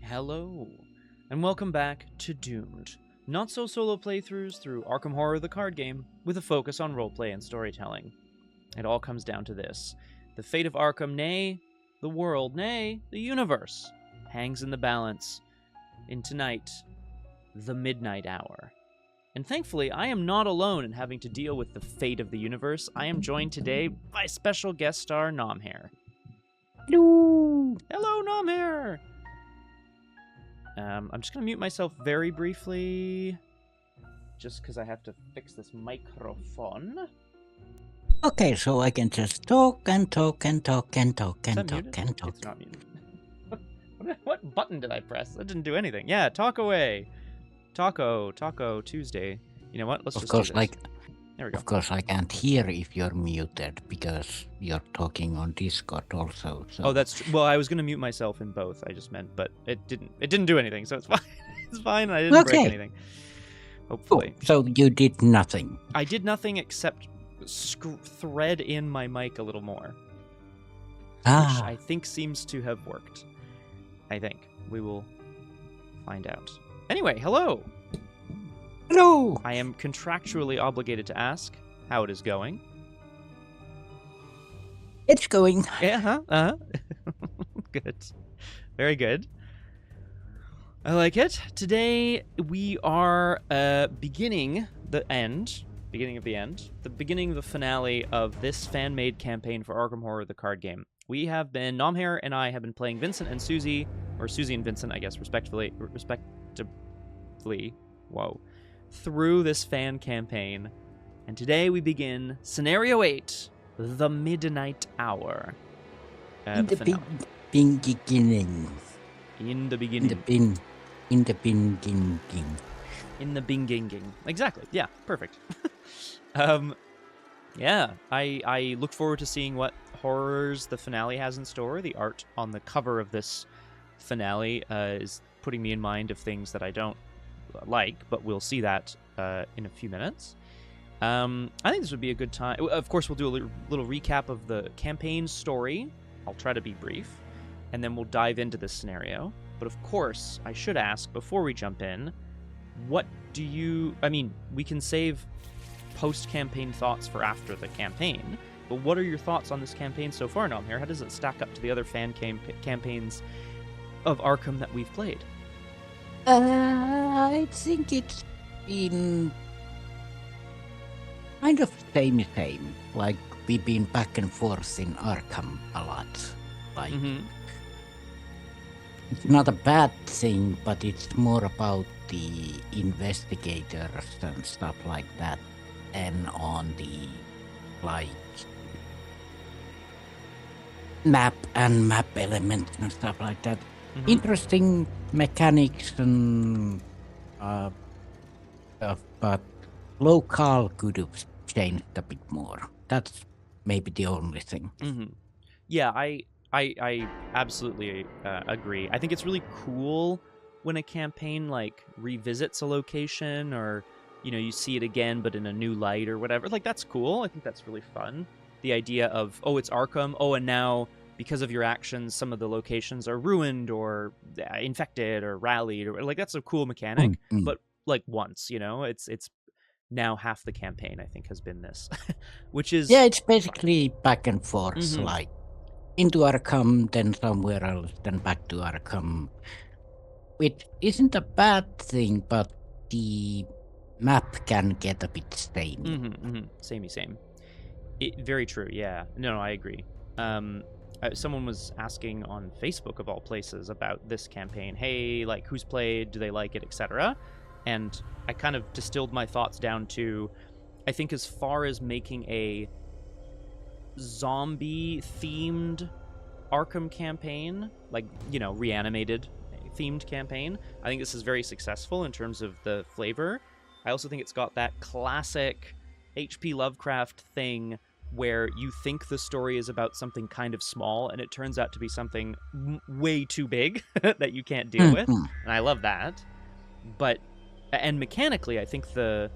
Hello, and welcome back to Doomed. Not-so-solo playthroughs through Arkham Horror the card game, with a focus on roleplay and storytelling. It all comes down to this. The fate of Arkham, nay, the world, nay, the universe, hangs in the balance in tonight, the midnight hour. And thankfully, I am not alone in having to deal with the fate of the universe. I am joined today by special guest star Nomhare. Hello! Hello, Nomhare! I'm just going to mute myself very briefly, just because I have to fix this microphone. Okay, so I can just talk and talk and talk and talk and talk muted? and talk. It's not muted. What button did I press? That didn't do anything. Yeah, talk away. Taco Tuesday. You know what? Let's just do this. There we go. Of course, I can't hear if you're muted because you're talking on Discord also. So. Oh, that's true. Well, I was going to mute myself in both. I just meant, but it didn't do anything, so it's fine. It's fine. I didn't break anything. Hopefully. Oh, so you did nothing. I did nothing except thread in my mic a little more. Which I think seems to have worked. I think. We will find out. Anyway, hello. Hello. I am contractually obligated to ask how it is going. It's going. Yeah, Good. Very good. I like it. Today we are beginning the beginning of the finale of this fan-made campaign for Arkham Horror the card game. Nomhare and I have been playing Vincent and Suzi, or Suzi and Vincent, I guess, respectively, through this fan campaign. And today we begin Scenario 8, The Midnight Hour. In the beginning. In the beginning. In the beginning. In the binginging. Exactly. Yeah, perfect. Yeah, I look forward to seeing what horrors the finale has in store. The art on the cover of this finale is putting me in mind of things that I don't like, but we'll see that in a few minutes. I think this would be a good time. Of course, we'll do a little recap of the campaign story. I'll try to be brief, and then we'll dive into this scenario. But of course, I should ask, before we jump in, we can save post-campaign thoughts for after the campaign, but what are your thoughts on this campaign so far, Nomhare? How does it stack up to the other fan campaigns of Arkham that we've played? I think it's been kind of same. Like, we've been back and forth in Arkham a lot. Like, It's not a bad thing, but it's more about the investigators and stuff like that, and on the, like, map elements and stuff like that. Interesting mechanics and stuff, but local could have changed a bit more. That's maybe the only thing. Yeah, I absolutely agree. I think it's really cool when a campaign like revisits a location, or you see it again but in a new light or whatever. Like, that's cool. I think that's really fun. The idea of, it's Arkham. And now because of your actions, some of the locations are ruined or infected or rallied, or like, that's a cool mechanic. But like, once, it's now half the campaign, I think, has been this, which is it's basically back and forth, like into Arkham, then somewhere else, then back to Arkham, which isn't a bad thing, but the map can get a bit samey. Same. Very true. Yeah. No, I agree. Someone was asking on Facebook, of all places, about this campaign. Hey, like, who's played? Do they like it, etc.? And I kind of distilled my thoughts down to, I think, as far as making a zombie-themed Arkham campaign, like, reanimated themed campaign, I think this is very successful in terms of the flavor. I also think it's got that classic H.P. Lovecraft thing where you think the story is about something kind of small, and it turns out to be something way too big that you can't deal with. And I love that. And mechanically, I think the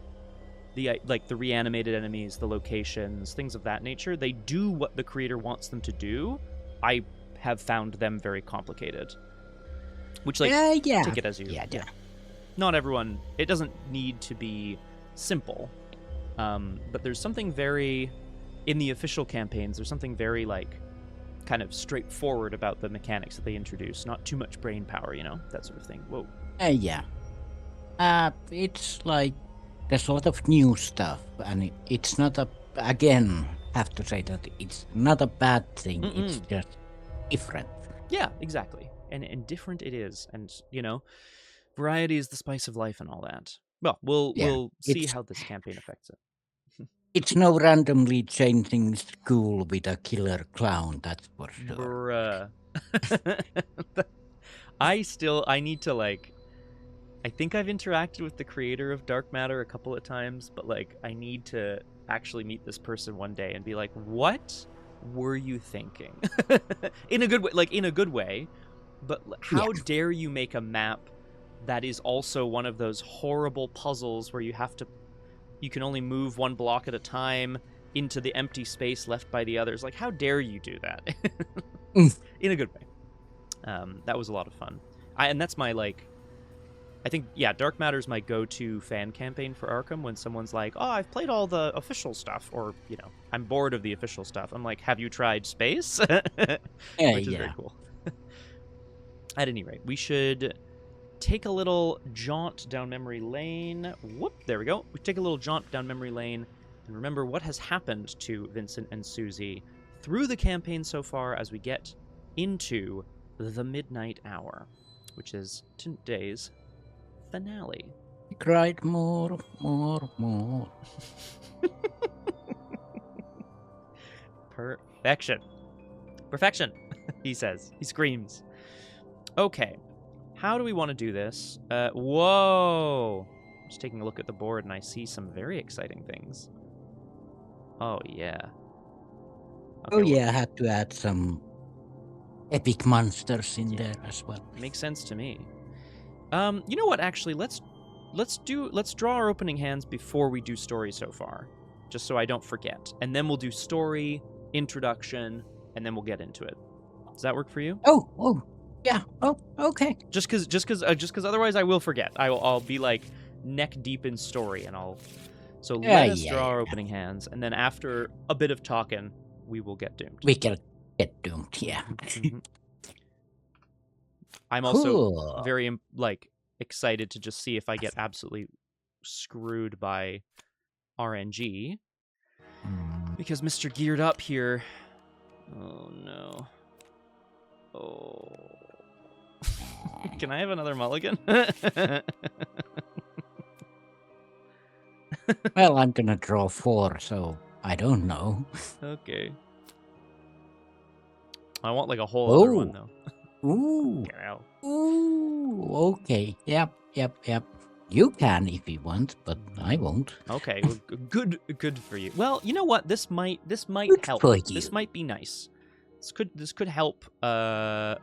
reanimated enemies, the locations, things of that nature, they do what the creator wants them to do. I have found them very complicated. Which, like, yeah. take it as you... Yeah. Not everyone... It doesn't need to be simple. But there's something very... In the official campaigns, there's something very, like, kind of straightforward about the mechanics that they introduce. Not too much brain power, you know? That sort of thing. Whoa. Yeah. It's like there's a lot of new stuff, and it's not again, have to say that it's not a bad thing. Mm-mm. It's just different. Yeah, exactly. And different it is. And, you know, variety is the spice of life and all that. Well, we'll see how this campaign affects it. It's no randomly changing school with a killer clown, that's for sure. Bruh. I need to, like... I think I've interacted with the creator of Dark Matter a couple of times, but, like, I need to actually meet this person one day and be like, what were you thinking? In a good way, like, in a good way, but how dare you make a map that is also one of those horrible puzzles where you can only move one block at a time into the empty space left by the others. Like, how dare you do that? In a good way. That was a lot of fun. And that's my, like, I think, yeah, Dark Matter is my go-to fan campaign for Arkham when someone's like, oh, I've played all the official stuff, or, you know, I'm bored of the official stuff. I'm like, have you tried space? Which is very cool. At any rate, we should take a little jaunt down memory lane. Whoop, there we go. We take a little jaunt down memory lane and remember what has happened to Vincent and Suzi through the campaign so far as we get into the midnight hour, which is today's finale. He cried more. Perfection, he says. He screams. Okay, how do we want to do this? Whoa! Just taking a look at the board and I see some very exciting things. Oh, yeah. Okay, I had to add some epic monsters in there as well. Makes sense to me. You know what? Actually, let's draw our opening hands before we do story so far, just so I don't forget, and then we'll do story, introduction, and then we'll get into it. Does that work for you? Oh, yeah. Oh, okay. Just because otherwise I will forget. I'll be like neck deep in story, and let us draw our opening hands, and then after a bit of talking, we will get doomed. We can get doomed. Yeah. Mm-hmm. I'm also very, like, excited to just see if I get absolutely screwed by RNG. Because Mr. Geared Up here... Oh, no. Oh. Can I have another mulligan? Well, I'm gonna draw 4, so I don't know. Okay. I want, like, a whole other one, though. Ooh. Ooh. Okay. Yep. You can if you want, but I won't. Okay. Well, good for you. Well, you know what? This might good help. This might be nice. This could help all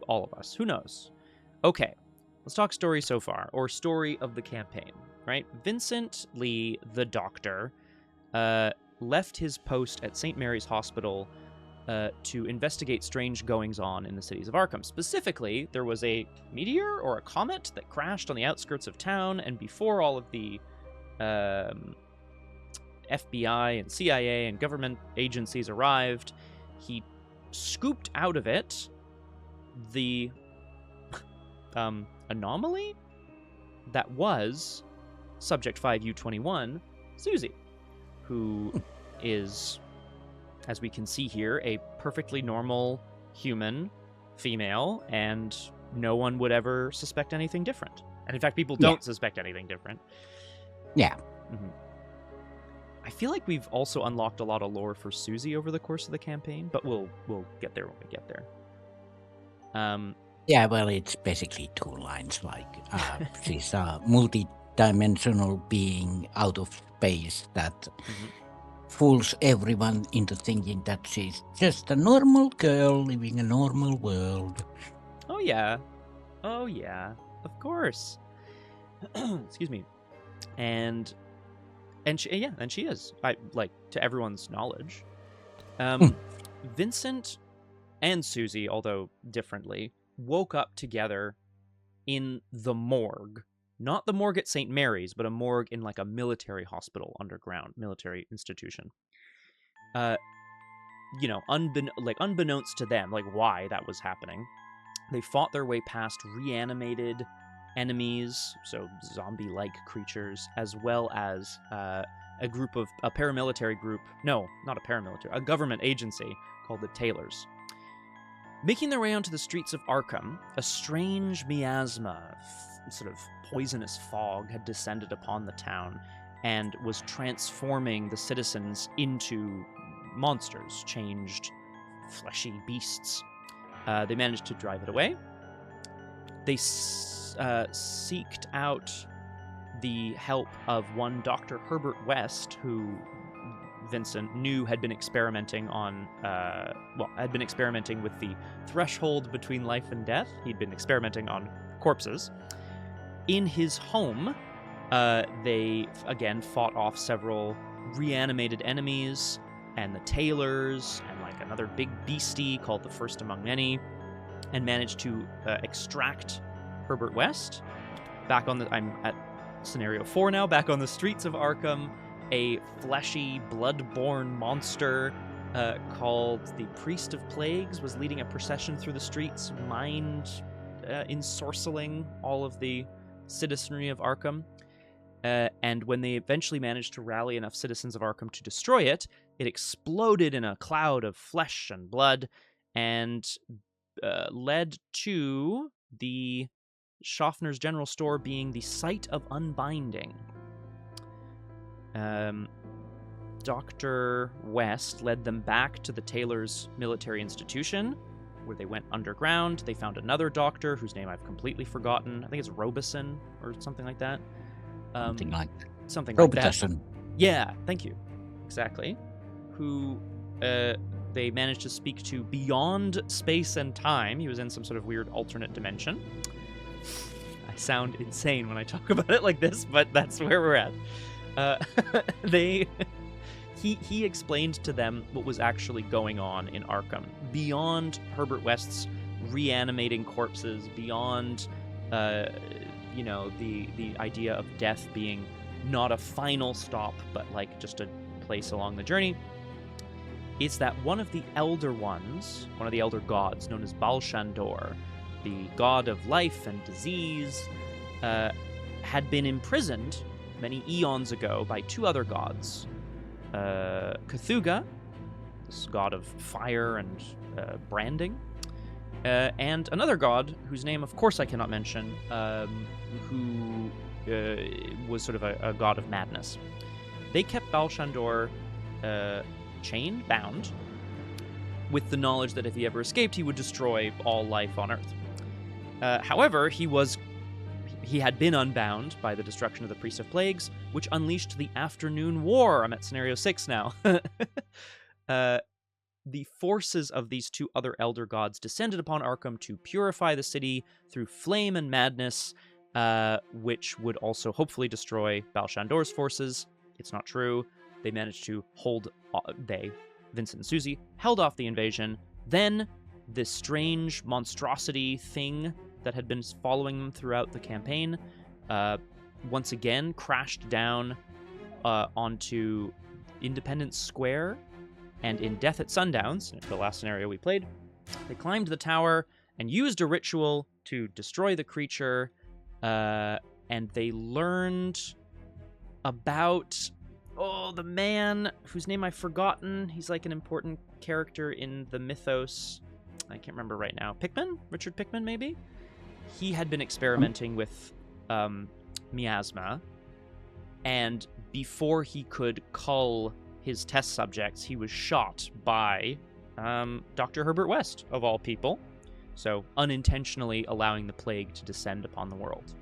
of us. Who knows? Okay. Let's talk story so far, or story of the campaign, right? Vincent Lee, the doctor, left his post at St. Mary's Hospital to investigate strange goings-on in the cities of Arkham. Specifically, there was a meteor or a comet that crashed on the outskirts of town, and before all of the FBI and CIA and government agencies arrived, he scooped out of it the anomaly that was Subject 5U21, Suzi, who is, as we can see here, a perfectly normal human female, and no one would ever suspect anything different. And in fact, people don't suspect anything different. Yeah. Mm-hmm. I feel like we've also unlocked a lot of lore for Suzi over the course of the campaign, but we'll get there when we get there. Yeah, well, it's basically 2 lines. Like, she's a multi-dimensional being out of space that fools everyone into thinking that she's just a normal girl living a normal world. Oh yeah, of course. Excuse me. And she is. To everyone's knowledge. Vincent and Suzi, although differently, woke up together in the morgue. Not the morgue at St. Mary's, but a morgue in like a military hospital underground, military institution. Unbeknownst to them, like why that was happening, they fought their way past reanimated enemies, so zombie-like creatures, as well as a paramilitary group. No, not a paramilitary, a government agency called the Tailors. Making their way onto the streets of Arkham, a strange miasma, sort of poisonous fog, had descended upon the town and was transforming the citizens into monsters, changed fleshy beasts. They managed to drive it away. They seeked out the help of one Dr. Herbert West, who Vincent knew had been experimenting on, had been experimenting with the threshold between life and death. He'd been experimenting on corpses. In his home, they, again, fought off several reanimated enemies, and the Tailors, and like another big beastie called the First Among Many, and managed to extract Herbert West. I'm at scenario 4 now, back on the streets of Arkham. A fleshy, blood-borne monster called the Priest of Plagues was leading a procession through the streets, ensorceling all of the citizenry of Arkham. And when they eventually managed to rally enough citizens of Arkham to destroy it, it exploded in a cloud of flesh and blood and led to the Schaffner's General Store being the site of unbinding. Dr. West led them back to the Tailors' military institution, where they went underground. They found another doctor whose name I've completely forgotten. I think it's Robeson or something like that. Something like that. Yeah, thank you. Exactly. Who they managed to speak to beyond space and time. He was in some sort of weird alternate dimension. I sound insane when I talk about it like this, but that's where we're at. He explained to them what was actually going on in Arkham, beyond Herbert West's reanimating corpses, beyond the idea of death being not a final stop, but like just a place along the journey. It's that one of the elder gods, known as Baalshandor, the god of life and disease, had been imprisoned many eons ago by two other gods. Cthulhu, this god of fire and branding, and another god whose name, of course, I cannot mention, who was sort of a god of madness. They kept Baalshandor chained, bound, with the knowledge that if he ever escaped, he would destroy all life on Earth. However, he had been unbound by the destruction of the Priest of Plagues, which unleashed the Afternoon War. I'm at scenario 6 now. The forces of these two other elder gods descended upon Arkham to purify the city through flame and madness, which would also hopefully destroy Baalshandor's forces. It's not true. They managed to Vincent and Suzi, held off the invasion. Then, this strange monstrosity thing that had been following them throughout the campaign, once again crashed down onto Independence Square, and in Death at Sundowns, the last scenario we played, they climbed the tower and used a ritual to destroy the creature, and they learned about the man whose name I've forgotten. He's like an important character in the mythos. I can't remember right now. Richard Pickman, maybe? He had been experimenting with miasma, and before he could cull his test subjects, he was shot by Dr. Herbert West, of all people, so unintentionally allowing the plague to descend upon the world.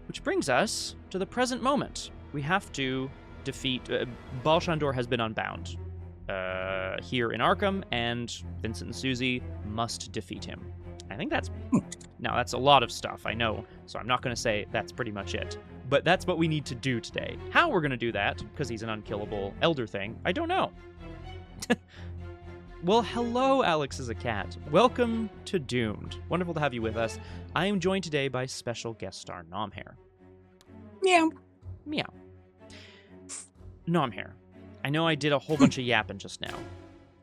Which brings us to the present moment. We have to defeat... Baalshandor has been unbound here in Arkham, and Vincent and Suzi must defeat him. I think that's... Now, that's a lot of stuff, I know, so I'm not going to say that's pretty much it. But that's what we need to do today. How we're going to do that, because he's an unkillable elder thing, I don't know. Well, hello, Alex is a cat. Welcome to Doomed. Wonderful to have you with us. I am joined today by special guest star Nomhare. Meow. Meow. Nomhare, I know I did a whole bunch of yapping just now.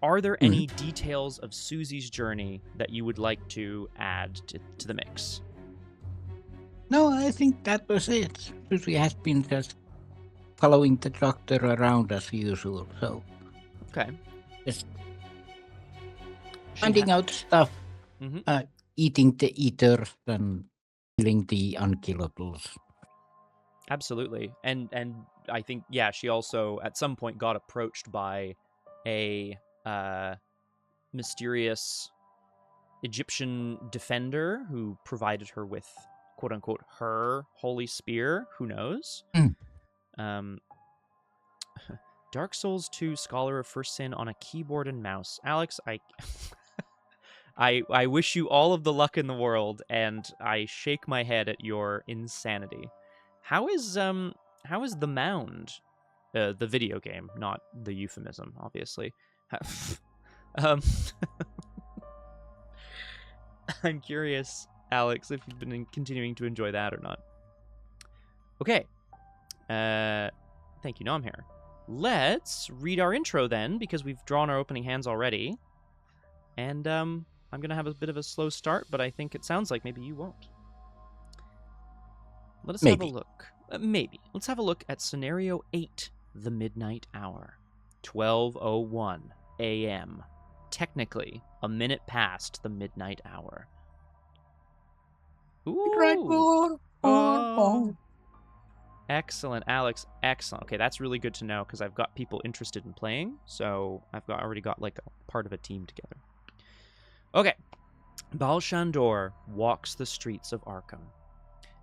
Are there any details of Suzi's journey that you would like to add to the mix? No, I think that was it. Suzi has been just following the doctor around as usual, so Okay. just finding out stuff, eating the eaters and killing the unkillables. Absolutely. And I think, yeah, she also at some point got approached by a mysterious Egyptian defender who provided her with, quote unquote, her holy spear. Who knows? Dark Souls 2 Scholar of First Sin on a keyboard and mouse. Alex, I wish you all of the luck in the world, and I shake my head at your insanity. How is The Mound, the video game, not the euphemism, obviously. I'm curious, Alex, if you've been continuing to enjoy that or not. Okay. Thank you, Nomhare. Let's read our intro then, because we've drawn our opening hands already. And I'm going to have a bit of a slow start, but I think it sounds like maybe you won't. Let us have a look. Maybe. Let's have a look at Scenario 8, The Midnight Hour. 12:01 a.m. Technically, a minute past the midnight hour. Ooh. Oh. Excellent, Alex. Excellent. Okay, that's really good to know because I've got people interested in playing, so I've already got like a part of a team together. Okay. Baalshandor walks the streets of Arkham.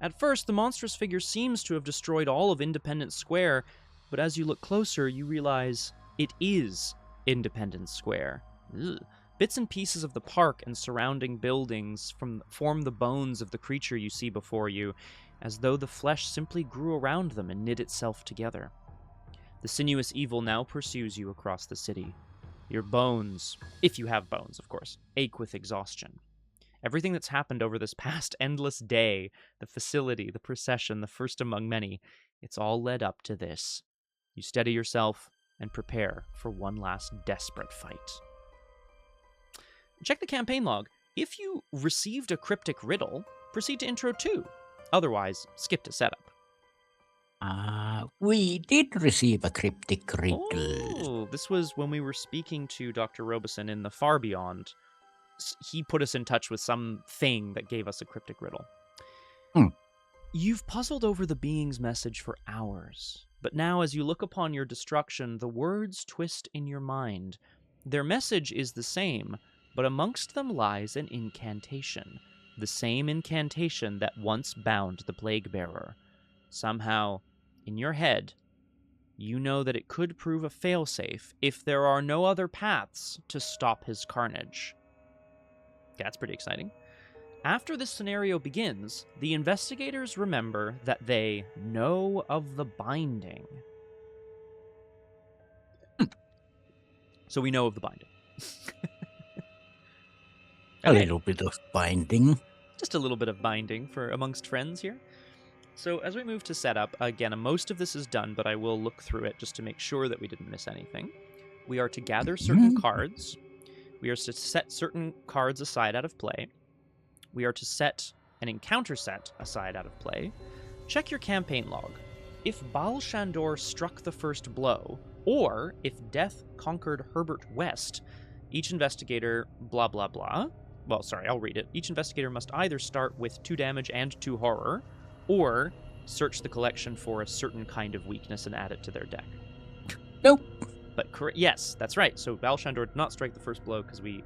At first, the monstrous figure seems to have destroyed all of Independence Square, but as you look closer, you realize it is Independence Square. Ugh. Bits and pieces of the park and surrounding buildings form the bones of the creature you see before you, as though the flesh simply grew around them and knit itself together. The sinuous evil now pursues you across the city. Your bones, if you have bones, of course, ache with exhaustion. Everything that's happened over this past endless day, the facility, the procession, the first among many, it's all led up to this. You steady yourself and prepare for one last desperate fight. Check the campaign log. If you received a cryptic riddle, proceed to Intro 2. Otherwise, skip to Setup. We did receive a cryptic riddle. Oh, this was when we were speaking to Dr. Robeson in the Far Beyond. He put us in touch with something that gave us a cryptic riddle. You've puzzled over the being's message for hours, but now as you look upon your destruction, the words twist in your mind. Their message is the same, but amongst them lies an incantation, the same incantation that once bound the Plague-Bearer. Somehow, in your head, you know that it could prove a failsafe if there are no other paths to stop his carnage. That's pretty exciting. After this scenario begins, the investigators remember that they know of the binding. So we know of the binding. A little bit of binding. Just a little bit of binding for amongst friends here. So as we move to setup, again, most of this is done, but I will look through it just to make sure that we didn't miss anything. We are to gather certain cards. We are to set certain cards aside out of play. We are to set an encounter set aside out of play. Check your campaign log. If Baalshandor struck the first blow, or if death conquered Herbert West, each investigator blah blah blah. Well, sorry, I'll read it. Each investigator must either start with 2 damage and 2 horror, or search the collection for a certain kind of weakness and add it to their deck. Nope. But yes, that's right. So Baalshandor did not strike the first blow because we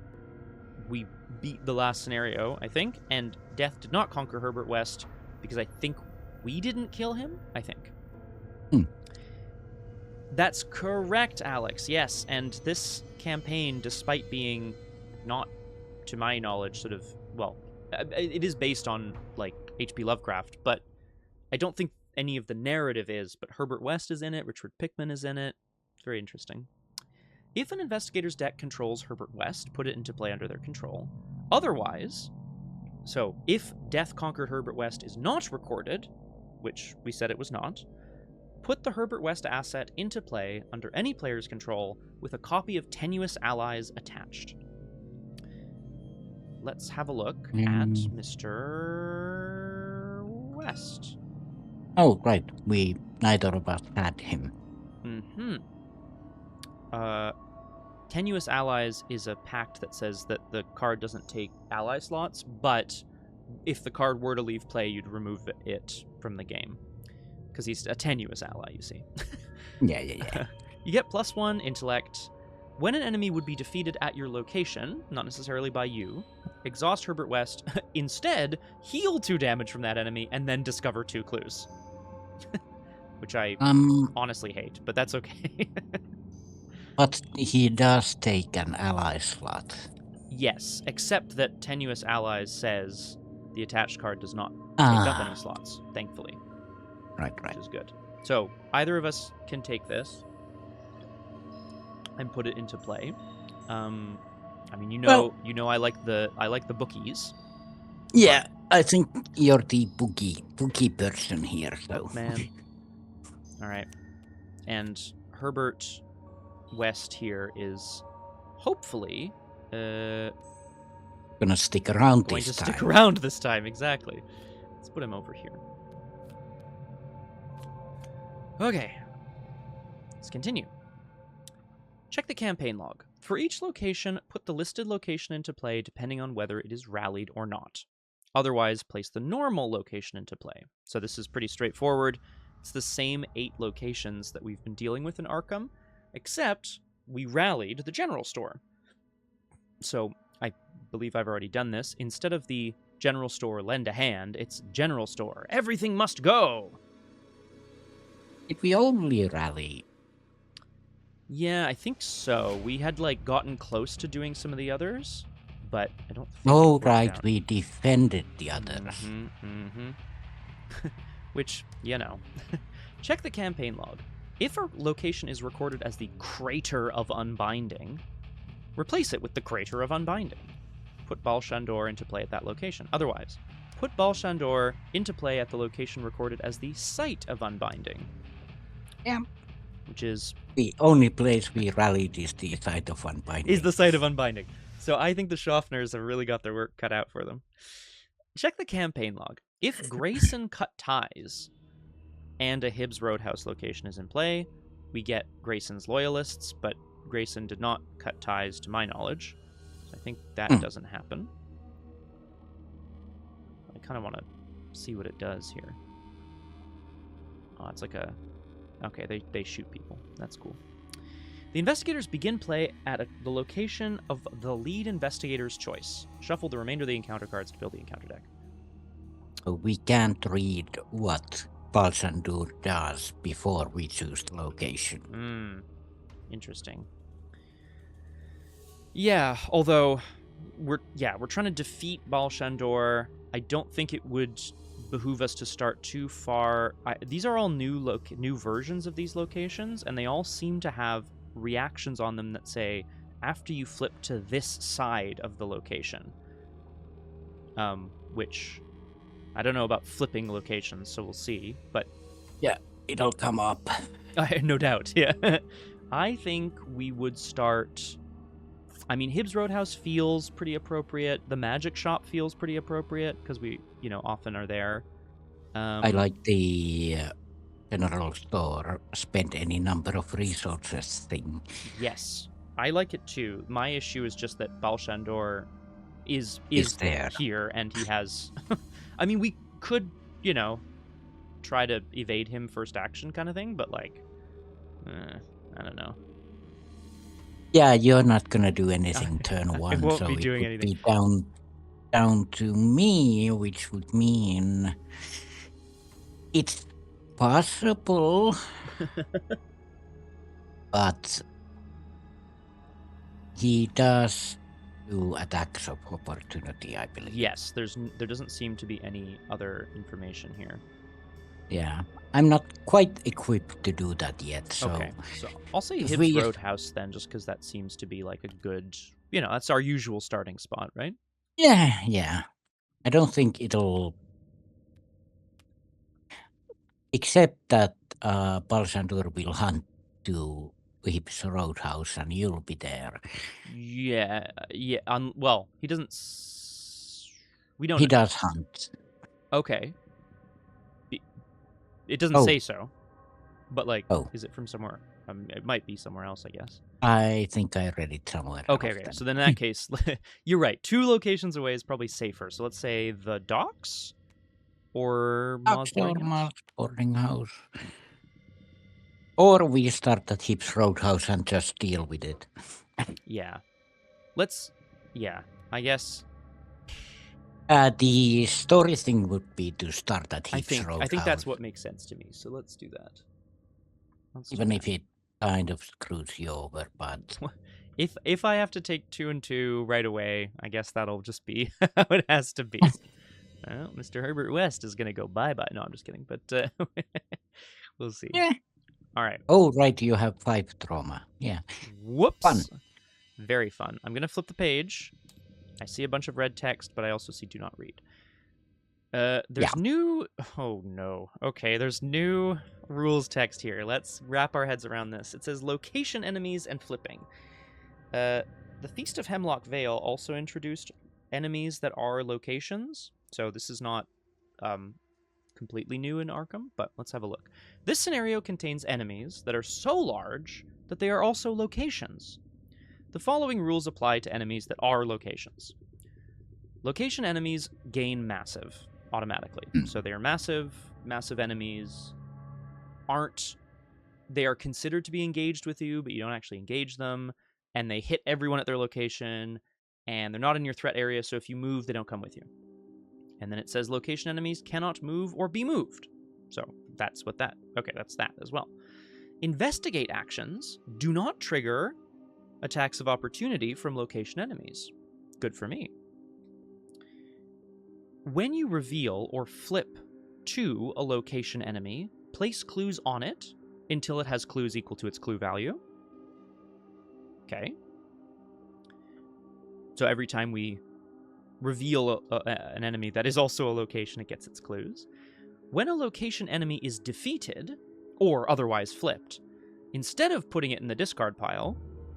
beat the last scenario, I think, and Death did not conquer Herbert West because I think we didn't kill him, I think. That's correct, Alex, yes, and this campaign, despite being not, to my knowledge, sort of, well, it is based on, like, H.P. Lovecraft, but I don't think any of the narrative is, but Herbert West is in it, Richard Pickman is in it. It's very interesting. If an investigator's deck controls Herbert West, put it into play under their control. Otherwise, so if Death Conquered Herbert West is not recorded, which we said it was not, put the Herbert West asset into play under any player's control with a copy of Tenuous Allies attached. Let's have a look at Mr. West. Oh, right. We neither of us had him. Tenuous Allies is a pact that says that the card doesn't take ally slots, but if the card were to leave play, you'd remove it from the game. Because he's a tenuous ally, you see. Yeah. You get +1 intellect. When an enemy would be defeated at your location, not necessarily by you, exhaust Herbert West. Instead, heal 2 damage from that enemy and then discover 2 clues. Which I honestly hate, but that's okay. But he does take an ally slot. Yes, except that Tenuous Allies says the attached card does not take up any slots, thankfully. Right. Which is good. So either of us can take this and put it into play. I mean, you know, I like the bookies. Yeah, I think you're the bookie person here, so. Man. All right. And Herbert West here is hopefully gonna stick around going this to time. stick around this time, exactly. Let's put him over here. Okay. Let's continue. Check the campaign log. For each location, put the listed location into play depending on whether it is rallied or not. Otherwise, place the normal location into play. So this is pretty straightforward. It's the same 8 locations that we've been dealing with in Arkham, except we rallied the general store. So I believe I've already done this. Instead of the general store lend a hand, it's general store everything must go. Did we only rally? Yeah, I think so. We had gotten close to doing some of the others, but I don't think Oh, right, we defended the others. Which, check the campaign log. If a location is recorded as the Crater of Unbinding, replace it with the Crater of Unbinding. Put Baalshandor into play at that location. Otherwise, put Baalshandor into play at the location recorded as the Site of Unbinding. Yeah. Which is... the only place we rallied is the Site of Unbinding. Is the Site of Unbinding. So I think the Schaffners have really got their work cut out for them. Check the campaign log. If Grayson cut ties and a Hibbs Roadhouse location is in play, we get Grayson's loyalists, but Grayson did not cut ties to my knowledge. So I think that doesn't happen. I kind of want to see what it does here. Oh, it's like a... Okay, they shoot people. That's cool. The investigators begin play at the location of the lead investigator's choice. Shuffle the remainder of the encounter cards to build the encounter deck. So we can't read what Baalshandor does before we choose the location. Interesting. Yeah, although we're trying to defeat Baalshandor. I don't think it would behoove us to start too far. These are all new versions of these locations, and they all seem to have reactions on them that say after you flip to this side of the location. Which I don't know about flipping locations, so we'll see. But yeah, it'll come up. No doubt. Yeah, I think we would start. I mean, Hibbs Roadhouse feels pretty appropriate. The Magic Shop feels pretty appropriate because we, often are there. I like the general store, spend any number of resources thing. Yes, I like it too. My issue is just that Baalshandor is there here, and he has... I mean, we could, try to evade him first action kind of thing, but I don't know. Yeah, you're not gonna do anything turn 1, won't so be doing it would anything. be down to me, which would mean it's possible, but he does do attacks of opportunity, I believe. Yes, there doesn't seem to be any other information here. Yeah. I'm not quite equipped to do that yet, so Okay, so I'll say if Hibbs we Roadhouse then, just because that seems to be like a good, that's our usual starting spot, right? yeah. I don't think it'll except that Baalshandor will hunt to Whip's Roadhouse and you'll be there. Yeah, yeah. Well, he doesn't. We don't. He does hunt. Okay. It doesn't Oh, say so, but like, oh. is it from somewhere? It might be somewhere else, I guess. I think I read it somewhere Okay, else okay. then. So then in that case, you're right. 2 locations away is probably safer. So let's say the docks or Ma's Or boarding house. Mars boarding house. Or we start at Hip's Roadhouse and just deal with it. Yeah. Yeah. I guess. The story thing would be to start at Hip's Roadhouse. I think that's what makes sense to me. So let's do that. Even if it kind of screws you over, but if I have to take 2 and 2 right away, I guess that'll just be how it has to be. Well, Mr. Herbert West is gonna go bye-bye. No, I'm just kidding, but we'll see. yeah. All right. Oh, right, you have 5 trauma. Yeah. Whoops. Fun. Very fun. I'm gonna flip the page. I see a bunch of red text, but I also see do not read. There's new... Oh, no. Okay, there's new rules text here. Let's wrap our heads around this. It says location enemies and flipping. The Feast of Hemlock Vale also introduced enemies that are locations. So this is not completely new in Arkham, but let's have a look. This scenario contains enemies that are so large that they are also locations. The following rules apply to enemies that are locations. Location enemies gain massive automatically. So they are massive enemies they are considered to be engaged with you, but you don't actually engage them, and they hit everyone at their location, and they're not in your threat area, so if you move, they don't come with you. And then it says location enemies cannot move or be moved. So that's that as well. Investigate actions do not trigger attacks of opportunity from location enemies. Good for me. When you reveal or flip to a location enemy, place clues on it until it has clues equal to its clue value. Okay. So every time we reveal an enemy that is also a location, it gets its clues. When a location enemy is defeated, or otherwise flipped, instead of putting it in the discard pile,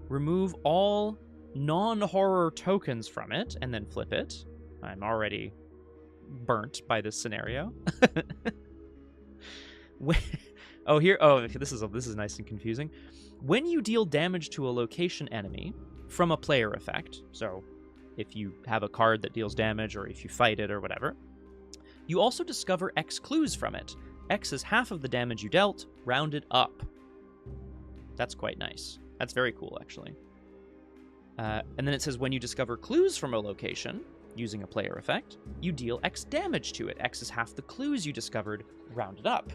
remove all non-horror tokens from it and then flip it. I'm already burnt by this scenario. This is nice and confusing. When you deal damage to a location enemy from a player effect, so if you have a card that deals damage or if you fight it or whatever, you also discover X clues from it. X is half of the damage you dealt, rounded up. That's quite nice. That's very cool, actually. And then it says when you discover clues from a location, using a player effect, you deal X damage to it. X is half the clues you discovered, rounded up.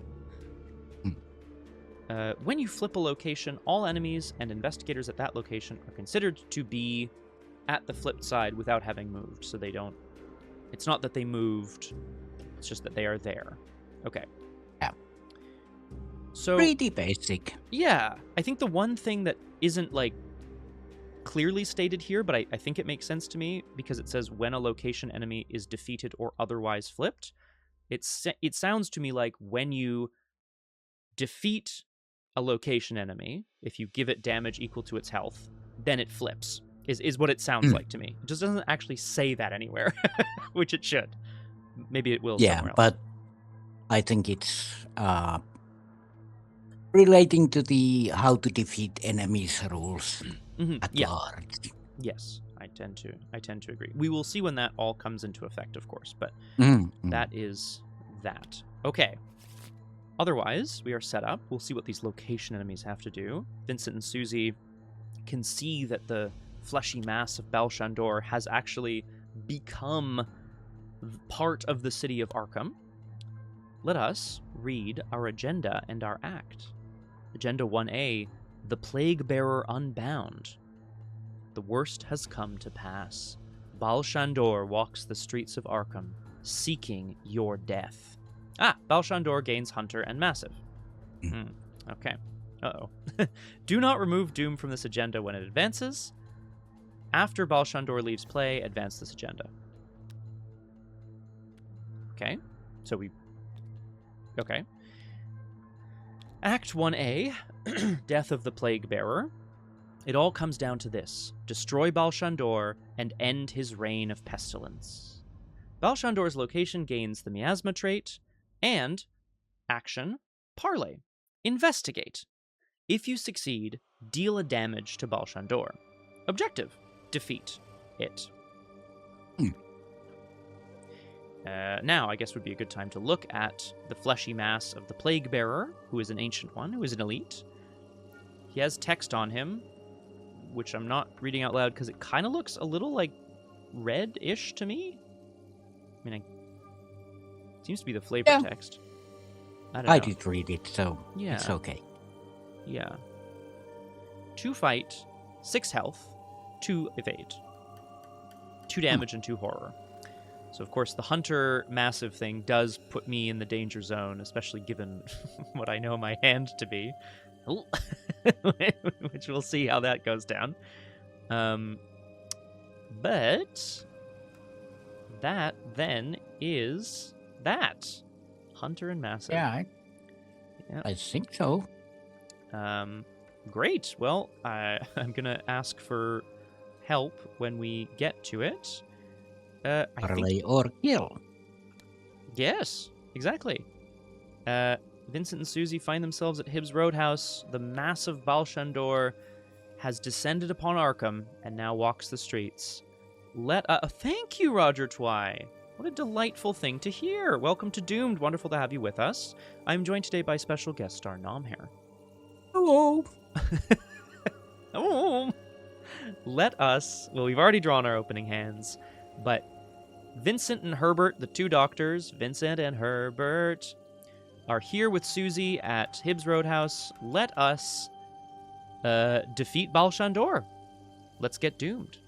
When you flip a location, all enemies and investigators at that location are considered to be at the flipped side without having moved. So they don't... It's not that they moved, it's just that they are there. Okay. Yeah. So... Pretty basic. Yeah. I think the one thing that isn't, clearly stated here, but I think it makes sense to me, because it says when a location enemy is defeated or otherwise flipped. It sounds to me like when you defeat a location enemy, if you give it damage equal to its health, then it flips, is what it sounds like to me. It just doesn't actually say that anywhere, which it should. Maybe it will somewhere else. Yeah, but I think it's relating to the how to defeat enemies rules at large. Yes, I tend to agree. We will see when that all comes into effect, of course, but that is that. Okay. Otherwise, we are set up. We'll see what these location enemies have to do. Vincent and Suzi can see that the fleshy mass of Baalshandor has actually become part of the city of Arkham. Let us read our agenda and our act. Agenda 1A, The Plague Bearer Unbound. The worst has come to pass. Baalshandor walks the streets of Arkham, seeking your death. Baalshandor gains Hunter and Massive. Okay. Uh-oh. Do not remove Doom from this agenda when it advances. After Baalshandor leaves play, advance this agenda. Okay. So we... Okay. Act 1A, Death of the Plague Bearer. It all comes down to this. Destroy Baalshandor and end his reign of pestilence. Baalshandor's location gains the miasma trait, and action, Parley. Investigate. If you succeed, deal a damage to Baalshandor. Objective, defeat it. Now, I guess would be a good time to look at the fleshy mass of the Plague Bearer, who is an ancient one, who is an elite. He has text on him, which I'm not reading out loud because it kind of looks a little like red-ish to me. I mean, it seems to be the flavor text. I did read it, so it's okay. Yeah. 2 fight, 6 health, 2 evade. 2 damage and 2 horror. So, of course, the Hunter massive thing does put me in the danger zone, especially given what I know my hand to be. Which we'll see how that goes down. But that then is that. Hunter and Massive. Yeah, I think so. Great. Well, I'm going to ask for help when we get to it. Parley or kill. Yes, exactly. Vincent and Suzi find themselves at Hibbs Roadhouse. The massive Baalshandor has descended upon Arkham and now walks the streets. Thank you, Roger Twy. What a delightful thing to hear. Welcome to Doomed. Wonderful to have you with us. I'm joined today by special guest star Nomhare. Hello. Oh. We've already drawn our opening hands, but Vincent and Herbert, the 2 doctors, Vincent and Herbert, are here with Suzi at Hibbs Roadhouse. Let us defeat Baalshandor. Let's get doomed.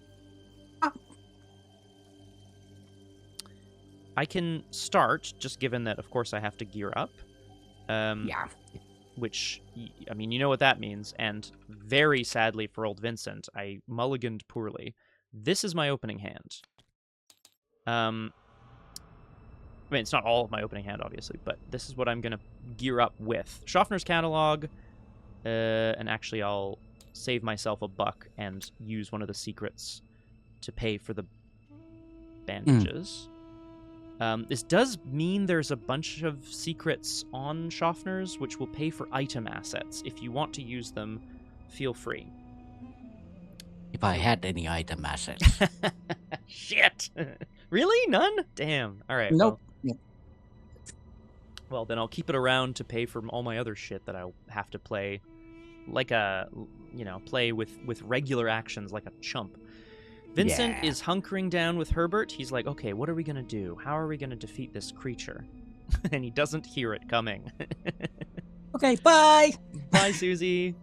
I can start, just given that, of course, I have to gear up. Which, I mean, you know what that means. And very sadly for old Vincent, I mulliganed poorly. This is my opening hand. I mean, it's not all of my opening hand, obviously, but this is what I'm going to gear up with. Schaffner's Catalog, and actually I'll save myself a buck and use one of the secrets to pay for the bandages. This does mean there's a bunch of secrets on Schaffner's, which will pay for item assets. If you want to use them, feel free. If I had any item assets. Shit! Really? None? Damn. All right. Nope. Well, then I'll keep it around to pay for all my other shit that I have to play, like play with regular actions like a chump. Vincent is hunkering down with Herbert. He's like, okay, what are we going to do? How are we going to defeat this creature? And he doesn't hear it coming. Okay, bye! Bye, Suzi.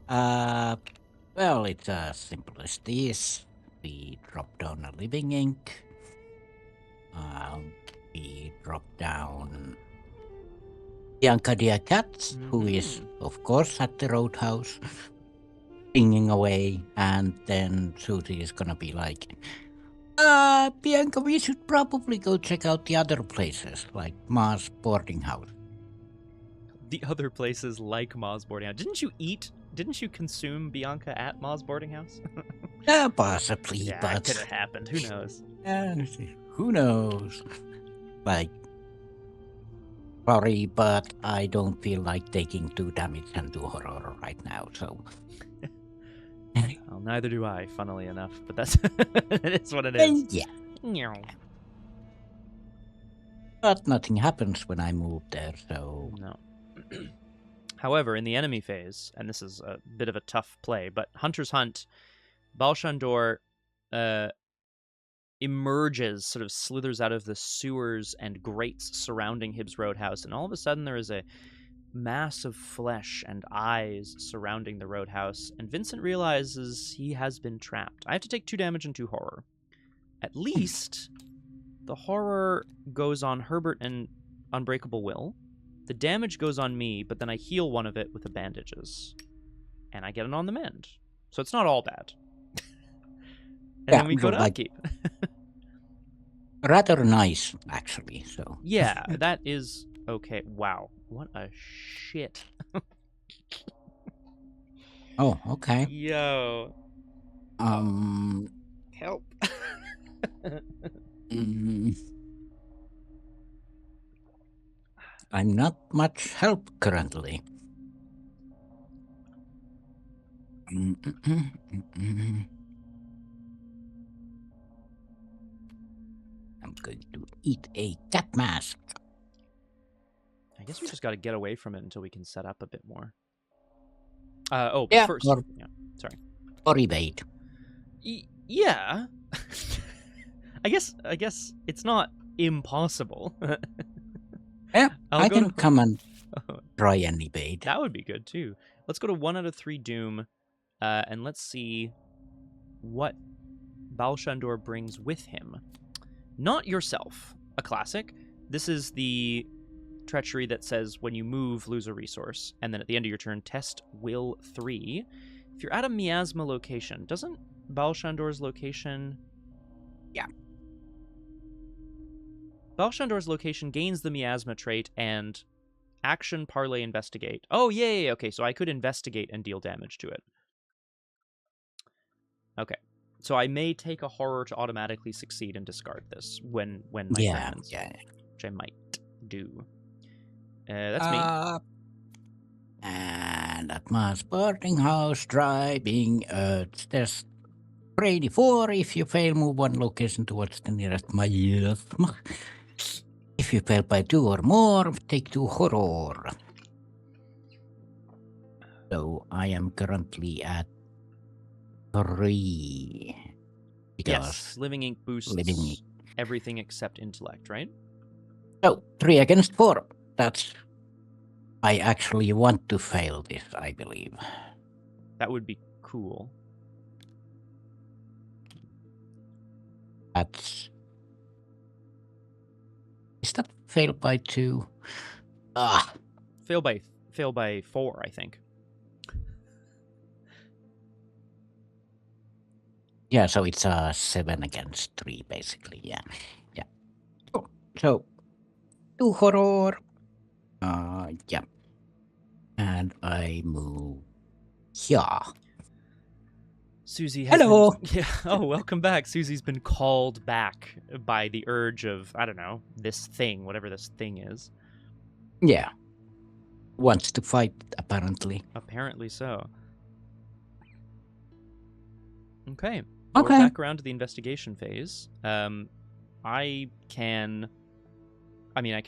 Well, it's as simple as this. We drop down a living ink. We drop down Bianca Dia Cat, who is, of course, at the Roadhouse, singing away, and then Suzi is gonna be like, Bianca, we should probably go check out the other places, like Ma's boarding house. The other places like Ma's boarding house. Didn't you consume Bianca at Ma's boarding house? Possibly, yeah, but... it could have happened. Who knows? Who knows? Like, sorry, but I don't feel like taking 2 damage and 2 horror right now, so... Well, neither do I, funnily enough, but that's it is what it is. Yeah. But nothing happens when I move there, so... No. However, in the enemy phase, and this is a bit of a tough play, but Hunter's Hunt, Baalshandor emerges, sort of slithers out of the sewers and grates surrounding Hibbs Roadhouse, and all of a sudden there is a mass of flesh and eyes surrounding the Roadhouse, and Vincent realizes he has been trapped. I have to take 2 damage and 2 horror. At least the horror goes on Herbert and Unbreakable Will. The damage goes on me, but then I heal one of it with the bandages. And I get it on the mend. So it's not all bad. And then we go to upkeep. Rather nice, actually. So yeah, that is okay. Wow, what a shit. Oh, okay. Yo. Help. I'm not much help currently. I'm going to eat a cat mask. I guess we just got to get away from it until we can set up a bit more. First. Yeah, sorry. Or evade. Yeah. I guess it's not impossible. Yeah, I can come and try and evade. That would be good too. Let's go to 1 out of 3 Doom, and let's see what Baalshandor brings with him. Not yourself, a classic. This is the treachery that says when you move, lose a resource, and then at the end of your turn, test will 3. If you're at a miasma location, doesn't Baalshandor's location... Yeah. Baalshandor's location gains the miasma trait and action, parlay, investigate. Oh, yeah, okay, so I could investigate and deal damage to it. Okay, so I may take a horror to automatically succeed and discard this when my turn ends, which I might do. That's me. And at my sporting house, driving, there's Brady 4. If you fail, move 1 location towards the nearest miasma. If you fail by 2 or more, take 2 horror. So I am currently at 3. Yes, Living Ink boosts everything except intellect, right? So 3 against 4. That's... I actually want to fail this, I believe. That would be cool. That's... Is that fail by 2? Fail by 4, I think. Yeah, so it's 7 against 3, basically. Yeah. So 2 horror. Yeah. And I move here. Suzi has Hello. Welcome back. Suzi's been called back by the urge of, I don't know, this thing, whatever this thing is. Yeah. Wants to fight, apparently. Apparently so. Okay. We're back around to the investigation phase. I can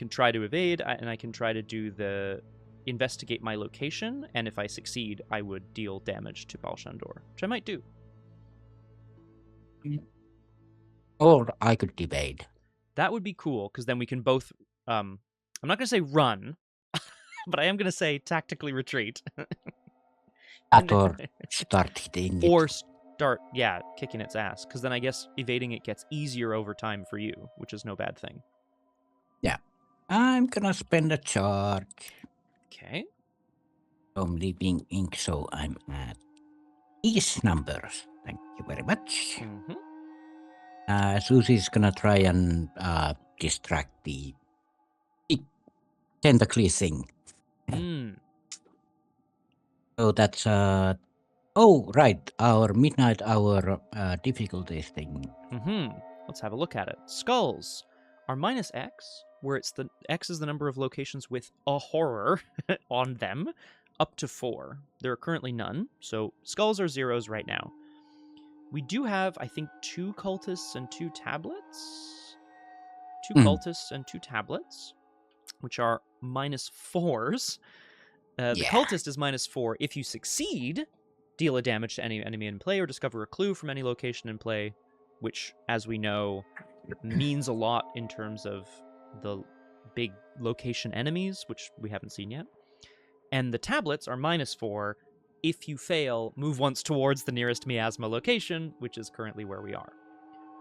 try to evade, and I can try to do the investigate my location, and if I succeed, I would deal damage to Baalshandor, which I might do. Or I could evade. That would be cool, because then we can both... I'm not going to say run, but I am going to say tactically retreat. Or start hitting it. Or start, kicking its ass, because then I guess evading it gets easier over time for you, which is no bad thing. Yeah. I'm gonna spend a charge. Okay. I'm leaving ink, so I'm at these numbers. Thank you very much. Mm-hmm. Suzi's gonna try and distract the tentacly thing. So that's right, our midnight hour difficulty thing. Let's have a look at it. Skulls are minus X, where it's the X is the number of locations with a horror on them, up to 4. There are currently none, so skulls are 0s right now. We do have, I think, 2 cultists and 2 tablets. 2 cultists and 2 tablets, which are minus 4s. The cultist is minus 4. If you succeed, deal a damage to any enemy in play or discover a clue from any location in play, which, as we know, means a lot in terms of the big location enemies, which we haven't seen yet. And the tablets are minus 4. If you fail, move once towards the nearest miasma location, which is currently where we are.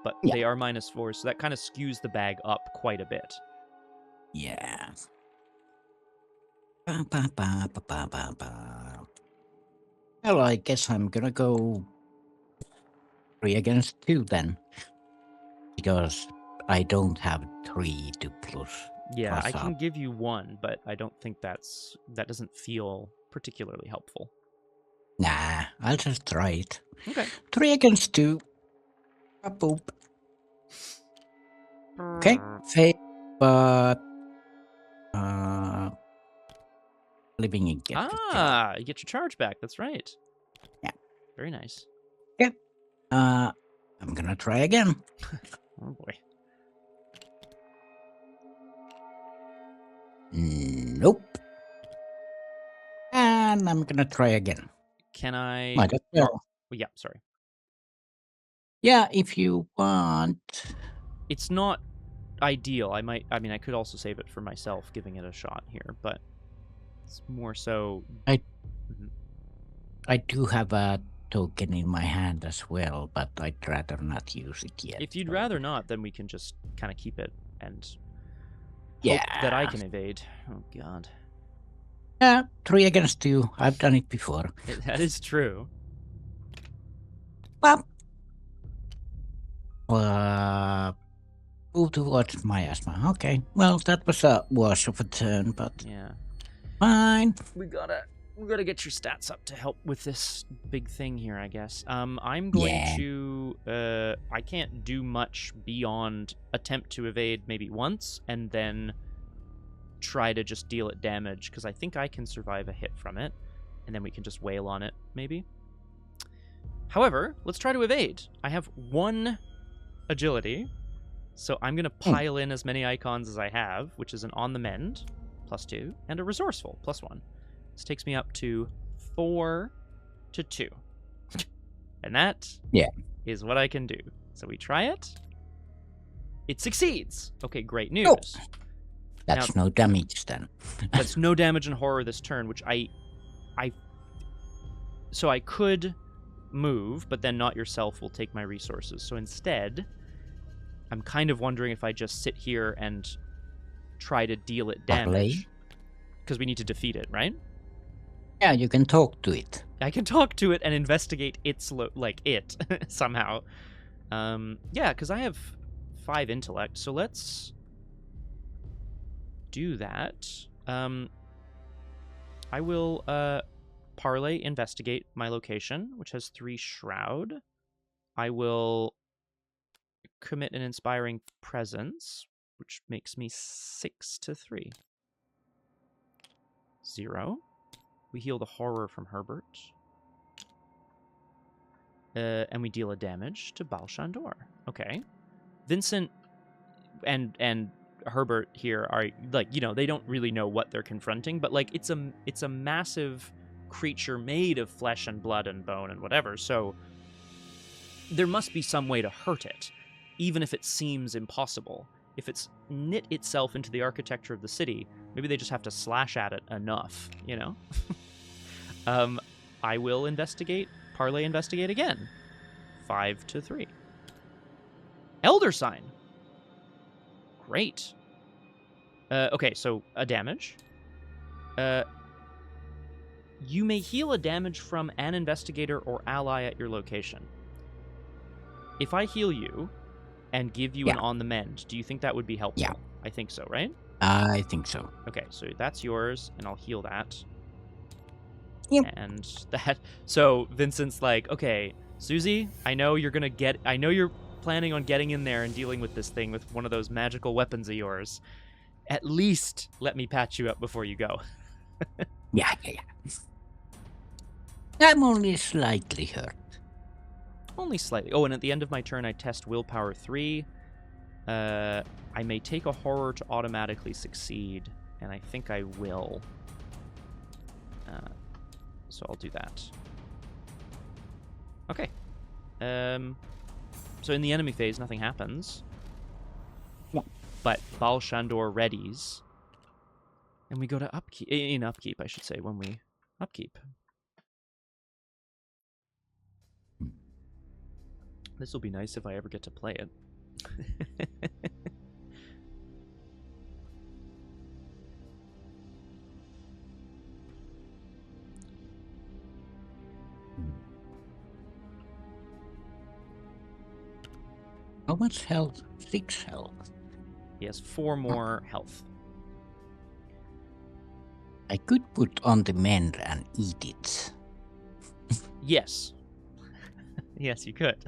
But they are minus 4, so that kind of skews the bag up quite a bit. Yeah. Ba, ba, ba, ba, ba, ba, ba. Well, I guess I'm gonna go 3 against 2 then, because I don't have 3 to Yeah, I plus can up. give you 1, but I don't think that doesn't feel particularly helpful. Nah, I'll just try it. Okay. 3 against 2. A boop. Okay, fail, but living in get the charge. You get your charge back. That's right. Yeah. Very nice. Yep. I'm gonna try again. Oh boy. Nope. And I'm gonna try again. Can I? Might as well. Yeah, sorry. Yeah, if you want. It's not ideal. I mean, I could also save it for myself, giving it a shot here, but it's more so. I do have a token in my hand as well, but I'd rather not use it yet. If you'd rather not, then we can just kind of keep it and hope Yeah. that I can evade. Oh god. Yeah, 3 against 2. I've done it before. That is true. Well, move towards my asthma. Okay. Well, that was a wash of a turn, but Yeah. fine. We gotta get your stats up to help with this big thing here, I guess. I'm going to I can't do much beyond attempt to evade maybe once and then try to just deal it damage, because I think I can survive a hit from it, and then we can just wail on it, maybe. However, let's try to evade. I have 1 agility, so I'm going to pile in as many icons as I have, which is an on the mend, +2, and a resourceful, +1. This takes me up to 4 to 2. And that is what I can do. So we try it. It succeeds. Okay, great news. Oh. That's no damage then. That's no damage in horror this turn, which so I could move, but then not yourself will take my resources. So instead, I'm kind of wondering if I just sit here and try to deal it damage. Because we need to defeat it, right? Yeah, you can talk to it. I can talk to it and investigate its it somehow. Yeah, because I have 5 intellect, so let's do that. I will parlay investigate my location, which has 3 shroud. I will commit an inspiring presence, which makes me 6 to 3. 0. We heal the horror from Herbert. And we deal a damage to Baalshandor. Okay. Vincent and Herbert here are they don't really know what they're confronting, but it's a massive creature made of flesh and blood and bone and whatever, so there must be some way to hurt it, even if it seems impossible. If it's knit itself into the architecture of the city, maybe they just have to slash at it enough, I will parlay investigate again. 5 to 3. Elder Sign. Great. Okay, so a damage. You may heal a damage from an investigator or ally at your location. If I heal you and give you an on the mend, do you think that would be helpful? Yeah. I think so, right? I think so. Okay, so that's yours, and I'll heal that. Yep. And that. So Vincent's like, okay, Suzi, I know you're planning on getting in there and dealing with this thing with one of those magical weapons of yours. At least let me patch you up before you go. Yeah. I'm only slightly hurt. Only slightly. Oh, and at the end of my turn, I test willpower 3. I may take a horror to automatically succeed, and I think I will. So I'll do that. Okay. So in the enemy phase, nothing happens. Yeah. But Baalshandor readies. And we go to upkeep. In upkeep, I should say, when we upkeep. This will be nice if I ever get to play it. much health? 6 health. He has 4 more health. I could put on the mend and eat it. Yes. Yes, you could.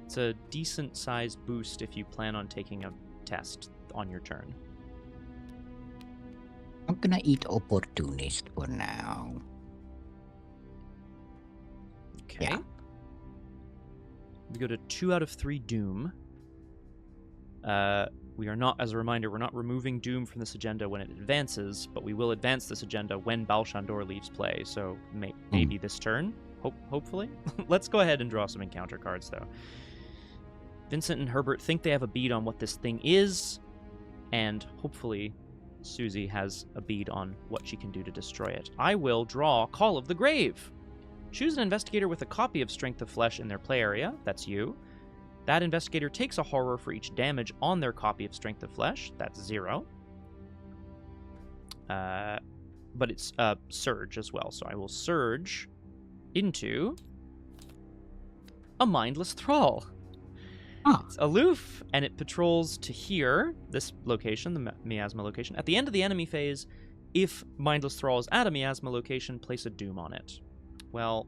It's a decent-sized boost if you plan on taking a test on your turn. I'm gonna eat opportunist for now. Okay. Yeah. We go to 2 out of 3 Doom. We are not, as a reminder, we're not removing Doom from this agenda when it advances, but we will advance this agenda when Baalshandor leaves play, so maybe this turn, hopefully. Let's go ahead and draw some encounter cards, though. Vincent and Herbert think they have a bead on what this thing is, and hopefully Suzi has a bead on what she can do to destroy it. I will draw Call of the Grave. Choose an investigator with a copy of Strength of Flesh in their play area. That's you. That investigator takes a horror for each damage on their copy of Strength of Flesh. That's 0. But it's Surge as well. So I will Surge into a Mindless Thrall. It's aloof, and it patrols to here, this location, the miasma location. At the end of the enemy phase, if Mindless Thrall is at a miasma location, place a Doom on it. Well,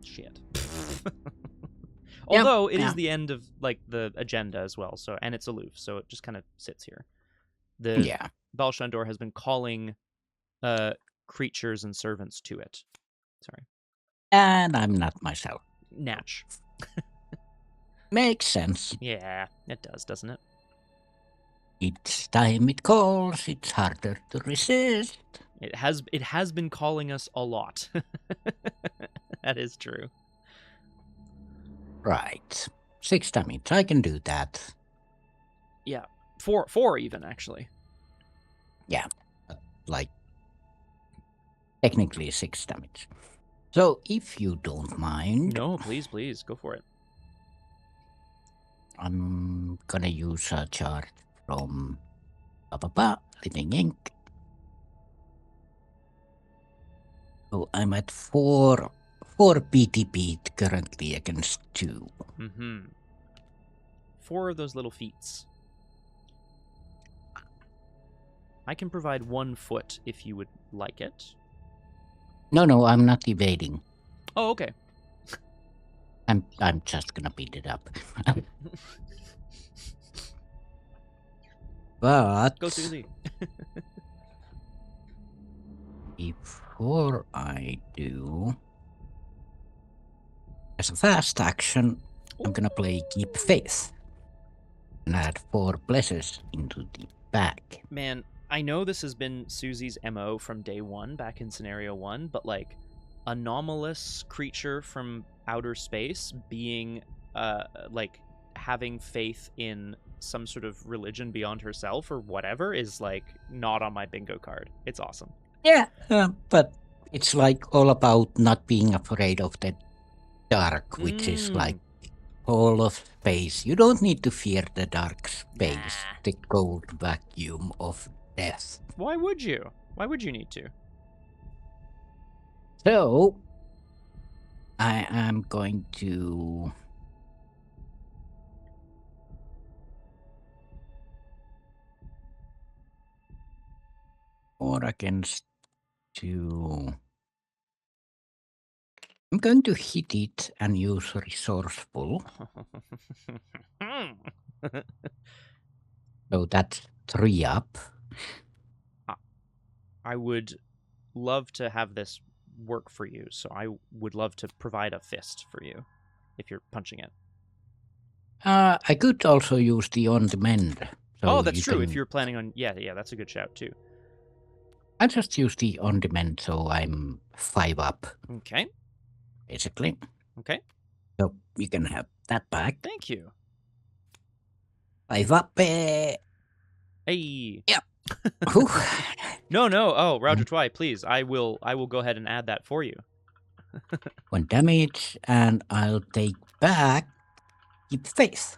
shit. Although it is the end of like the agenda as well, so and it's aloof, so it just kind of sits here. The Baalshandor has been calling creatures and servants to it. Sorry. And I'm not myself. Natch. Makes sense. Yeah, it does, doesn't it? Each time it calls, it's harder to resist. It has been calling us a lot. That is true. Right. 6 damage. I can do that. Yeah. 4 even, actually. Yeah. Like, technically 6 damage. So, if you don't mind... No, please, go for it. I'm gonna use a chart from Living Ink. So I'm at 4 PTP currently against 2. 4 of those little feats. I can provide 1 foot if you would like it. No, I'm not evading. Oh, okay. I'm just gonna beat it up. But go Suzi. Before I do, as a fast action, I'm gonna play Keep Faith and add 4 blesses into the bag. Man, I know this has been Suzi's MO from day 1 back in scenario 1, but like anomalous creature from outer space being like having faith in some sort of religion beyond herself or whatever is like not on my bingo card. It's awesome. Yeah, but it's like all about not being afraid of the dark, which is like all of space. You don't need to fear the dark space, the cold vacuum of death. Why would you? Why would you need to? So, I am going to... Or against 2... I'm going to hit it and use Resourceful. So that's 3 up. I would love to have this work for you, so I would love to provide a fist for you if you're punching it. I could also use the On the Mend. So that's true. If you're planning on... Yeah, that's a good shout, too. I'll just use the On the Mend, so I'm 5 up. Okay. Basically. Okay. So you can have that back. Thank you. 5 up. Hey. Yep. No. Oh, Roger Twy, please. I will go ahead and add that for you. 1 damage, and I'll take back Keep Faith.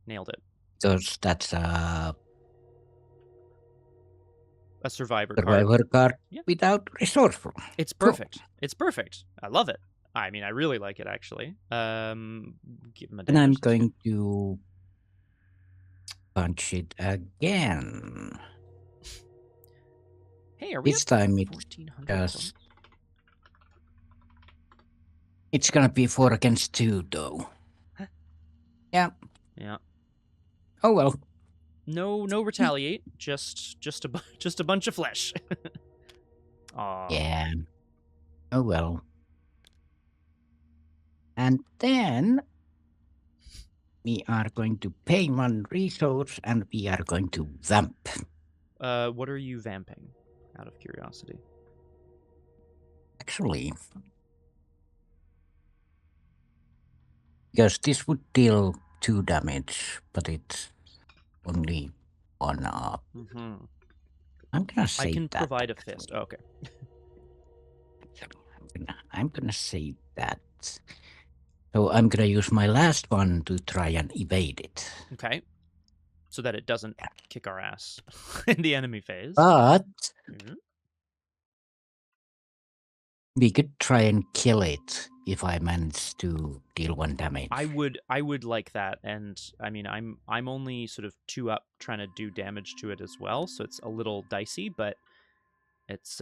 Nailed it. Because that's a a survivor card. Survivor card Yeah. without resourceful. It's Cool. perfect. It's perfect. I love it. I mean, I really like it, actually. Give him a damage. And I'm going to punch it again. Hey, are we This time it's 1,400 just... It's gonna be 4 against 2, though. Huh? Yeah. Yeah. Oh well. No retaliate. Just a bunch of flesh. Aww. Yeah. Oh well. And then we are going to pay 1 resource and we are going to vamp. What are you vamping? Out of curiosity. Actually, because this would deal 2 damage, but it's only 1 up. I'm gonna save that. I can provide a fist. Oh, okay. I'm gonna save that. So I'm gonna use my last one to try and evade it. Okay. So that it doesn't kick our ass in the enemy phase. But we could try and kill it if I manage to deal 1 damage. I would like that, and I mean I'm only sort of 2 up trying to do damage to it as well, so it's a little dicey, but it's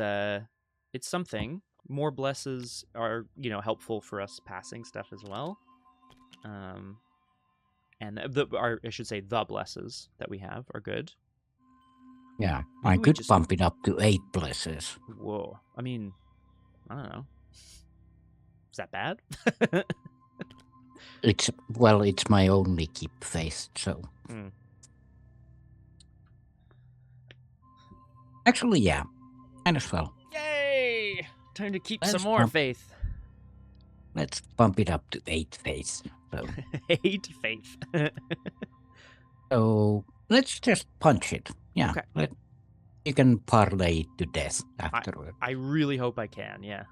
something. More blesses are, helpful for us passing stuff as well. And I should say the blesses that we have are good. Yeah, Maybe I we could just bump it up to 8 blesses. Whoa. I mean, I don't know. Is that bad? It's my only keep phase, so. Actually, yeah. Might as well. Yay! Time to keep some more faith. Let's bump it up to 8 phase. So. 8 faith. So let's just punch it. Yeah. Okay. You can parlay it to death afterward. I really hope I can, yeah.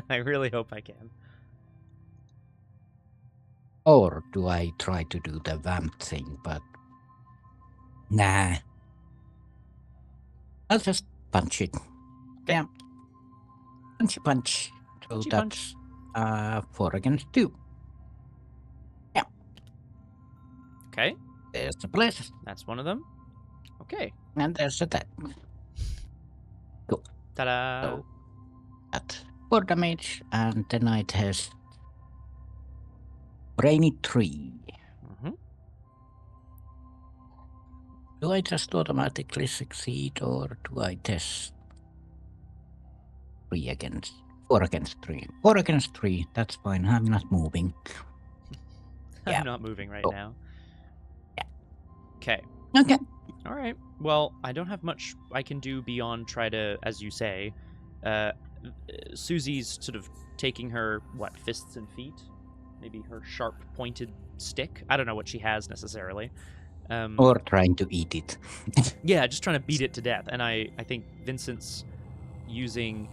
I really hope I can. Or do I try to do the vamp thing, but... Nah. I'll just punch it. Okay. Yeah. Punch. So Punchy that's 4 against 2. Yeah. Okay. There's the bless. That's one of them. Okay. And there's a death. Cool. Ta-da! So that's 4 damage, and then I test Brainy 3. Do I just automatically succeed, or do I test 4 against 3? 4 against 3, that's fine. I'm not moving. I'm not moving right now. Yeah. Okay. Okay. All right. Well, I don't have much I can do beyond try to, as you say, Suzi's sort of taking her, fists and feet? Maybe her sharp pointed stick? I don't know what she has necessarily. Or trying to eat it. Yeah, just trying to beat it to death. And I think Vincent's using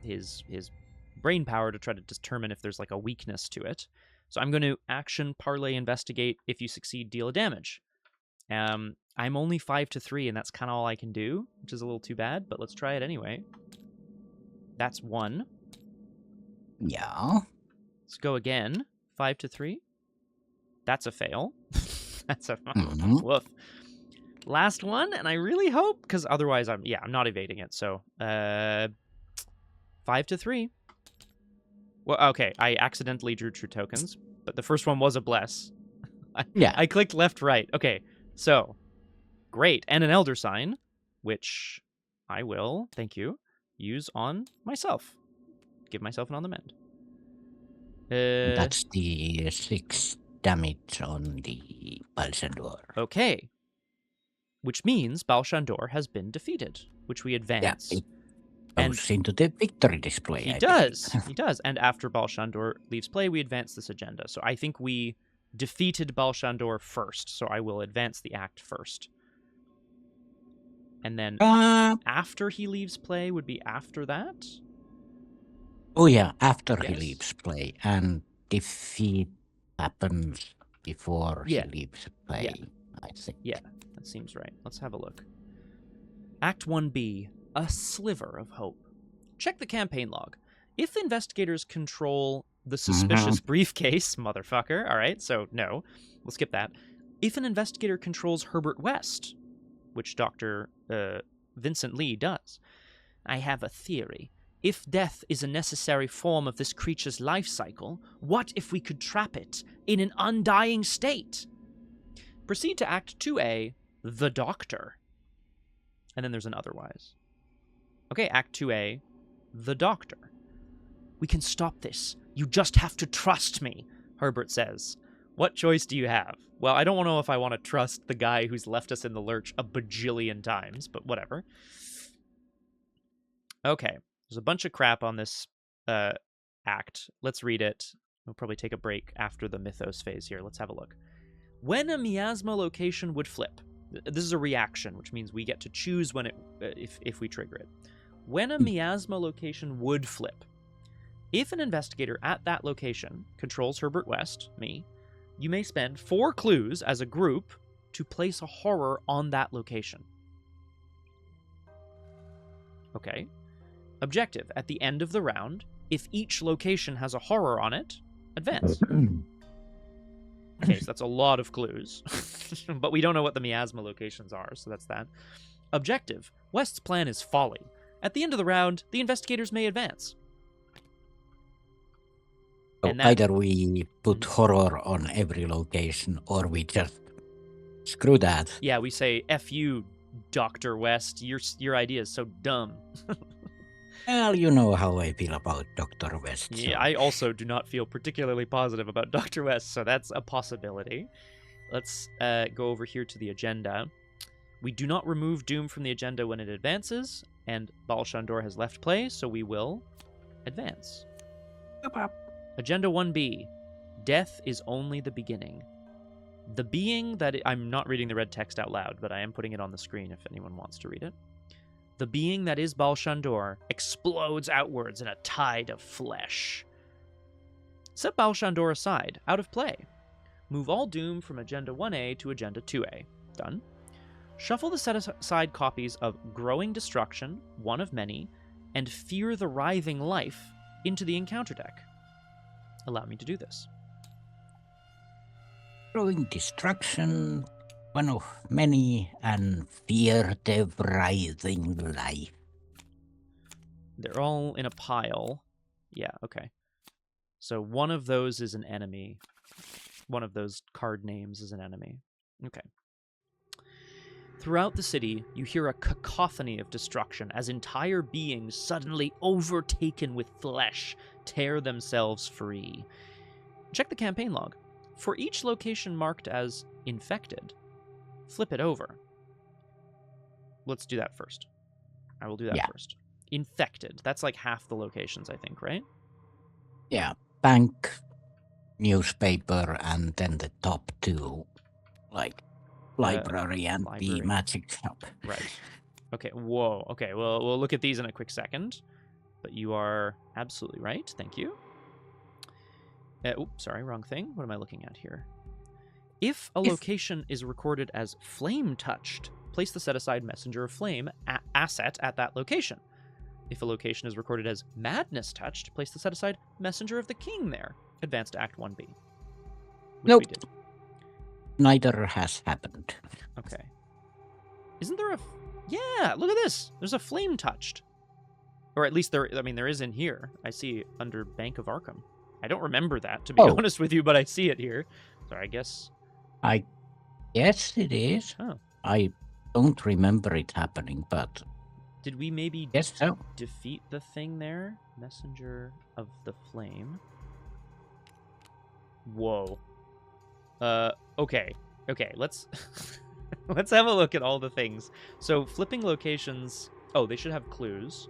his brain power to try to determine if there's like a weakness to it. So I'm going to action, parlay, investigate. If you succeed, deal a damage. I'm only 5-3, and that's kind of all I can do, which is a little too bad, but let's try it anyway. That's 1. Yeah. Let's go again. 5-3. That's a fail. That's a woof. Last one, and I really hope, because otherwise I'm not evading it. So 5-3. Well, okay, I accidentally drew true tokens, but the first one was a bless. I clicked left, right. Okay, so great, and an elder sign, which I will, thank you, use on myself. Give myself an on the mend. That's the 6 damage on the Baalshandor. Okay. Which means Baalshandor has been defeated, which we advance. Yeah, it goes into the victory display. He does. He does. And after Baalshandor leaves play, we advance this agenda. So I think we defeated Baalshandor first, so I will advance the act first. And then after he leaves play would be after that? Oh yeah, after he leaves play, and defeat happens before he leaves play, I think. Yeah, that seems right. Let's have a look. Act 1B, a sliver of hope. Check the campaign log. If investigators control the suspicious briefcase, motherfucker, all right, so no, we'll skip that. If an investigator controls Herbert West, which Dr. Vincent Lee does, I have a theory. If death is a necessary form of this creature's life cycle, what if we could trap it in an undying state? Proceed to Act 2A, the Doctor. And then there's an otherwise. Okay, Act 2A, the Doctor. We can stop this. You just have to trust me, Herbert says. What choice do you have? Well, I don't know if I want to trust the guy who's left us in the lurch a bajillion times, but whatever. Okay, there's a bunch of crap on this act. Let's read it. We'll probably take a break after the mythos phase here. Let's have a look. When a miasma location would flip, this is a reaction, which means we get to choose when it if we trigger it. When a miasma location would flip, if an investigator at that location controls Herbert West, me, you may spend 4 clues as a group to place a horror on that location. Okay. Objective. At the end of the round, if each location has a horror on it, advance. Okay, so that's a lot of clues. But we don't know what the miasma locations are, so that's that. Objective. West's plan is folly. At the end of the round, the investigators may advance. So either we put horror on every location, or we just screw that. Yeah, we say, F you, Dr. West. Your idea is so dumb. Well, you know how I feel about Dr. West. So. Yeah, I also do not feel particularly positive about Dr. West, so that's a possibility. Let's go over here to the agenda. We do not remove Doom from the agenda when it advances, and Baalshandor has left play, so we will advance. Agenda 1B. Death is only the beginning. The being that... I'm not reading the red text out loud, but I am putting it on the screen if anyone wants to read it. The being that is Baalshandor explodes outwards in a tide of flesh. Set Baalshandor aside, out of play. Move all Doom from Agenda 1A to Agenda 2A. Done. Shuffle the set-aside copies of Growing Destruction, one of many, and Fear the Writhing Life into the encounter deck. Allow me to do this. Growing Destruction, one of many, and Fear the Writhing Life. They're all in a pile. Yeah, okay. So one of those is an enemy. One of those card names is an enemy. Okay. Throughout the city, you hear a cacophony of destruction as entire beings suddenly overtaken with flesh tear themselves free. Check the campaign log. For each location marked as infected, flip it over. Let's do that first. I will do that first. Infected. That's like half the locations, I think, right? Yeah. Bank, newspaper, and then the top 2, like library and the magic shop. Right. Okay. Whoa. Okay. Well, we'll look at these in a quick second. But you are absolutely right. Thank you. Oops, sorry, wrong thing. What am I looking at here? If a location is recorded as flame-touched, place the set-aside Messenger of Flame asset at that location. If a location is recorded as madness-touched, place the set-aside Messenger of the King there. Advance to Act 1B. Nope. We did. Neither has happened. Okay. Isn't there a... Yeah, look at this. There's a flame-touched. Or at least there is in here. I see under Bank of Arkham. I don't remember that, to be honest with you, but I see it here. So I guess... I guess it is. Oh. I don't remember it happening, but... Did we maybe defeat the thing there? Messenger of the Flame. Whoa. Okay. Okay, let's... let's have a look at all the things. So, flipping locations... Oh, they should have clues.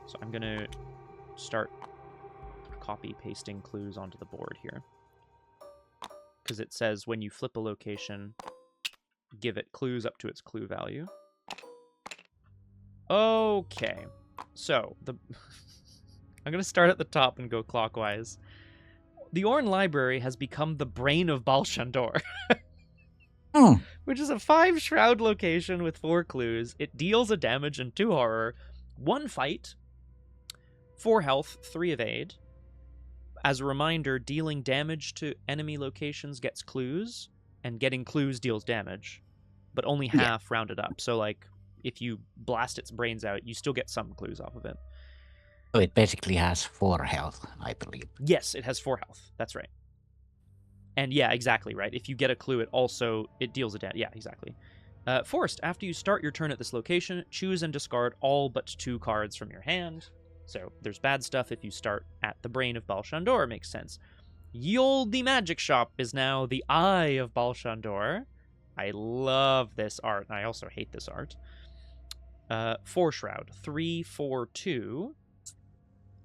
So I'm going to start copy-pasting clues onto the board here. Because it says when you flip a location, give it clues up to its clue value. Okay. So, I'm going to start at the top and go clockwise. The Orn Library has become the brain of Baalshandor. which is a 5 shroud location with 4 clues. It deals a damage and 2 horror, 1 fight, 4 health, 3 evade. As a reminder, dealing damage to enemy locations gets clues, and getting clues deals damage, but only half rounded up. So, like, if you blast its brains out, you still get some clues off of it. So it basically has 4 health, I believe. Yes, it has 4 health. That's right. And yeah, exactly right. If you get a clue, it deals a damage. Yeah, exactly. Forced, after you start your turn at this location, choose and discard all but 2 cards from your hand. So there's bad stuff if you start at the brain of Baalshandor, makes sense. Yolde the Magic Shop is now the Eye of Baalshandor. I love this art. I also hate this art. 4 Shroud, 3, 4, 2.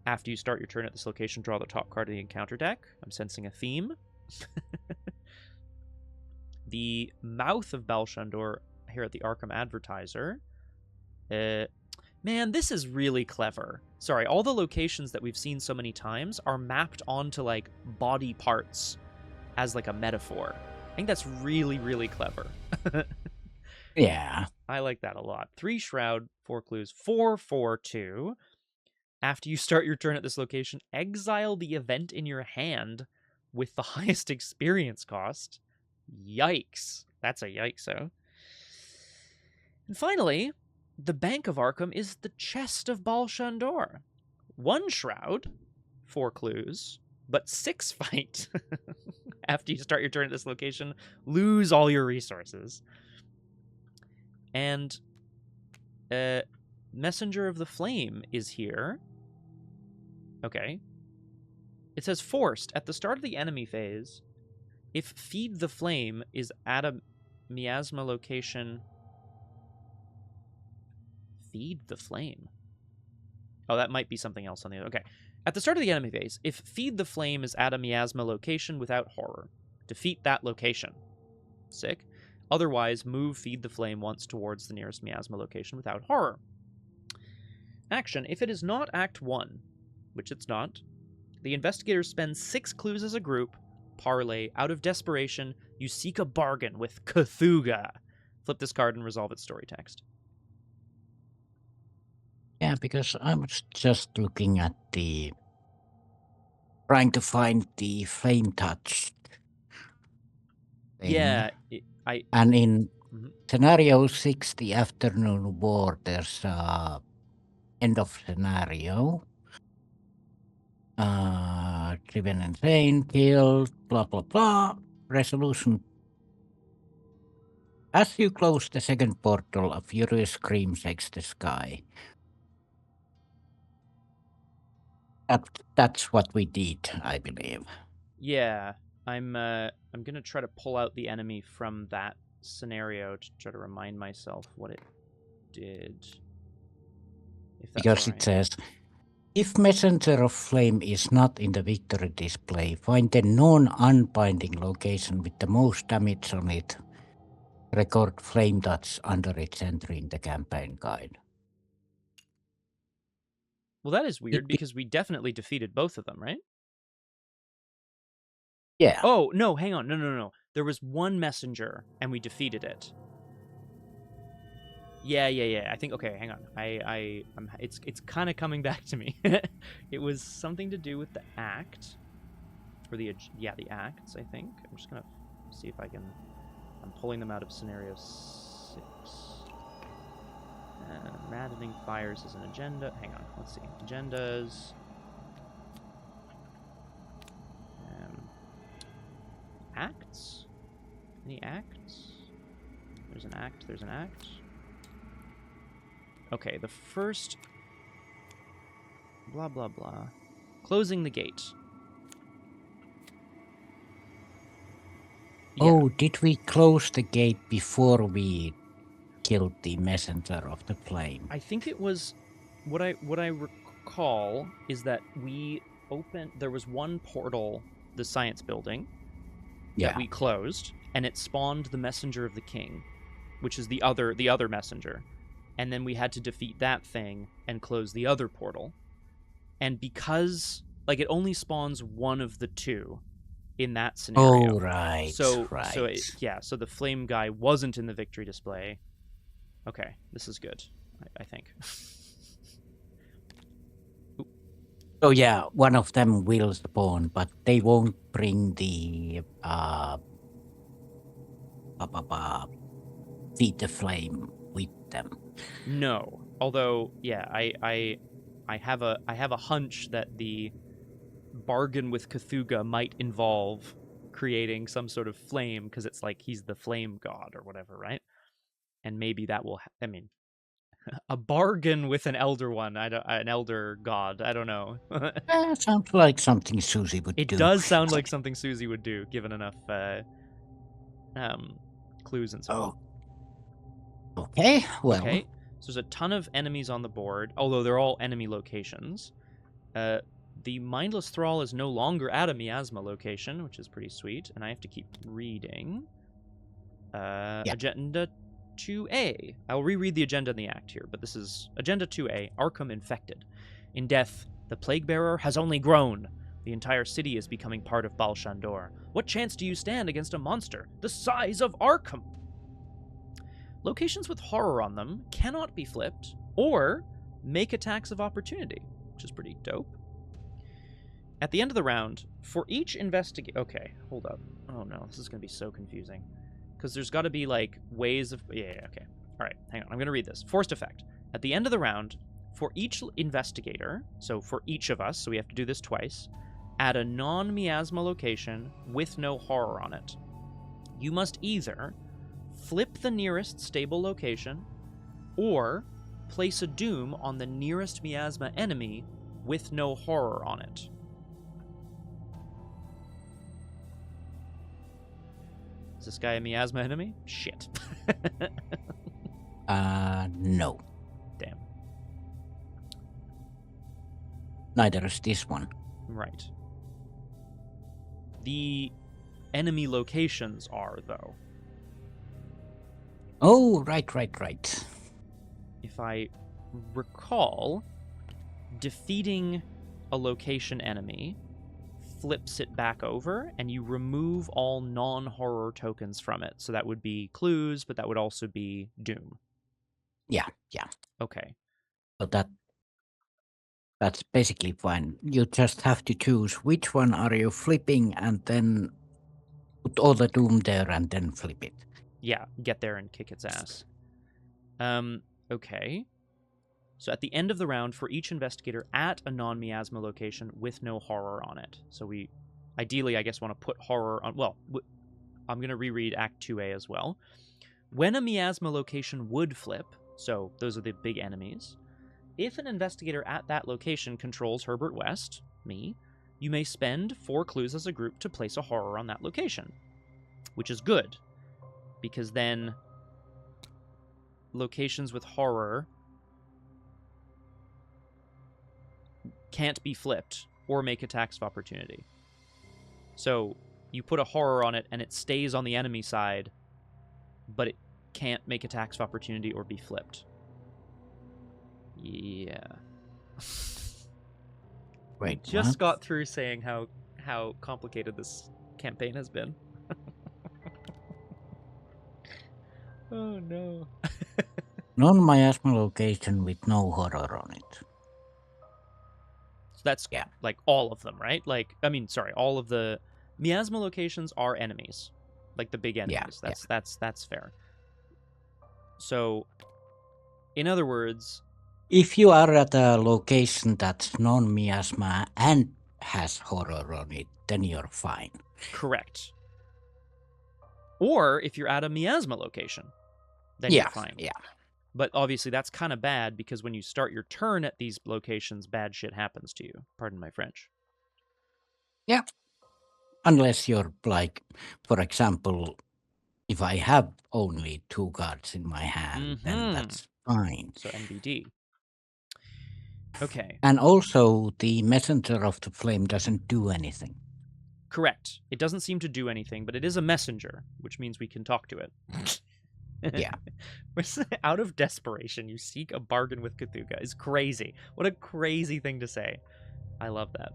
After you start your turn at this location, draw the top card of the encounter deck. I'm sensing a theme. The Mouth of Baalshandor here at the Arkham Advertiser. Man, this is really clever. Sorry, all the locations that we've seen so many times are mapped onto, like, body parts as, like, a metaphor. I think that's really, really clever. Yeah. I like that a lot. 3 Shroud, 4 clues, 4, 4, 2. After you start your turn at this location, exile the event in your hand with the highest experience cost. Yikes. That's a yikes-o. And finally, the Bank of Arkham is the Chest of Baalshandor. 1 Shroud, 4 clues, but 6 fight. After you start your turn at this location, lose all your resources. And Messenger of the Flame is here. Okay. It says forced. At the start of the enemy phase, if Feed the Flame is at a miasma location... Feed the Flame? Oh, that might be something else on the other... Okay. At the start of the enemy phase, if Feed the Flame is at a miasma location without horror, defeat that location. Sick. Otherwise, move Feed the Flame once towards the nearest miasma location without horror. Action. If it is not Act 1, which it's not, the investigators spend 6 clues as a group. Parlay. Out of desperation, you seek a bargain with Cthulhu. Flip this card and resolve its story text. Yeah, because I was just looking at trying to find the flame touch thing. Yeah, And in scenario 6, the afternoon war, there's end of scenario. Driven insane, killed, blah, blah, blah. Resolution. As you close the second portal, a furious scream shakes the sky. That's what we did, I believe. Yeah, I'm gonna try to pull out the enemy from that scenario to try to remind myself what it did. If that's Because right. It says, if Messenger of Flame is not in the victory display, find the non-unbinding location with the most damage on it. Record Flame Touch under its entry in the campaign guide. Well, that is weird because we definitely defeated both of them, right? Yeah. Oh, no, hang on. No. There was one messenger and we defeated it. Yeah. I think, okay, hang on. It's kind of coming back to me. It was something to do with the act. Or the acts, I think. I'm just going to see if I can... I'm pulling them out of scenario 6. Maddening Fires is an agenda. Hang on, let's see. Agendas. Acts? Any acts? There's an act. Okay, the first... Blah, blah, blah. Closing the gate. Yeah. Oh, did we close the gate before we killed the messenger of the flame? I think it was... What I recall is that we opened... There was one portal, the science building, that we closed, and it spawned the Messenger of the King, which is the other messenger. And then we had to defeat that thing and close the other portal. And because, like, it only spawns one of the two, in that scenario. Oh, right, So so the flame guy wasn't in the victory display. Okay, this is good, I think. So yeah, one of them will spawn, but they won't bring the feed the flame with them. No, although yeah, I have a hunch that the bargain with Cthulhu might involve creating some sort of flame because it's like he's the flame god or whatever, right? And maybe that will. I mean, a bargain with an elder one. An elder god. I don't know. Sounds like something Suzi would It do. does sound like something Suzi would do, given enough clues and so on. Okay, well. Okay, so there's a ton of enemies on the board, although they're all enemy locations. The Mindless Thrall is no longer at a miasma location, which is pretty sweet, and I have to keep reading. Agenda 2A. I'll reread the agenda in the act here, but this is Agenda 2A, Arkham Infected. In death, the Plague Bearer has only grown. The entire city is becoming part of Baalshandor. What chance do you stand against a monster the size of Arkham? Locations with horror on them cannot be flipped or make attacks of opportunity, which is pretty dope. At the end of the round, for each Okay, hold up. Oh no, this is going to be so confusing. Because there's got to be, like, ways of... Yeah, okay. Alright, hang on. I'm going to read this. Forced effect. At the end of the round, for each investigator, so for each of us, so we have to do this twice, at a non-miasma location with no horror on it, you must either flip the nearest stable location or place a doom on the nearest miasma enemy with no horror on it. Is this guy a miasma enemy? Shit. No. Damn. Neither is this one. Right. The enemy locations are, though. Oh, right. If I recall, defeating a location enemy flips it back over, and you remove all non-horror tokens from it. So that would be clues, but that would also be doom. Yeah. Okay. So that's basically fine. You just have to choose which one are you flipping and then put all the doom there and then flip it. Yeah, get there and kick its ass. Okay. So at the end of the round, for each investigator at a non-miasma location with no horror on it. So we, ideally, I guess, want to put horror on... Well, I'm going to reread Act 2A as well. When a miasma location would flip, so those are the big enemies, if an investigator at that location controls Herbert West, me, you may spend 4 clues as a group to place a horror on that location, which is good, because then locations with horror can't be flipped or make attacks of opportunity. So you put a horror on it and it stays on the enemy side, but it can't make attacks of opportunity or be flipped. Yeah. Wait, just got through saying how complicated this campaign has been. Oh no. Non-miasma location with no horror on it. So that's like all of them, right? Like, I mean, sorry, all of the miasma locations are enemies, like the big enemies. That's fair. So, in other words, if you are at a location that's non-miasma and has horror on it, then you're fine. Correct. Or if you're at a miasma location, then you're fine. Yeah. But obviously that's kind of bad, because when you start your turn at these locations, bad shit happens to you. Pardon my French. Yeah. Unless you're like, for example, if I have only 2 cards in my hand, then that's fine. So NBD. Okay. And also, the messenger of the flame doesn't do anything. Correct. It doesn't seem to do anything, but it is a messenger, which means we can talk to it. Yeah. Out of desperation, you seek a bargain with Cthulhu. It's crazy. What a crazy thing to say. I love that.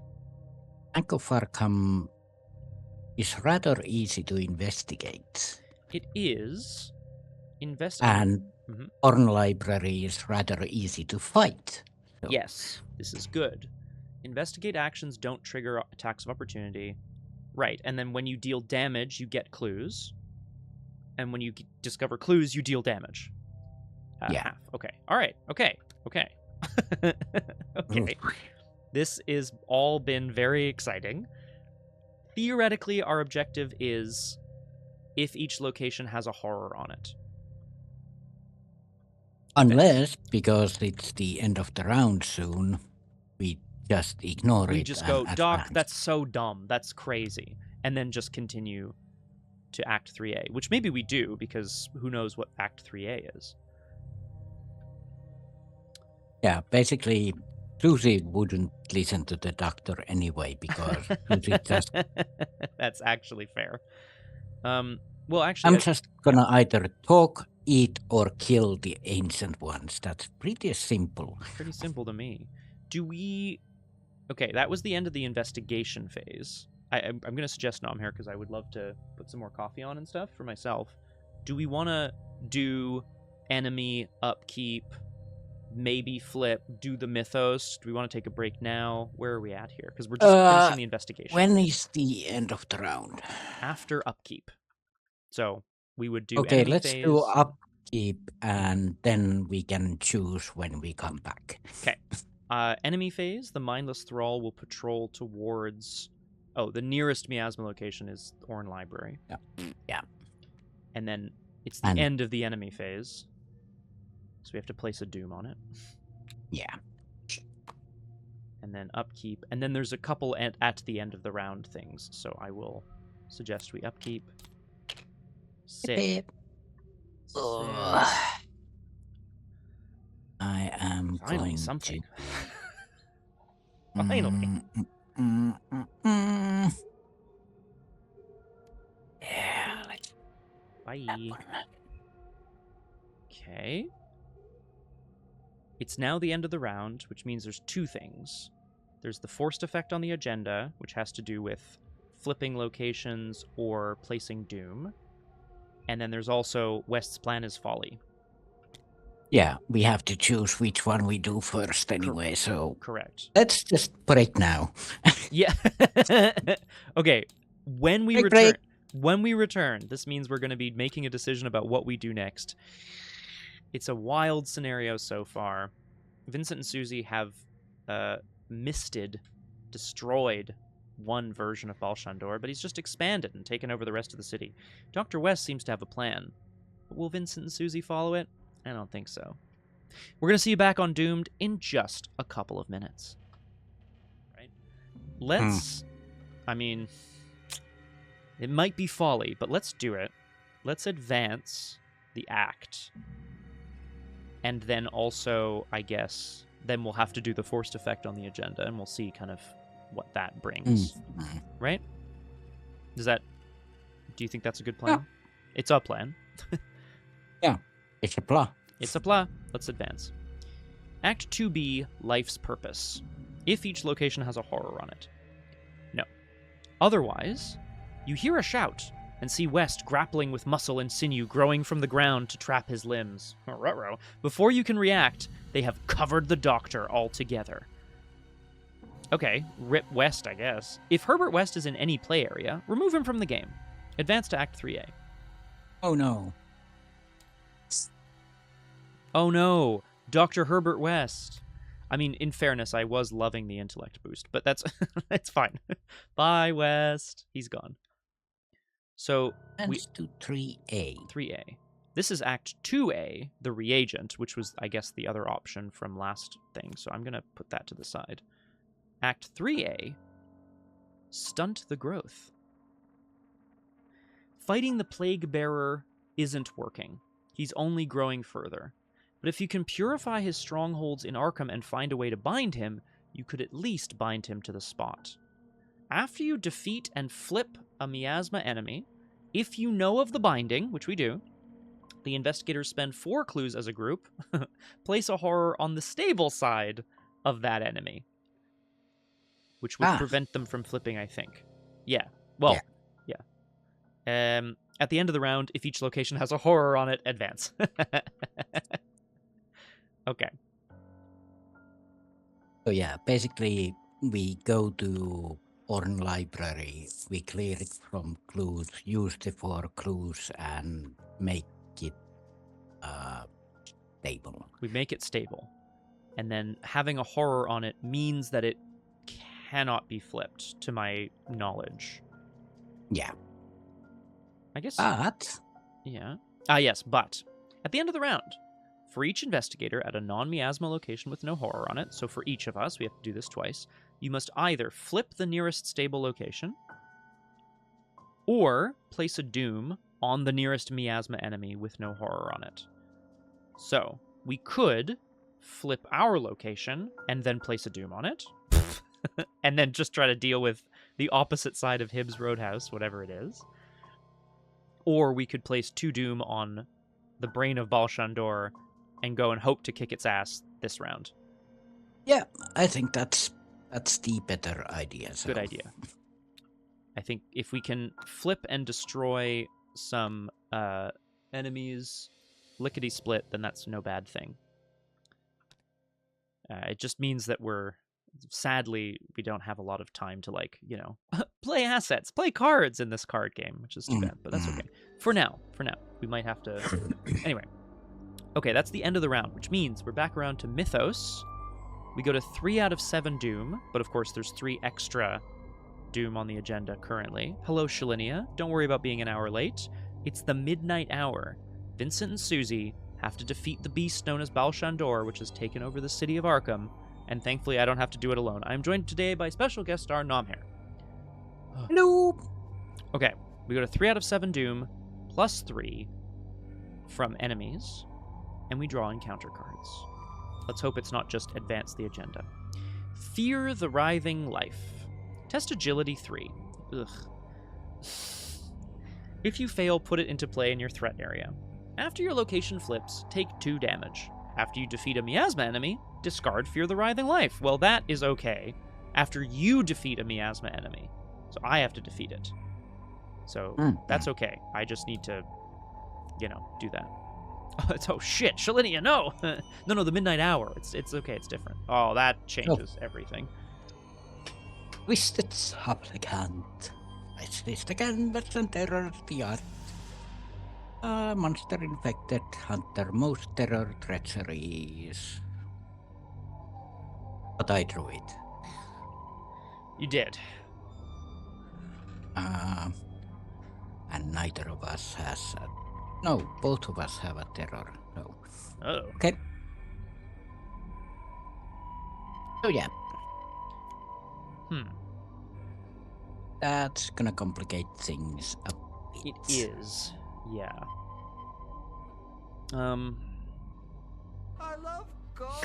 Bank of Arkham is rather easy to investigate. It is. And Horn Library is rather easy to fight. So. Yes, this is good. Investigate actions don't trigger attacks of opportunity. Right, and then when you deal damage, you get clues. And when you discover clues, you deal damage. Yeah. Half. Okay. All right. Okay. Okay. Okay. This is all been very exciting. Theoretically, our objective is if each location has a horror on it. Unless, because it's the end of the round soon, we just ignore it. We just go, Doc, advance. that's so dumb. That's crazy. And then just continue to Act 3A, which maybe we do, because who knows what Act 3A is. Yeah, basically, Suzi wouldn't listen to the doctor anyway, because Suzi just... That's actually fair. Well, actually... I'm just gonna either talk, eat, or kill the ancient ones. That's pretty simple. Pretty simple to me. Do we... Okay, that was the end of the investigation phase. I'm going to suggest Nomhare because I would love to put some more coffee on and stuff for myself. Do we want to do enemy upkeep, maybe flip, do the mythos? Do we want to take a break now? Where are we at here? Because we're just finishing the investigation. When is the end of the round? After upkeep. So we would do okay, enemy let's phase. do upkeep, and then we can choose when we come back. Okay. Enemy phase, the mindless thrall will patrol towards... Oh, the nearest miasma location is Orn Library. Yeah. And then it's the end of the enemy phase. So we have to place a doom on it. Yeah. And then upkeep. And then there's a couple at the end of the round things. So I will suggest we upkeep. Sit. I am Finally going something. to... Finally. Yeah, let's... Bye. Okay. It's now the end of the round, which means there's two things. There's the forced effect on the agenda, which has to do with flipping locations or placing doom. And then there's also West's plan is folly. Yeah, we have to choose which one we do first anyway, so... Correct. Let's just break now. Yeah. Okay, when we return, this means we're going to be making a decision about what we do next. It's a wild scenario so far. Vincent and Suzi have destroyed one version of Baalshandor, but he's just expanded and taken over the rest of the city. Dr. West seems to have a plan. But will Vincent and Suzi follow it? I don't think so. We're going to see you back on Doomed in just a couple of minutes. Right? Let's... I mean... It might be folly, but let's do it. Let's advance the act. And then also, I guess, then we'll have to do the forced effect on the agenda, and we'll see kind of what that brings. Right? Do you think that's a good plan? Yeah. It's a plan. Yeah, it's a plan. It's a plan. Let's advance. Act 2B, Life's Purpose. If each location has a horror on it. No. Otherwise, you hear a shout and see West grappling with muscle and sinew growing from the ground to trap his limbs. Ruh-roh. Before you can react, they have covered the doctor altogether. Okay, rip West, I guess. If Herbert West is in any play area, remove him from the game. Advance to Act 3A. Oh no. Oh no, Dr. Herbert West. I mean, in fairness, I was loving the intellect boost, but that's fine. Bye, West. He's gone. So we do 3A. 3A. This is Act 2A, the reagent, which was, I guess, the other option from last thing. So I'm going to put that to the side. Act 3A, stunt the growth. Fighting the plague bearer isn't working. He's only growing further. But if you can purify his strongholds in Arkham and find a way to bind him, you could at least bind him to the spot. After you defeat and flip a miasma enemy, if you know of the binding, which we do, the investigators spend 4 clues as a group, place a horror on the stable side of that enemy, which would prevent them from flipping, I think. Yeah. Well, At the end of the round, if each location has a horror on it, advance. Okay. So yeah, basically we go to Orn Library, we clear it from clues, use the 4 clues, and make it stable. We make it stable. And then having a horror on it means that it cannot be flipped, to my knowledge. Yeah. I guess. But Yeah. Yes, but at the end of the round, for each investigator at a non-miasma location with no horror on it, so for each of us, we have to do this twice, you must either flip the nearest stable location or place a doom on the nearest miasma enemy with no horror on it. So, we could flip our location and then place a doom on it, and then just try to deal with the opposite side of Hibbs Roadhouse, whatever it is. Or we could place 2 doom on the brain of Baalshandor and go and hope to kick its ass this round. yeah, I think that's the better idea. So. Good idea. I think if we can flip and destroy some enemies lickety-split, then that's no bad thing. It just means that sadly, we don't have a lot of time to, play assets, play cards in this card game, which is too bad, but that's okay. For now, we might have to... Anyway. Okay, that's the end of the round, which means we're back around to Mythos. We go to 3 out of 7 Doom, but of course there's 3 extra Doom on the agenda currently. Hello, Shalinia. Don't worry about being an hour late. It's the midnight hour. Vincent and Suzi have to defeat the beast known as Baalshandor, which has taken over the city of Arkham, and thankfully I don't have to do it alone. I'm joined today by special guest star Nomhare. Hello! Okay, we go to 3 out of 7 Doom, plus 3 from enemies, and we draw encounter cards. Let's hope it's not just advance the agenda. Fear the Writhing Life. Test Agility 3. Ugh. If you fail, put it into play in your threat area. After your location flips, take 2 damage. After you defeat a miasma enemy, discard Fear the Writhing Life. Well, that is okay. After you defeat a miasma enemy. So I have to defeat it. So that's okay. I just need to, do that. Oh shit, Shalinia, no! No, the midnight hour. It's okay, it's different. Oh, that changes everything. Twisted supplicant. This again, but some terror the art. Monster infected, hunter, most terror treacheries. But I drew it. You did. And neither of us has no, both of us have a terror. No. Oh. Okay. So yeah. That's gonna complicate things a bit. It is. Yeah. I love gold.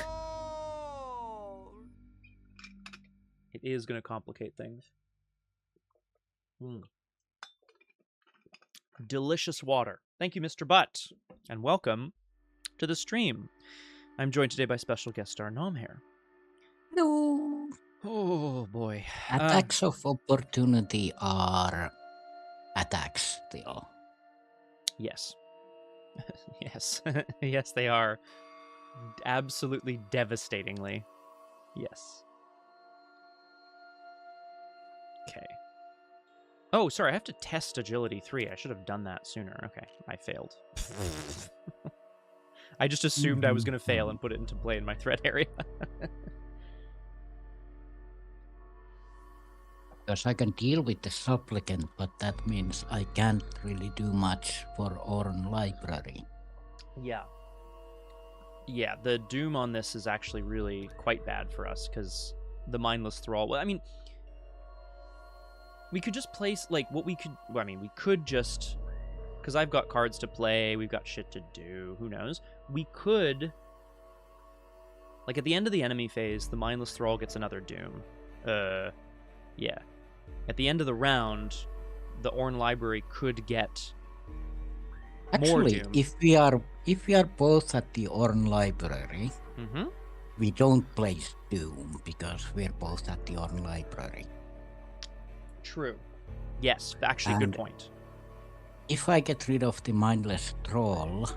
It is gonna complicate things. Delicious water. Thank you, Mr. Butt, and welcome to the stream. I'm joined today by special guest star Nomhare. No. Oh boy. Attacks of opportunity are attacks still. Yes. Yes. Yes, they are. Absolutely devastatingly. Yes. Okay. Oh, sorry, I have to test Agility 3. I should have done that sooner. Okay, I failed. I just assumed I was going to fail and put it into play in my threat area. Because I can deal with the supplicant, but that means I can't really do much for Orn Library. Yeah. Yeah, the Doom on this is actually really quite bad for us, because the Mindless Thrall... Well, I mean... We could just place, we could just, because I've got cards to play, we've got shit to do, who knows? We could, at the end of the enemy phase, the Mindless Thrall gets another Doom. Yeah. At the end of the round, the Orn Library could get more Doom. If we are both at the Orn Library, we don't place Doom, because we're both at the Orn Library. True. Yes, actually, good point. If I get rid of the mindless troll,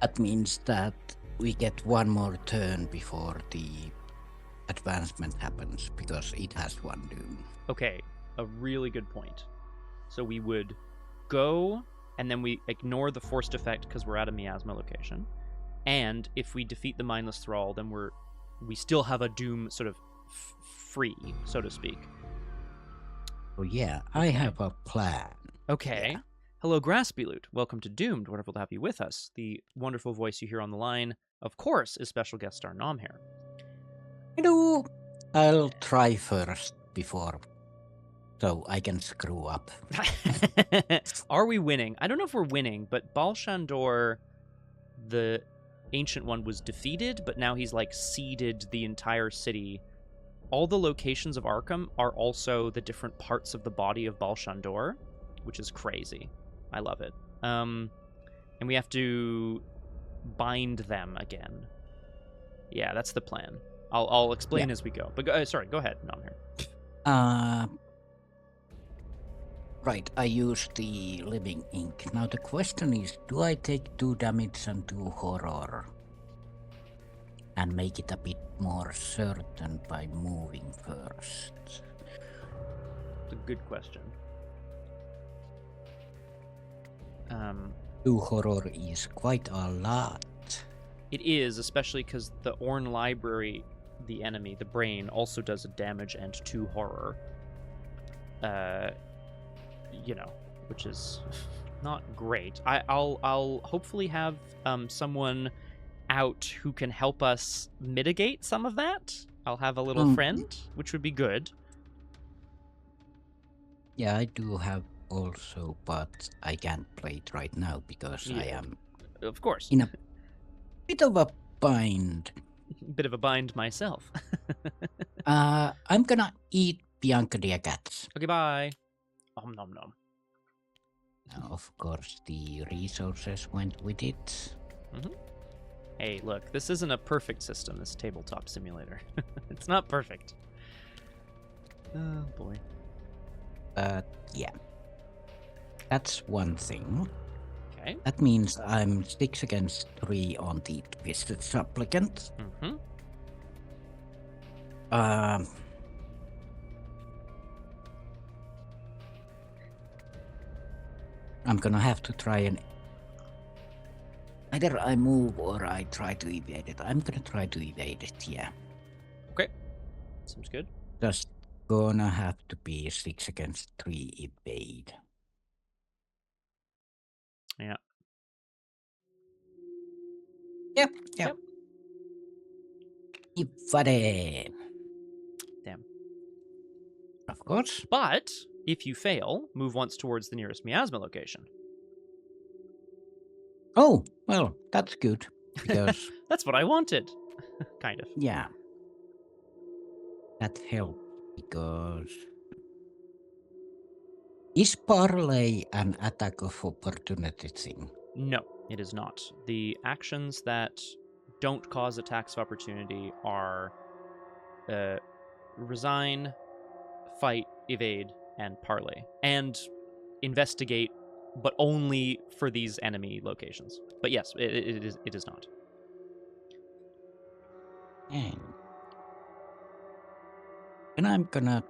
that means that we get one more turn before the advancement happens, because it has one doom. Okay, a really good point. So we would go, and then we ignore the forced effect because we're at a miasma location. And if we defeat the mindless thrall, then we still have a doom sort of free, so to speak. Oh yeah, I have a plan. Okay. Yeah. Hello, Graspy Loot. Welcome to Doomed. Wonderful to have you with us. The wonderful voice you hear on the line, of course, is special guest star Nomhare. Hello. I'll try first before, so I can screw up. Are we winning? I don't know if we're winning, but Baalshandor, the Ancient One, was defeated, but now he's like seeded the entire city. All the locations of Arkham are also the different parts of the body of Baalshandor, which is crazy. I love it. And we have to bind them again. Yeah, that's the plan. I'll explain as we go. But sorry, go ahead, Nomhare. Right, I use the living ink. Now the question is, do I take 2 damage and 2 horror? And make it a bit more certain by moving first? It's a good question. 2 horror is quite a lot. It is, especially because the Orn Library, the enemy, the brain, also does a damage and 2 horror. Which is not great. I'll hopefully have someone out who can help us mitigate some of that. I'll have a little friend, which would be good. Yeah, I do have also, but I can't play it right now because I am, of course, in a bit of a bind. Bit of a bind myself. I'm gonna eat Bianca the cats. Okay, bye. Nom nom nom. Of course, the resources went with it. Mm-hmm. Hey, look, this isn't a perfect system, this tabletop simulator. It's not perfect. Oh, boy. Yeah. That's one thing. Okay. That means I'm 6 against 3 on the Twisted Supplicant. Mm-hmm. I'm gonna have to try and... Either I move or I try to evade it. I'm gonna try to evade it, yeah. Okay. Seems good. Just gonna have to be 6 against 3 evade. Yeah. Yep. Evade. Damn. Of course. But if you fail, move once towards the nearest miasma location. Oh, well, that's good. Because... That's what I wanted. Kind of. Yeah. That helped because... Is parlay an attack of opportunity thing? No, it is not. The actions that don't cause attacks of opportunity are resign, fight, evade, and parlay. And investigate, but only for these enemy locations. But yes, it is not. And I'm gonna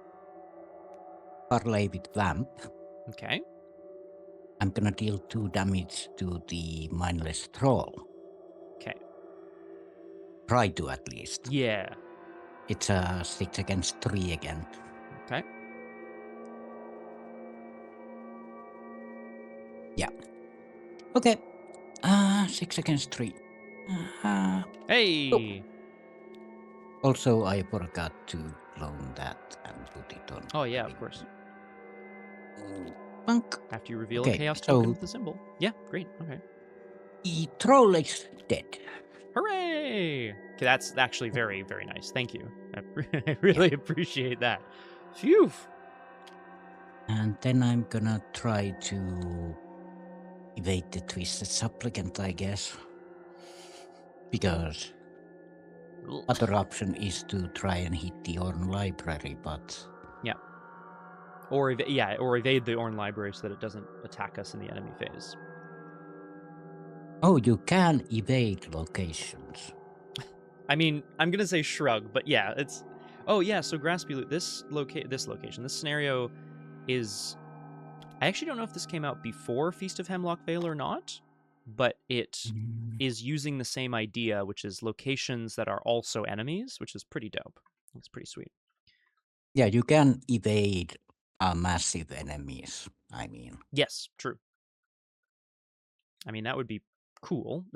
parlay with Vamp. Okay. I'm gonna deal 2 damage to the mindless troll. Okay. Try to at least. Yeah. It's a 6 against 3 again. Okay. Yeah. Okay. 6 against 3. Hey! Oh. Also, I forgot to clone that and put it on. Oh, yeah, of course. Bunk. After you reveal Okay, a chaos so- token with the symbol. Yeah, great. Okay. The troll is dead. Hooray! Okay, that's actually very, very nice. Thank you. I really appreciate that. Phew! And then I'm gonna try to evade the Twisted Supplicant, I guess. Because other option is to try and hit the Orn Library, but... Yeah. Or evade the Orn library so that it doesn't attack us in the enemy phase. Oh, you can evade locations. I mean, I'm gonna say shrug, but yeah, it's. Oh yeah, so Graspy Loot. This location, this scenario is. I actually don't know if this came out before Feast of Hemlock Vale or not, but it is using the same idea, which is locations that are also enemies, which is pretty dope. It's pretty sweet. Yeah, you can evade massive enemies. I mean, Yes, true. I mean, that would be cool.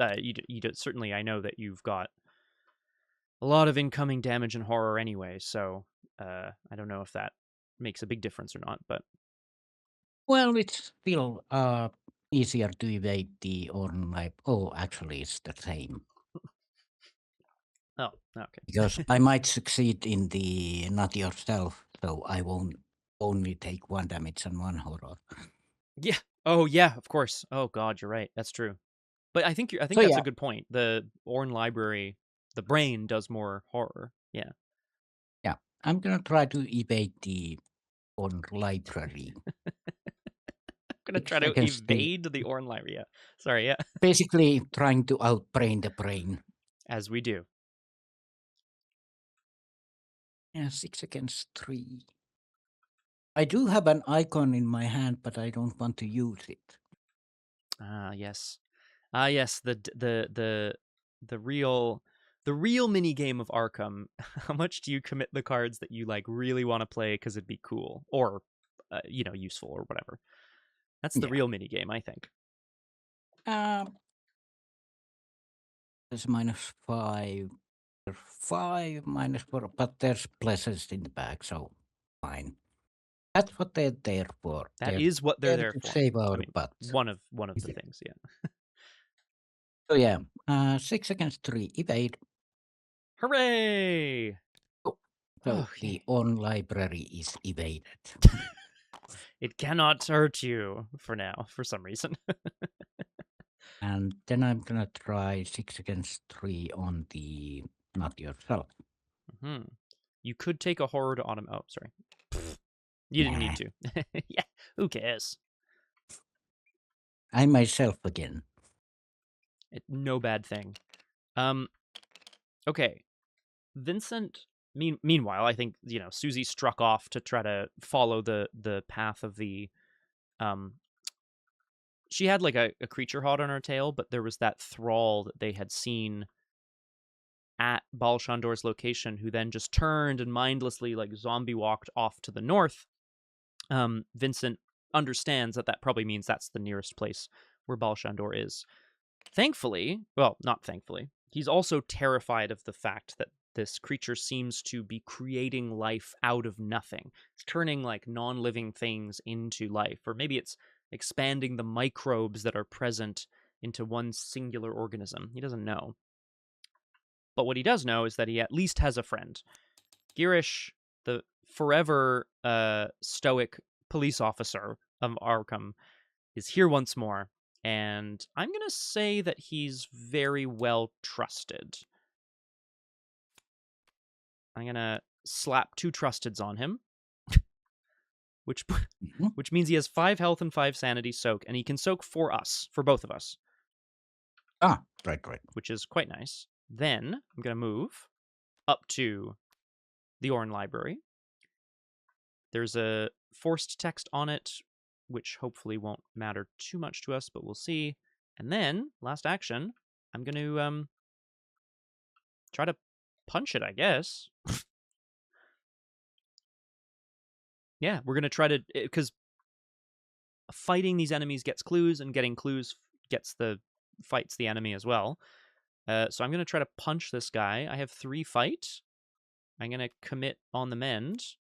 Certainly, I know that you've got a lot of incoming damage and horror anyway, so I don't know if that makes a big difference or not, but well, it's still easier to evade the Orn life. Oh, actually, it's the same. oh, okay. Because I might succeed in the not yourself, so I won't only take 1 damage and 1 horror. Yeah. Oh, yeah. Of course. Oh God, you're right. That's true. But I think So that's yeah, a good point. The Orn library, the brain does more horror. Yeah. yeah, I'm gonna try to evade the Orn library. I'm gonna 6 try to seconds to evade the Orn library. Yeah. Sorry. Yeah. basically trying to outbrain the brain. As we do. Yeah, 6 against 3. I do have an icon in my hand, but I don't want to use it. Ah, yes. Ah, yes. The real mini game of Arkham. How much do you commit the cards that you like really want to play because it'd be cool or, useful or whatever? That's the Yeah. real mini game, I think. There's -5. 5 -4, but there's pleasures in the back, so fine. That's what they're there for. That They're is what they're there there to for. save I our mean, butts. one of the things. Yeah. So yeah, 6 against 3, evade. Hooray! Oh, so the Okay. on library is evaded. It cannot hurt you for now, for some reason. And then I'm gonna try 6 against 3 on the not yourself. Hmm. You could take a horror to autumn. Oh, sorry. You didn't need Nah, to. Yeah. Who cares? I myself again. No bad thing. Okay. Vincent. Meanwhile, I think Suzi struck off to try to follow the path of the. She had like a creature hot on her tail, but there was that thrall that they had seen at Baalshandor's location, who then just turned and mindlessly like zombie walked off to the north. Vincent understands that probably means that's the nearest place where Baalshandor is. Thankfully, well, not thankfully, he's also terrified of the fact that this creature seems to be creating life out of nothing. It's turning like non-living things into life, or maybe it's expanding the microbes that are present into one singular organism. He doesn't know. But what he does know is that he at least has a friend. Girish, the forever stoic police officer of Arkham, is here once more, and I'm going to say that he's very well trusted. I'm going to slap 2 trusteds on him, which means he has 5 health and 5 sanity soak, and he can soak for us, for both of us. Ah, right. Which is quite nice. Then I'm going to move up to the Orn Library. There's a forced text on it, which hopefully won't matter too much to us, but we'll see. And then, last action, I'm going to try to punch it, I guess. Yeah, we're going to try to... Because fighting these enemies gets clues, and getting clues fights the enemy as well. So I'm going to try to punch this guy. I have 3 fight. I'm going to commit on the mend.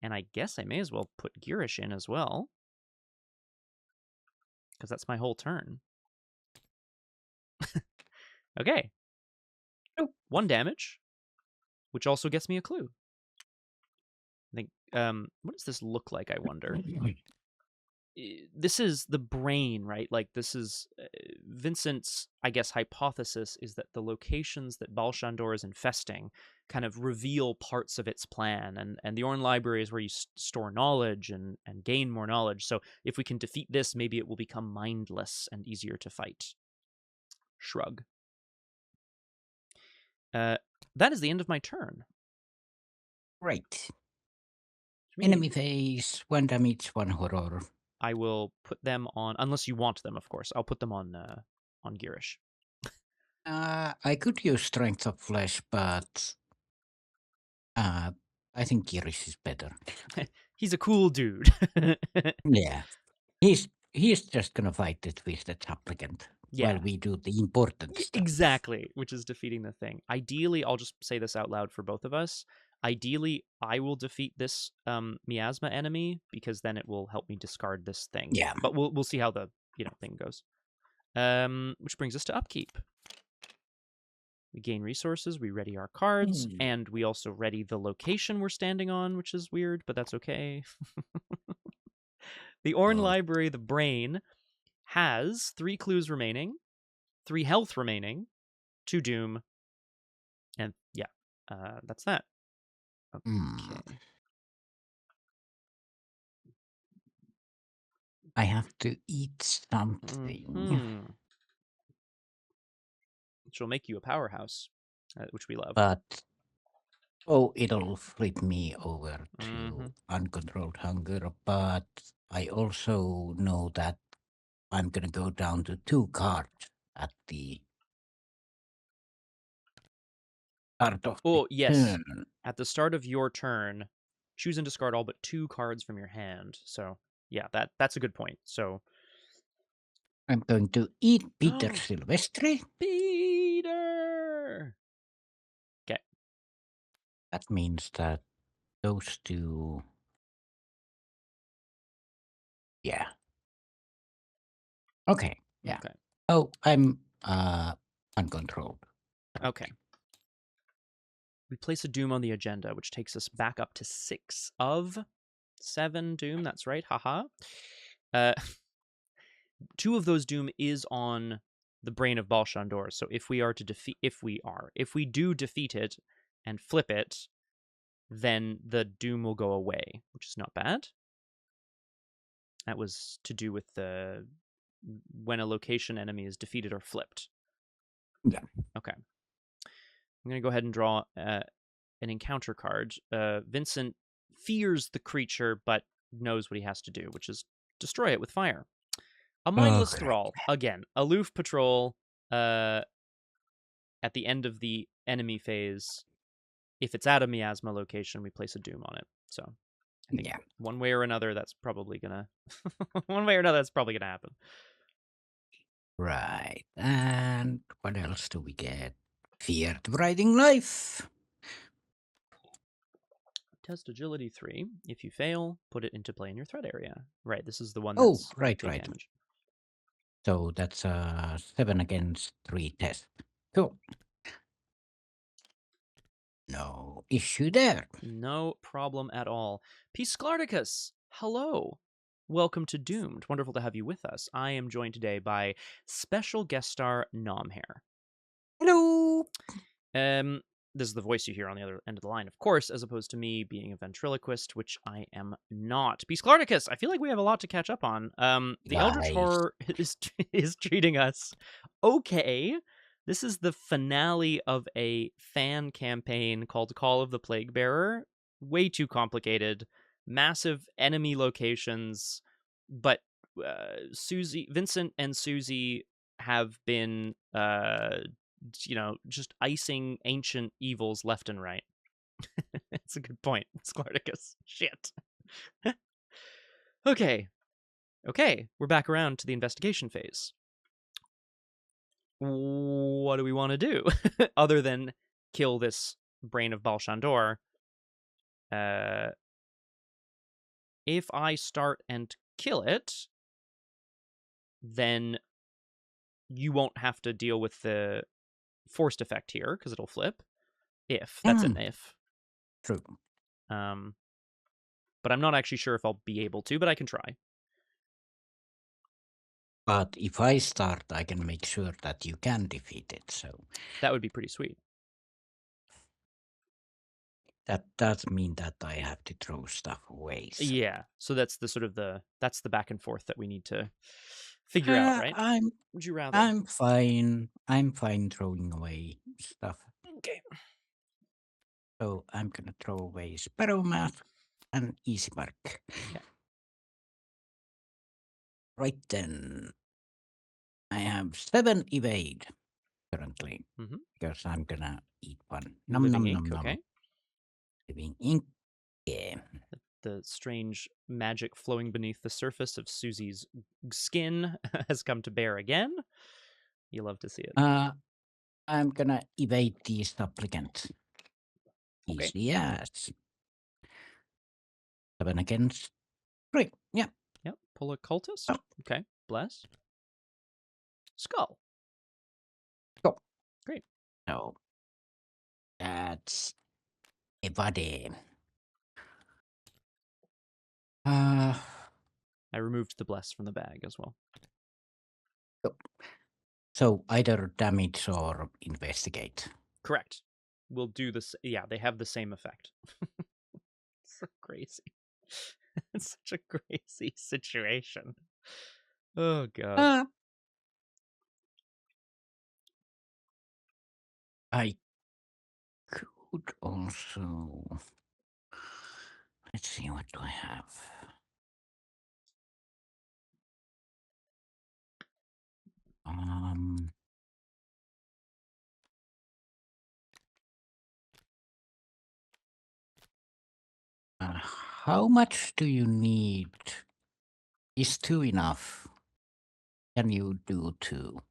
And I guess I may as well put Girish in as well. Because that's my whole turn. Okay. 1 damage, which also gets me a clue. I think, what does this look like, I wonder? this is the brain, right? Like, this is Vincent's, I guess, hypothesis is that the locations that Baalshandor is infesting kind of reveal parts of its plan, and the Orn Library is where you store knowledge and gain more knowledge. So if we can defeat this, maybe it will become mindless and easier to fight. Shrug. That is the end of my turn. Great. Which means Enemy phase, 1 damage, 1 horror. I will put them on, unless you want them, of course. I'll put them on Girish. I could use Strength of Flesh, but I think Girish is better. He's a cool dude. Yeah. He's just gonna fight the twisted applicant while we do the important stuff. Exactly, which is defeating the thing. Ideally, I'll just say this out loud for both of us. Ideally, I will defeat this miasma enemy because then it will help me discard this thing. Yeah. But we'll see how the thing goes. Which brings us to upkeep. We gain resources, we ready our cards, and we also ready the location we're standing on, which is weird, but that's okay. The Orn Library, the brain, has 3 clues remaining, 3 health remaining, 2 doom, and that's that. Okay. I have to eat something. Which will make you a powerhouse, which we love. But it'll flip me over to uncontrolled hunger. But I also know that I'm gonna go down to 2 cards at the start of turn. At the start of your turn, choose and discard all but 2 cards from your hand. So yeah, that's a good point. So I'm going to eat Peter Silvestri. Peter. Okay. That means that those 2. Yeah. Okay. Yeah. Okay. Oh, I'm uncontrolled. Okay. We place a doom on the agenda, which takes us back up to 6 of 7 doom. That's right. Haha. 2 of those doom is on the brain of Baalshandor. So if we do defeat it and flip it, then the doom will go away, which is not bad. That was to do with when a location enemy is defeated or flipped. Yeah. Okay. I'm going to go ahead and draw an encounter card. Vincent fears the creature, but knows what he has to do, which is destroy it with fire. A mindless thrall. Again, aloof patrol at the end of the enemy phase. If it's at a miasma location, we place a doom on it. So I think one way or another, that's probably gonna happen. Right. And what else do we get? Fear Writing Life. Test agility 3. If you fail, put it into play in your threat area. Right, this is the one that's right. damage. So that's a 7 against 3 test. Cool. No issue there. No problem at all. Peace Sklardicus, hello. Welcome to Doomed. Wonderful to have you with us. I am joined today by special guest star Nomhare. Hello. This is the voice you hear on the other end of the line, of course, as opposed to me being a ventriloquist, which I am not. Peace Sklardicus, I feel like we have a lot to catch up on. The Eldritch Horror is treating us okay. This is the finale of a fan campaign called Call of the Plague Bearer. Way too complicated. Massive enemy locations. But Vincent and Suzi have been, just icing ancient evils left and right. It's a good point, Sklardicus. Shit. Okay, we're back around to the investigation phase. What do we want to do other than kill this brain of Baalshandor? If I start and kill it, then you won't have to deal with the forced effect here because it'll flip. If that's an if. True. But I'm not actually sure if I'll be able to, but I can try. But if I start, I can make sure that you can defeat it. So That would be pretty sweet. that does mean that I have to throw stuff away. So. Yeah. So that's the sort of that's the back and forth that we need to figure out, right? Would you rather? I'm fine. I'm fine throwing away stuff. Okay. So I'm gonna throw away Sparrow Math and Easy Mark. Okay. Right then, I have 7 evade currently because I'm gonna eat one. Num Living num ink. num num. Okay. Living ink. Yeah. The strange magic flowing beneath the surface of Suzi's skin has come to bear again. You love to see it. I'm gonna evade the supplicant. Okay. Easy as. 7 against 3. Yeah. Yep. Pull a cultist. Okay. Bless. Skull. Go. Great. So that's evade. I removed the bless from the bag as well. So either damage or investigate. Correct. We'll do this. Yeah, they have the same effect. So crazy. It's such a crazy situation. Oh god. I could also. Let's see, what do I have? How much do you need? Is 2 enough? Can you do 2?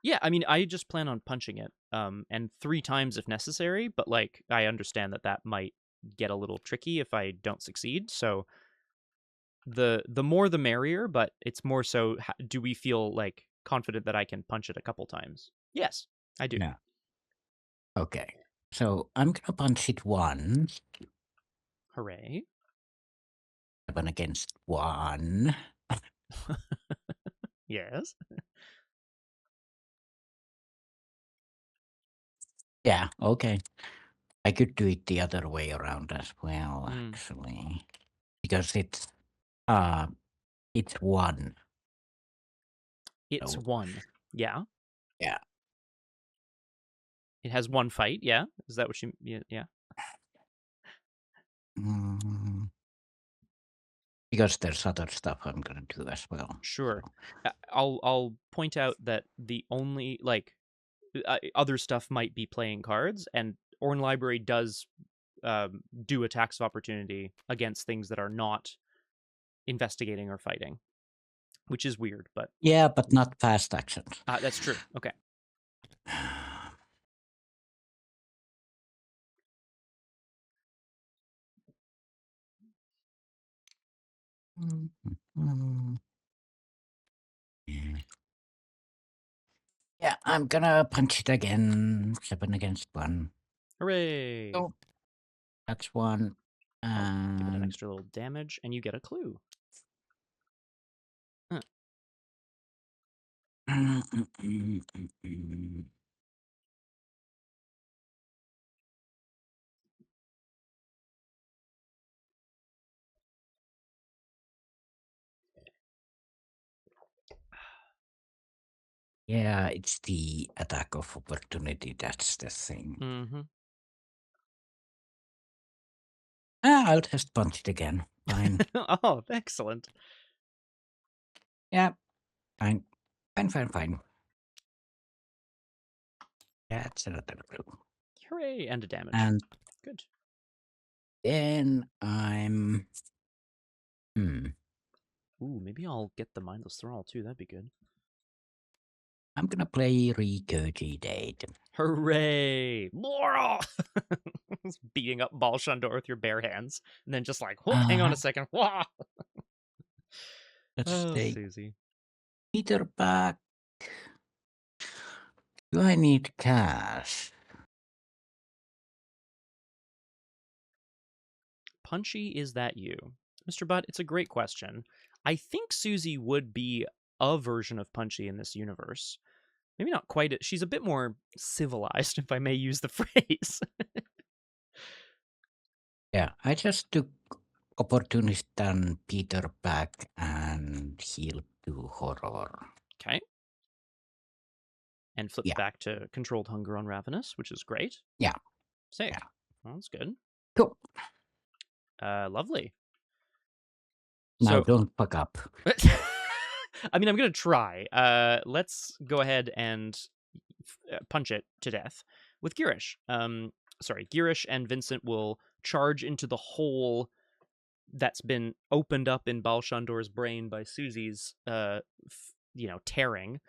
Yeah, I mean, I just plan on punching it, and 3 times if necessary. But like, I understand that might get a little tricky if I don't succeed. So the more the merrier. But it's more so, do we feel like confident that I can punch it a couple times? Yes, I do. Yeah. Okay. So I'm gonna punch it once. Hooray! 7 against 1. Yes. Yeah. Okay. I could do it the other way around as well, actually, because it's 1. It's So, 1. Yeah. yeah. It has 1 fight. Yeah. Is that what you? Yeah. Because there's other stuff I'm gonna do as well. Sure. So. I'll point out that the only other stuff might be playing cards, and Orn Library does do attacks of opportunity against things that are not investigating or fighting, which is weird, but Yeah, but not fast actions. that's true. Okay. Yeah, I'm gonna punch it again. 7 against 1. Hooray! Oh, that's 1. I'll give it an extra little damage, and you get a clue. Huh. Yeah, it's the attack of opportunity. That's the thing. I'll just punch it again. Fine. Oh, excellent. Yeah, fine. Fine. That's another clue. Hooray! And a damage. And good. then I'm. Ooh, maybe I'll get the mindless thrall too. That'd be good. I'm gonna play Regurgitate. Hooray! Laurel! Beating up Baalshandor with your bare hands, and then just like, hang on a second. Wah! Let's take Suzi. Peter back. Do I need cash? Punchy, is that you? Mr. Butt, it's a great question. I think Suzi would be a version of Punchy in this universe. Maybe not quite. She's a bit more civilized, if I may use the phrase. Yeah, I just took opportunist and Peter back and healed to horror. Okay. And flipped back to controlled hunger on Ravenous, which is great. Yeah. Sick. Yeah. Well, that's good. Cool. Lovely. Now So, don't fuck up. I mean, I'm going to try. Let's go ahead and punch it to death with Girish. Girish and Vincent will charge into the hole that's been opened up in Baalshandor's brain by Suzi's, tearing.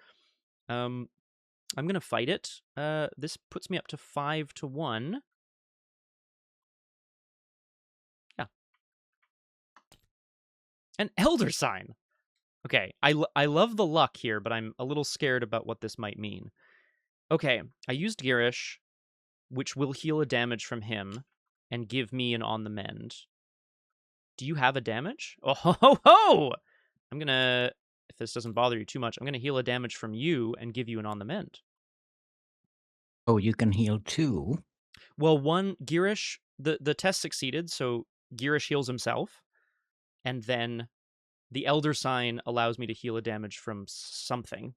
I'm going to fight it. This puts me up to 5-1. Yeah. An Elder Sign. Okay, I love the luck here, but I'm a little scared about what this might mean. Okay, I used Girish, which will heal a damage from him and give me an on the mend. Do you have a damage? Oh ho ho ho! I'm gonna, if this doesn't bother you too much, I'm gonna heal a damage from you and give you an on the mend. Oh, you can heal too? Well, one, Girish, the test succeeded, so Girish heals himself, and then the Elder Sign allows me to heal a damage from something.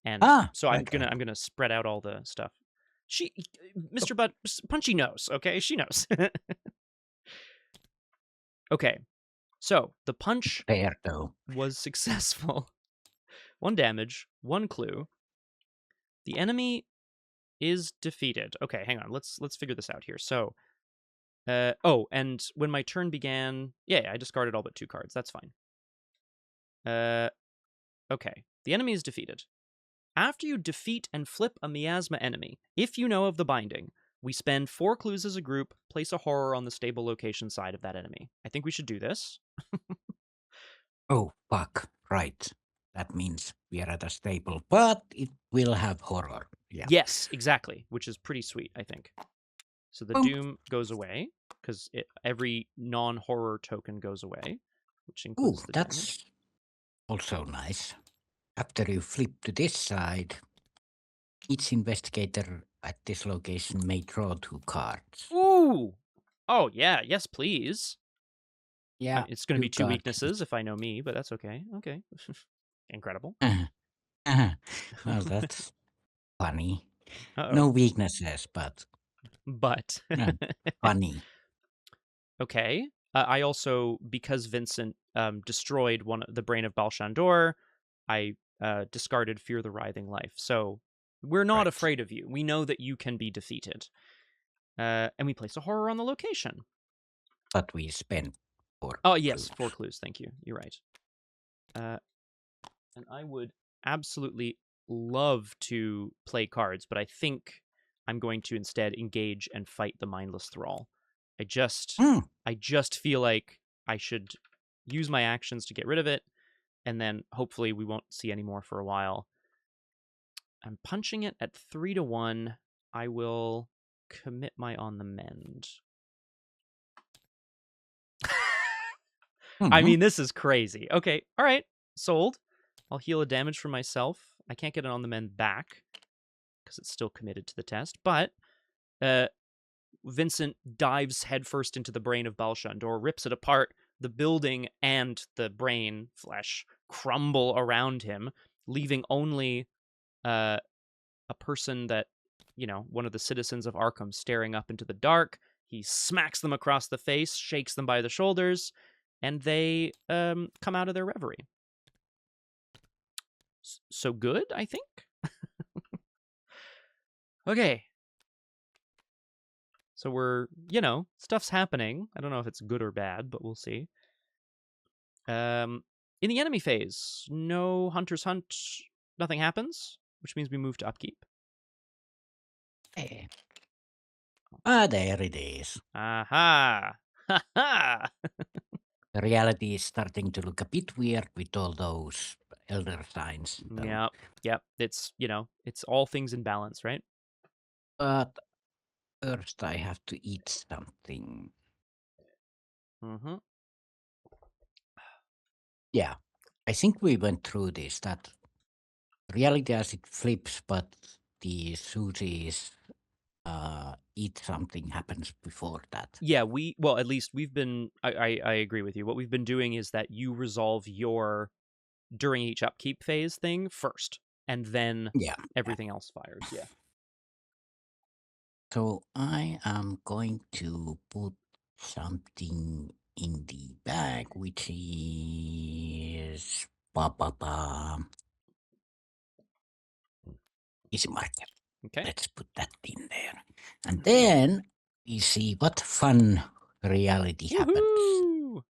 And so I'm gonna spread out all the stuff. Mr. Butt, Punchy knows, okay? She knows. Okay, so the punch was successful. 1 damage, 1 clue. The enemy is defeated. Okay, hang on. Let's figure this out here. So, and when my turn began, yeah, I discarded all but 2 cards. That's fine. Okay. The enemy is defeated. After you defeat and flip a miasma enemy, if you know of the binding, we spend 4 clues as a group, place a horror on the stable location side of that enemy. I think we should do this. Oh, fuck. Right. That means we are at a stable, but it will have horror. Yeah. Yes, exactly, which is pretty sweet, I think. So the doom goes away, because every non-horror token goes away, which includes the that's damage. Also nice. After you flip to this side, each investigator at this location may draw 2 cards. Ooh! Oh, yeah, yes, please. Yeah. It's going to be 2 weaknesses if I know me, but that's okay. Okay. Incredible. Well, that's funny. Uh-oh. No weaknesses, but funny. Okay. I also, because Vincent destroyed the brain of Baalshandor, I discarded Fear the Writhing Life. So we're not afraid of you. We know that you can be defeated. And we place a horror on the location. But we spent 4 Oh, yes, 4 clues. Thank you. You're right. And I would absolutely love to play cards, but I think I'm going to instead engage and fight the mindless thrall. I just feel like I should use my actions to get rid of it, and then hopefully we won't see any more for a while. I'm punching it at 3-1. I will commit my on the mend. I mean, this is crazy. Okay, all right, sold. I'll heal a damage for myself. I can't get it on the mend back because it's still committed to the test, but Vincent dives headfirst into the brain of Baalshandor, rips it apart. The building and the brain flesh crumble around him, leaving only a person that, one of the citizens of Arkham staring up into the dark. He smacks them across the face, shakes them by the shoulders, and they come out of their reverie. So good, I think. Okay. So we're, stuff's happening. I don't know if it's good or bad, but we'll see. In the enemy phase, no Hunter's Hunt, nothing happens, which means we move to upkeep. There it is. Aha! Ha ha! The reality is starting to look a bit weird with all those elder signs. Yep. It's, it's all things in balance, right? But first I have to eat something. Mm-hmm. Yeah. I think we went through this, that reality as it flips, but the Suzi's eat something happens before that. Yeah, well, at least we've been. I agree with you. What we've been doing is that you resolve your during each upkeep phase thing first, and then Yeah. everything else fires. Yeah. So I am going to put something in the bag, which is easy marker. Okay. Let's put that in there. And then we see what fun reality happens. Woohoo!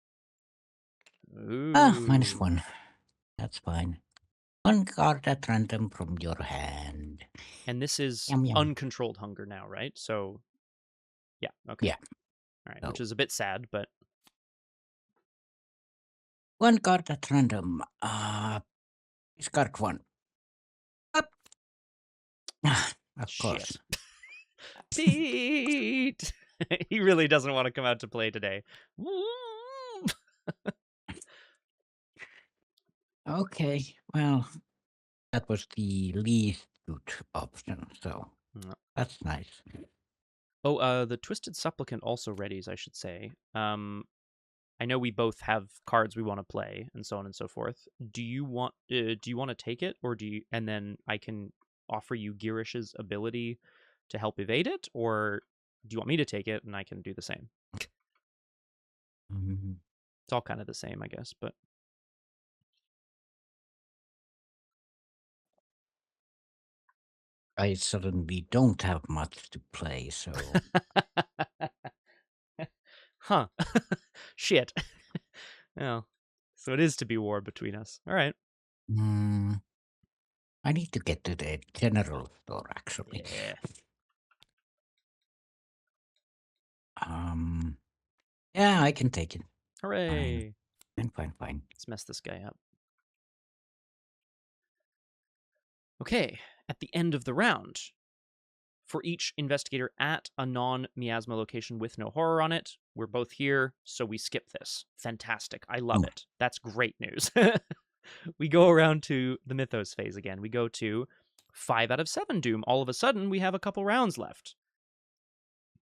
Ooh. -1. That's fine. One card at random from your hand. And this is Yum, yum. uncontrolled hunger now, right? So, yeah. Okay. Yeah. All right. So, Which is a bit sad, but one card at random. Discard one. Up. Of course. shit. Pete. He really doesn't want to come out to play today. Okay, well, that was the least good option, so No. that's nice. Oh, the Twisted Supplicant also readies, I should say. I know we both have cards we want to play, and so on and so forth. Do you want to take it, or and then I can offer you Girish's ability to help evade it, or do you want me to take it and I can do the same? Mhm. It's all kind of the same, I guess, but I suddenly don't have much to play, so huh. Shit. Oh, so it is to be war between us. All right. mm, I need to get to the general store actually. Yeah. Yeah, I can take it. Hooray. Fine. Let's mess this guy up. Okay, at the end of the round, for each investigator at a non-miasma location with no horror on it, we're both here, so we skip this. Fantastic. I love Oh. it. That's great news. We go around to the mythos phase again. We go to 5 out of 7 doom. All of a sudden, we have a couple rounds left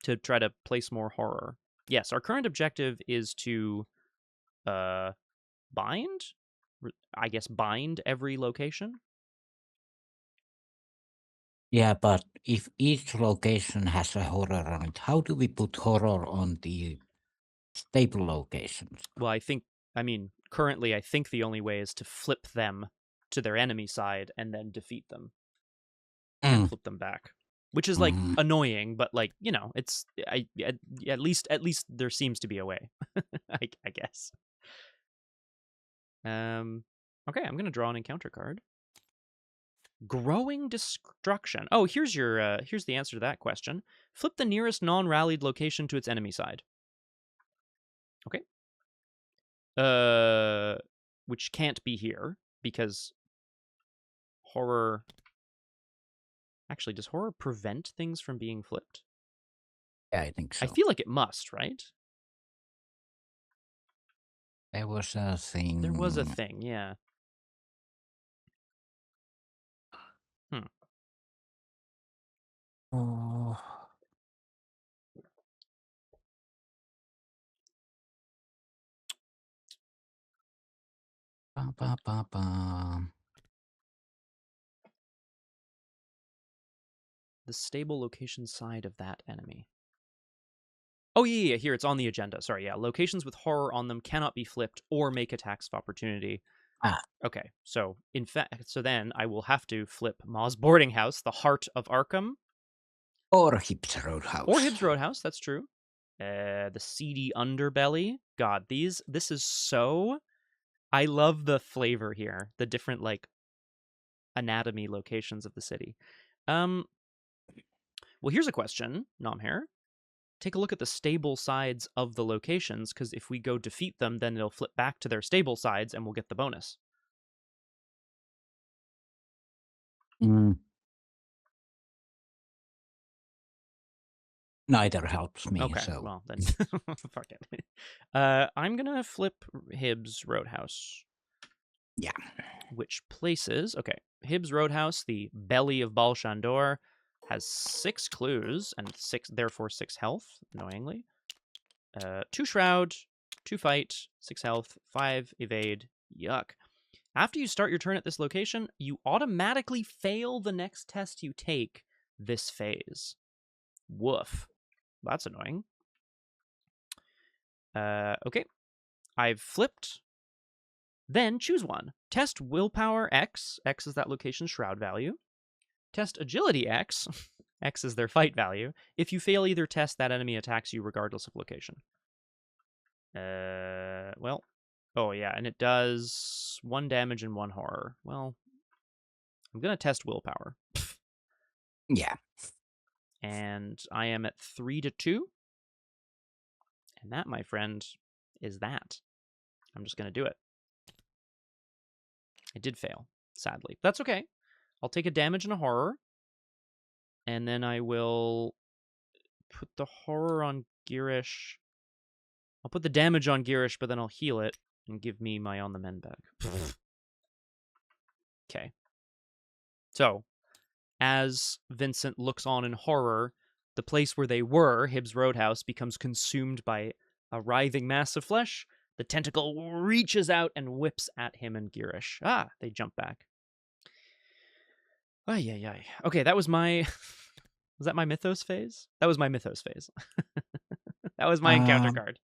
to try to place more horror. Yes, our current objective is to bind? I guess bind every location? Yeah, but if each location has a horror on it, how do we put horror on the stable locations? Well, currently, I think the only way is to flip them to their enemy side and then defeat them and flip them back, which is like annoying, but like it's at least there seems to be a way, I guess. Okay, I'm gonna draw an encounter card. Growing destruction. Oh, here's the answer to that question. Flip the nearest non-rallied location to its enemy side. Okay. Which can't be here because horror. Actually, does horror prevent things from being flipped? Yeah, I think so. I feel like it must, right? There was a thing. There was a thing, yeah. Oh. Ba, ba, ba, ba. The stable location side of that enemy. Oh, yeah, here, it's on the agenda. Sorry, yeah. Locations with horror on them cannot be flipped or make attacks of opportunity. Okay, so then I will have to flip Ma's Boarding House, the heart of Arkham. Or Hibbs Roadhouse. Or Hibbs Roadhouse, that's true. The seedy underbelly. God, this is so... I love the flavor here. The different, like, anatomy locations of the city. Well, here's a question, Nomhare. Take a look at the stable sides of the locations, because if we go defeat them, then it'll flip back to their stable sides, and we'll get the bonus. Neither helps me. Okay, so. well, then fuck it. I'm going to flip Hibbs Roadhouse. Yeah. Which places... Okay, Hibbs Roadhouse, the belly of Baalshandor, has 6 clues and therefore 6 health, annoyingly. 2 Shroud, 2 Fight, 6 health, 5 Evade. Yuck. After you start your turn at this location, you automatically fail the next test you take this phase. Woof. That's annoying. Okay. I've flipped. Then choose one. Test Willpower X. X is that location's Shroud value. Test Agility X. X is their fight value. If you fail either test, that enemy attacks you regardless of location. Well... Oh, yeah, and it does 1 damage and 1 horror. Well, I'm going to test Willpower. Yeah. And I am at 3-2. And that, my friend, is that. I'm just going to do it. I did fail, sadly. That's okay. I'll take a damage and a horror. And then I will put the horror on Girish. I'll put the damage on Girish, but then I'll heal it and give me my On the Mend back. Okay. So, as Vincent looks on in horror, the place where they were, Hibbs Roadhouse, becomes consumed by a writhing mass of flesh. The tentacle reaches out and whips at him and Girish. Ah, they jump back. Ay, ay, ay. Okay, that was my... Was that my mythos phase? That was my mythos phase. That was my encounter card.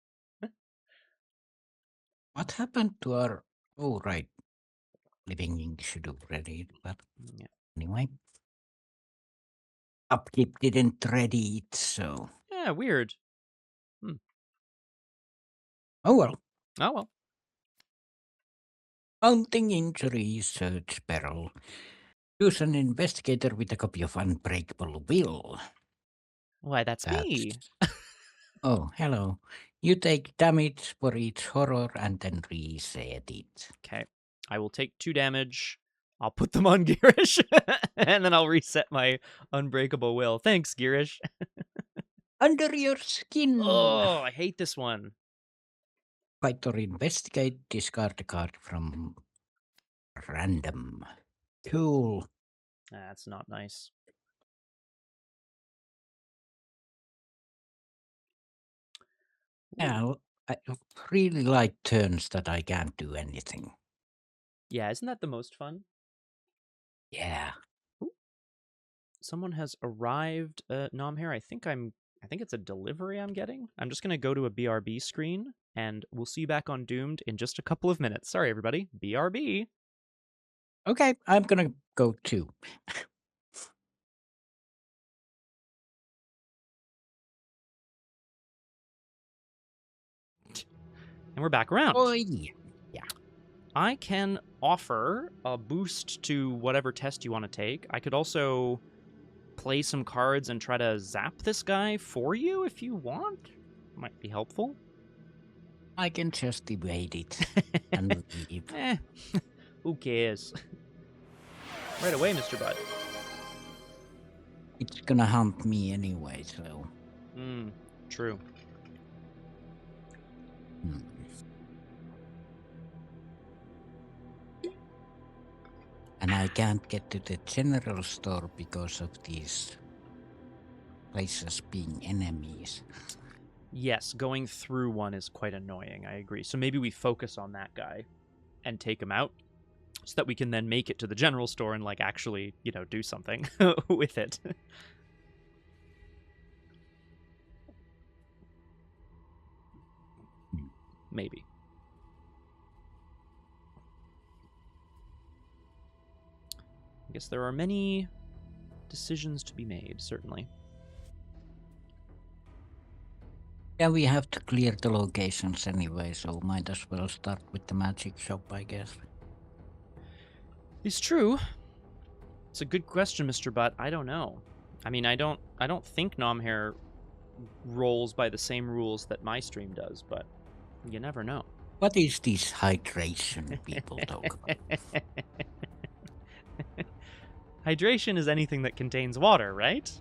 What happened to our... Oh, right. Living Ink should have ready it, but Yeah. anyway. Upkeep didn't ready it, so... Yeah, weird. Oh, well. Oh, well. Mounting injury, search peril. Use an investigator with a copy of Unbreakable Will. Why, that's me. Oh, hello. You take damage for each horror and then reset it. Okay. I will take 2 damage. I'll put them on Girish. And then I'll reset my Unbreakable Will. Thanks, Girish. Under your skin. Oh, I hate this one. Fight or investigate, discard a card from random. Cool. That's not nice. Yeah, I really like turns that I can't do anything. Yeah, isn't that the most fun? Yeah. Ooh. Someone has arrived at Nomhare. I think it's a delivery I'm getting. I'm just gonna go to a BRB screen, and we'll see you back on Doomed in just a couple of minutes. Sorry, everybody. BRB. Okay, I'm gonna go too. And we're back around. Oh, yeah. I can offer a boost to whatever test you want to take. I could also play some cards and try to zap this guy for you if you want. Might be helpful. I can just evade it and leave. Who cares? Right away, Mr. Bud. It's gonna hunt me anyway, so... True. And I can't get to the general store because of these places being enemies. Yes, going through one is quite annoying, I agree. So maybe we focus on that guy and take him out so that we can then make it to the general store and, like, actually, do something with it. Maybe. I guess there are many decisions to be made, certainly. Yeah, we have to clear the locations anyway, so might as well start with the magic shop, I guess. It's true. It's a good question, Mr. Butt. I don't know. I mean, I don't think Nomhare rolls by the same rules that my stream does, but you never know. What is this hydration people talk about? Hydration is anything that contains water, right?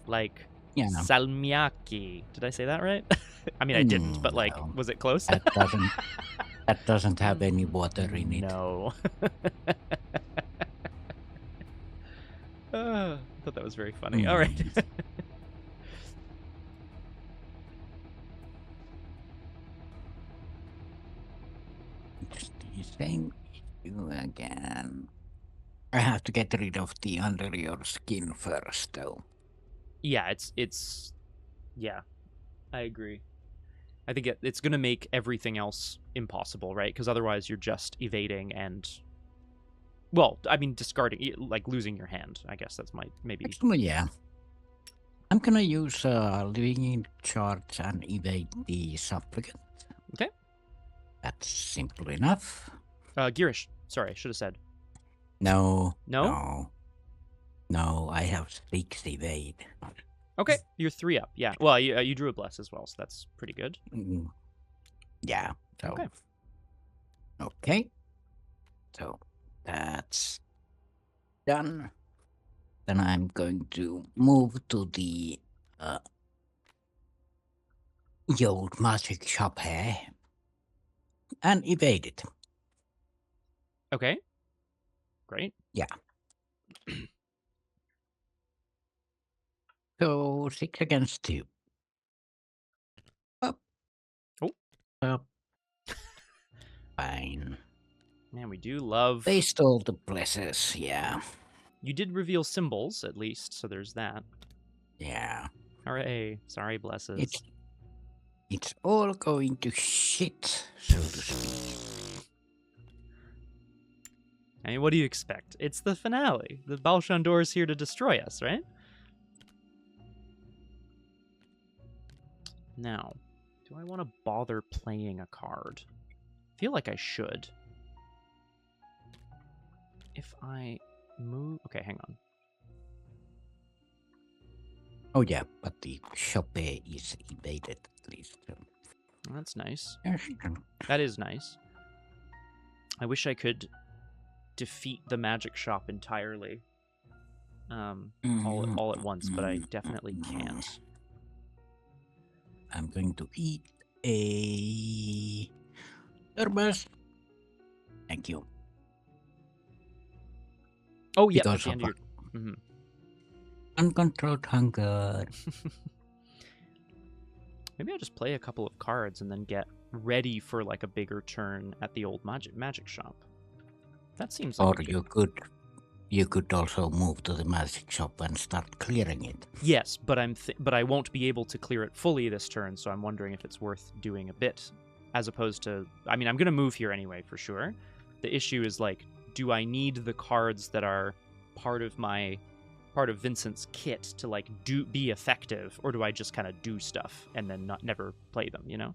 Like salmiakki. Salmiakki. Did I say that right? I mean, I didn't, but, like, no. was it close? That doesn't... That doesn't have any water in it. No. I thought that was very funny. All right. It's the same issue again. I have to get rid of the under your skin first, though. Yeah, yeah, I agree. I think it's going to make everything else impossible, right? Because otherwise you're just evading and, well, I mean, discarding, like losing your hand. I guess that's maybe. Actually, yeah. I'm gonna use living in charge and evade the supplicant. Okay. That's simple enough. Girish, sorry, I should have said. No. No? No, I have 6 evade. Okay, you're 3 up. Yeah. Well, you drew a bless as well, so that's pretty good. Yeah. So. Okay. Okay. So that's done. Then I'm going to move to the old magic shop here and evade it. Okay. Great. Yeah. So 6 against 2. Up. Oh. Up. Fine. Man, we do love. Based all the blesses, yeah. You did reveal symbols, at least, so there's that. Yeah. Hooray. Sorry, blesses. It's all going to shit, so to speak. I mean, what do you expect? It's the finale. The Baalshandor is here to destroy us, right? Now, do I want to bother playing a card? I feel like I should. If I move... Okay, hang on. Oh yeah, but the shop is evaded at least. So. That's nice. Yes. That is nice. I wish I could defeat the magic shop entirely. All at once, but I definitely can't. I'm going to eat a Turbus. Thank you. Oh, yeah, Because at the end of your... Mm-hmm. Uncontrolled hunger. Maybe I'll just play a couple of cards and then get ready for like a bigger turn at the old magic shop. That seems like Or you could also move to the magic shop and start clearing it. Yes, but but I won't be able to clear it fully this turn, so I'm wondering if it's worth doing a bit, as opposed to... I mean, I'm going to move here anyway, for sure. The issue is, like, do I need the cards that are part of Vincent's kit to, like, be effective, or do I just kind of do stuff and then never play them, you know?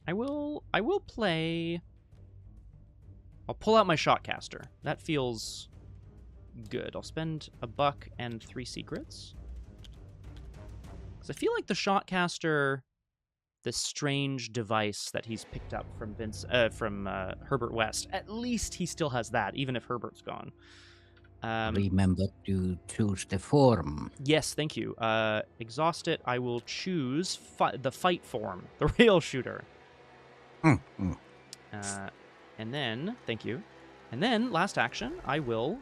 I will play... I'll pull out my Shotcaster. That feels good. I'll spend $1 and 3 secrets. Because I feel like the Shotcaster, this strange device that he's picked up from Herbert West, at least he still has that, even if Herbert's gone. Remember to choose the form. Yes, thank you. Exhaust it. I will choose the fight form, the rail shooter. And then, thank you. And then, last action, I will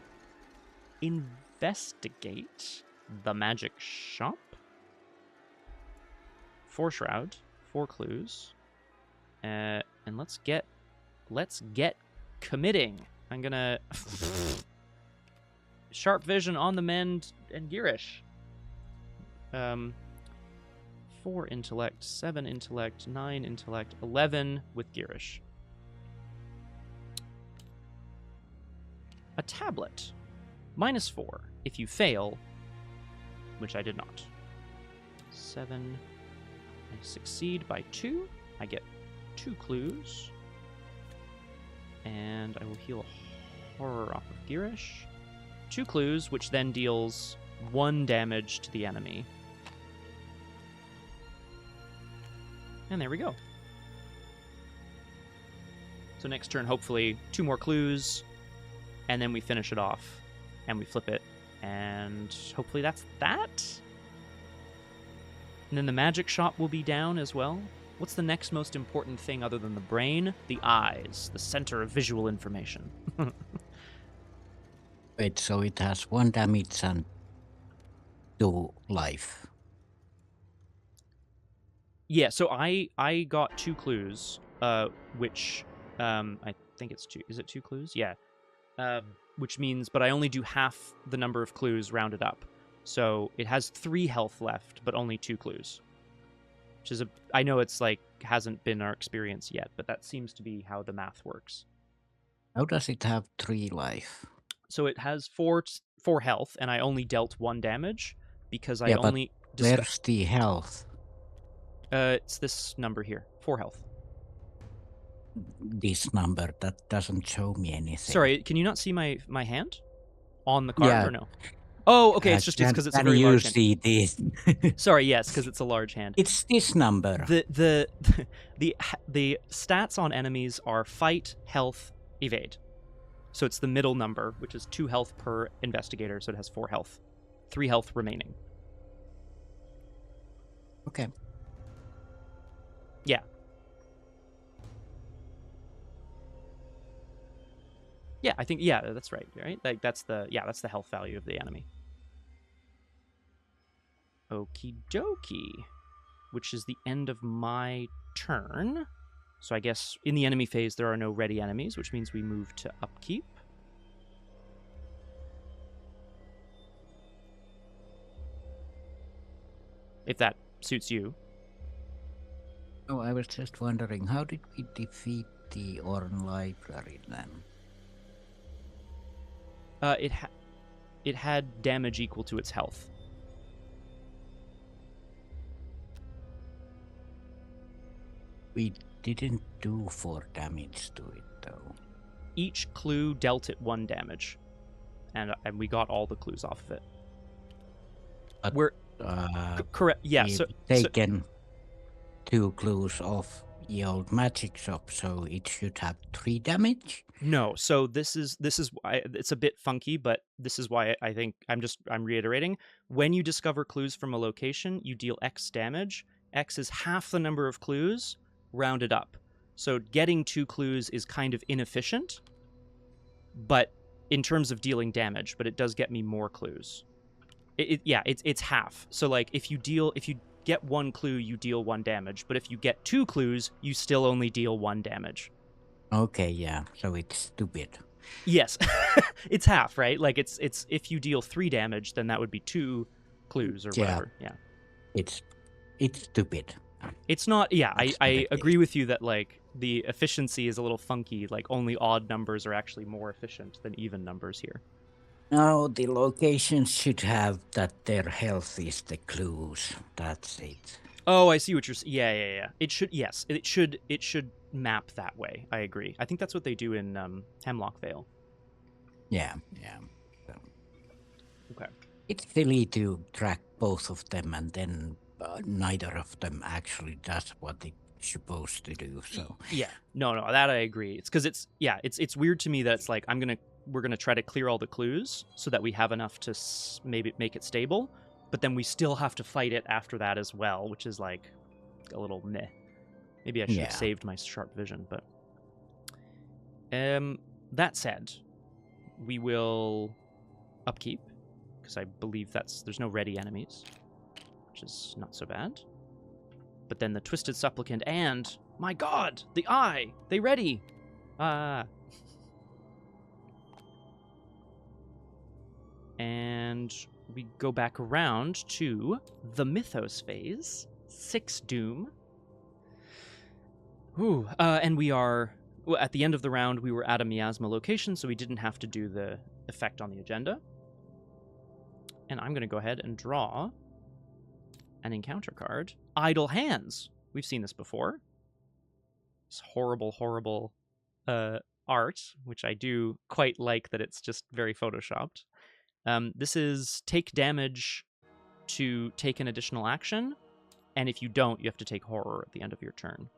investigate the magic shop. 4 shroud, 4 clues. And let's get committing. I'm gonna sharp vision on the mend and Girish. 4 intellect, 7 intellect, 9 intellect, 11 with Girish. A tablet. -4. If you fail, which I did not. 7. I succeed by 2. I get 2 clues. And I will heal a horror off of Girish. 2 clues, which then deals 1 damage to the enemy. And there we go. So next turn, hopefully, 2 more clues. And then we finish it off, and we flip it, and hopefully that's that. And then the magic shop will be down as well. What's the next most important thing other than the brain? The eyes, the center of visual information. Wait, so it has 1 damage and 2 life. Yeah, so I got 2 clues, which I think it's 2. Is it 2 clues? Yeah. Which means, but I only do half the number of clues rounded up. So it has 3 health left, but only 2 clues. Which is I know it's like hasn't been our experience yet, but that seems to be how the math works. How does it have 3 life? So it has 4 health, and I only dealt 1 damage because I Yeah, but only where's the health? it's this number here, 4 health. This number, that doesn't show me anything. Sorry, can you not see my hand on the card Yeah. or no? Oh, okay. It's because it's a very large hand. Can you see this? Sorry, yes, because it's a large hand. It's this number. The stats on enemies are fight, health, evade. So it's the middle number, which is 2 health per investigator, so it has 4 health. 3 health remaining. Okay. Yeah. Yeah, I think that's right, right? Like that's the health value of the enemy. Okie dokie. Which is the end of my turn. So I guess in the enemy phase there are no ready enemies, which means we move to upkeep. If that suits you. Oh, I was just wondering, how did we defeat the Orn Library then? It had damage equal to its health. We didn't do 4 damage to it, though. Each clue dealt it 1 damage, and we got all the clues off of it. But, We're correct. Yeah, we've so taken 2 clues off the old magic shop, so it should have 3 damage. No, so this is why it's a bit funky, but this is why I think I'm reiterating. When you discover clues from a location, you deal X damage. X is half the number of clues rounded up. So getting 2 clues is kind of inefficient, but in terms of dealing damage, but it does get me more clues. It's half. So like if you get 1 clue, you deal 1 damage, but if you get 2 clues, you still only deal 1 damage. Okay, yeah, so it's stupid. Yes. It's half, right? Like it's if you deal 3 damage, then that would be 2 clues or whatever. Yeah. It's stupid. It's not I agree with you that like the efficiency is a little funky, like only odd numbers are actually more efficient than even numbers here. No, the locations should have that their health is the clues. That's it. Oh, I see what you're saying. Yeah. It should map that way. I agree. I think that's what they do in Hemlock Vale. Yeah. So, okay. It's silly to track both of them and then neither of them actually does what it's supposed to do. So yeah, no, that I agree. It's because it's weird to me that it's like we're gonna try to clear all the clues so that we have enough to maybe make it stable, but then we still have to fight it after that as well, which is like a little meh. Maybe I should have saved my sharp vision, but that said, we will upkeep because I believe there's no ready enemies, which is not so bad. But then the Twisted Supplicant and, my god, the eye! They ready! And we go back around to the Mythos phase. 6 Doom. Ooh, and we are... Well, at the end of the round, we were at a miasma location, so we didn't have to do the effect on the agenda. And I'm going to go ahead and draw an encounter card. Idle Hands. We've seen this before. This horrible art, which I do quite like that it's just very photoshopped. This is take damage to take an additional action, and if you don't, you have to take horror at the end of your turn.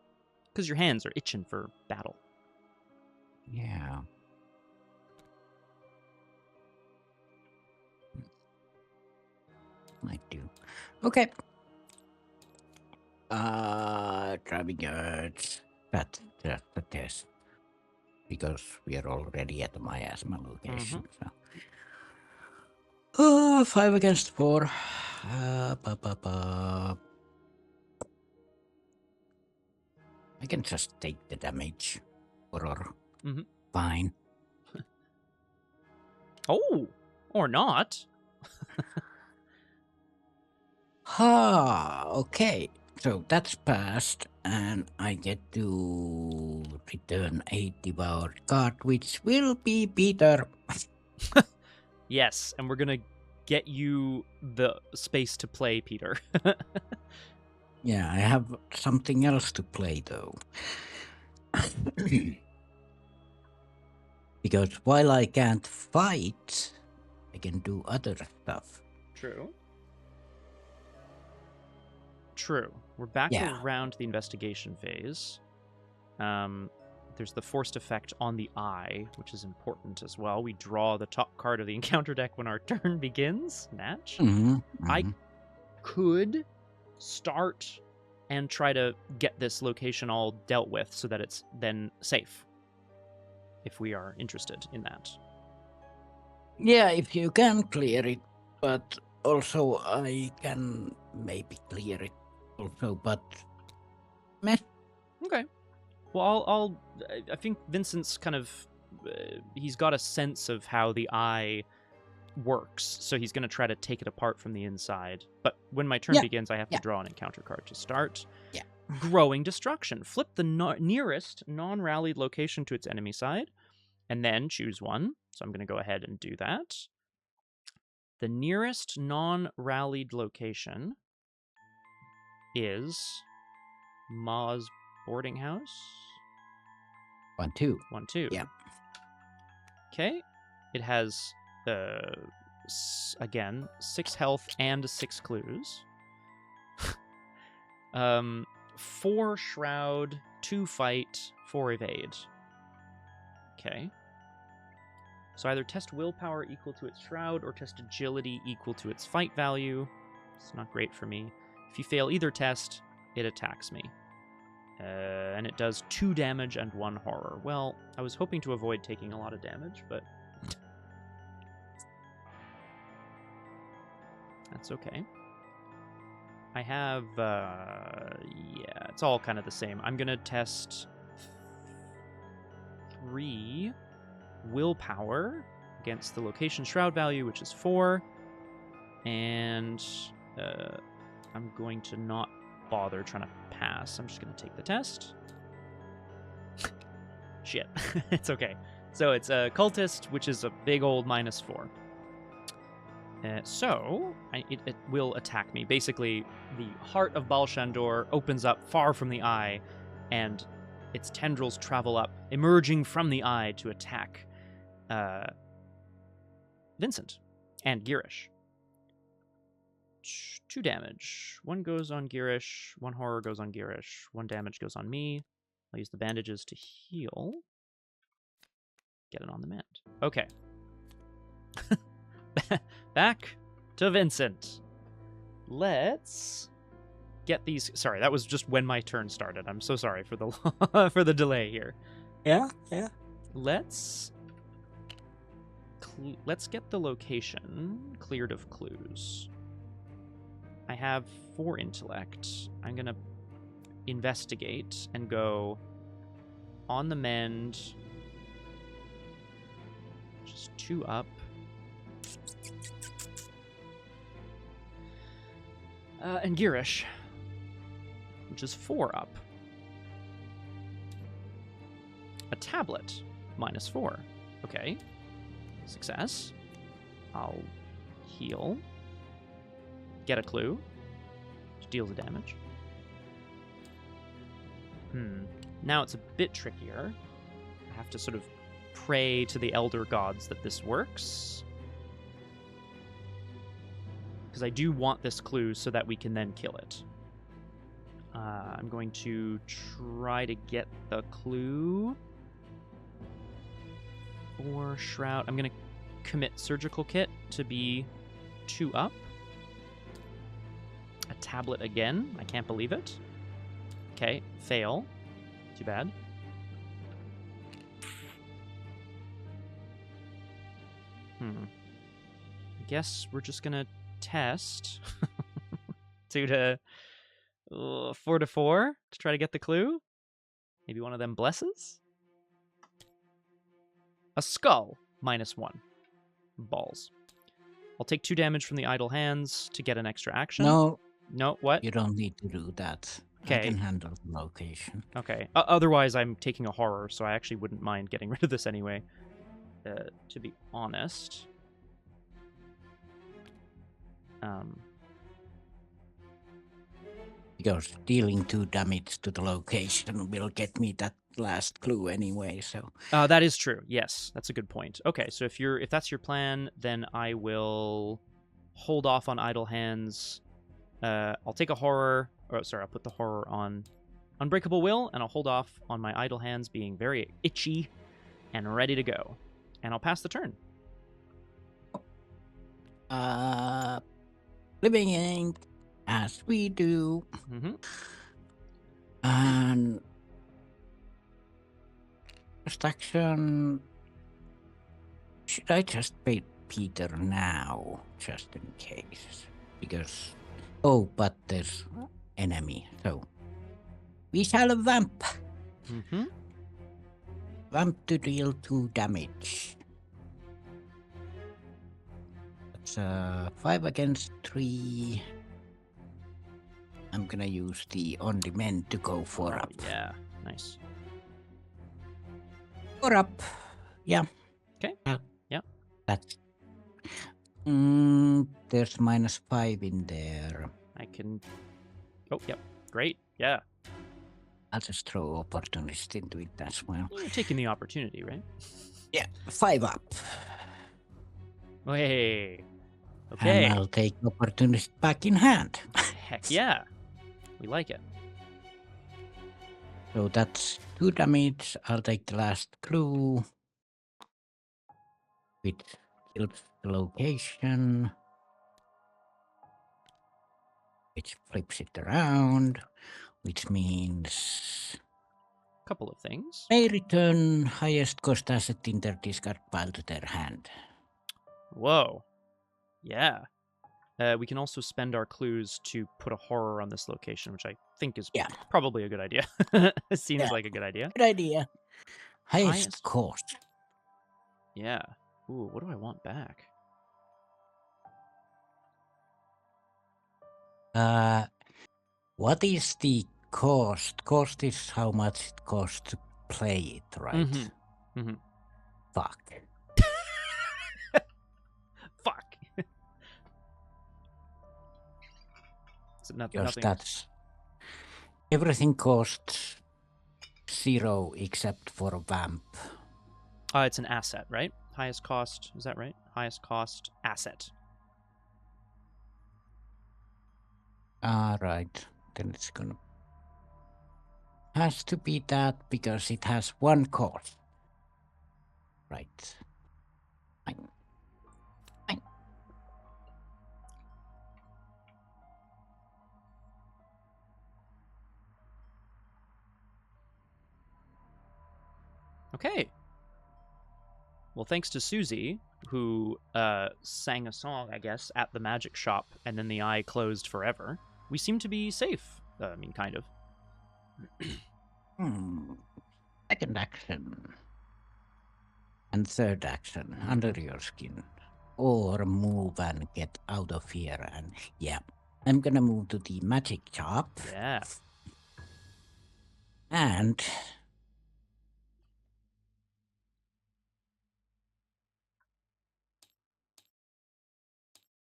Because your hands are itching for battle. Yeah. I do. Okay. Driving yards. That's just a test. Because we are already at the miasma location. So. 5 against 4. I can just take the damage. Or fine. Oh, or not. Okay. So that's passed, and I get to return a devoured card, which will be Peter. Yes, and we're gonna get you the space to play, Peter. Yeah, I have something else to play though. Because while I can't fight, I can do other stuff. True. We're back around the investigation phase. There's the forced effect on the eye, which is important as well. We draw the top card of the encounter deck when our turn begins. Natch. I could start and try to get this location all dealt with so that it's then safe, if we are interested in that. Yeah, if you can clear it, but also I can maybe clear it also, but meh. Okay. Well, I think Vincent's kind of he's got a sense of how the eye works, so he's going to try to take it apart from the inside. But when my turn begins, I have to draw an encounter card to start. Yeah. Growing Destruction. Flip the nearest non-rallied location to its enemy side, and then choose one. So I'm going to go ahead and do that. The nearest non-rallied location is Ma's boarding house. 1-2. 1-2. Yeah. Okay. It has, again, 6 health and 6 clues. 4 shroud, 2 fight, 4 evade. Okay. So either test willpower equal to its shroud or test agility equal to its fight value. It's not great for me. If you fail either test, it attacks me. And it does 2 damage and 1 horror. Well, I was hoping to avoid taking a lot of damage, but that's okay. I have, it's all kind of the same. I'm going to test 3 willpower against the location shroud value, which is 4. And I'm going to not bother trying to pass. I'm just going to take the test. Shit. It's okay. So it's a cultist, which is a big old -4. So it will attack me. Basically, the heart of Baalshandor opens up far from the eye, and its tendrils travel up, emerging from the eye to attack Vincent and Girish. 2 damage. 1 goes on Girish, 1 horror goes on Girish, 1 damage goes on me. I'll use the bandages to heal. Get it on the mend. Okay. Back to Vincent. Let's get these. Sorry, that was just when my turn started. I'm so sorry for the for the delay here. Yeah. Let's get the location cleared of clues. I have 4 intellect. I'm gonna investigate and go on the mend. Just 2 up. And Girish, which is 4 up. A tablet, -4. Okay. Success. I'll heal. Get a clue, which deals the damage. Now it's a bit trickier. I have to sort of pray to the elder gods that this works. Because I do want this clue so that we can then kill it. I'm going to try to get the clue for Shroud. I'm going to commit Surgical Kit to be 2 up. A tablet again. I can't believe it. Okay, fail. Too bad. I guess we're just gonna test 2 to 4 to 4 to try to get the clue. Maybe one of them blesses. A skull, -1. Balls. I'll take 2 damage from the idle hands to get an extra action. No, No, what? you don't need to do that. I Okay. can handle the location. Okay. Otherwise, I'm taking a horror, so I actually wouldn't mind getting rid of this anyway. To be honest. Because dealing 2 damage to the location will get me that last clue anyway, so... That is true. Yes, that's a good point. Okay, so if that's your plan, then I will hold off on idle hands. I'll take a horror. Oh, sorry, I'll put the horror on Unbreakable Will, and I'll hold off on my idle hands being very itchy and ready to go. And I'll pass the turn. Living Ink, as we do. Mm-hmm. And first action, should I just pay Peter now, just in case? Because, oh, but there's enemy, so we shall vamp. Mm-hmm. Vamp to deal 2 damage. That's 5 against 3. I'm gonna use the on-demand to go 4 up. Yeah, nice. 4 up. Yeah. Okay. Yeah. That's. There's -5 in there. I can. Oh, yep. Great. Yeah. I'll just throw opportunist into it as well. You're taking the opportunity, right? Yeah, 5 up. Hey. Okay. And I'll take opportunist back in hand. Heck yeah. We like it. So that's 2 damage. I'll take the last clue. Which tilts the location. Which flips it around. Which means Couple of things. may return highest cost asset in their discard pile to their hand. Whoa. Yeah. We can also spend our clues to put a horror on this location, which I think is probably a good idea. It seems like a good idea. Good idea. Highest cost. Yeah. Ooh, what do I want back? What is the cost? Cost is how much it costs to play it, right? Mm-hmm. Mm-hmm. Fuck. Fuck. So nothing. That's everything costs 0 except for vamp. It's an asset, right? Highest cost. Is that right? Highest cost asset. Right. Then it's gonna has to be that because it has 1 cost. Right. Fine. Okay. Well, thanks to Suzi, who sang a song, I guess, at the magic shop, and then the eye closed forever, we seem to be safe. I mean, kind of. Second action. And third action, under your skin. Or move and get out of here. And yeah, I'm gonna move to the magic shop. Yeah. And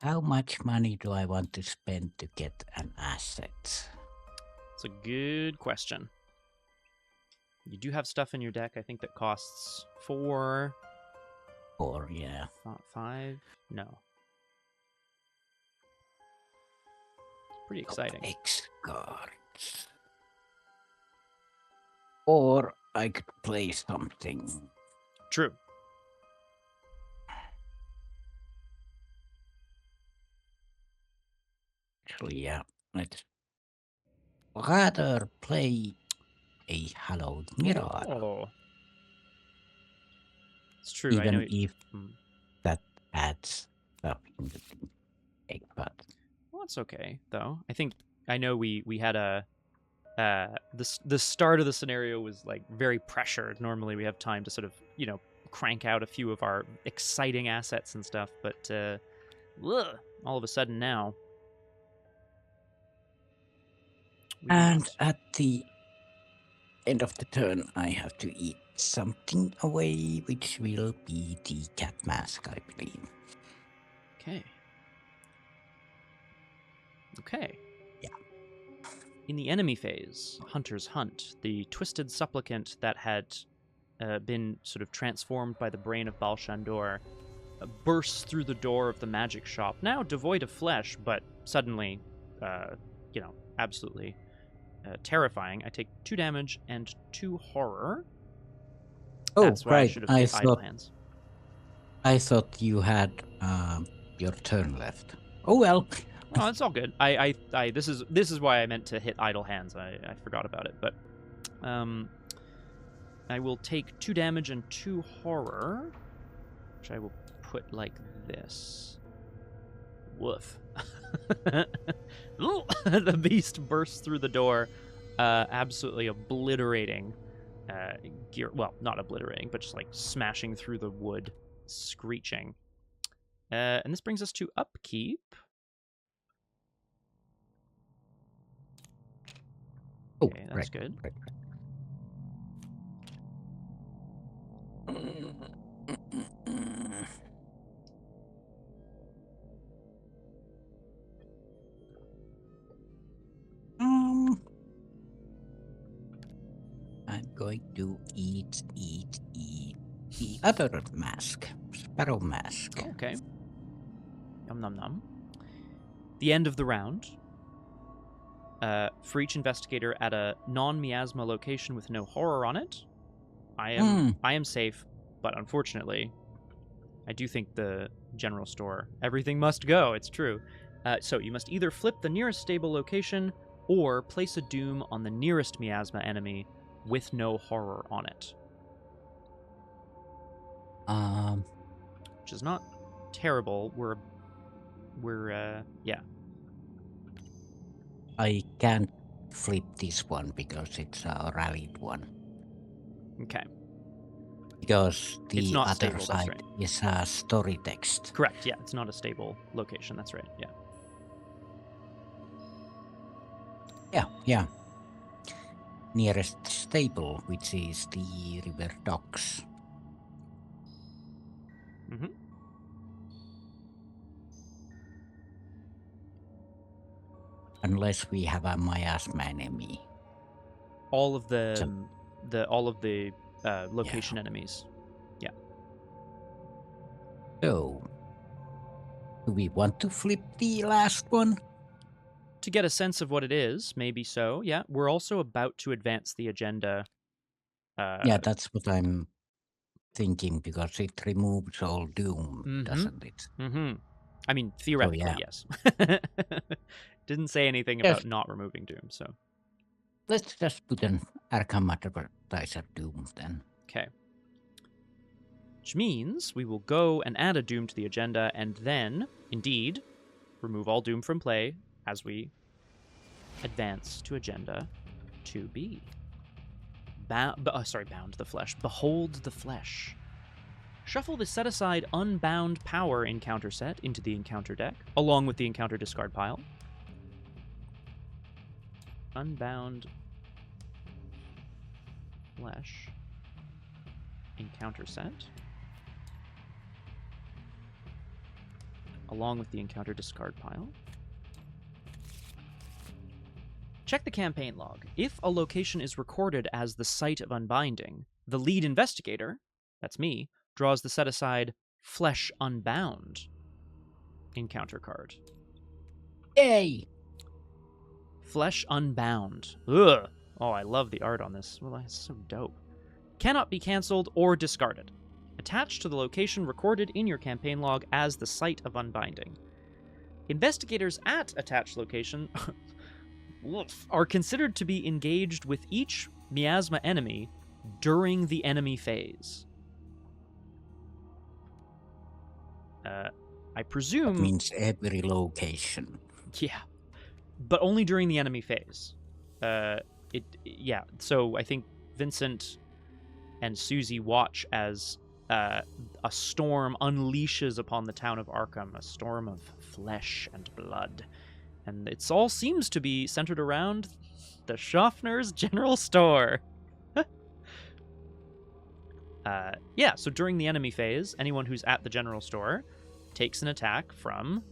how much money do I want to spend to get an asset? It's a good question. You do have stuff in your deck, I think, that costs 4. 4, yeah. 5? No. Pretty exciting. X cards. Or I could play something. True. Actually, yeah. Let's rather play a hallowed mirror, Oh. It's true. I know. even if that adds stuff into the egg. But Well, it's okay though. I know we had a the start of the scenario was like very pressured. Normally we have time to sort of crank out a few of our exciting assets and stuff, but all of a sudden now. and at the end of the turn, I have to eat something away, which will be the cat mask, I believe. Okay. Yeah. In the enemy phase, Hunter's Hunt, the twisted supplicant that had been sort of transformed by the brain of Baalshandor bursts through the door of the magic shop, now devoid of flesh, but suddenly, absolutely terrifying. I take 2 damage and 2 horror. Oh, That's why I right. should have hit idle hands. I thought you had your turn left. Oh well. Oh, it's all good. This is why I meant to hit idle hands. I forgot about it, but I will take 2 damage and 2 horror, which I will put like this. Woof. The beast bursts through the door, absolutely obliterating gear. Well, not obliterating, but just like smashing through the wood, screeching. And this brings us to upkeep. Okay, that's good. Right. I'm going to eat the other mask, Sparrow Mask. Okay. Yum nom nom. The end of the round. For each investigator at a non-miasma location with no horror on it, I am safe, but unfortunately, I do think the general store, everything must go. It's true. So you must either flip the nearest stable location or place a doom on the nearest miasma enemy with no horror on it. Which is not terrible. We're yeah. I can't flip this one because it's a rallied one. Okay. Because the other stable, side right. is a story text. Correct, yeah. It's not a stable location. That's right, yeah. Yeah. Nearest stable, which is the river docks. Mm-hmm. Unless we have a miasma enemy. All of the location enemies. Yeah. So, do we want to flip the last one? To get a sense of what it is, maybe so. Yeah, we're also about to advance the agenda. Yeah, that's what I'm thinking, because it removes all doom, doesn't it? Mm-hmm. I mean, theoretically, yes. Didn't say anything about not removing doom, so. Let's just put an Arkham Advertiser doom then. Okay. Which means we will go and add a doom to the agenda, and then, indeed, remove all doom from play as we advance to agenda 2B. Bound the flesh. Behold the flesh. Shuffle the set-aside Unbound Power encounter set into the encounter deck, along with the encounter discard pile. Unbound Flesh encounter set, along with the encounter discard pile. Check the campaign log. If a location is recorded as the site of unbinding, the lead investigator, that's me, draws the set-aside Flesh Unbound encounter card. Yay! Flesh Unbound. Ugh. Oh, I love the art on this. Well, that's so dope. Cannot be cancelled or discarded. Attached to the location recorded in your campaign log as the site of unbinding. Investigators at attached location are considered to be engaged with each miasma enemy during the enemy phase. I presume... That means every location. Yeah, but only during the enemy phase. Yeah, so I think Vincent and Suzi watch as a storm unleashes upon the town of Arkham, a storm of flesh and blood. And it all seems to be centered around the Schaffner's General Store. Yeah, so during the enemy phase, anyone who's at the general store takes an attack from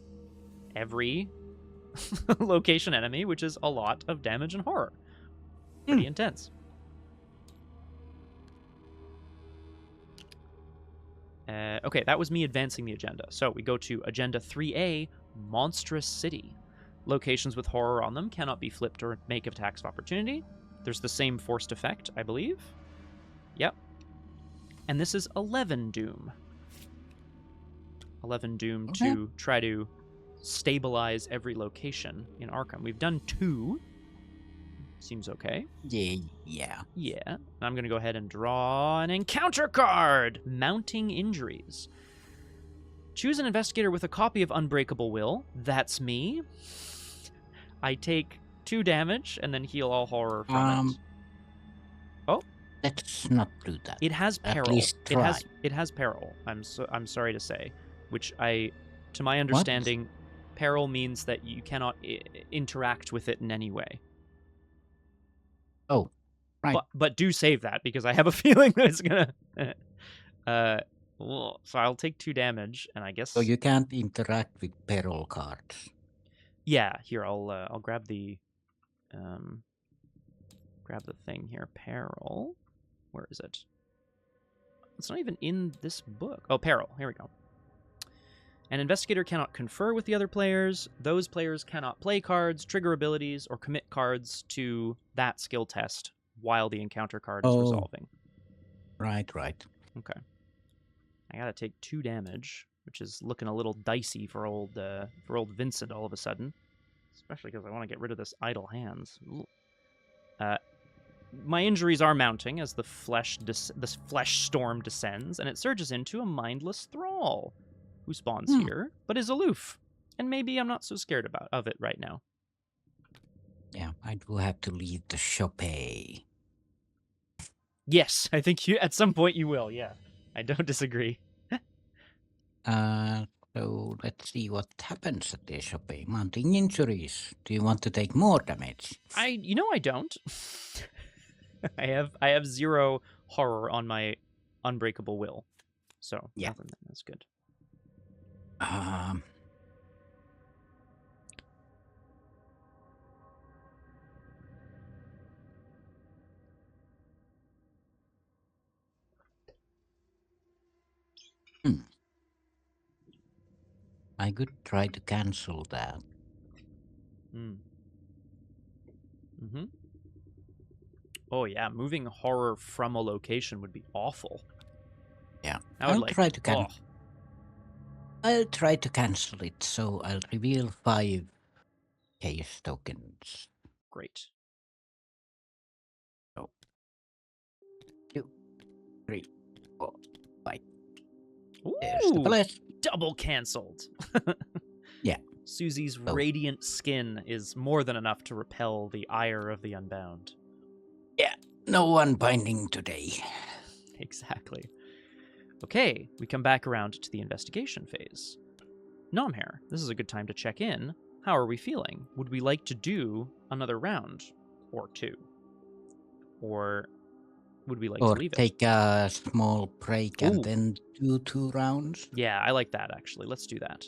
every location enemy, which is a lot of damage and horror. Pretty intense. Okay, that was me advancing the agenda. So we go to Agenda 3A, Monstrous City. Locations with horror on them cannot be flipped or make attacks of opportunity. There's the same forced effect, I believe. Yep. And this is 11 Doom. 11 Doom to try to stabilize every location in Arkham. We've done 2. Seems okay. Yeah. Yeah. I'm going to go ahead and draw an encounter card. Mounting injuries. Choose an investigator with a copy of Unbreakable Will. That's me. I take 2 damage and then heal all horror from it. Oh. Let's not do that. It has peril. At least try. It has peril. I'm sorry to say, which to my understanding, peril means that you cannot interact with it in any way. Oh, right. But do save that because I have a feeling that it's gonna. So I'll take 2 damage, and I guess. So you can't interact with peril cards. Yeah, here I'll grab the thing here. Peril. Where is it? It's not even in this book. Oh, peril. Here we go. An investigator cannot confer with the other players. Those players cannot play cards, trigger abilities, or commit cards to that skill test while the encounter card is resolving. Right. Okay. I gotta take 2 damage, which is looking a little dicey for old Vincent all of a sudden. Especially because I want to get rid of this idle hands. My injuries are mounting as the flesh storm descends, and it surges into a mindless thrall, who spawns here, but is aloof. And maybe I'm not so scared of it right now. Yeah, I do have to leave the shop. Yes, I think at some point you will, yeah. I don't disagree. So let's see what happens at the shop. Mounting injuries. Do you want to take more damage? I don't. I have 0 horror on my Unbreakable Will. So nothing, that's good. I could try to cancel that. Oh yeah, moving horror from a location would be awful. Yeah, I'll try to cancel. I'll try to cancel it, so I'll reveal 5 case tokens. Great. 2, 3, 4, 5. Ooh, there's the flash. Double canceled. Yeah. Suzi's radiant skin is more than enough to repel the ire of the unbound. Yeah, no one binding today. Exactly. Okay, we come back around to the investigation phase. Nomhare, this is a good time to check in. How are we feeling? Would we like to do another round or 2? Or would we like to leave it? Or take a small break and then do 2 rounds? Yeah, I like that, actually. Let's do that.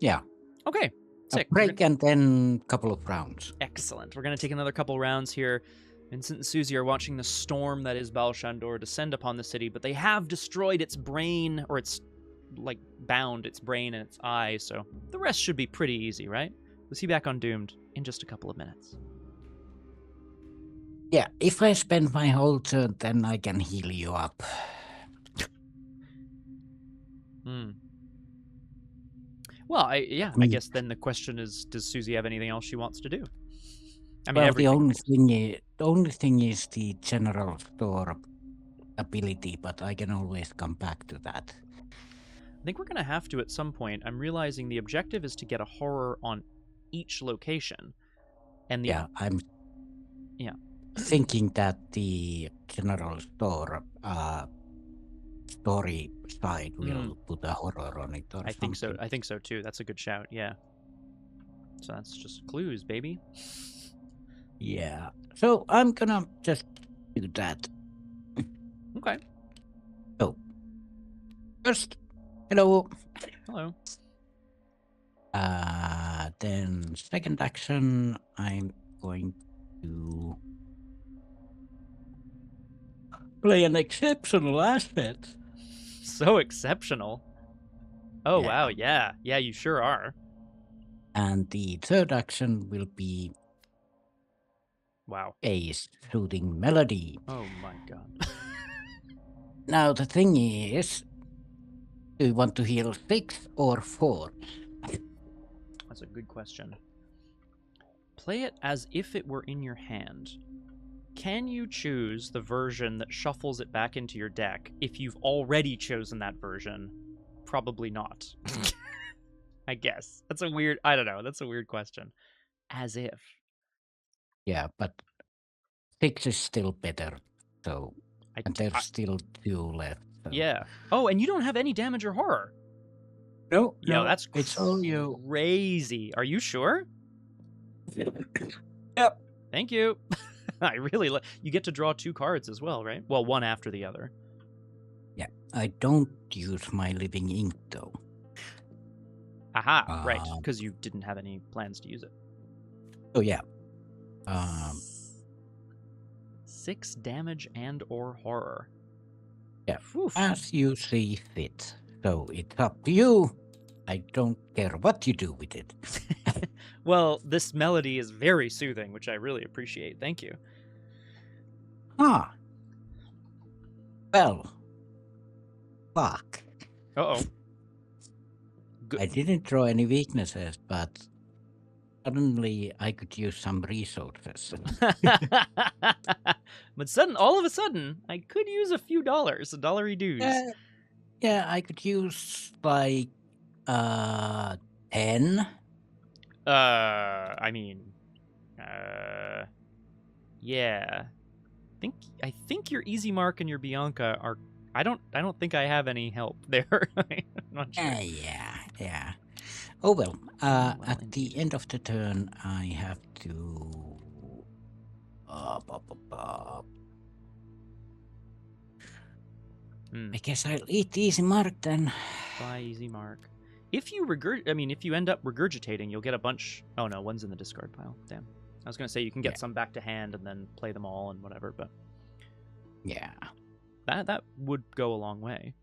Yeah. Okay, sick. A break and then a couple of rounds. Excellent. We're going to take another couple rounds here. Vincent and Suzi are watching the storm that is Baalshandor descend upon the city, but they have destroyed its brain, or it's bound its brain and its eye, so the rest should be pretty easy, right? We'll see you back on Doomed in just a couple of minutes. Yeah, if I spend my whole turn, then I can heal you up. Well, I guess then the question is, does Suzi have anything else she wants to do? I mean, Well, everything. the only thing is the general store ability, but I can always come back to that. I think we're going to have to at some point. I'm realizing the objective is to get a horror on each location. And the I'm yeah. thinking that the general store story side will put a horror on it or I think so. something. I think so too. That's a good shout. Yeah. So that's just clues, baby. Yeah. So I'm gonna just do that. Okay. So first, hello. Hello. Then second action, I'm going to play an exceptional asset. So exceptional. Oh, Yeah. wow. Yeah. Yeah, you sure are. And the third action will be Wow. a soothing melody. Oh, my God. Now, the thing is, do you want to heal 6 or 4? That's a good question. Play it as if it were in your hand. Can you choose the version that shuffles it back into your deck if you've already chosen that version? Probably not. I guess. That's a weird... I don't know. That's a weird question. As if. Yeah, but 6 is still better. So, and there's still 2 left. So. Yeah. Oh, and you don't have any damage or horror. No, Yo, that's it's all you. crazy. Are you sure? Yep. Thank you. I really like. You get to draw 2 cards as well, right? Well, one after the other. Yeah, I don't use my living ink though. Aha, right, because you didn't have any plans to use it. Oh yeah. 6 damage and or horror. Yeah, Oof. as you see fit. So it's up to you. I don't care what you do with it. Well, this melody is very soothing, which I really appreciate. Thank you. Ah. Well. Fuck. Uh-oh. I didn't draw any weaknesses, but suddenly I could use some resources. But all of a sudden, I could use a few dollars, $1 dues. Yeah, I could use like 10. I mean, yeah. I think your Easy Mark and your Bianca are. I don't think I have any help there. I'm not sure. Yeah. Oh well. At the end of the turn, I have to. I guess I'll eat Easy Mark then. Buy Easy Mark. If you if you end up regurgitating, you'll get a bunch. Oh no, one's in the discard pile. Damn. I was gonna say you can get some back to hand and then play them all and whatever, but yeah, that would go a long way.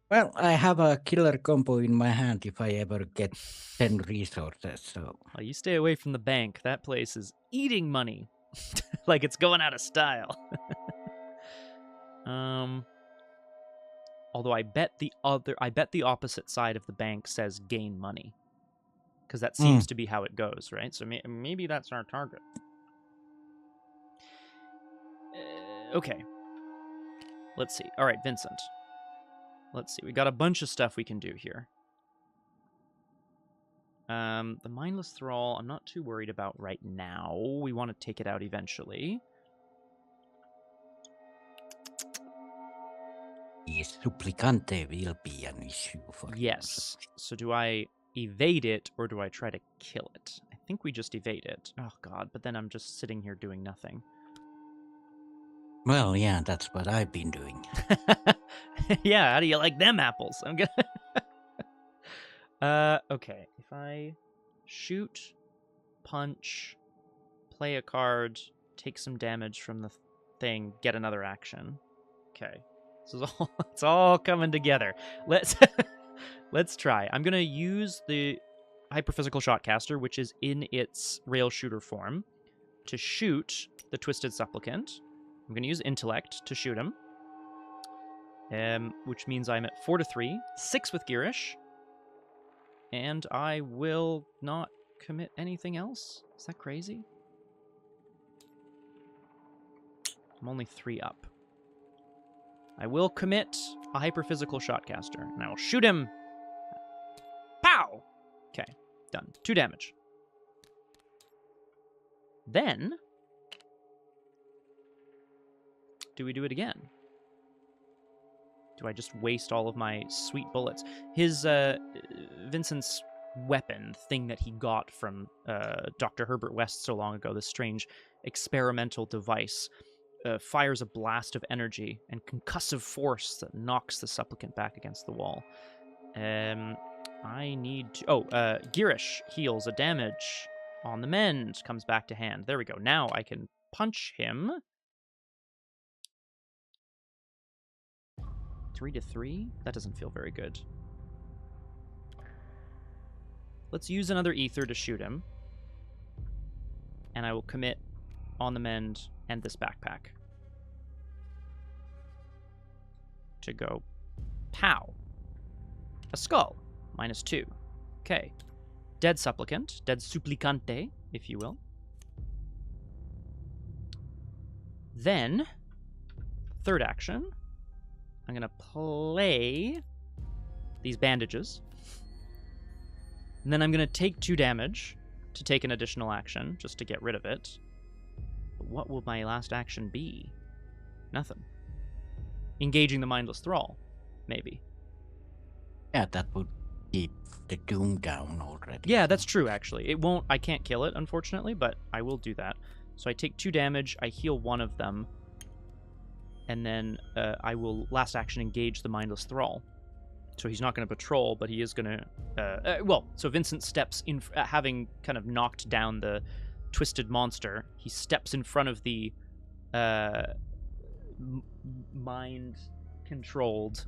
Well, I have a killer combo in my hand if I ever get 10 resources. So well, you stay away from the bank. That place is eating money, like it's going out of style. Although I bet the opposite side of the bank says gain money, because that seems to be how it goes, right? So maybe that's our target. Okay. Let's see. All right, Vincent. Let's see. We got a bunch of stuff we can do here. The Mindless Thrall, I'm not too worried about right now. We want to take it out eventually. The Supplicante will be an issue for Yes. So do I evade it or do I try to kill it? I think we just evade it. Oh, God. But then I'm just sitting here doing nothing. Well, yeah, that's what I've been doing. Yeah, how do you like them apples? I'm gonna... okay. If I shoot, punch, play a card, take some damage from the thing, get another action. Okay. It's all coming together. Let's try. I'm gonna use the Hyperphysical Shotcaster, which is in its rail shooter form, to shoot the Twisted Supplicant. I'm gonna use Intellect to shoot him, which means I'm at 4-3, 6 with Girish, and I will not commit anything else. Is that crazy? I'm only 3 up. I will commit a hyperphysical shotcaster, and I will shoot him. Pow! Okay, done. 2 damage. Then, do we do it again? Do I just waste all of my sweet bullets? His, Vincent's weapon, thing that he got from Dr. Herbert West so long ago, this strange experimental device, fires a blast of energy and concussive force that knocks the supplicant back against the wall. I need to... Oh, Girish heals a damage on the mend, comes back to hand. There we go. Now I can punch him. 3-3? That doesn't feel very good. Let's use another ether to shoot him. And I will commit on the mend and this backpack. To go pow. A skull. -2. Okay. Dead supplicant. Dead supplicante, if you will. Then, third action, I'm going to play these bandages. And then I'm going to take 2 damage to take an additional action, just to get rid of it. But what will my last action be? Nothing. Engaging the mindless thrall, maybe. Yeah, that would keep the doom down already. Yeah, that's true, actually. It won't... I can't kill it, unfortunately, but I will do that. So I take 2 damage, I heal 1 of them, and then I will last action engage the mindless thrall. So he's not going to patrol, but he is going to... so Vincent steps in... having kind of knocked down the twisted monster, he steps in front of the mind-controlled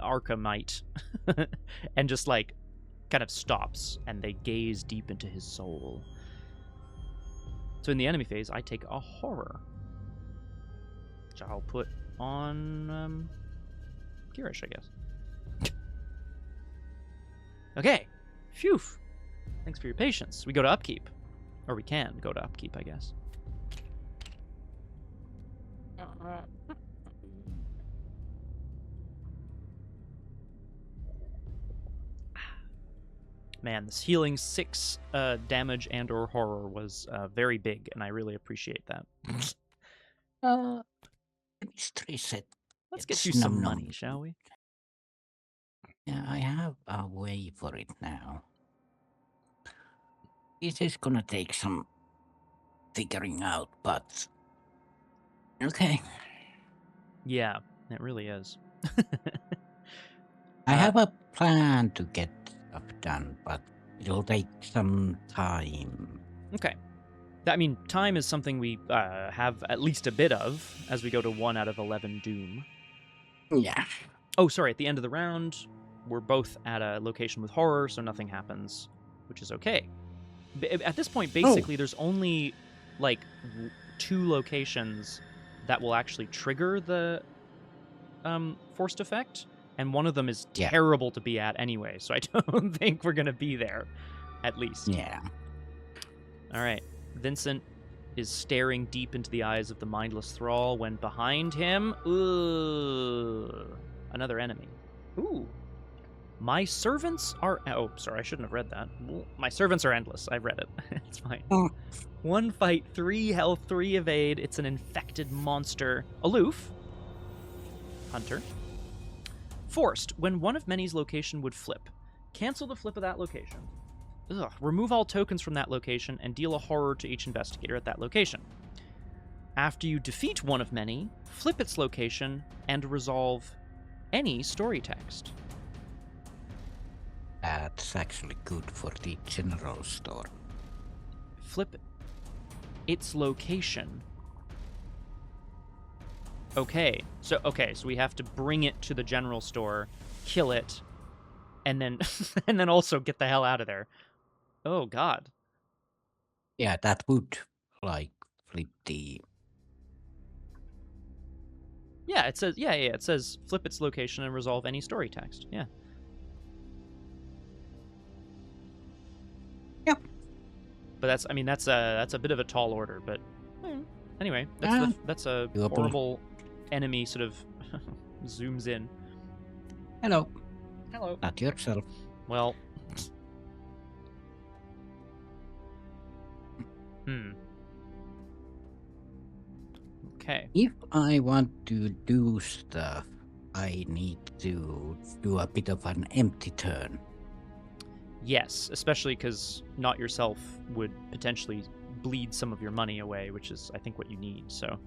Arkhamite and just, like, kind of stops, and they gaze deep into his soul. So in the enemy phase, I take a horror, which I'll put on Girish, I guess. Okay. Phew. Thanks for your patience. We go to upkeep. Or we can go to upkeep, I guess. Man, this healing 6 damage and or horror was very big, and I really appreciate that. Let's get you some money, shall we? Yeah, I have a way for it now. This is gonna take some figuring out, but okay. Yeah, it really is. I have a plan to get stuff done, but it'll take some time. Okay. I mean, time is something we have at least a bit of as we go to 1 out of 11 Doom. Yeah. Oh, sorry, at the end of the round, we're both at a location with horror, so nothing happens, which is okay. At this point, basically, there's only, like, 2 locations that will actually trigger the forced effect, and one of them is terrible to be at anyway, so I don't think we're going to be there, at least. Yeah. All right. Vincent is staring deep into the eyes of the mindless thrall when behind him, another enemy. Ooh. My servants are... Oh, sorry, I shouldn't have read that. My servants are endless. I've read it. It's fine. 1 fight, 3 health, 3 evade. It's an infected monster. Aloof. Hunter. Forced. When one of many's location would flip, cancel the flip of that location. Remove all tokens from that location and deal a horror to each investigator at that location. After you defeat one of many, flip its location and resolve any story text. That's actually good for the general store. Flip its location. Okay, so we have to bring it to the general store, kill it, and then and then also get the hell out of there. Oh God. Yeah, that would like flip the... Yeah, it says it says flip its location and resolve any story text. Yeah. Yep. But that's a bit of a tall order, but Anyway, that's a doable. horrible enemy sort of zooms in. Hello. Hello. Not yourself. Well. Okay. If I want to do stuff, I need to do a bit of an empty turn. Yes, especially because not yourself would potentially bleed some of your money away, which is, I think, what you need. So,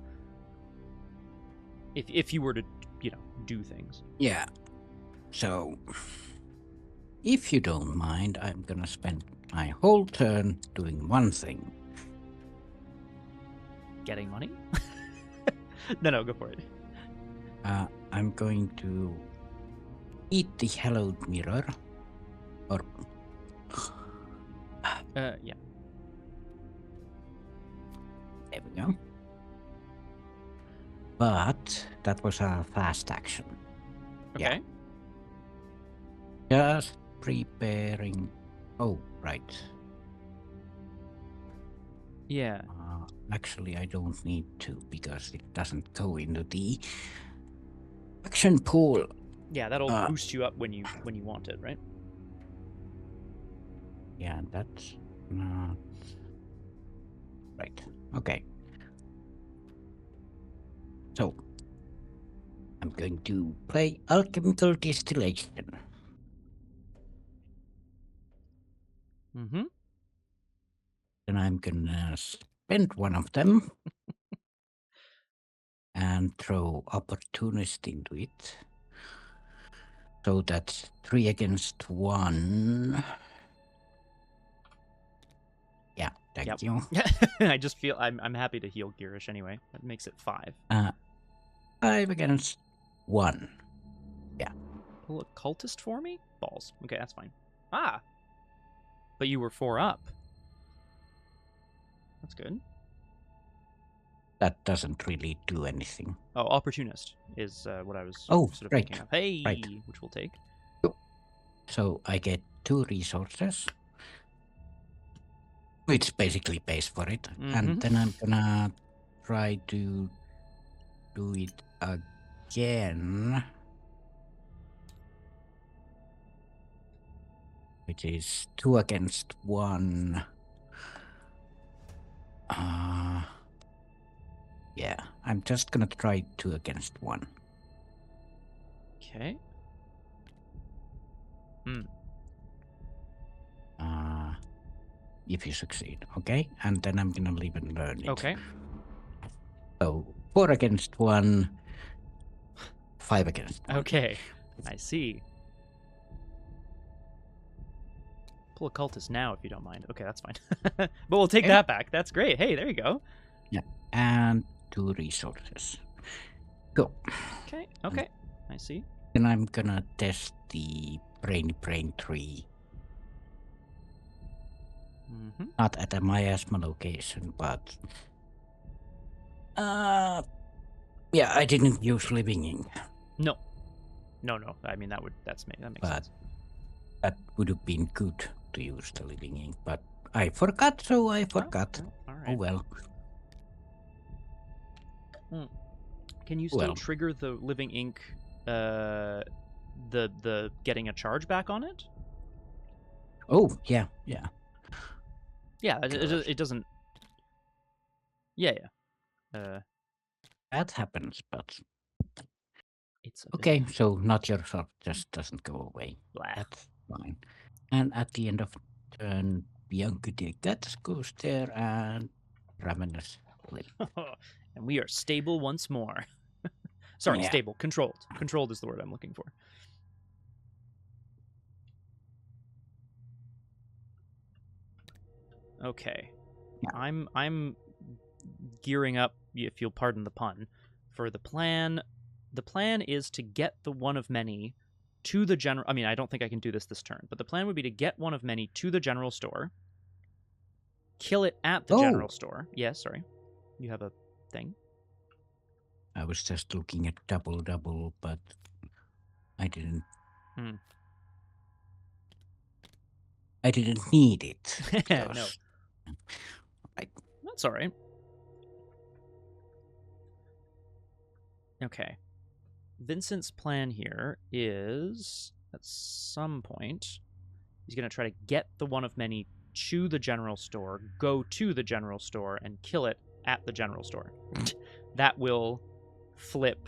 if you were to, do things. Yeah. So, if you don't mind, I'm gonna spend my whole turn doing one thing. Getting money? No, go for it. I'm going to eat the hallowed mirror. Or... Yeah. There we go. But that was a fast action. Okay. Yeah. Just preparing. Oh, right. Yeah. Actually, I don't need to because it doesn't go into the action pool. Yeah, that'll boost you up when you want it, right? Yeah, that's not right. Okay. So I'm going to play alchemical distillation. Mm-hmm. Then I'm gonna spend one of them and throw opportunist into it. So that's 3 against 1. Yeah, thank you. I just feel I'm happy to heal Girish anyway. That makes it 5. 5 against 1. Yeah. Pull a cultist for me? Balls. Okay, that's fine. Ah! But you were 4 up. That's good. That doesn't really do anything. Oh, opportunist is what I was sort of right. thinking of. Hey! Right. Which we'll take. So I get 2 resources, which basically pays for it. And then I'm gonna try to do it again, which is 2 against 1. Yeah, I'm just gonna try 2 against 1. Okay. If you succeed, okay? And then I'm gonna live and learn it. Okay. So 4 against 1, 5 against 1. Okay. I see. Pull a cultist now if you don't mind. Okay, that's fine. But we'll take that back. That's great. Hey, there you go. Yeah, and 2 resources. Go. Okay. I see. Then I'm gonna test the brain tree. Not at a miasma location, but yeah, I didn't use living ink. No. I mean that makes sense. That would have been good to use the living ink, but I forgot, so I forgot. All right. Oh well. Can you still trigger the living ink? The getting a charge back on it? Oh yeah. Yeah. It doesn't. Yeah. That happens, but it's okay. So not yourself just doesn't go away. Blah. That's fine. And at the end of turn, Bianca the cat goes there and Ravenous Lip. And we are stable once more. Sorry, Yeah. Stable. Controlled. Controlled is the word I'm looking for. Okay. Yeah. I'm gearing up, if you'll pardon the pun, for the plan. The plan is to get the one of many to the general... I mean, I don't think I can do this turn, but the plan would be to get one of many to the general store, kill it at the general store. Yes, sorry. You have a thing? I was just looking at double, but I didn't... I didn't need it. No. Right. That's all right. Okay. Vincent's plan here is, at some point, he's going to try to get the one of many to the general store, go to the general store, and kill it at the general store. That will flip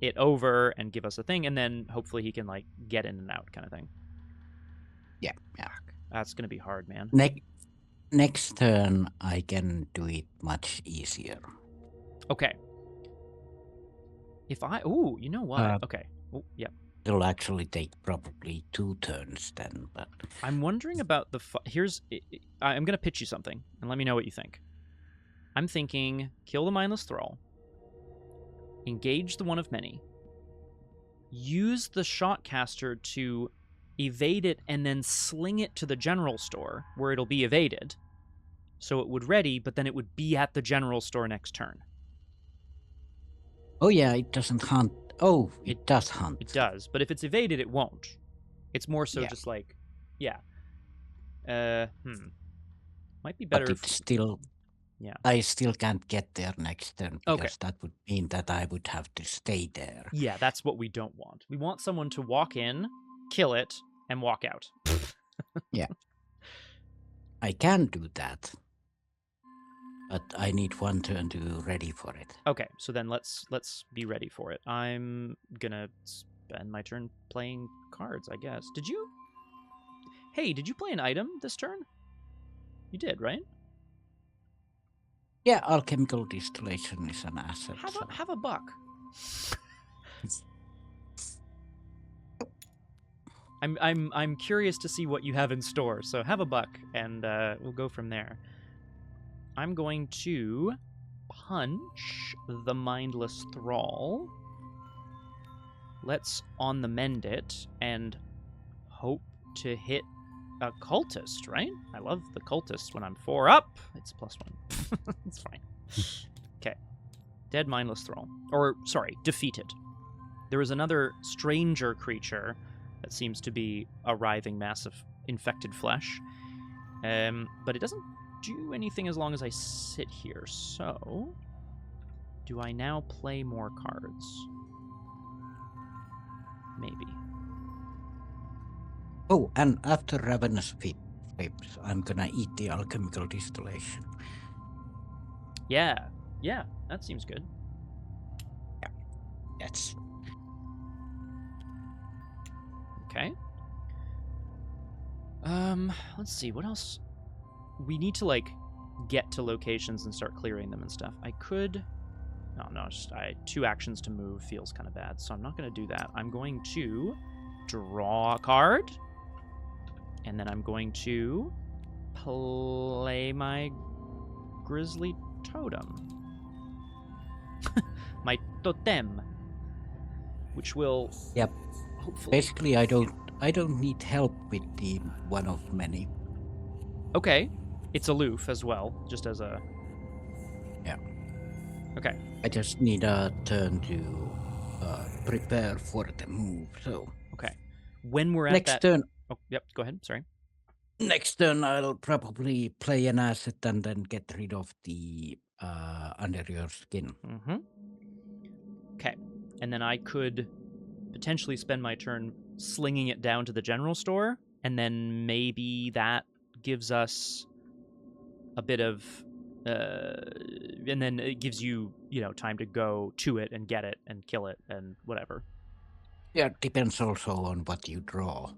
it over and give us a thing, and then hopefully he can, like, get in and out kind of thing. Yeah. That's going to be hard, man. Next turn, I can do it much easier. Okay. If I... Ooh, you know what? Okay. Oh, yeah. It'll actually take probably 2 turns then, but... I'm wondering about the... I'm going to pitch you something, and let me know what you think. I'm thinking, kill the mindless thrall, engage the one of many, use the shotcaster to evade it, and then sling it to the general store, where it'll be evaded. So it would ready, but then it would be at the general store next turn. Oh yeah, it doesn't hunt. Oh, it does hunt. It does, but if it's evaded, it won't. It's more so Yeah. just like, yeah. Might be better But it's still... Yeah. I still can't get there next turn, because Okay. that would mean that I would have to stay there. Yeah, that's what we don't want. We want someone to walk in, kill it, and walk out. Yeah. I can do that. But I need 1 turn to be ready for it. Okay, so then let's be ready for it. I'm gonna spend my turn playing cards, I guess. Did you play an item this turn? You did, right? Yeah, alchemical distillation is an asset. Have a buck. I'm curious to see what you have in store, so have a buck, and we'll go from there. I'm going to punch the mindless thrall. Let's on the mend it and hope to hit a cultist, right? I love the cultist when I'm 4 up. It's +1. It's fine. Okay. Dead mindless thrall. Or, sorry, defeated. There is another stranger creature that seems to be arriving, massive infected flesh. But it doesn't do anything as long as I sit here. So, do I now play more cards? Maybe. Oh, and after Ravenous Flips, I'm gonna eat the alchemical distillation. Yeah, that seems good. Yeah, yes. Okay. Let's see, what else? We need to, like, get to locations and start clearing them and stuff. I could... No, just 2 actions to move feels kind of bad, so I'm not going to do that. I'm going to draw a card, and then I'm going to play my grizzly totem. My totem. Which will... Yep. Hopefully... Basically, I don't need help with the one of many. Okay. It's aloof as well, just as a... Yeah. Okay. I just need a turn to prepare for the move, so... Okay. When we're at next that... turn... Oh, yep, go ahead, sorry. Next turn, I'll probably play an asset and then get rid of the under your skin. Mm-hmm. Okay. And then I could potentially spend my turn slinging it down to the general store, and then maybe that gives us a bit of... and then it gives you, time to go to it and get it and kill it and whatever. Yeah, depends also on what you draw.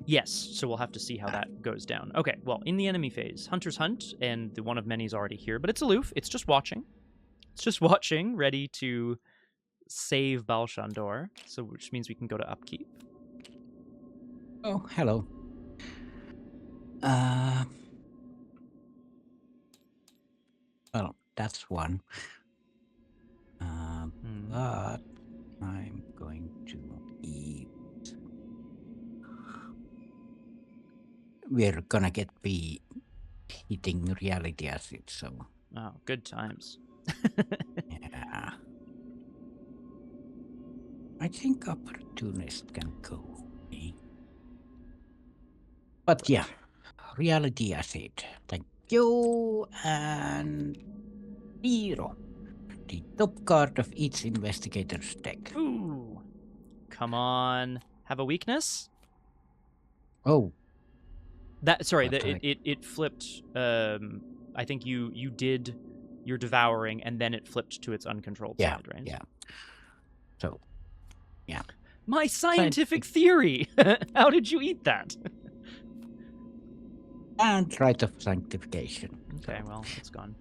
Yes, so we'll have to see how that goes down. Okay, well, in the enemy phase, Hunters hunt, and the one of many is already here, but it's aloof. It's just watching. It's just watching, ready to save Baalshandor, so which means we can go to upkeep. Oh, hello. Well, that's one. But I'm going to eat. We're gonna be hitting reality acid, so. Oh, good times. Yeah. I think opportunist can go. But yeah, reality acid. Thank you, and 0. the top card of each investigator's deck. Ooh. Come on. Have a weakness? Oh, Sorry, What the- it flipped. I think you did your devouring, and then it flipped to its uncontrolled yeah, side, right? yeah. So, yeah. My scientific theory! How did you eat that? And Rite of Sanctification. Okay, So, well, it's gone.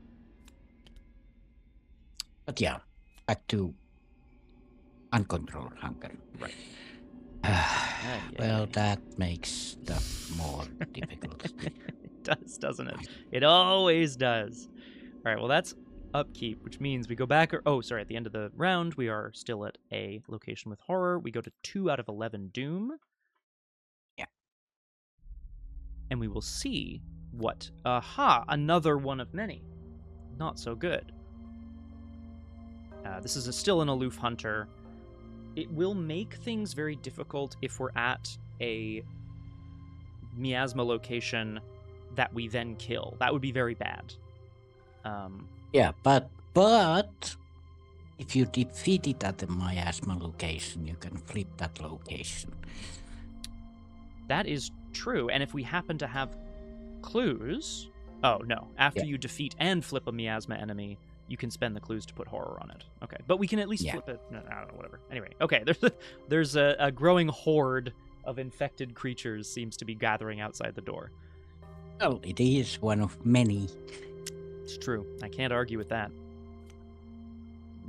but yeah, back to uncontrolled hunger. Right. Well, that makes stuff more difficult. It does, doesn't it? It always does. All right, well, that's upkeep, which means we go back. At the end of the round, we are still at a location with horror. We go to 2 out of 11 doom. Yeah. And we will see what. Aha! Another one of many. Not so good. This is still an aloof hunter. It will make things very difficult if we're at a miasma location that we then kill. That would be very bad. Yeah, but if you defeat it at the miasma location, you can flip that location. That is true. And if we happen to have clues... Oh, no. After Yeah. you defeat and flip a miasma enemy, you can spend the clues to put horror on it. Okay. But we can at least flip it... No, I don't know, whatever. Anyway, okay. There's a growing horde of infected creatures seems to be gathering outside the door. Well, it is one of many. It's true. I can't argue with that.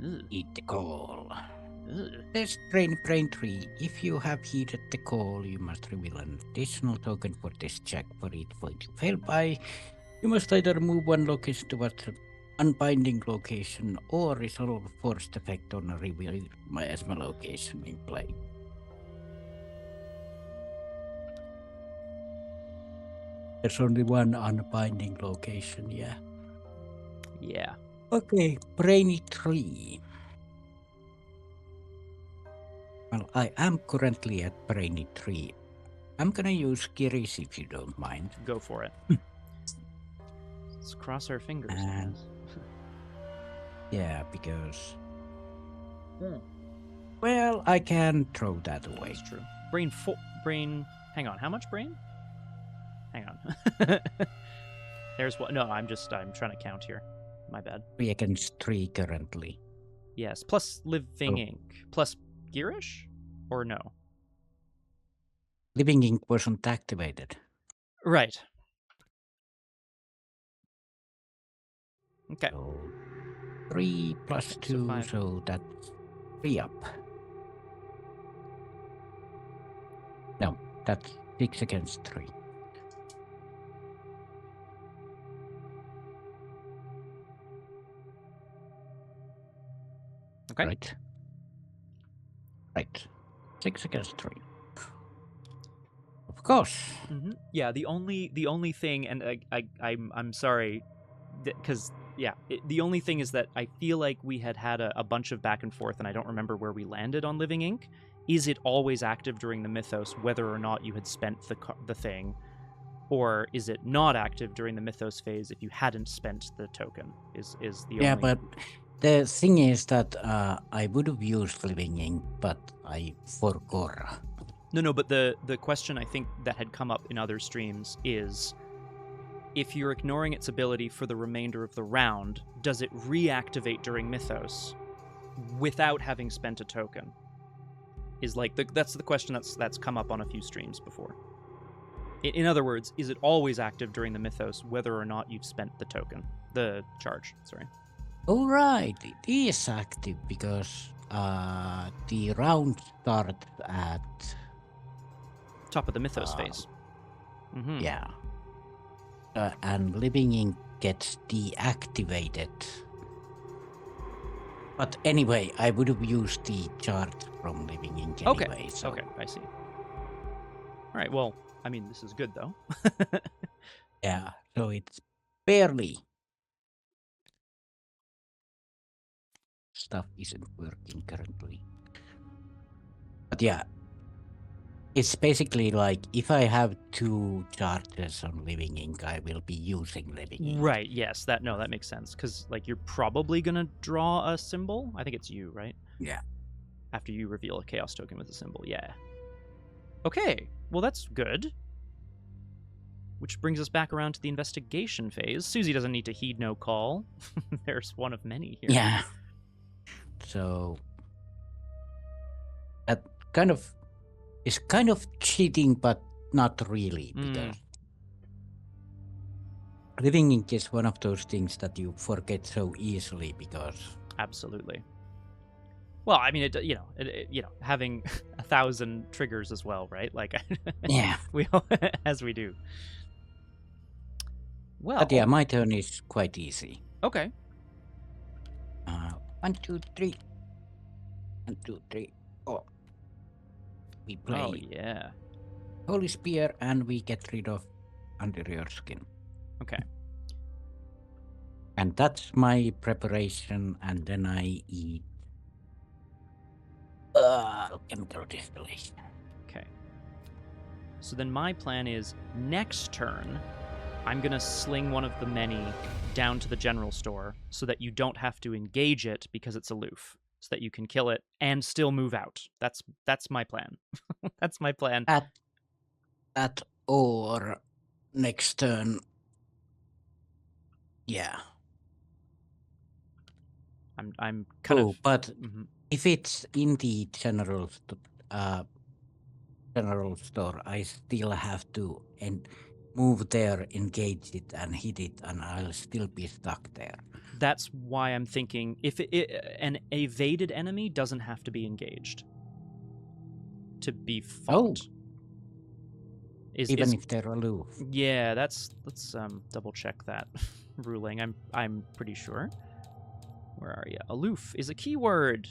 Ugh. Eat the call. Ugh. There's brain 3. If you have heeded the call, you must reveal an additional token for this check. For each point you fail by, you must either move one location towards an unbinding location or resolve a forced effect on a revealed miasma location in play. There's only one unbinding location, yeah. Yeah. Okay, brainy 3. Well, I am currently at brainy 3. I'm gonna use Kiris if you don't mind. Go for it. Let's cross our fingers. I And- guess. Yeah, because... Well, I can throw that away. That's true. Brain. Hang on. How much brain? Hang on. There's what? No, I'm trying to count here. My bad. 3 against 3 currently. Yes. Plus living Oh. ink. Plus Gearish? Or no? Living Ink wasn't activated. Right. Okay. So 3 plus So 2, 5. so that's 3 up. No, that's 6 against 3. Okay. Right. 6 against 3. Of course. Mm-hmm. Yeah. The only thing, and I'm sorry, because the only thing is that I feel like we had a bunch of back and forth, and I don't remember where we landed on Living Ink. Is it always active during the mythos, whether or not you had spent the thing, or is it not active during the mythos phase if you hadn't spent the token? Is the Yeah, only... but the thing is that I would have used Living Ink, but I forgot. No, but the question I think that had come up in other streams is, if you're ignoring its ability for the remainder of the round, does it reactivate during mythos without having spent a token? Is that's the question that's come up on a few streams before. In other words, is it always active during the mythos whether or not you've spent the charge? Sorry. Oh, right. It is active because the round starts at... Top of the mythos phase. Mm-hmm. Yeah. And Living Ink gets deactivated. But anyway, I would have used the chart from Living Ink anyway. Okay. So. Okay, I see. All right, well, I mean, this is good, though. Yeah, so it's barely... Stuff isn't working currently. But yeah, It's basically like if I have 2 charges on Living Ink, I will be using Living Ink. Right, yes, that makes sense. Because, like, you're probably going to draw a symbol. I think it's you, right? Yeah. After you reveal a chaos token with a symbol, yeah. Okay, well, that's good. Which brings us back around to the investigation phase. Suzi doesn't need to heed no call. There's one of many here. Yeah. So that is kind of cheating, but not really, because Living Ink is one of those things that you forget so easily because. Absolutely. Well, I mean, having 1,000 triggers as well, right? Like, Yeah. we as we do. Well, But yeah, my turn is quite easy. Okay. 1, 2, 3. 1, 2, 3. Oh. We play Oh, yeah. Holy Spear and we get rid of Under Your Skin. Okay. And that's my preparation, and then I eat chemical distillation. Okay. So then my plan is next turn, I'm going to sling one of the many down to the general store so that you don't have to engage it because it's aloof, so that you can kill it and still move out. That's my plan. That's my plan. That or next turn. Yeah. I'm kind of. But if it's in the general store, I still have to move there, engage it, and hit it, and I'll still be stuck there. That's why I'm thinking if an evaded enemy doesn't have to be engaged to be fought. Oh. Even if they're aloof. Yeah, let's double check that ruling. I'm pretty sure. Where are you? Aloof is a keyword.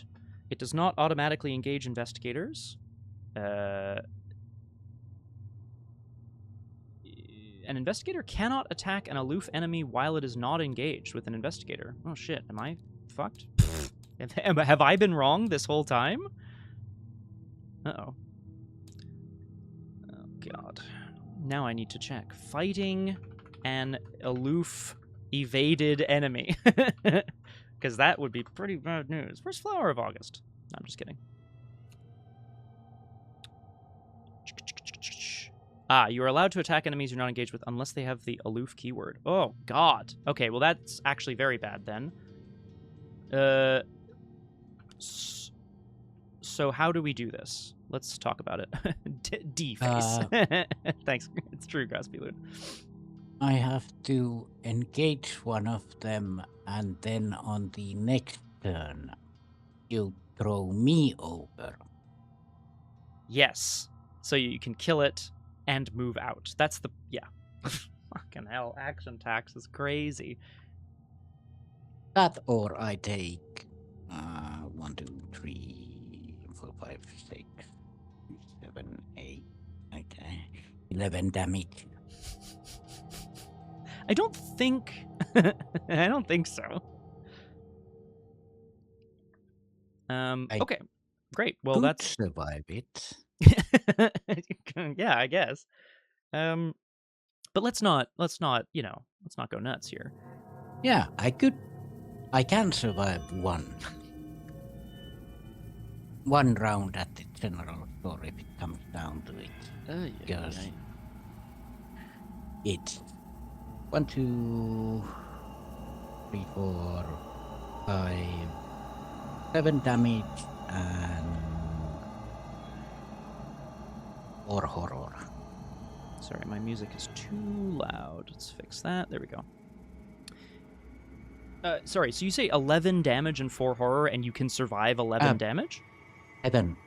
It does not automatically engage investigators. An investigator cannot attack an aloof enemy while it is not engaged with an investigator. Oh shit, am I fucked? Have I been wrong this whole time? Uh-oh. Oh god. Now I need to check. Fighting an aloof evaded enemy. Because that would be pretty bad news. Where's Flower of August? No, I'm just kidding. You are allowed to attack enemies you're not engaged with unless they have the aloof keyword. Oh, God. Okay, well, that's actually very bad then. So how do we do this? Let's talk about it. D-face. Thanks. It's true, Graspy I have to engage one of them, and then on the next turn, you throw me over. Yes. So you can kill it and move out. That's the... Yeah. Fucking hell. Action tax is crazy. That or I take 1, 2, 3, 4, 5, 6, 7, 8, okay, 11 damage. I don't think so. Okay, great. Well, that's survive it. Yeah, I guess. But let's not go nuts here. Yeah, I can survive one round at the general store if it comes down to it. Because it's 1, 2, 3, 4, 5, 7 damage and or horror. Sorry, my music is too loud. Let's fix that. There we go. Sorry, so you say 11 damage and 4 horror, and you can survive 11 damage?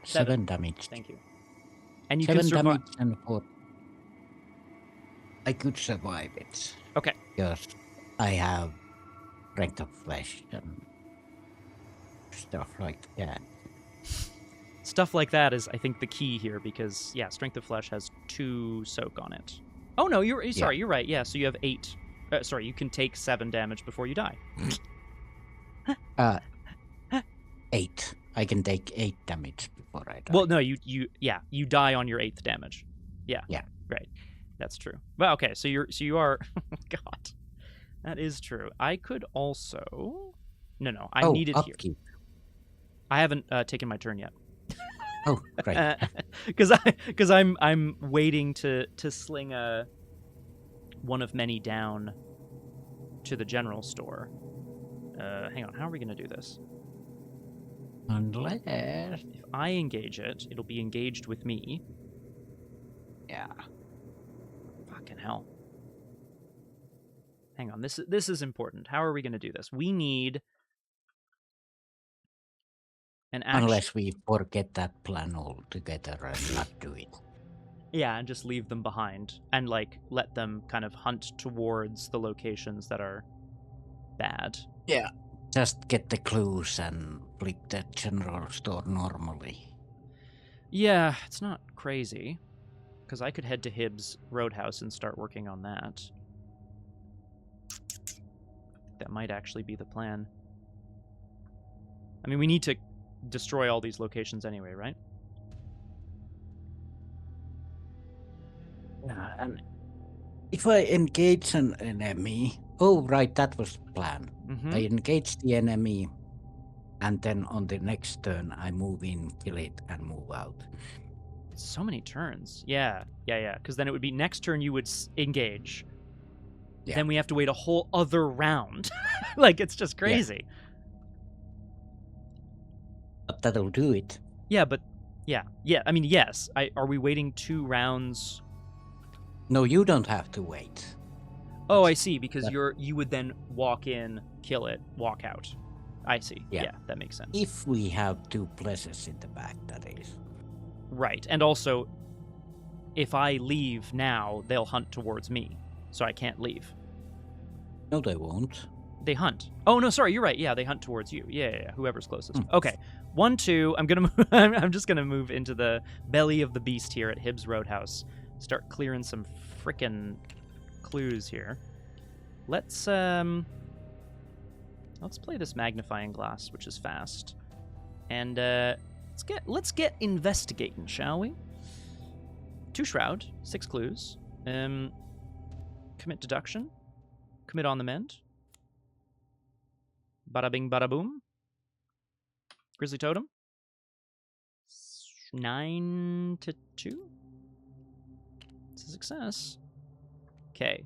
7 damage. Thank you. And you 7 can survive... damage and 4. I could survive it. Okay. Because I have strength of flesh and stuff like that. Stuff like that is, I think, the key here, because, yeah, strength of flesh has 2 soak on it. Oh, no, you're right. Yeah, so you have 8... you can take 7 damage before you die. 8. I can take 8 damage before I die. Well, no, you die on your 8th damage. Yeah. Yeah. Right. That's true. Well, okay, so you are God. That is true. I could also No, I need it here. Upkeep. I haven't taken my turn yet. Oh, right. Because I'm waiting to sling one of many down to the general store. Hang on, how are we gonna do this? Unless... If I engage it, it'll be engaged with me. Yeah. Fucking hell. Hang on, this is important. How are we gonna do this? We need an action. Unless we forget that plan altogether and not do it. Yeah, and just leave them behind and like let them kind of hunt towards the locations that are bad. Yeah. Just get the clues and flip the general store normally. Yeah, it's not crazy. Because I could head to Hibbs Roadhouse and start working on that. That might actually be the plan. I mean, we need to destroy all these locations anyway, right? Yeah, and if I engage an enemy... Oh, right, that was the plan. Mm-hmm. I engage the enemy, and then on the next turn, I move in, kill it, and move out. So many turns. Yeah. Because then it would be next turn you would engage. Yeah. Then we have to wait a whole other round. Like, it's just crazy. But that'll do it. Yeah, but... Yeah. I mean, yes. Are we waiting 2 rounds? No, you don't have to wait. Oh, I see, because you would then walk in, kill it, walk out. I see. Yeah, that makes sense. If we have 2 places in the back, that is. Right, and also, if I leave now, they'll hunt towards me, so I can't leave. No, they won't. They hunt. Oh, no, sorry, you're right. Yeah, they hunt towards you. Yeah, whoever's closest. Okay, 1, 2, I'm just gonna move into the belly of the beast here at Hibbs Roadhouse. Start clearing some frickin' clues here. Let's play this magnifying glass, which is fast, and let's get investigating, shall we? 2 shroud, 6 clues. Commit deduction, commit on the mend. Bada bing, bada boom. Grizzly totem. 9 to 2. It's a success. Okay,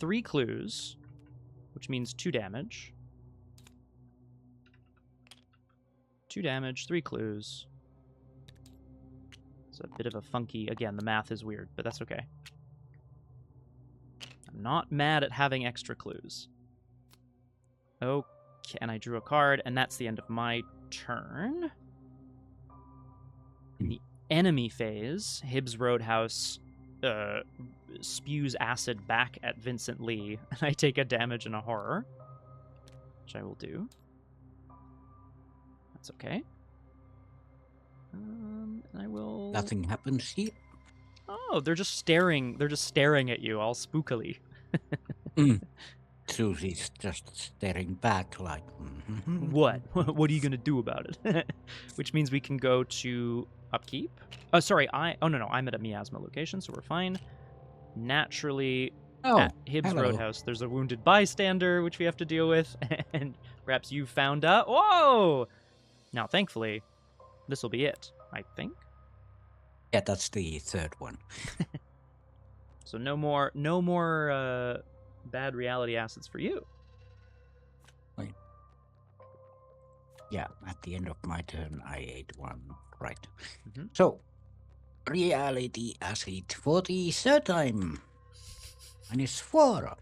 3 clues, which means 2 damage. 2 damage, 3 clues. It's a bit of a funky... Again, the math is weird, but that's okay. I'm not mad at having extra clues. Okay, and I drew a card, and that's the end of my turn. In the enemy phase, Hibbs Roadhouse spews acid back at Vincent Lee, and I take a damage and a horror, which I will do. That's okay. And I will... Nothing happens here. Oh, they're just staring. They're just staring at you all spookily. Suzi's just staring back like... What? What are you going to do about it? Which means we can go to upkeep. Oh, sorry. Oh, no. I'm at a miasma location, so we're fine. Naturally, at Hibbs Roadhouse, there's a wounded bystander, which we have to deal with. And perhaps you found out... Whoa! Now, thankfully, this will be it, I think. Yeah, that's the 3rd one. So no more bad reality acids for you. Right. Yeah, at the end of my turn, I ate 1. Right. Mm-hmm. So, reality acid for the 3rd time. -4.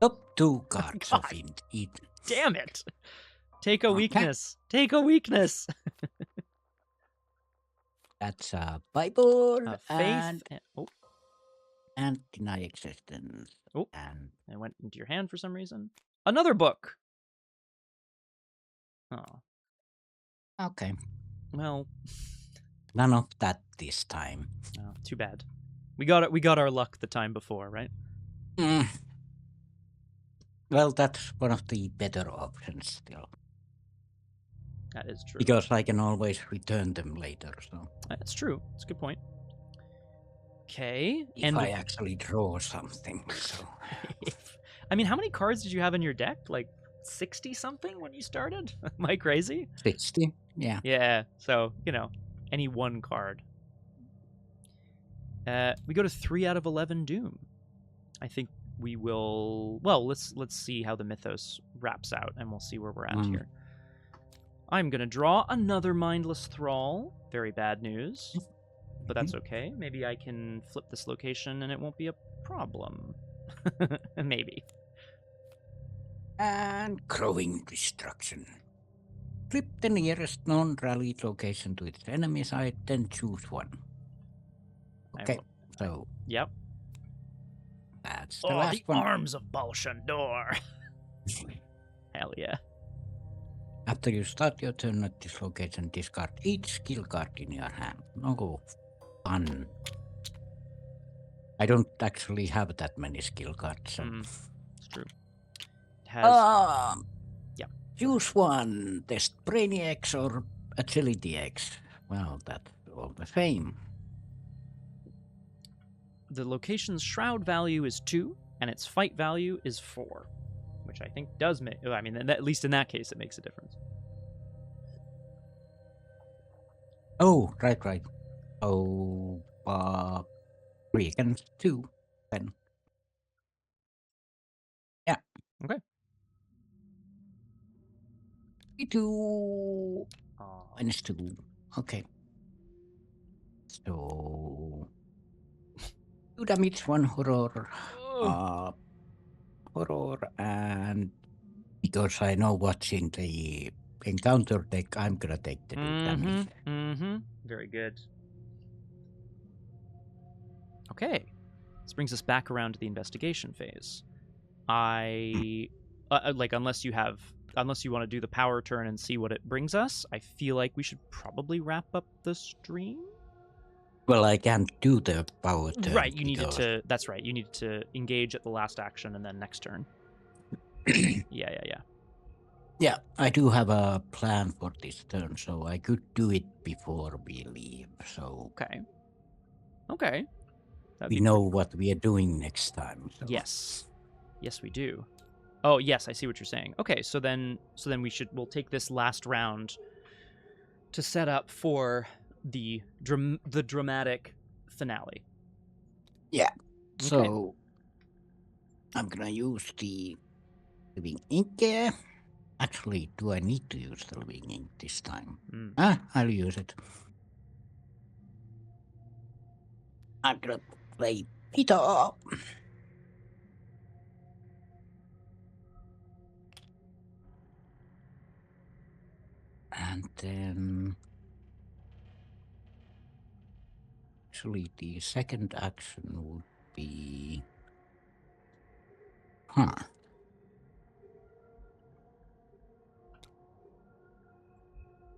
Top 2 cards of eaten. Damn it! Take a weakness. Take a weakness. That's a Bible, faith, and deny existence. Oh, and it went into your hand for some reason. Another book. Oh. Okay. Well, none of that this time. Oh, too bad. We got it. We got our luck the time before, right? Well, that's one of the better options still. That is true. Because I can always return them later, so... That's true. That's a good point. Okay. If I actually draw something, so... I mean, how many cards did you have in your deck? Like 60-something when you started? Am I crazy? 60, yeah. Yeah, so, any one card. We go to 3 out of 11 Doom. I think we will... Well, let's see how the mythos wraps out, and we'll see where we're at here. I'm going to draw another Mindless Thrall. Very bad news. But that's okay. Maybe I can flip this location and it won't be a problem. Maybe. And Growing Destruction. Flip the nearest non-rallied location to its enemy side, then choose one. Okay, so... Yep. That's the last one. Arms of Baalshandor. Hell yeah. After you start your turn at this location, discard each skill card in your hand. Oh, fun. I don't actually have that many skill cards. So. It's true. It has... yeah. Choose one. Test Brainy X or Agility X. Well, that's all the same. The location's shroud value is 2, and its fight value is 4. Which I think does make... I mean, at least in that case, it makes a difference. Oh, right. Oh, 3 against 2, then. Yeah. Okay. 2 minus 2. Okay. So... 2 damage, 1 horror. Horror, and because I know what's in the encounter deck, I'm gonna take the 2 damage. Very good. Okay. This brings us back around to the investigation phase. Unless you want to do the power turn and see what it brings us, I feel like we should probably wrap up the stream. Well, I can't do the power turn. Right, you needed to... That's right, you needed to engage at the last action and then next turn. Yeah. Yeah, I do have a plan for this turn, so I could do it before we leave, so... Okay. We know what we are doing next time. So. Yes, we do. Oh, yes, I see what you're saying. Okay, so then we'll take this last round to set up for the dramatic finale. Yeah. Okay. So I'm gonna use the living ink. Actually, do I need to use the living ink this time? I'll use it. I'm gonna play Peter. And then... Actually, the second action would be...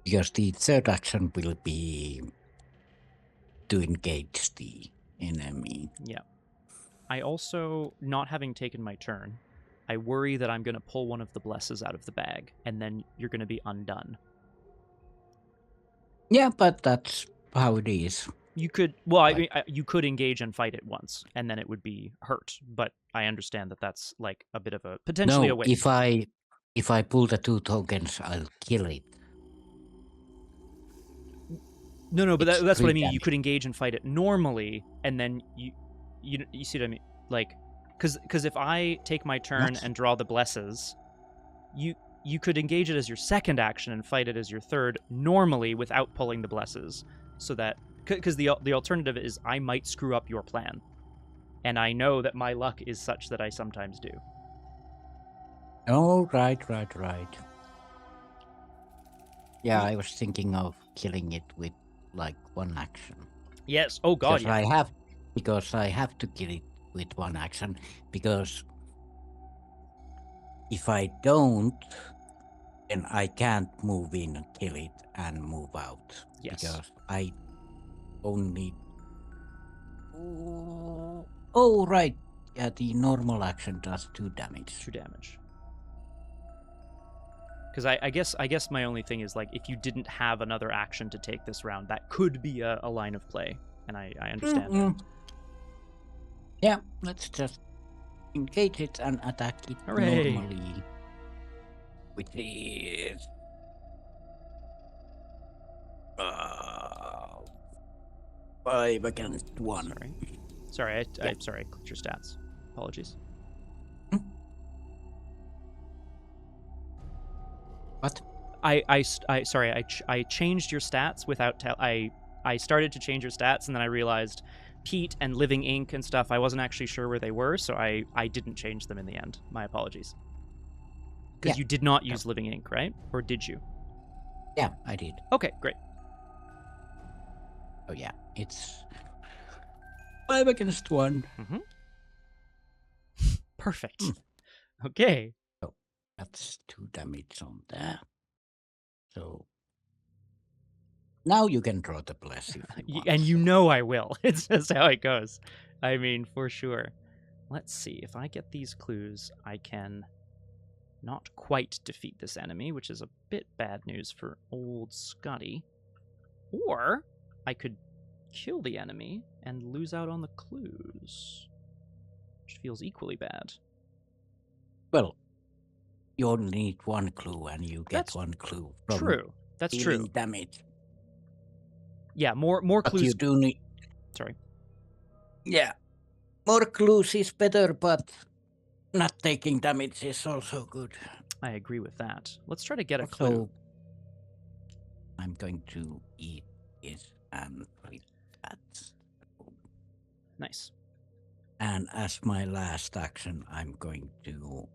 Because the third action will be to engage the enemy. Yeah. I also, not having taken my turn, I worry that I'm going to pull one of the blesses out of the bag, and then you're going to be undone. Yeah, but that's how it is. You could, well, I mean, you could engage and fight it once, and then it would be hurt. But I understand that that's like a bit of a potentially a waste. If I pull the 2 tokens, I'll kill it. No, but that's what I mean. You could engage and fight it normally, and then you see what I mean? Like, because if I take my turn and draw the blesses, you could engage it as your second action and fight it as your third normally without pulling the blesses, so that. Because the alternative is I might screw up your plan. And I know that my luck is such that I sometimes do. Oh, right. Yeah, I was thinking of killing it with, like, 1 action. Yes, oh god, Because I have to kill it with 1 action. Because if I don't, then I can't move in and kill it and move out. Yes. Because I... only... Oh, right. Yeah, the normal action does 2 damage. 2 damage. Because I guess my only thing is, like, if you didn't have another action to take this round, that could be a line of play, and I understand it. Yeah, let's just engage it and attack it Hooray. normally. Which is... 5 against 1. Sorry, I clicked your stats. Apologies. What? I changed your stats without I started to change your stats, and then I realized Pete and Living Ink and stuff, I wasn't actually sure where they were, so I didn't change them in the end. My apologies. Because you did not use Living Ink, right? Or did you? Yeah, I did. Okay, great. Oh yeah, it's 5 against 1. Mm-hmm. Perfect. Okay. So that's 2 damage on that. So now you can draw the bless if you want. And you know I will. It's just how it goes. I mean, for sure. Let's see. If I get these clues, I can not quite defeat this enemy, which is a bit bad news for old Scotty. Or I could kill the enemy and lose out on the clues, which feels equally bad. Well, you only need 1 clue and you get That's 1 clue from true. That's true. damage. Yeah, more But clues. you do need... Sorry. Yeah, more clues is better, but not taking damage is also good. I agree with that. Let's try to get a Also, clue. I'm going to eat this and flip that. Nice. And as my last action, I'm going to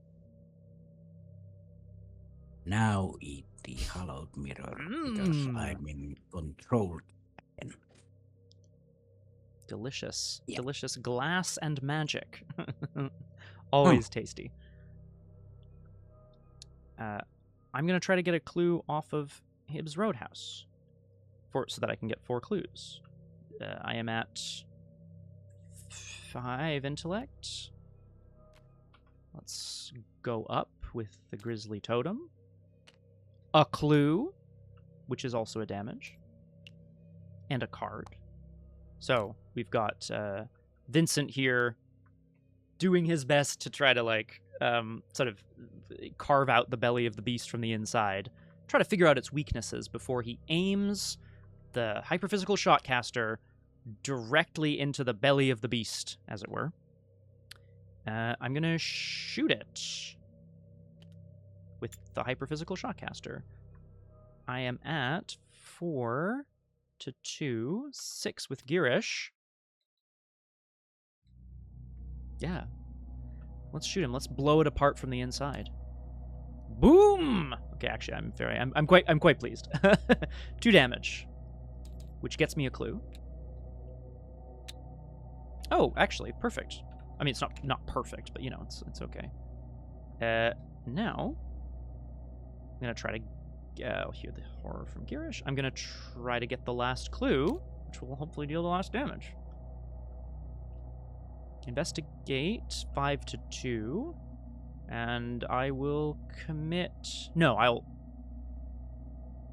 now eat the hallowed mirror because I'm in control. Delicious. Yeah. Delicious glass and magic. Always tasty. I'm going to try to get a clue off of Hibbs Roadhouse so that I can get 4 clues. I am at 5 intellect. Let's go up with the Grizzly Totem. A clue, which is also a damage. And a card. So we've got Vincent here doing his best to try to, like, sort of carve out the belly of the beast from the inside, try to figure out its weaknesses before he aims the hyperphysical shotcaster directly into the belly of the beast, as it were. I'm going to shoot it with the hyperphysical shotcaster. I am at 4 to 2, 6 with Girish. Yeah. Let's shoot him. Let's blow it apart from the inside. Boom! Okay, actually, I'm quite pleased. 2 damage, which gets me a clue. Oh, actually, perfect. I mean, it's not perfect, but you know, it's okay. Now I'm gonna try to hear the horror from Girish. I'm gonna try to get the last clue, which will hopefully deal the last damage. Investigate 5 to 2, and I will commit. No, I'll.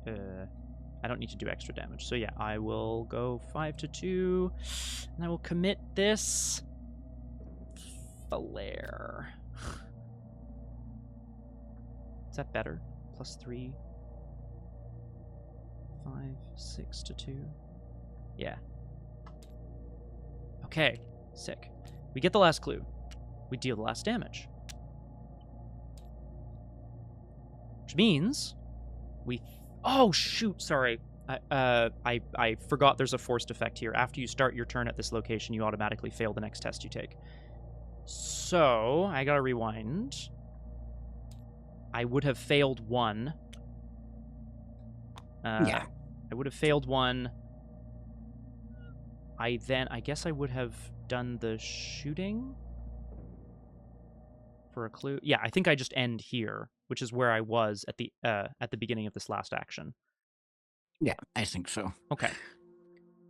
I don't need to do extra damage, so yeah, I will go 5 to 2, and I will commit this flare. Is that better? +3, 5, 6 to 2. Yeah. Okay, sick. We get the last clue. We deal the last damage. Which means we... Oh, shoot, sorry. I forgot there's a forced effect here. After you start your turn at this location, you automatically fail the next test you take. So, I gotta rewind. I would have failed 1. Yeah. I would have failed 1. I guess I would have done the shooting for a clue. Yeah, I think I just end here, which is where I was at the beginning of this last action. Yeah, I think so. Okay.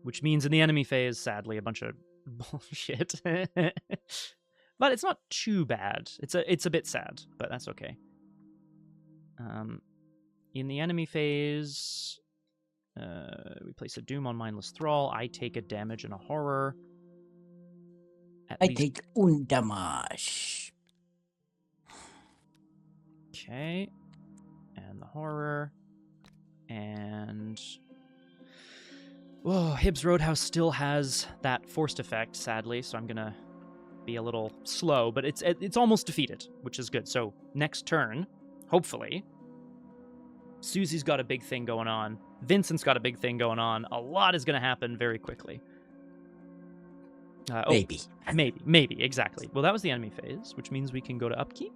Which means in the enemy phase, sadly, a bunch of bullshit. But it's not too bad. It's a bit sad, but that's okay. In the enemy phase, we place a doom on mindless thrall. I take a damage and a horror. I take un damage. Okay. And the horror. And whoa, Hibbs Roadhouse still has that forced effect, sadly, so I'm gonna be a little slow, but it's almost defeated, which is good. So next turn, hopefully, Suzi's got a big thing going on. Vincent's got a big thing going on. A lot is gonna happen very quickly. Maybe, exactly. Well, that was the enemy phase, which means we can go to upkeep.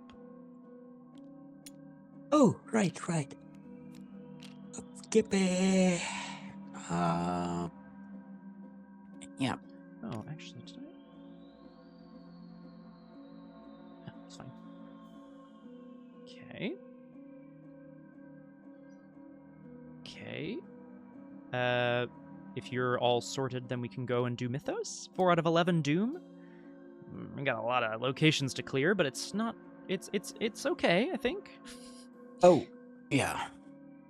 Oh, right. Upkeep. Yeah. Oh, actually, did I? Yeah, that's fine. Okay. If you're all sorted, then we can go and do Mythos. 4 out of 11 Doom. We got a lot of locations to clear, but it's not. It's okay, I think. Oh, yeah.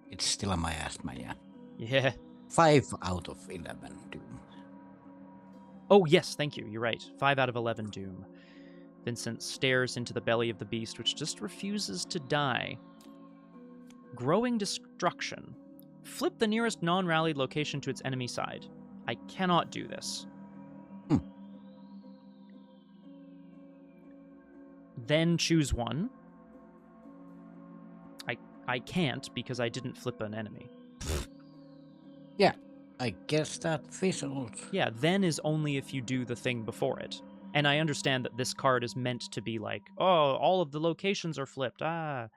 It's still on my asthma, yeah. Yeah. 5 out of 11 Doom. Oh, yes, thank you. You're right. 5 out of 11 Doom. Vincent stares into the belly of the beast, which just refuses to die. Growing Destruction. Flip the nearest non-rallied location to its enemy side. I cannot do this. Then choose one. I can't because I didn't flip an enemy. Yeah, I guess that fizzled. Yeah, then is only if you do the thing before it. And I understand that this card is meant to be like, oh, all of the locations are flipped. Ah.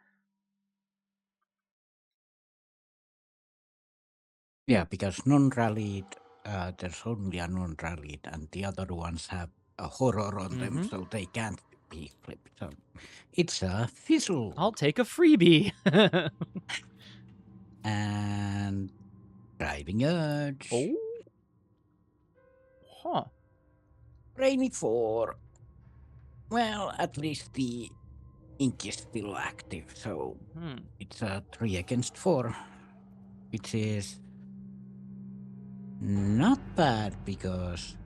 Yeah, because non-rallied, there's only a non-rallied, and the other ones have a horror on them, so they can't be flipped. So it's a fizzle. I'll take a freebie. And driving urge. Oh. Huh. Rainy 4. Well, at least the ink is still active, so it's a 3 against 4, which is not bad because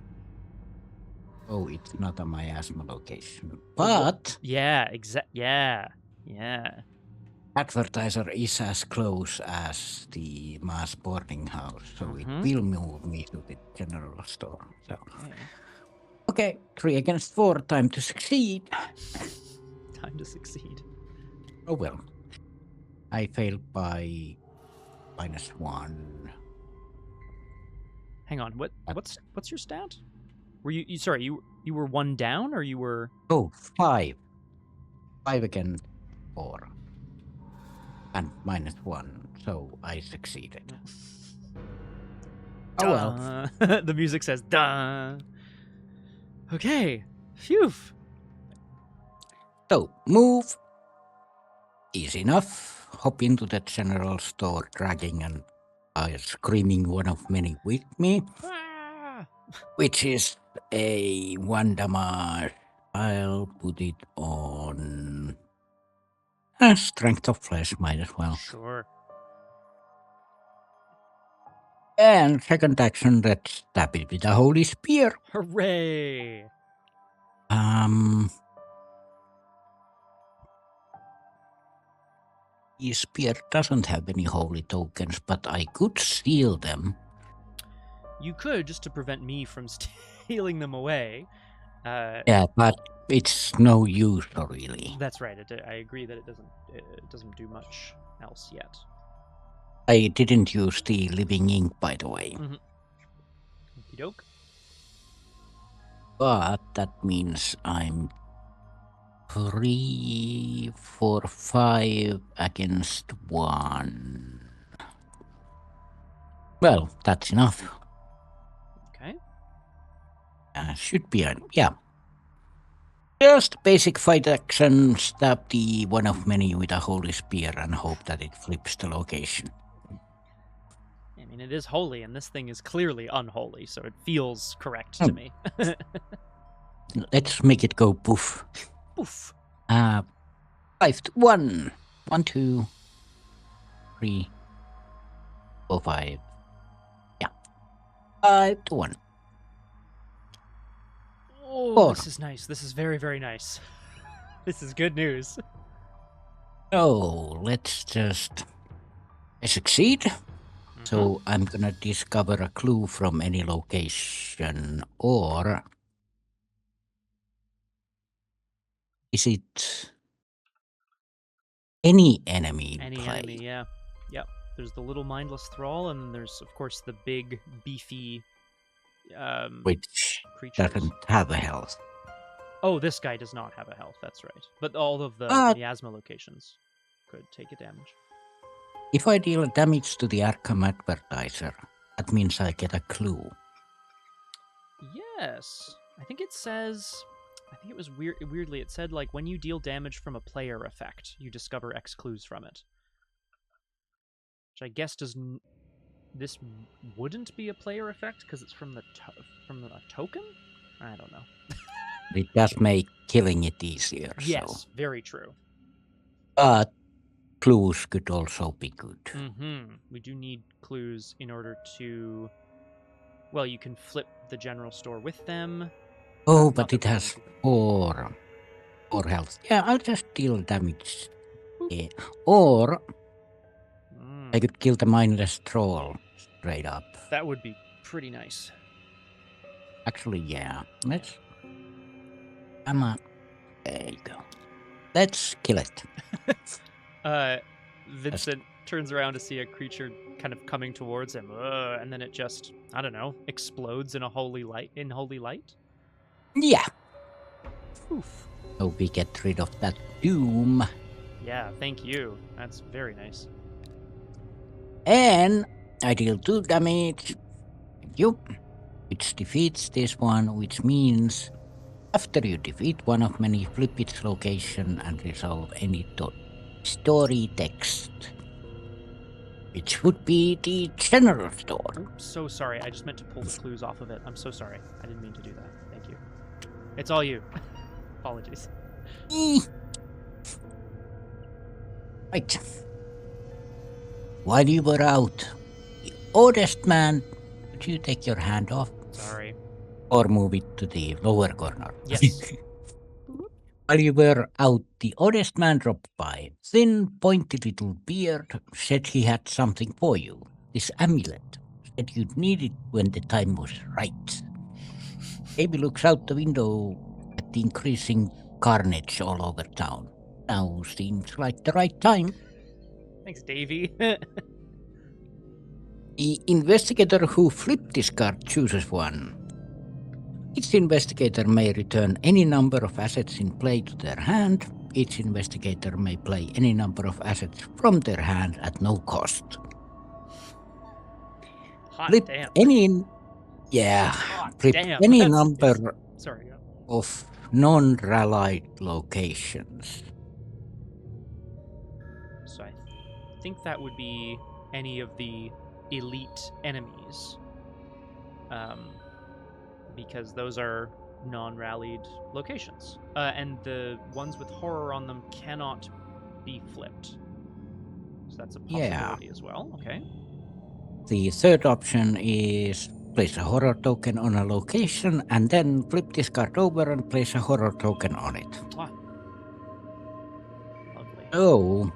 it's not a miasma location. But yeah, yeah. Advertiser is as close as the mass boarding house, so it will move me to the general store. So okay, 3 against 4, time to succeed. Time to succeed. Oh well. I failed by -1. Hang on, what's your stat? Were you sorry, you were 1 down or you were 5. 5 against 4. And -1, so I succeeded. Oh well. The music says duh. Okay. Phew. So move. Easy enough. Hop into the general store, dragging and screaming one of many with me, which is a 1 damage. I'll put it on strength of flesh, might as well. Sure. And second action, let's stab it with a holy spear. Hooray! The spear doesn't have any holy tokens, but I could steal them. You could, just to prevent me from stealing them away. Yeah, but it's no use, really. That's right. I agree that it doesn't do much else yet. I didn't use the living ink, by the way. Okey doke. But that means I'm 3, 4, 5 against 1. Well, that's enough. Okay. Should be, yeah. Just basic fight action, stab the one of many with a holy spear and hope that it flips the location. I mean, it is holy, and this thing is clearly unholy, so it feels correct to me. Let's make it go poof. Poof. 5 to 1. 1, 2. 3, 4, 5. Yeah. 5 to 1. Oh, 4. this is nice. This is very, very nice. This is good news. So let's just. I succeed. So I'm gonna discover a clue from any location, or is it any enemy in Any play? enemy, yeah. Yep. There's the little mindless thrall, and then there's, of course, the big, beefy Which creatures. doesn't have a health. Oh, this guy does not have a health, that's right. But all of the But- miasma locations could take a damage. If I deal damage to the Arkham advertiser, that means I get a clue. Yes. I think it says... I think it was weirdly, it said, like, when you deal damage from a player effect, you discover X clues from it. Which I guess this wouldn't be a player effect, because it's from the token? I don't know. It does make killing it easier. Yes, So. very true. But clues could also be good. We do need clues in order to... Well, you can flip the general store with them. Oh, Not but that it we has want to, but- 4 health. Yeah, I'll just deal damage. Yeah. Or I could kill the mindless troll straight up. That would be pretty nice. Actually, yeah. Let's. There you go. Let's kill it. Vincent turns around to see a creature kind of coming towards him, and then it just, I don't know, explodes in holy light. Yeah. Oof. So we get rid of that doom. Yeah, thank you. That's very nice. And I deal 2 damage. Thank you. Which defeats this one, which means after you defeat one of many, flip its location and resolve any story text. Which would be the general store. Oh, so sorry. I just meant to pull the clues off of it. I'm so sorry. I didn't mean to do that. Thank you. It's all you. Apologies. Right. While you were out, the oldest man, could you take your hand off? Sorry. Or move it to the lower corner? Yes. While you were out, the oldest man dropped by. Thin, pointy little beard, said he had something for you. This amulet. Said you'd need it when the time was right. Baby looks out the window at the increasing carnage all over town. Now seems like the right time. Thanks, Davey. The investigator who flipped this card chooses one. Each investigator may return any number of assets in play to their hand. Each investigator may play any number of assets from their hand at no cost. Hot Flip damn. any... Yeah. Hot Flip damn. any That's- number Sorry. Yeah. of non-rallied locations. So I think that would be any of the elite enemies. Because those are non-rallied locations. And the ones with horror on them cannot be flipped. So that's a possibility as well. Okay. The third option is place a horror token on a location and then flip this card over and place a horror token on it. Ah. Lovely. So, Oh,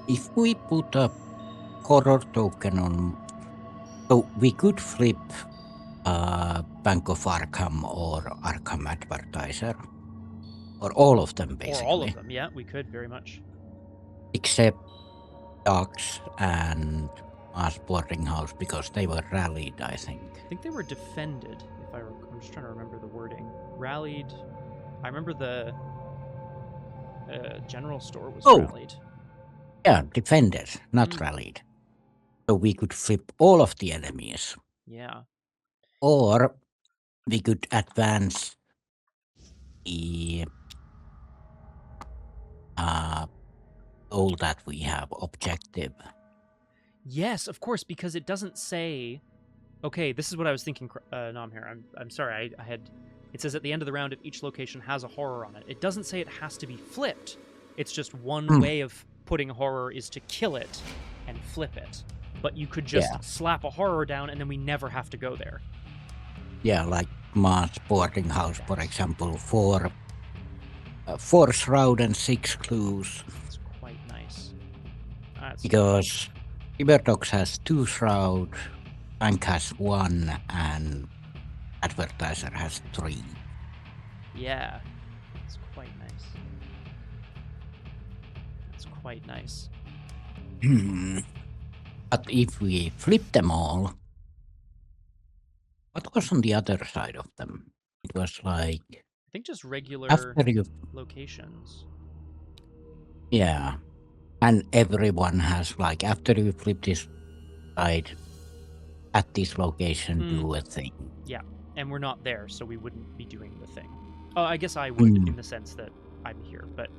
yeah. if we put a horror token on... So we could flip Bank of Arkham or Arkham Advertiser. Or all of them, basically. Or all of them, yeah, we could very much. Except Dogs and Mass Boarding House, because they were rallied, I think. I think they were defended, if I'm just trying to remember the wording. Rallied. I remember the general store was rallied. Yeah, defended, not rallied. So we could flip all of the enemies. Yeah. Or we could advance the all that we have objective. Yes, of course, because it doesn't say. Okay, this is what I was thinking, Nomhare. I'm sorry. I had. It says at the end of the round, if each location has a horror on it. It doesn't say it has to be flipped. It's just one way of putting horror is to kill it and flip it. But you could just slap a horror down and then we never have to go there. Yeah, like Ma's boarding house, for example, four shroud and 6 clues. That's quite nice. Because Cyberdogs has 2 shroud, Bank has 1, and Advertiser has 3. Yeah, it's quite nice. It's quite nice. But if we flip them all, what was on the other side of them? It was like... I think just regular after you... locations. Yeah. And everyone has, like, after you flip this side, at this location, do a thing. Yeah, and we're not there, so we wouldn't be doing the thing. Oh, I guess I would, in the sense that I'm here. But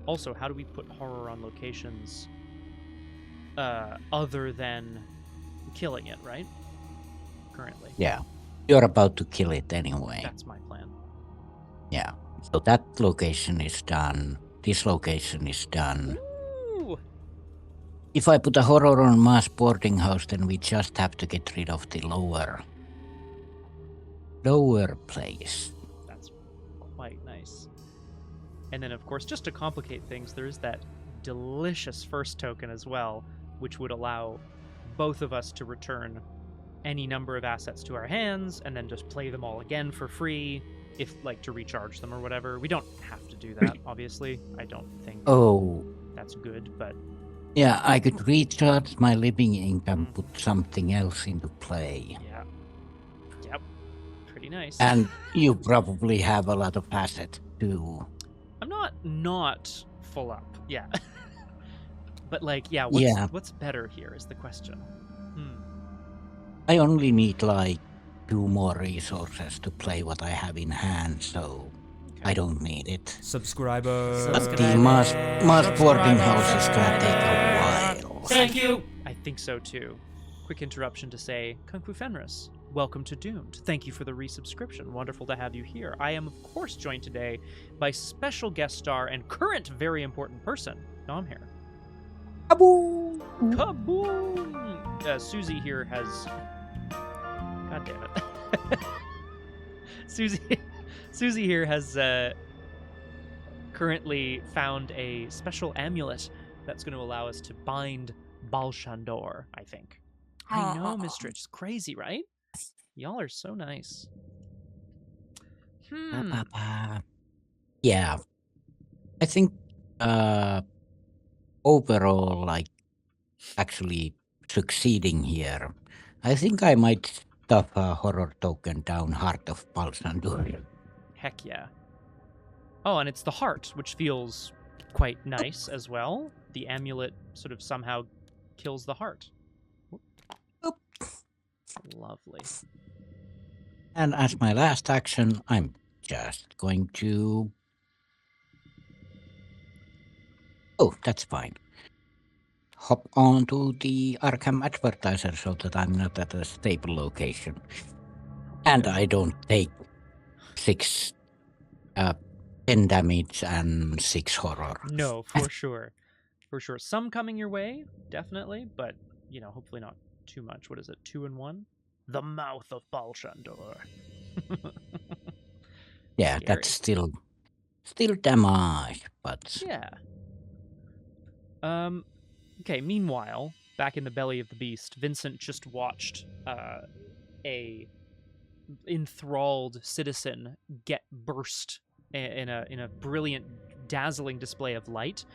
also, how do we put horror on locations other than killing it, right? Currently. Yeah. You're about to kill it anyway. That's my plan. Yeah. So that location is done. This location is done. Ooh. If I put a horror on Ma's boarding house, then we just have to get rid of the lower place. That's quite nice. And then, of course, just to complicate things, there's that delicious first token as well, which would allow both of us to return any number of assets to our hands and then just play them all again for free, if, like, to recharge them or whatever. We don't have to do that, obviously. I don't think that's good, but... Yeah, I could recharge my living ink and put something else into play. Yeah. Yep. Pretty nice. And you probably have a lot of assets too. I'm not full up. Yeah. But, like, what's better here is the question. I only need, like, 2 more resources to play what I have in hand, so I don't need it. Subscriber. But the Ma's boarding house is gonna take a while. Thank you. I think so too. Quick interruption to say, Kung Fu Fenris, welcome to Doomed. Thank you for the resubscription. Wonderful to have you here. I am, of course, joined today by special guest star and current very important person, Nomhare. Kaboom! Kaboom! Suzi here has... God damn it. Suzi here has currently found a special amulet that's going to allow us to bind Baalshandor, I think. I know, Mistress. It's crazy, right? Y'all are so nice. Yeah. I think overall, like, actually succeeding here, I think I might stuff a horror token down Heart of Baalshandor. Heck yeah. Oh, and it's the heart, which feels quite nice as well. The amulet sort of somehow kills the heart. Lovely. And as my last action, I'm just going to... Oh, that's fine. Hop onto the Arkham Advertiser so that I'm not at a stable location. And I don't take 10 damage and 6 horror. No, for sure. For sure. Some coming your way, definitely, but, hopefully not too much. What is it, 2 and 1? The Mouth of Baalshandor. Yeah, Scary. That's still damage, but... Yeah. Okay, meanwhile, back in the belly of the beast, Vincent just watched a enthralled citizen get burst in a brilliant, dazzling display of light.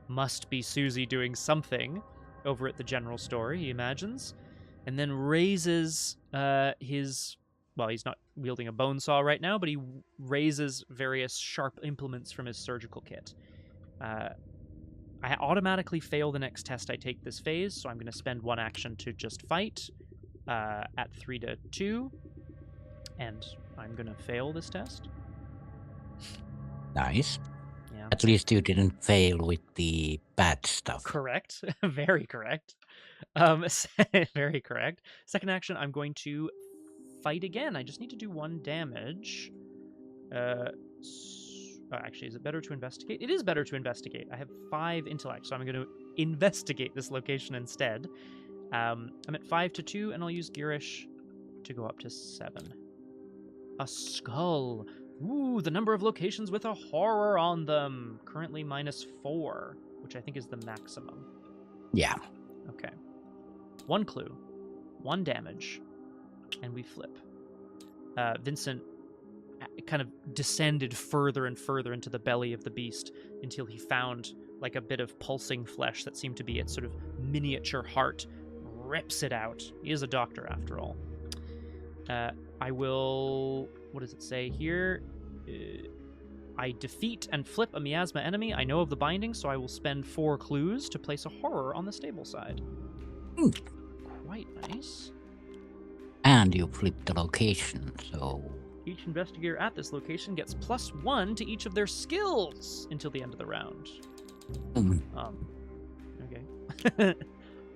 Must be Suzi doing something over at the general store, he imagines, and then raises his... Well, he's not wielding a bone saw right now, but he raises various sharp implements from his surgical kit. I automatically fail the next test I take this phase, so I'm going to spend 1 action to just fight at 3-2, and I'm going to fail this test. Nice. Yeah. At least you didn't fail with the bad stuff. Correct. Very correct. Very correct. Second action, I'm going to fight again. I just need to do 1 damage. actually, is it better to investigate? It is better to investigate. I have 5 intellect, so I'm going to investigate this location instead. I'm at 5 to 2, and I'll use Girish to go up to 7. A skull. Ooh, the number of locations with a horror on them. Currently -4, which I think is the maximum. Yeah. Okay. 1 clue, 1 damage, and we flip. Vincent kind of descended further and further into the belly of the beast until he found like a bit of pulsing flesh that seemed to be its sort of miniature heart. Rips it out. He is a doctor after all. I will... What does it say here? I defeat and flip a miasma enemy. I know of the binding, so I will spend 4 clues to place a horror on the stable side. Quite nice. And you flip the location, so... Each investigator at this location gets +1 to each of their skills until the end of the round. Okay.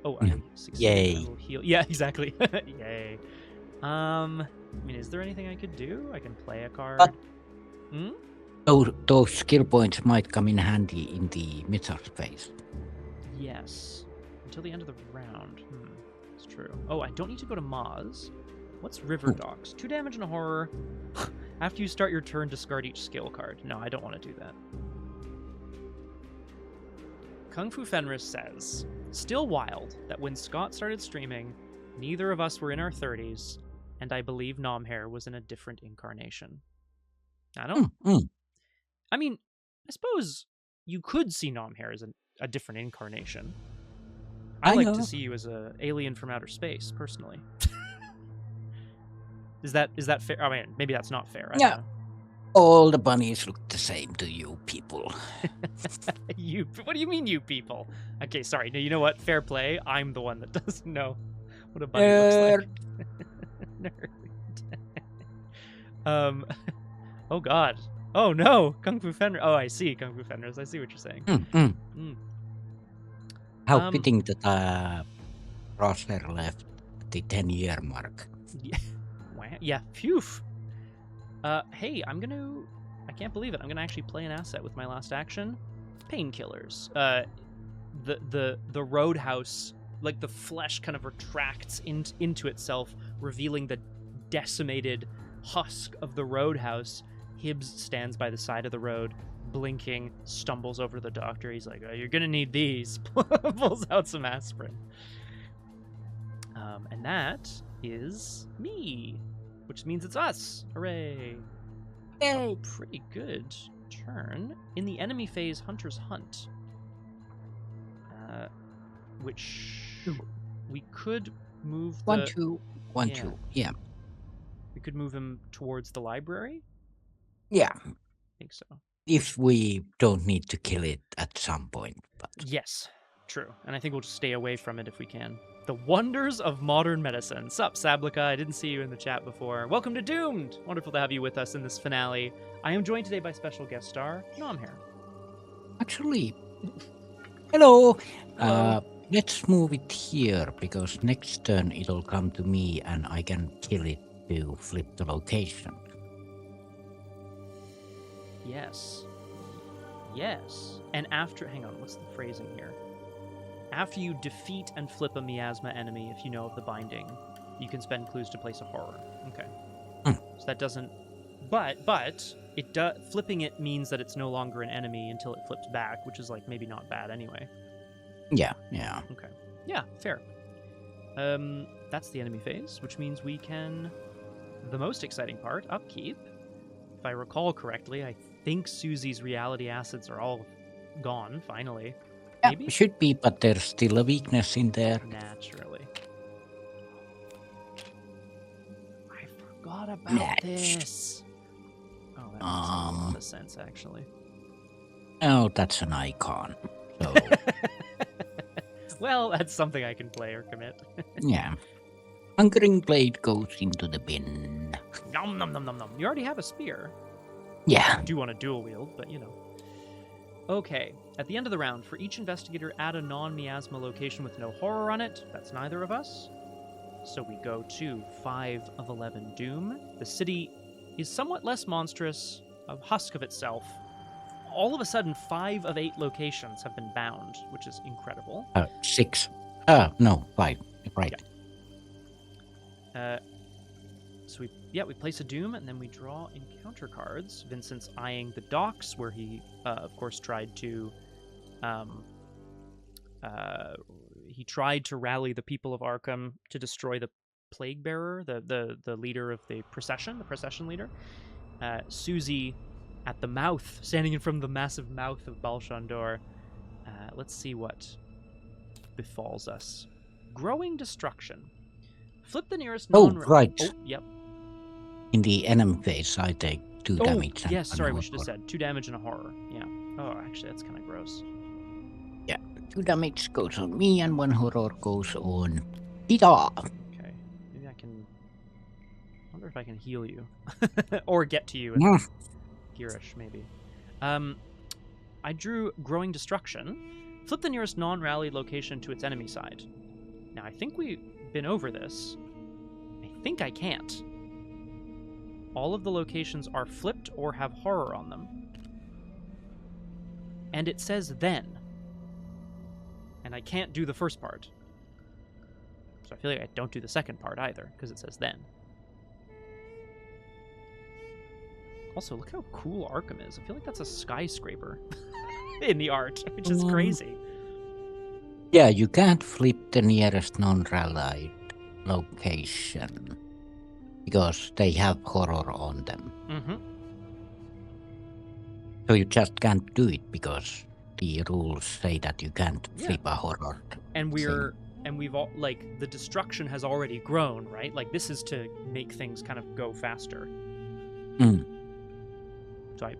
Oh, I succeeded. Yay. I will heal. Yeah, exactly. Yay. I mean, is there anything I could do? I can play a card. Those skill points might come in handy in the mythos phase. Yes. Until the end of the round. It's true. Oh, I don't need to go to Maz. What's River Docks? 2 damage and a horror. After you start your turn, discard each skill card. No, I don't want to do that. Kung Fu Fenris says, still wild that when Scott started streaming, neither of us were in our 30s, and I believe Nomhare was in a different incarnation. I don't... I mean, I suppose you could see Nomhare as a different incarnation. I like to see you as an alien from outer space, personally. Is that fair? I mean, maybe that's not fair. I don't know. All the bunnies look the same to you people. What do you mean, you people? Okay, sorry. No, you know what? Fair play. I'm the one that doesn't know what a bunny looks like. Nerd. Oh God. Oh no, Kung Fu Fenris. Oh, I see, Kung Fu Fenris. I see what you're saying. How fitting that Crosshair left the 10-year mark. Yeah. Yeah. Phew. Hey, I can't believe it. I'm gonna actually play an asset with my last action. Painkillers. The roadhouse, like the flesh kind of retracts into itself, revealing the decimated husk of the roadhouse. Hibbs stands by the side of the road, blinking, stumbles over to the doctor. He's like, oh, you're gonna need these. Pulls out some aspirin. And that is me, which means it's us. Hooray. Yay. Pretty good turn. In the enemy phase, Hunter's Hunt. Which we could move the... 1, 2, 1, 2. Yeah. We could move him towards the library? Yeah. I think so. If we don't need to kill it at some point. But... Yes, true. And I think we'll just stay away from it if we can. The wonders of modern medicine. Sup, Sablica? I didn't see you in the chat before. Welcome to Doomed! Wonderful to have you with us in this finale. I am joined today by special guest star, Nomhare. Actually, hello. Hello. Let's move it here, because next turn it'll come to me and I can kill it to flip the location. Yes. Yes. And after... Hang on, what's the phrasing here? After you defeat and flip a miasma enemy, if you know of the binding, you can spend clues to place a horror. Okay. So that doesn't... But it flipping it means that it's no longer an enemy until it flips back, which is, like, maybe not bad anyway. Yeah. Okay. Yeah, fair. That's the enemy phase, which means we can... The most exciting part, upkeep. If I recall correctly, I think Suzi's reality acids are all gone, finally. Yeah, Maybe? should be, but there's still a weakness in there. Naturally. I forgot about this. Oh, that makes a lot of sense, actually. Oh, that's an icon. So... Well, that's something I can play or commit. Yeah. Hungering Blade goes into the bin. Nom nom nom nom nom. You already have a spear. Yeah. I do want to dual wield, but you know. Okay. At the end of the round, for each investigator, add a non-miasma location with no horror on it. That's neither of us. So we go to 5 of 11 Doom. The city is somewhat less monstrous, a husk of itself, all of a sudden 5 of 8 locations have been bound, which is incredible. 6. No, 5. Right. So we place a doom, and then we draw encounter cards. Vincent's eyeing the docks, where he, of course, tried to rally the people of Arkham to destroy the Plague Bearer, the leader of the procession leader. Suzi at the mouth, standing in front of the massive mouth of Baalshandor. Let's see what befalls us. Growing destruction. Flip the nearest Right. Oh, yep. In the enemy phase, I take 2 damage. Oh, yes, sorry, we should have said 2 damage and a horror. Yeah. Oh, actually, that's kind of gross. Yeah, 2 damage goes on me and 1 horror goes on Peter. Okay, maybe I can... I wonder if I can heal you. Or get to you. Gearish, maybe. I drew Growing Destruction. Flip the nearest non-rally location to its enemy side. Now, I think we've been over this. I think I can't. All of the locations are flipped or have horror on them. And it says then. And I can't do the first part. So I feel like I don't do the second part either, because it says then. Also, look how cool Arkham is. I feel like that's a skyscraper in the art, which is crazy. Yeah, you can't flip the nearest non-rallied location because they have horror on them. Mm-hmm. So you just can't do it because the rules say that you can't flip a horror. And we've all, like, the destruction has already grown, right? Like, this is to make things kind of go faster. So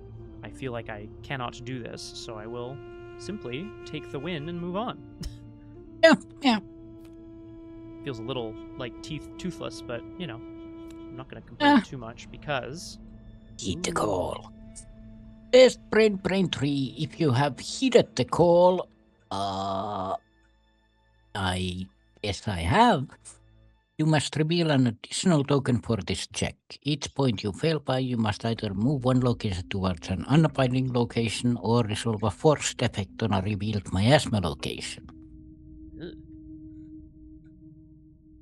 I feel like I cannot do this, so I will simply take the win and move on. Yeah. Feels a little like toothless, but, you know, I'm not going to complain too much because... Heed the call. Best brain tree, if you have heeded the call, yes, I have. You must reveal an additional token for this check. Each point you fail by, you must either move 1 location towards an unbinding location or resolve a forced effect on a revealed miasma location. Ugh.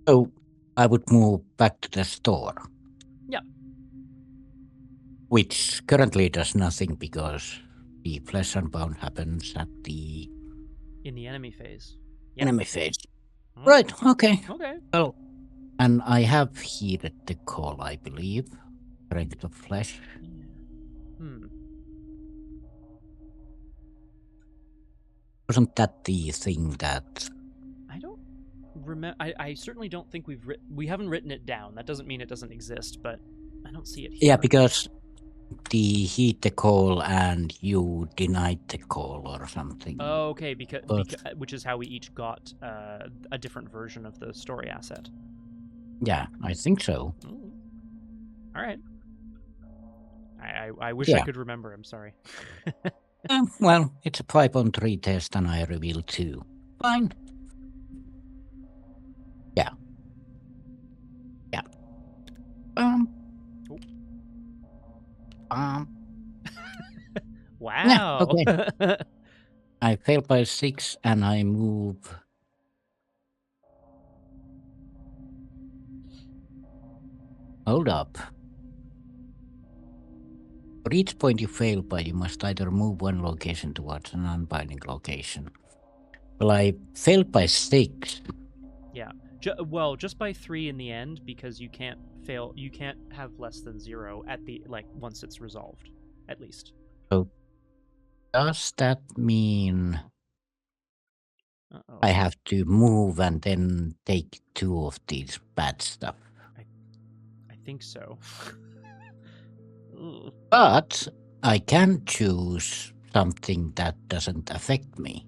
So I would move back to the store. Yeah. Which currently does nothing because the flesh unbound happens at the... In the enemy phase. Yep. Enemy phase. Oh. Right, okay. Okay. Well, and I have heeded the call, I believe. Strength of flesh. Wasn't that the thing that... I don't remember. I certainly don't think we haven't written it down. That doesn't mean it doesn't exist, but I don't see it here. Yeah, because the heed the call and you denied the call or something. Oh, okay, because which is how we each got a different version of the story asset. Yeah, I think so. Ooh. All right. I wish I could remember. I'm sorry. Well, it's a 5-on-3 test and I revealed 2. Fine. Yeah. Wow. Yeah, okay. I failed by 6 and I move... Hold up. For each point you fail by, you must either move 1 location towards an unbinding location. Well, I failed by 6. Yeah. Just by 3 in the end, because you can't fail. You can't have less than 0 at the once it's resolved, at least. So, does that mean I have to move and then take 2 of these bad stuff? I think so. But I can choose something that doesn't affect me.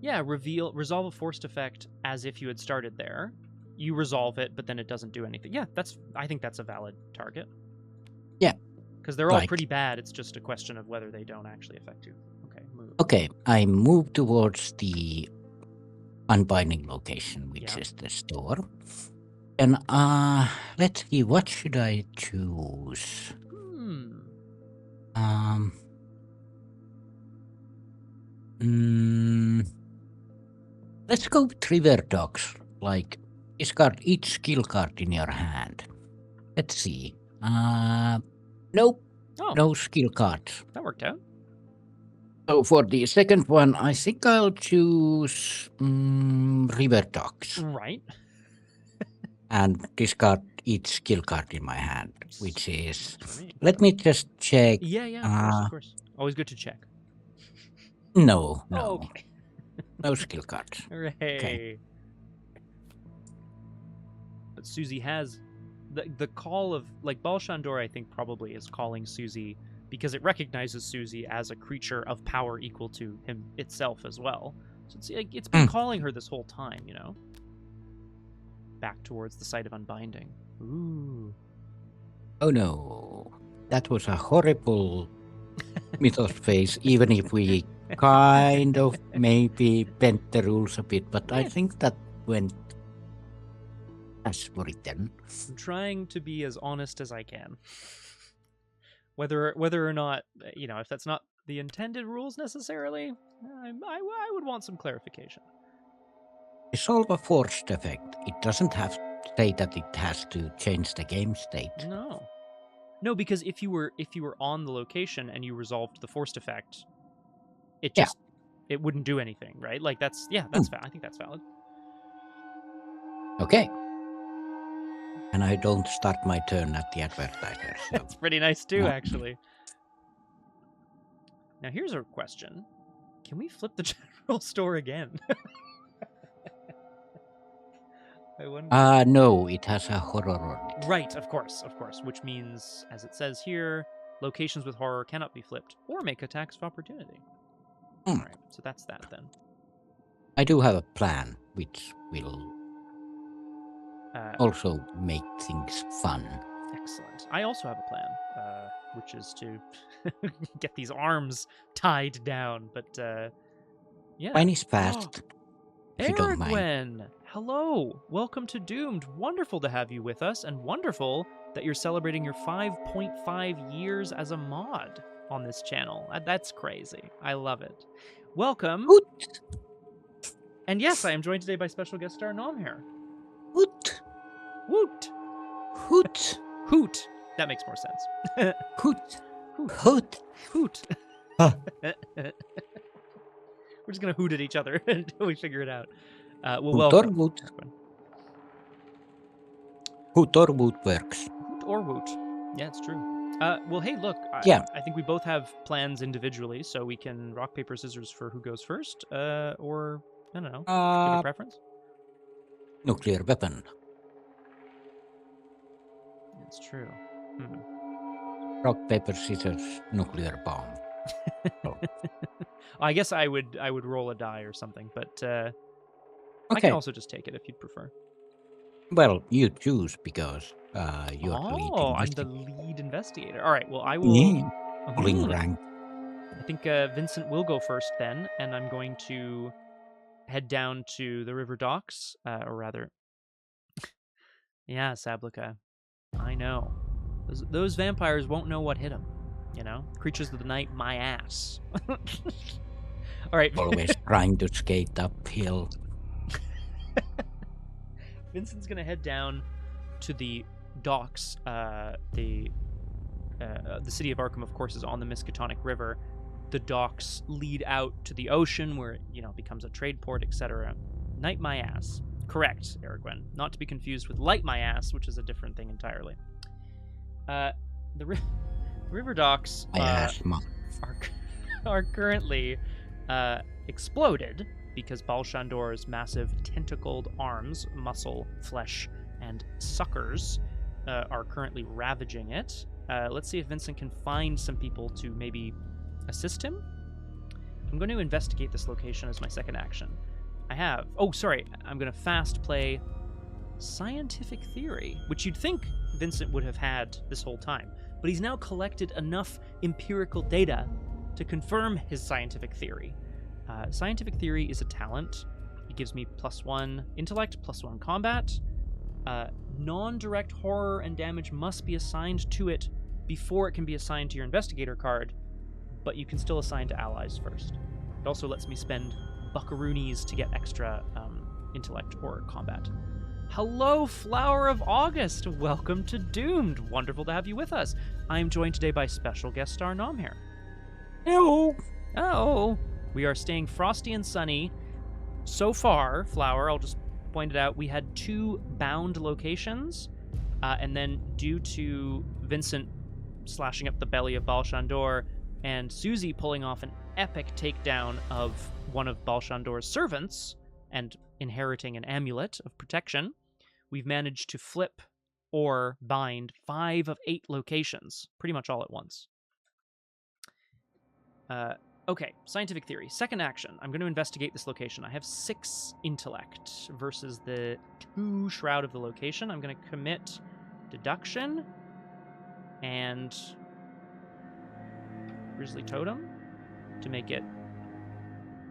Yeah, resolve a forced effect as if you had started there. You resolve it, but then it doesn't do anything. Yeah, I think that's a valid target. Yeah. Because they're all pretty bad. It's just a question of whether they don't actually affect you. Okay, move. Okay, I move towards the unbinding location, which is the store. And let's see, what should I choose? Let's go with river dogs. Like, discard each skill card in your hand. Let's see. Nope. Oh, No skill cards. that worked out. So for the second one, I think I'll choose river dogs Right. and discard each skill card in my hand, which is. Great. Let me just check. Yeah, of course. Always good to check. No. Oh, okay. No skill cards. Hooray. Okay. But Suzi has the call of, like, Baalshandor, I think, probably is calling Suzi because it recognizes Suzi as a creature of power equal to him itself as well. So it's been calling her this whole time, you know? Back towards the site of unbinding. Ooh. Oh no. That was a horrible mythos phase, even if we kind of maybe bent the rules a bit, but I think that went as written. I'm trying to be as honest as I can. Whether or not, you know, if that's not the intended rules necessarily, I would want some clarification. Resolve a forced effect. It doesn't have to say that it has to change the game state. No, because if you were on the location and you resolved the forced effect, it just it wouldn't do anything, right? Like that's I think that's valid. Okay. And I don't start my turn at the advertiser. So. That's pretty nice too, actually. Now here's a question: can we flip the general store again? I wonder. No, it has a horror on it. Right, of course. Which means, as it says here, locations with horror cannot be flipped or make attacks of opportunity. All right, so that's that then. I do have a plan, which will also make things fun. Excellent. I also have a plan, which is to get these arms tied down. But yeah, Mine is fast. If you don't mind. Aragwen, hello. Welcome to Doomed. Wonderful to have you with us, and wonderful that you're celebrating your 5.5 years as a mod on this channel. That's crazy. I love it. Welcome. Hoot. And yes, I am joined today by special guest star Nomhare. Hoot. Woot. Hoot. Hoot. That makes more sense. Hoot. Hoot. Hoot. Hoot. We're just going to hoot at each other until we figure it out. Well, welcome. Hoot. Hoot or woot works. Hoot or woot. Yeah, it's true. Well, hey, look. I think we both have plans individually, so we can rock, paper, scissors for who goes first. Or, I don't know, give a preference? Nuclear weapon. It's true. Rock, paper, scissors, nuclear bomb. Oh. I guess I would roll a die or something, but okay. I can also just take it if you'd prefer. Well, you choose because you're the lead investigator. I'm the lead investigator. All right, well, I will... Pulling rank. I think Vincent will go first then, and I'm going to head down to the river docks, or rather... yeah, Sablica. I know. Those vampires won't know what hit them. You know? Creatures of the night, my ass. All right. Always trying to skate uphill. Vincent's going to head down to the docks. The city of Arkham, of course, is on the Miskatonic River. The docks lead out to the ocean where it, becomes a trade port, etc. Night my ass. Correct, Aragwen. Not to be confused with light my ass, which is a different thing entirely. The river docks are currently exploded because Baalshandor's massive tentacled arms, muscle, flesh, and suckers are currently ravaging it. Let's see if Vincent can find some people to maybe assist him. I'm going to investigate this location as my second action. I'm going to fast play Scientific Theory, which you'd think Vincent would have had this whole time, but he's now collected enough empirical data to confirm his scientific theory. Scientific Theory is a talent. It gives me +1 intellect, +1 combat. Non-direct horror and damage must be assigned to it before it can be assigned to your investigator card, but you can still assign to allies first. It also lets me spend buckaroonies to get extra intellect or combat. Hello, Flower of August! Welcome to Doomed! Wonderful to have you with us. I am joined today by special guest star Nomhare. Hello. Oh, we are staying frosty and sunny. So far, Flower, I'll just point it out, we had 2 bound locations, and then due to Vincent slashing up the belly of Baalshandor and Suzi pulling off an epic takedown of one of Baalshandor's servants and inheriting an amulet of protection, we've managed to flip or bind 5 of 8 locations, pretty much all at once. Okay, scientific theory. Second action. I'm going to investigate this location. I have 6 intellect versus the 2 shroud of the location. I'm going to commit deduction and Grizzly Totem to make it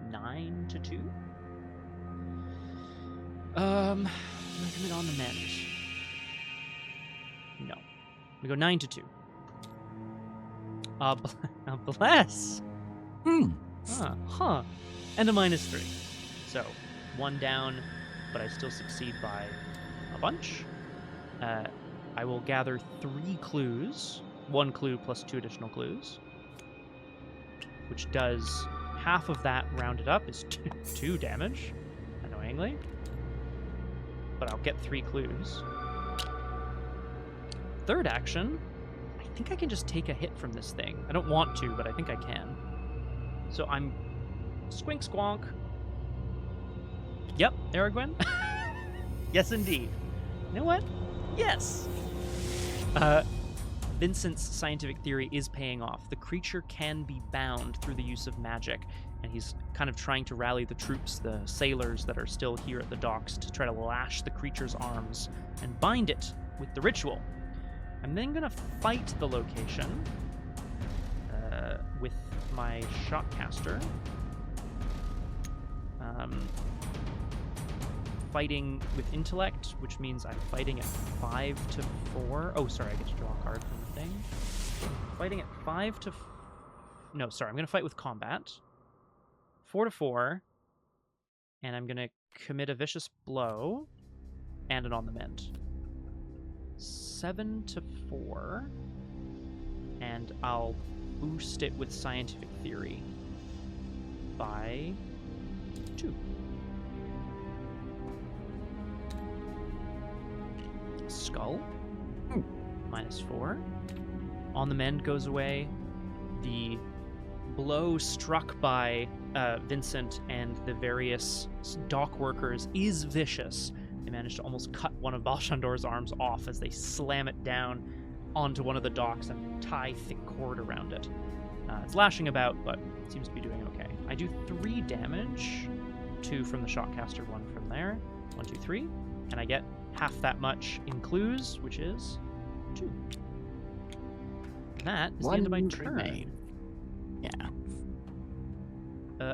9 to 2. Do I commit on the mend? No. We go 9 to 2. Bless. Huh. And a -3. So, 1 down, but I still succeed by a bunch. I will gather 3 clues. 1 clue plus 2 additional clues. Which does half of that rounded up is 2 damage, annoyingly. But I'll get 3 clues. Third action, I think I can just take a hit from this thing. I don't want to, but I think I can. So I'm squink squonk. Yep, Aragwen. Yes, indeed. You know what? Yes. Vincent's scientific theory is paying off. The creature can be bound through the use of magic, and he's kind of trying to rally the troops, the sailors that are still here at the docks, to try to lash the creature's arms and bind it with the ritual. I'm then going to fight the location with my shotcaster. Fighting with intellect, which means I'm fighting at 5 to 4. Oh, sorry, I get to draw a card from the thing. Fighting at 5 to... No, sorry, I'm going to fight with combat. 4 to 4. And I'm going to commit a vicious blow and an on the mend. 7 to 4. And I'll boost it with scientific theory by 2. Skull. -4. On the mend goes away. The blow struck by Vincent and the various dock workers is vicious. They manage to almost cut one of Baalshandor's arms off as they slam it down onto one of the docks and tie thick cord around it. It's lashing about, but seems to be doing okay. I do 3 damage, 2 from the shotcaster, 1 from there. 1, 2, 3. And I get half that much in clues, which is 2. That is the end of my turn. Remain. Yeah.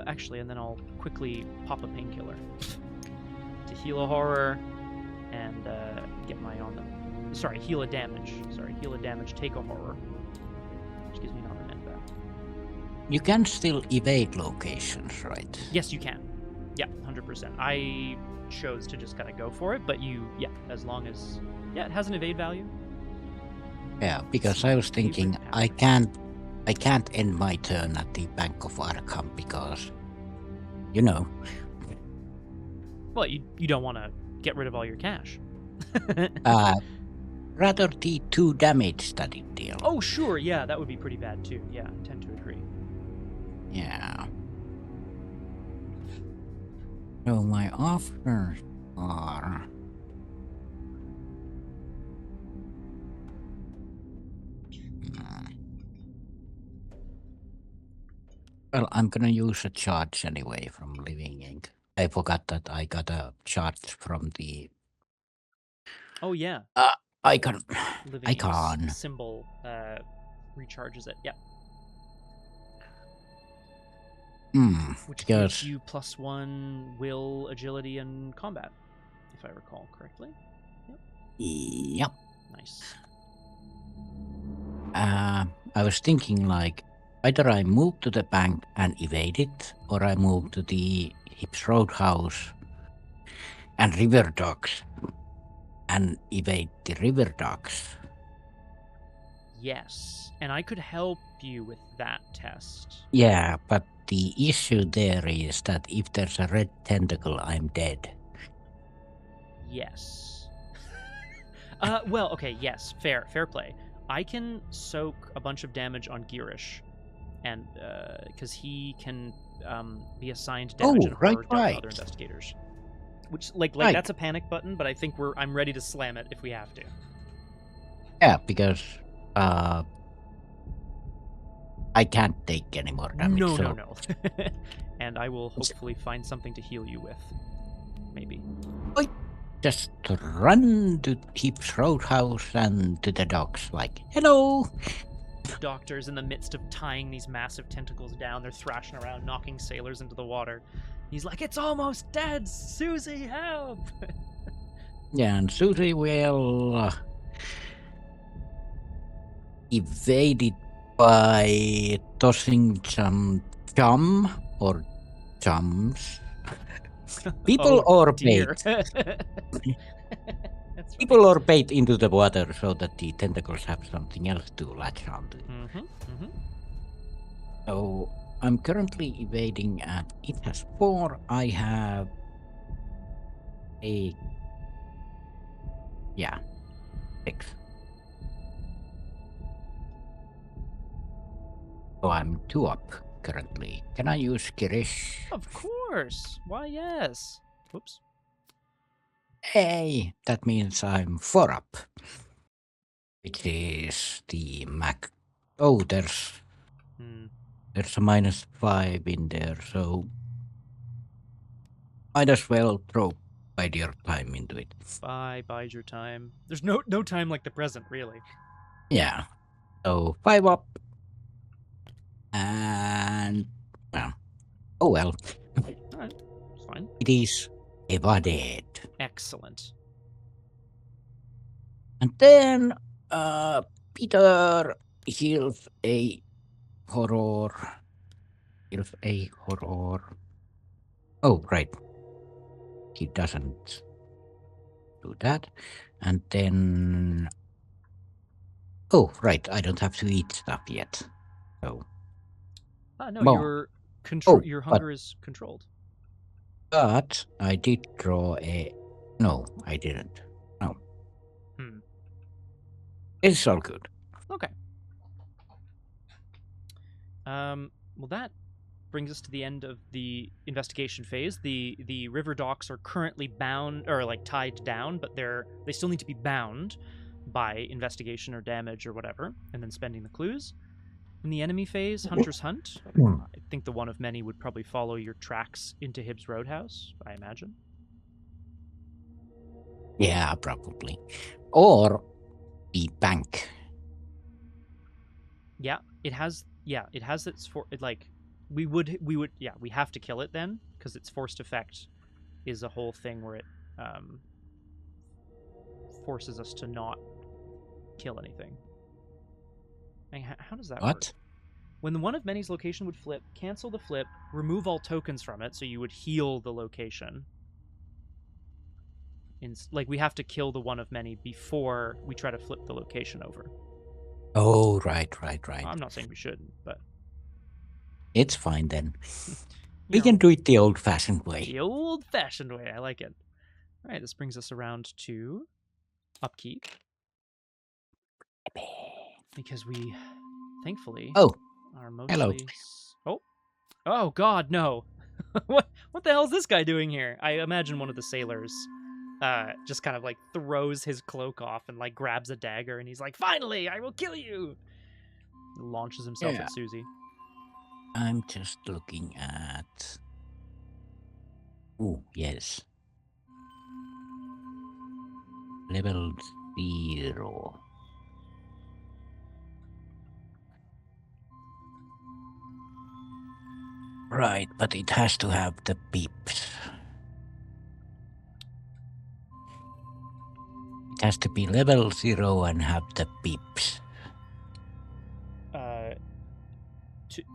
Actually, and then I'll quickly pop a painkiller to heal a horror and get my on the... Sorry, heal a damage. Heal a damage, take a horror. Which gives me an on the mend back. You can still evade locations, right? Yes, you can. Yeah, 100%. I chose to just kind of go for it, but as long as... Yeah, it has an evade value. Yeah, because I was thinking I can't end my turn at the Bank of Arkham because, you know. Well, you don't want to get rid of all your cash. Rather the 2 damage that it deals. Oh, sure, yeah, that would be pretty bad too. Yeah, I tend to agree. Yeah. So my offers are... Well, I'm gonna use a charge anyway from Living Ink. I forgot that I got a charge from the... Oh, yeah. Icon. Living Icon. Symbol recharges it. Yep. Which gives you +1 will, agility, and combat, if I recall correctly. Yep. Nice. I was thinking like Either I move to the bank and evade it, or I move to the Hips Roadhouse and River Docks and evade the River Docks. Yes, and I could help you with that test. Yeah, but the issue there is that if there's a red tentacle, I'm dead. Yes. Well, okay, yes, fair play. I can soak a bunch of damage on Girish, and because he can be assigned damage and horror dealt to other investigators. Which, like Right. that's a panic button, but I think I'm ready to slam it if we have to. Yeah, because I can't take any more damage. No. And I will hopefully find something to heal you with. Maybe. Just run to Hips Roadhouse and to the docks like, hello! The doctor's in the midst of tying these massive tentacles down. They're thrashing around, knocking sailors into the water. He's like, it's almost dead! Suzi, help! Yeah, and Suzi will evade it by tossing some chum or chums. People or dear. bait. That's People or bait into the water so that the tentacles have something else to latch onto. So I'm currently evading at it has 4. I have a 6. So I'm 2 up currently. Can I use Girish? Of course. Why, yes. Whoops. Hey, that means I'm 4 up. Which is the Mac. Oh, there's a -5 in there, so might as well throw bide your time into it. Bide your time. There's no time like the present, really. Yeah. So 5 up. And well. Oh well. Alright, it's fine. It is evaded. Excellent. And then Peter heals a horror. Oh, right. He doesn't do that. And then... Oh, right. I don't have to eat stuff yet. So... No, Well, your hunger is controlled. But I did draw a... No, I didn't. No. It's all good. Okay. Well, that brings us to the end of the investigation phase. The river docks are currently bound or like tied down, but they still need to be bound by investigation or damage or whatever, and then spending the clues. In the enemy phase, Hunter's Hunt. I think the one of many would probably follow your tracks into Hibbs Roadhouse, I imagine. Yeah, probably. Or the bank. Yeah, it has its we have to kill it then, because its forced effect is a whole thing where it forces us to not kill anything. How does that work? When the one of many's location would flip, cancel the flip, remove all tokens from it, so you would heal the location. We have to kill the one of many before we try to flip the location over. Oh, right. I'm not saying we shouldn't, but... It's fine then. We can do it the old-fashioned way. The old-fashioned way, I like it. All right, this brings us around to upkeep. Because we, thankfully, are mostly... Hello. Oh God, no! What the hell is this guy doing here? I imagine one of the sailors just kind of like throws his cloak off and like grabs a dagger and he's like, "Finally, I will kill you!" He launches himself at Suzi. I'm just looking at... Oh, yes. Level 0. Right, but it has to have the pips. It has to be level 0 and have the pips.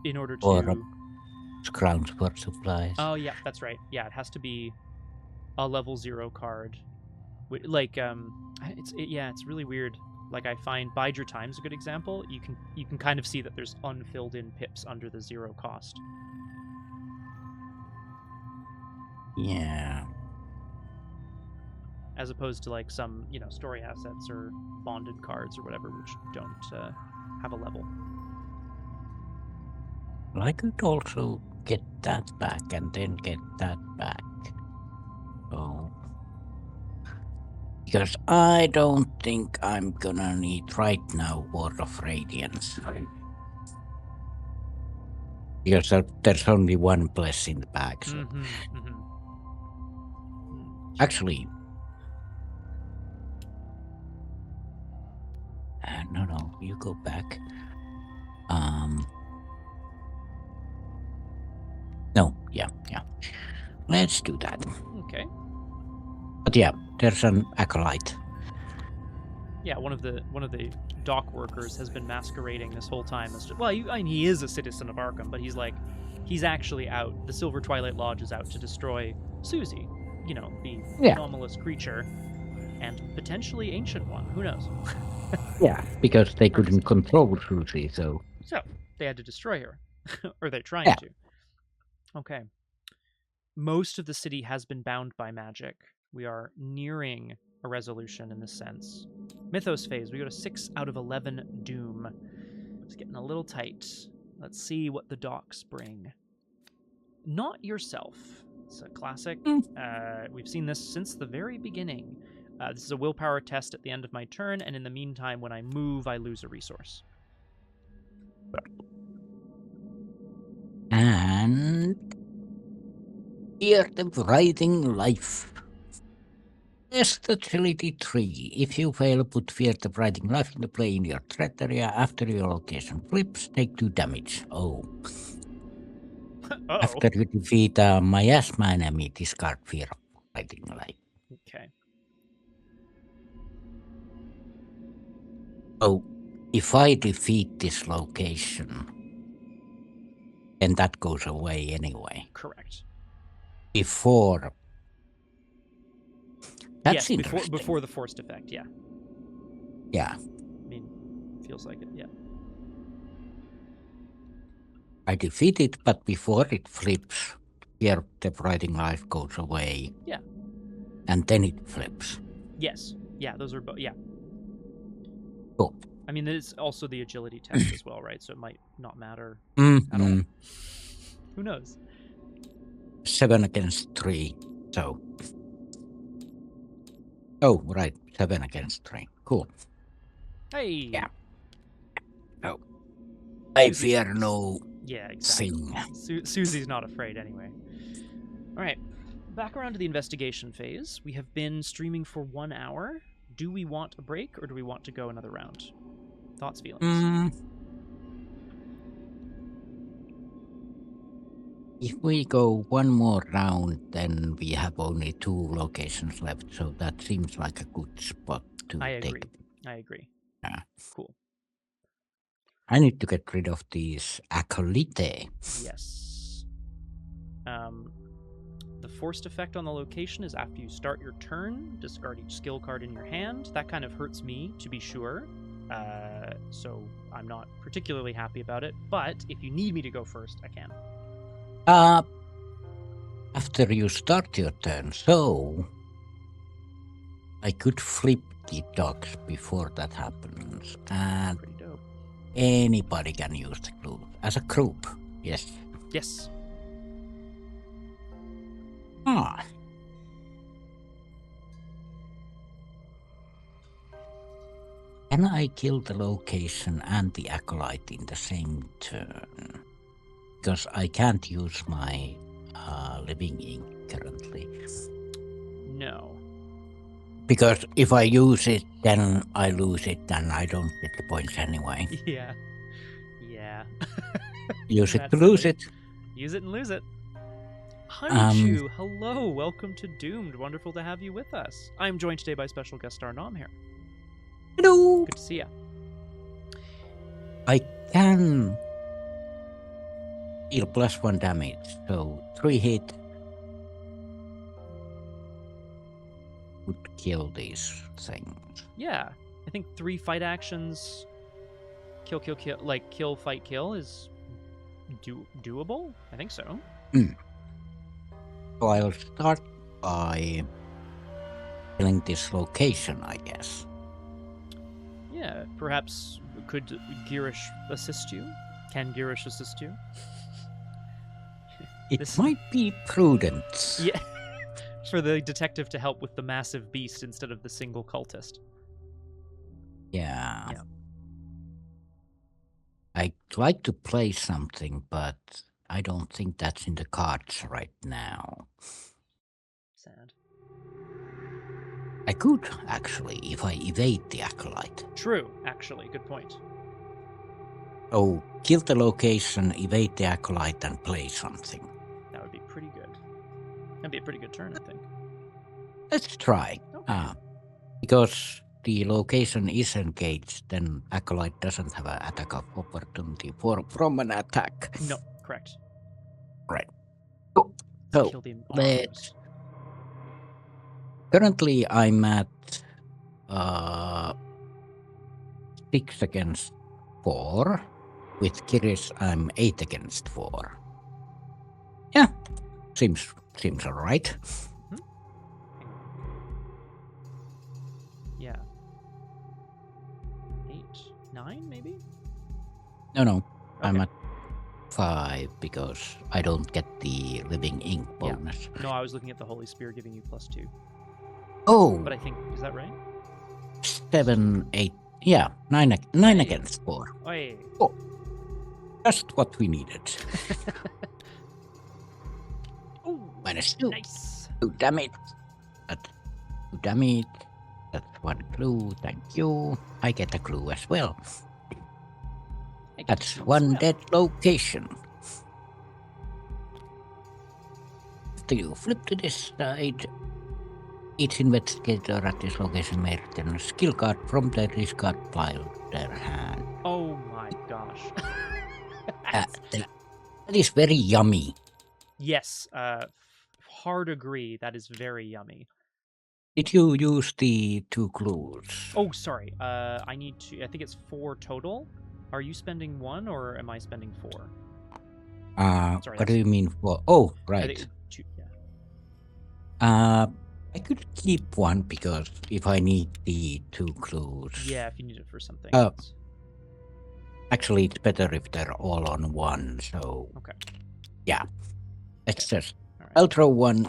in order to... Or grounds for supplies. Oh, yeah, that's right. Yeah, it has to be a level 0 card. Like, it's really weird. Like, I find Bide Your Time's a good example. You can kind of see that there's unfilled in pips under the 0 cost. Yeah. As opposed to, like, some, story assets or bonded cards or whatever, which don't have a level. Well, I could also get that back and then get that back. So, because I don't think I'm gonna need right now Word of Radiance. Because there's only one bless in the bag. So. Actually, no, you go back. No, yeah. Let's do that. Okay. But yeah, there's an acolyte. Yeah, one of the dock workers has been masquerading this whole time as he is a citizen of Arkham, but he's actually out. The Silver Twilight Lodge is out to destroy Suzi, the anomalous creature, and potentially ancient one. Who knows? Yeah, because they couldn't control Suzi, so they had to destroy her, or they're trying to. Okay. Most of the city has been bound by magic. We are nearing a resolution in this sense. Mythos phase, we go to 6 out of 11 doom. It's getting a little tight. Let's see what the docks bring. Not yourself. It's a classic. We've seen this since the very beginning. This is a willpower test at the end of my turn, and in the meantime, when I move, I lose a resource. And Fear the Writhing Life. Test agility 3. If you fail, put Fear the Writhing Life into play in your threat area. After your location flips, take 2 damage. Oh. After you defeat a miasma enemy, discard Fear of Writhing Life. Okay. So, if I defeat this location, then that goes away anyway. Correct. Before. That's interesting. Before the forced effect, yeah. Yeah. I mean, feels like it, yeah. I defeat it, but before it flips, here the Writhing Life goes away. Yeah. And then it flips. Yes. Yeah, those are both, yeah. Cool. I mean, there's also the agility test as well, right? So it might not matter at all. Who knows? 7 against 3, so... Oh, right, 7 against 3. Cool. Hey! Yeah. Oh. I fear no... Yeah, exactly. Suzi's not afraid anyway. All right, back around to the investigation phase. We have been streaming for 1 hour. Do we want a break, or do we want to go another round? Thoughts, feelings? If we go one more round, then we have only 2 locations left, so that seems like a good spot to take. I agree. Yeah. Cool. I need to get rid of these acolyte. Yes. The forced effect on the location is after you start your turn, discard each skill card in your hand. That kind of hurts me, to be sure. So I'm not particularly happy about it. But if you need me to go first, I can. After you start your turn, so I could flip the dogs before that happens. And pretty dope. Anybody can use the group. As a group, yes. Yes. Can I kill the location and the acolyte in the same turn? Because I can't use my living ink currently. No. Because if I use it, then I lose it, and I don't get the points anyway. Yeah. Use it to lose it. Use it and lose it. Honeychew, hello, welcome to Doomed. Wonderful to have you with us. I'm joined today by special guest star Nomhare. Hello. Good to see ya. I can Heal +1 damage, so 3 hit would kill these things. Yeah, I think 3 fight actions, kill, like kill, fight, kill is doable. I think so. So I'll start by killing this location, I guess. Yeah, perhaps could Girish assist you? Can Girish assist you? It might be prudent. Yeah, for the detective to help with the massive beast instead of the single cultist. Yeah. Yeah. I'd like to play something, but I don't think that's in the cards right now. Sad. I could, actually, if I evade the Acolyte. True, actually, good point. Oh, kill the location, evade the Acolyte, and play something. That would be pretty good. That'd be a pretty good turn, I think. Let's try. Okay. Because the location is engaged, then Acolyte doesn't have an attack of opportunity from an attack. No, correct. Right. So, Kill the let's... Currently, I'm at 6 against 4. With Kiris, I'm 8 against 4. Yeah, seems alright. Yeah. 8, 9, maybe? No, Okay. I'm at 5 because I don't get the Living Ink bonus. No, I was looking at the Holy Spear giving you +2. Oh! But I think, is that right? 7, 8, yeah, 9 against 4. Oy. Oh, just what we needed. Ooh, -2. nice. 2 damage. That's 2 damage. That's 1 clue, thank you. I get a clue as well. That's 1 dead location. After you flip to this side, each investigator at this location may return a skill card from their discard pile to their hand. Oh my gosh. That is very yummy. Yes, hard agree. That is very yummy. Did you use the 2 clues? Oh, sorry. I need to. I think it's 4 total. Are you spending 1 or am I spending 4? Sorry, what do you mean for? Oh, I right. think 2, yeah. I could keep 1 because if I need the 2 clues. Yeah, if you need it for something. Actually, it's better if they're all on 1. So. Okay. Yeah. Let's just. All right. I'll throw 1.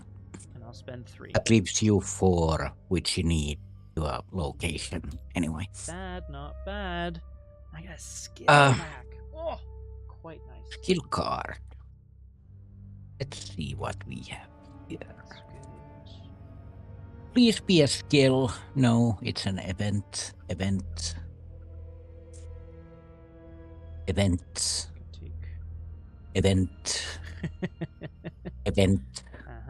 And I'll spend 3. That leaves you 4, which you need to a location anyway. Bad, not bad. I got a skill back. Oh, quite nice. Skill card. Let's see what we have here. That's good. Please be a skill. No, it's an event. Event. Event. Event. Event.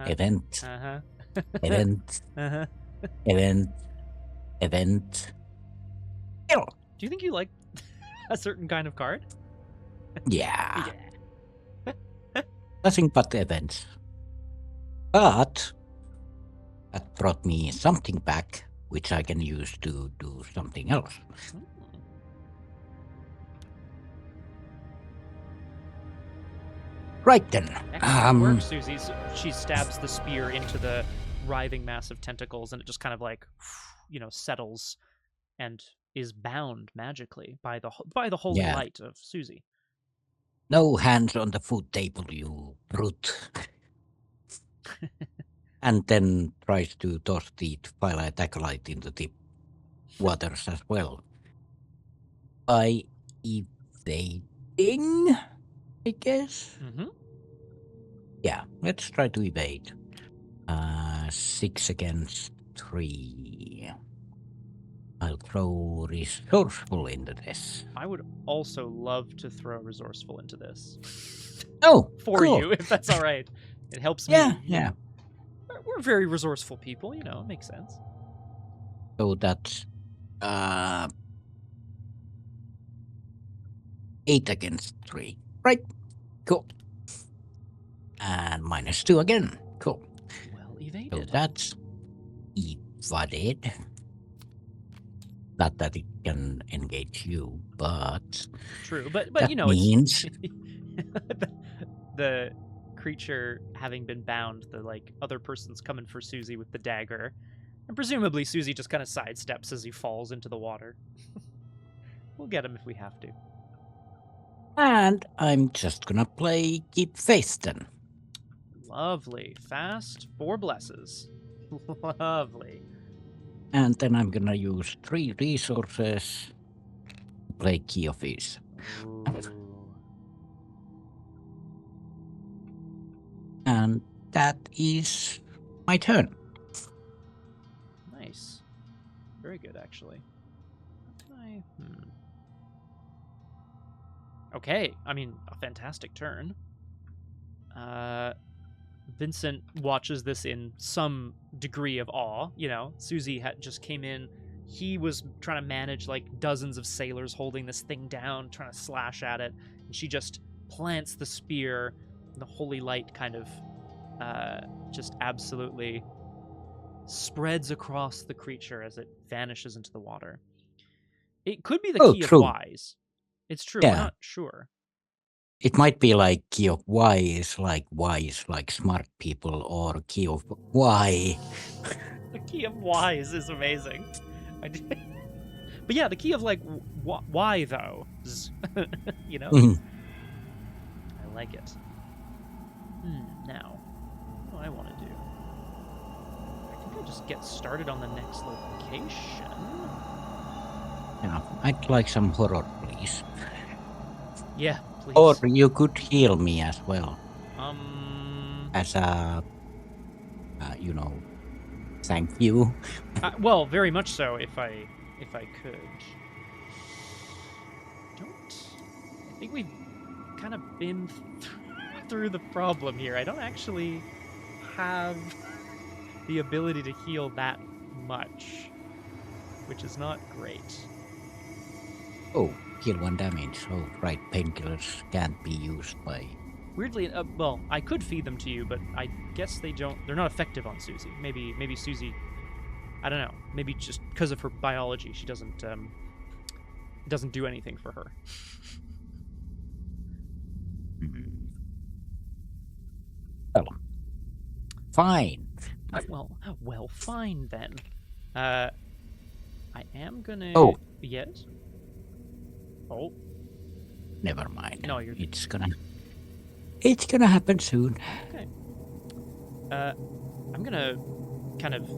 Event. Event. Event. Event. Skill. Do you think you like a certain kind of card? Yeah. Nothing but events. But that brought me something back, which I can use to do something else. Right then. Excellent work, Suzi. She stabs the spear into the writhing mass of tentacles, and it just kind of like, settles and is bound magically by the holy light of Suzi. No hands on the food table, you brute. And then tries to toss the Twilight Acolyte into the waters as well. By evading, I guess? Mm-hmm. Yeah, let's try to evade. 6 against 3. I'll throw resourceful into this. I would also love to throw resourceful into this. Oh, for cool. you, if that's all right. It helps me. Yeah. We're very resourceful people, it makes sense. So that's 8 against 3. Right. Cool. And -2 again. Cool. Well So evaded. that's evaded. Not that it can engage you, but True, but that you know, means it's the creature having been bound, the like other person's coming for Suzi with the dagger, and presumably Suzi just kind of sidesteps as he falls into the water. We'll get him if we have to. and I'm just gonna play keep faith then. Lovely, fast 4 blesses. Lovely. And then I'm gonna use 3 resources to play Key of Ease. Ooh. And that is my turn. Nice. Very good, actually. Okay, I mean, a fantastic turn. Vincent watches this in some degree of awe. You know, Suzi just came in. He was trying to manage like dozens of sailors holding this thing down, trying to slash at it. And she just plants the spear. And the holy light kind of just absolutely spreads across the creature as it vanishes into the water. It could be the key true. of wise. It's true. Yeah. We're not sure. It might be like Key of wise, like smart people, or Key of why. The key of wise is amazing. But yeah, the key of like why though, you know. I like it. Now, what do I want to do? I think I'll just get started on the next location. Yeah, I'd like some horror, please. Yeah, please. Or you could heal me as well. As a, thank you. Well, very much so. If I could. I think we've kind of been through the problem here. I don't actually have the ability to heal that much, which is not great. Oh, heal 1 damage. Oh, right. Painkillers can't be used by... Weirdly, well, I could feed them to you, but I guess they're not effective on Suzi. Maybe Suzi, I don't know. Maybe just because of her biology, she doesn't do anything for her. Well, fine. Well, fine then. I am gonna... Oh. Yes? Oh. Never mind. No, you're... It's gonna happen soon. Okay. I'm gonna kind of...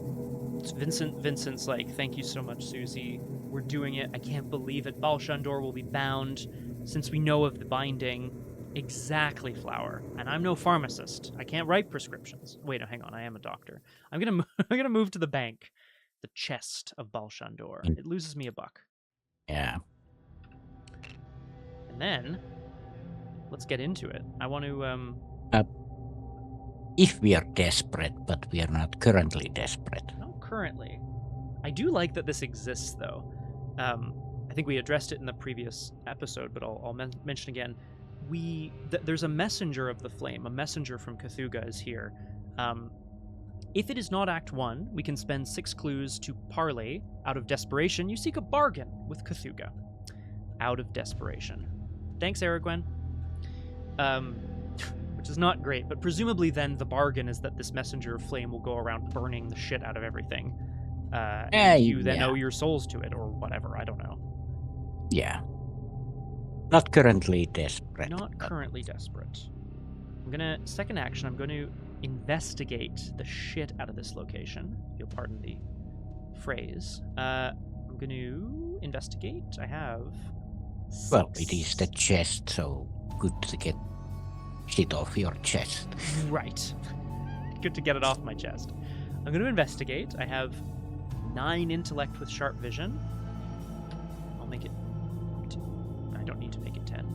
Vincent's like, thank you so much, Suzi. We're doing it. I can't believe it. Baalshandor will be bound since we know of the binding. Exactly, Flower. And I'm no pharmacist. I can't write prescriptions. Wait, hang on. I am a doctor. I'm gonna move to the bank. The chest of Baalshandor. It loses me $1. Yeah. And then, let's get into it. I want to, If we are desperate, but we are not currently desperate. Not currently. I do like that this exists, though. I think we addressed it in the previous episode, but I'll mention again. There's a messenger of the flame. A messenger from Cthulhu is here. If it is not Act 1, we can spend 6 clues to parley. Out of desperation, you seek a bargain with Cthulhu. Out of desperation. Thanks, Aragwen. Which is not great, but presumably then the bargain is that this messenger of flame will go around burning the shit out of everything. And you then owe your souls to it, or whatever, I don't know. Yeah. Not currently desperate. Not currently desperate. Second action, I'm going to investigate the shit out of this location, if you'll pardon the phrase. I'm going to investigate. I have 6. Well, it is the chest, so good to get shit off your chest. Right. Good to get it off my chest. I'm going to investigate. I have 9 intellect with sharp vision. I'll make it... I don't need to make it 10.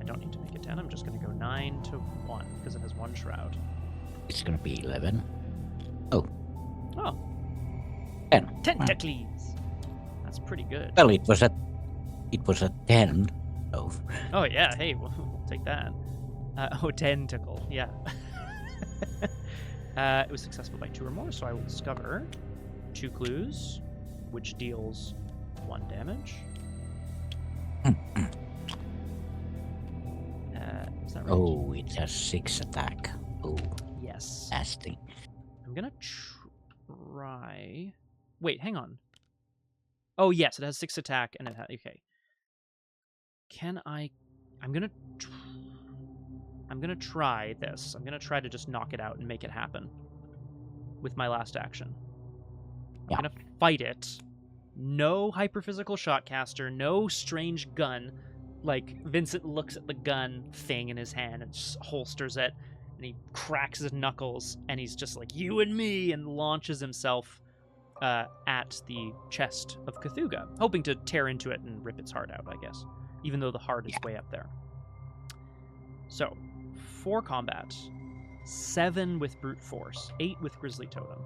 I don't need to make it 10. I'm just going to go 9 to 1, because it has 1 shroud. It's going to be 11. Oh. 10. Tentacles! That's pretty good. Well, it was a 10. So. Oh, yeah. Hey, we'll take that. Tentacle. Yeah. It was successful by 2 or more, so I will discover 2 clues, which deals 1 damage. Is that right? Oh, it has 6 attack. Oh, Yes. nasty. I'm gonna try. Wait, hang on. Oh yes, it has 6 attack and it has. Okay. Can I? I'm gonna try this. I'm gonna try to just knock it out and make it happen with my last action. I'm gonna fight it. No hyperphysical shotcaster. No strange gun. Like Vincent looks at the gun thing in his hand and just holsters it, and he cracks his knuckles, and he's just like, "You and me," and launches himself at the chest of Cthulhu, hoping to tear into it and rip its heart out, I guess, even though the heart is way up there. So, 4 combat, 7 with brute force, 8 with grisly totem.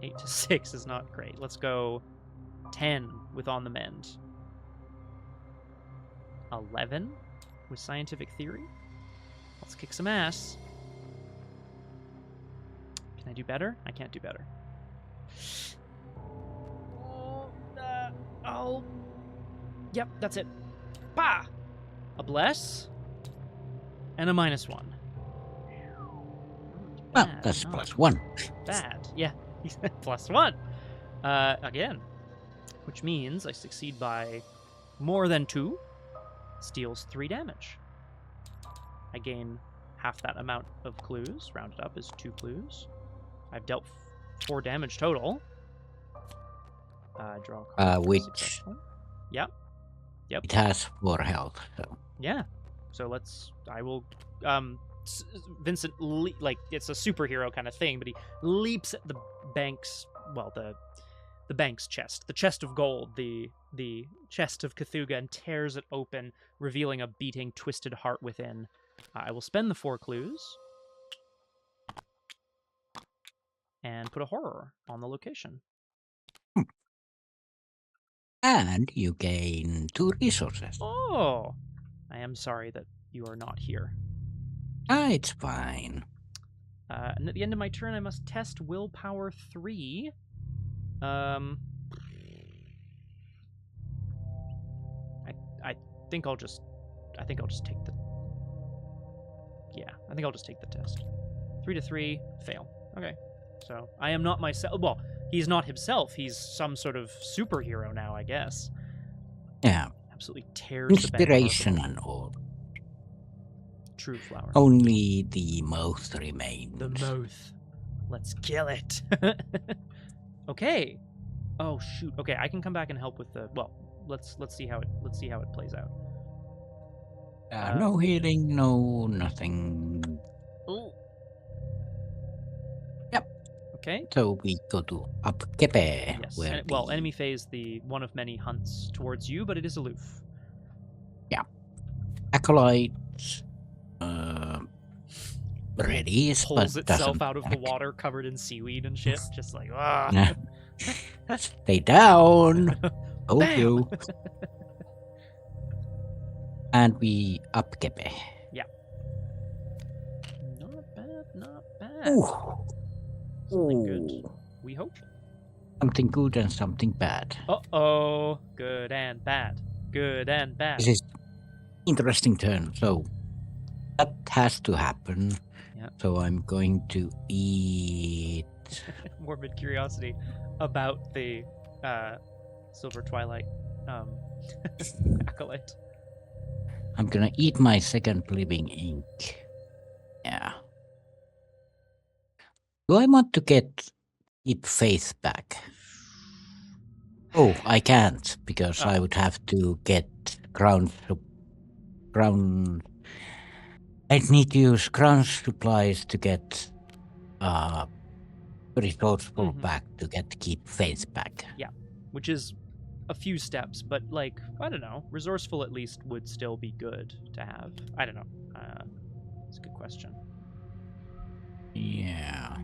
8 to 6 is not great. Let's go 10 with on the mend. 11 with scientific theory. Let's kick some ass. Can I do better? I can't do better. Oh. Yep, that's it. Bah! A bless and a -1. Well, that's +1. Bad. Yeah, +1. Again. Which means I succeed by more than 2. Steals 3 damage. I gain half that amount of clues. Rounded up is 2 clues. I've dealt 4 damage total. Draw a card. Which Successful. Yep. Yep. it has 4 health. So Yeah. So I will. Vincent, like it's a superhero kind of thing, but he leaps at the bank's. Well, the bank's chest, the chest of gold, the chest of Cthulhu, and tears it open, revealing a beating, twisted heart within. I will spend the 4 clues and put a horror on the location. And you gain 2 resources. Oh, I am sorry that you are not here. It's fine. And at the end of my turn, I must test willpower 3. I think I'll just take the. Yeah, I think I'll just take the test. 3 to 3, fail. Okay, so I am not myself. Well, he's not himself. He's some sort of superhero now, I guess. Yeah. Absolutely tears Inspiration the bank. and all. True flower. Only the mouth remains. The mouth. Let's kill it. Okay. Oh shoot. Okay, I can come back and help with the. Well, let's see how it plays out. No healing, no nothing. Oh. Yep. Okay. So we go to Upkepe. Yes. Where Well, enemy phase, the one of many hunts towards you, but it is aloof. Yeah. Acolytes. Ready, Pulls but itself doesn't out of the attack. water covered in seaweed and shit. Just like, ah. Stay down. Told Bam! you. And we Upkepe. Yeah. Not bad, not bad. Ooh. Something good. Ooh. We hope. Something good and something bad. Uh-oh. Good and bad. Good and bad. This is interesting turn. So that has to happen. Yeah. So I'm going to eat. Morbid curiosity about the Silver Twilight acolyte. I'm gonna eat my second living ink. Yeah. Do I want to keep faith back? Oh, I can't because I would have to get ground. I'd need to use ground supplies to get resourceful back to keep faith back. Yeah, which is a few steps, but like I don't know, resourceful at least would still be good to have. I don't know. It's a good question. Yeah.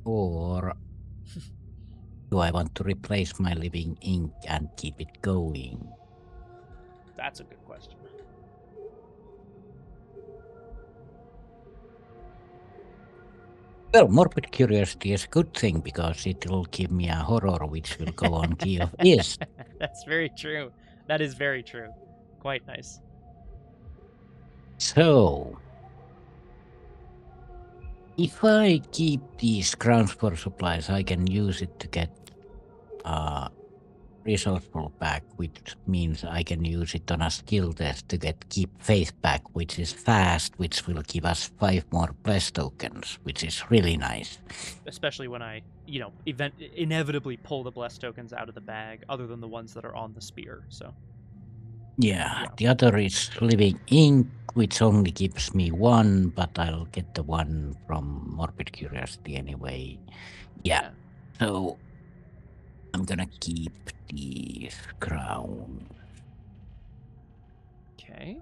Or do I want to replace my living ink and keep it going? That's a good question. Well, morbid curiosity is a good thing because it will give me a horror which will go on key of is. That's very true. That is very true. Quite nice. So, if I keep these grounds for supplies, I can use it to get resourceful back, which means I can use it on a skill test to get keep faith back, which is fast, which will give us 5 more bless tokens, which is really nice. Especially when I, inevitably pull the blessed tokens out of the bag, other than the ones that are on the spear. So Yeah, the other is living ink, which only gives me 1, but I'll get the 1 from morbid curiosity anyway. Yeah. So I'm gonna keep the crown. Okay.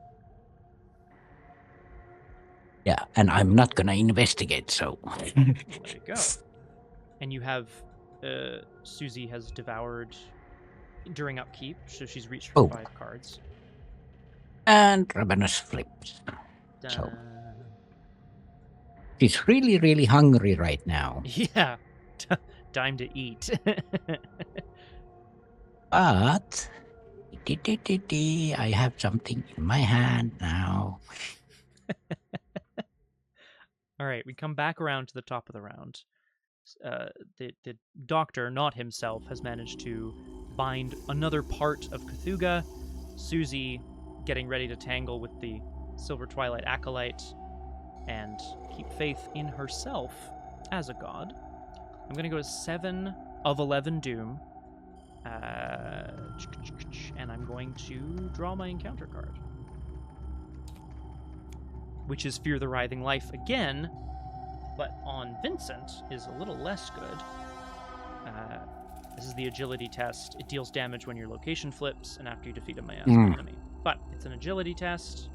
Yeah, and I'm not gonna investigate, so. There you go. And you have, Suzi has devoured during upkeep, so she's reached for 5 cards. And Ravenous flips. So. Dun. She's really, really hungry right now. Yeah. Time to eat. But I have something in my hand now. All right, we come back around to the top of the round. The doctor, not himself, has managed to bind another part of Cthulhu. Suzi getting ready to tangle with the Silver Twilight Acolyte and keep faith in herself as a god. I'm going to go to 7 of 11 Doom. And I'm going to draw my encounter card, which is Fear the Writhing Life again, but on Vincent is a little less good. This is the agility test. It deals damage when your location flips and after you defeat a miasma enemy. But it's an agility test.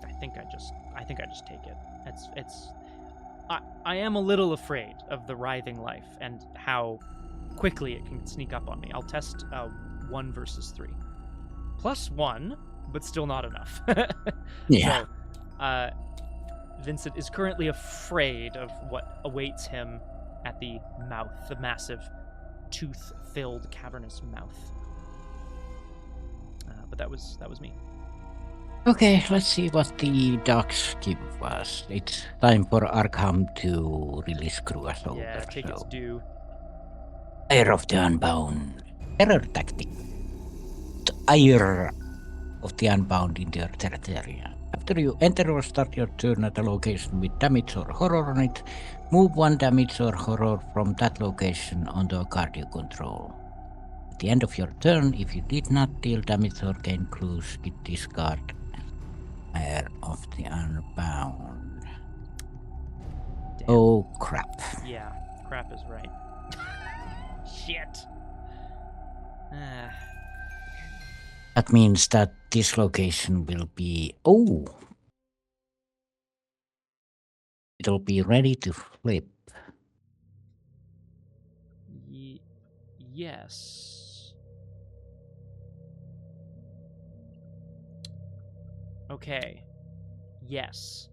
I think I just take it. I am a little afraid of the writhing life and how quickly it can sneak up on me. I'll test 1 versus 3. +1, but still not enough. Yeah. So, Vincent is currently afraid of what awaits him at the mouth, the massive, tooth-filled, cavernous mouth. But that was me. Okay, let's see what the docs give us. It's time for Arkham to really screw us over. Yeah, take its due. Ire of the Unbound. Terror tactic. The ire of the Unbound in their territory. After you enter or start your turn at a location with damage or horror on it, move 1 damage or horror from that location onto a card you control. At the end of your turn, if you did not deal damage or gain clues, you discard Ire of the Unbound. Damn. Oh, crap. Yeah, crap is right. Shit. That means that this location will be... Oh! It'll be ready to flip. Yes. Okay. Yes.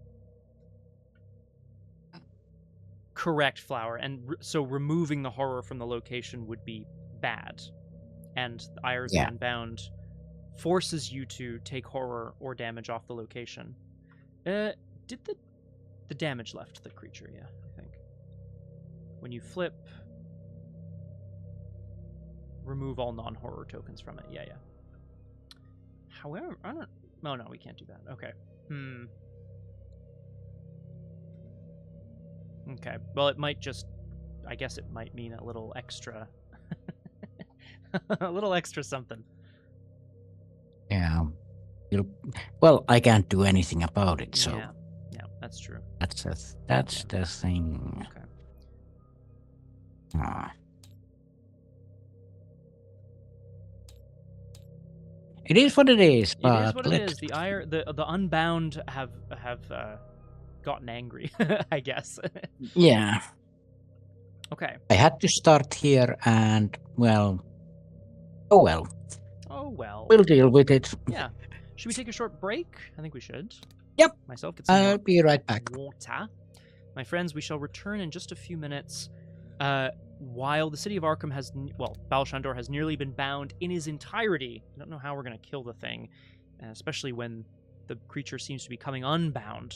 Correct, Flower. And so removing the horror from the location would be bad. And the Ire of the Unbound forces you to take horror or damage off the location. Did the damage left the creature? Yeah, I think. When you flip, remove all non-horror tokens from it. Yeah. However, I don't... Oh, no, we can't do that. Okay. Okay. Well, it might just... I guess it might mean a little extra... a little extra something. Yeah. Well, I can't do anything about it, so... Yeah, that's true. That's the thing. Okay. It is what it is, but... It is what it is. The Ire... The Unbound have gotten angry, I guess. Yeah. Okay. I had to start here and, well... Oh well. Oh well. We'll deal with it. Yeah. Should we take a short break? I think we should. Yep. Myself, get some I'll more be right back. water. My friends, we shall return in just a few minutes. While the city of Arkham has, Baalshandor has nearly been bound in his entirety. I don't know how we're going to kill the thing, especially when the creature seems to be coming unbound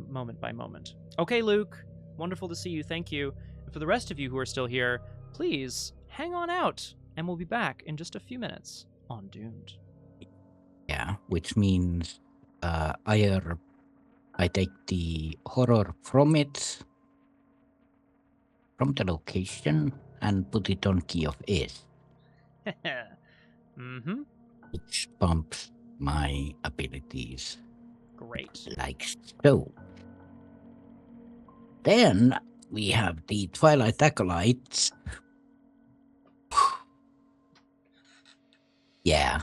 moment by moment. Okay, Luke. Wonderful to see you. Thank you. And for the rest of you who are still here, please hang on out, and we'll be back in just a few minutes on Doomed. Yeah, which means either I take the horror from the location, and put it on Key of S, Mm-hmm. which bumps my abilities Great. like so. Then we have the Twilight Acolytes. Yeah.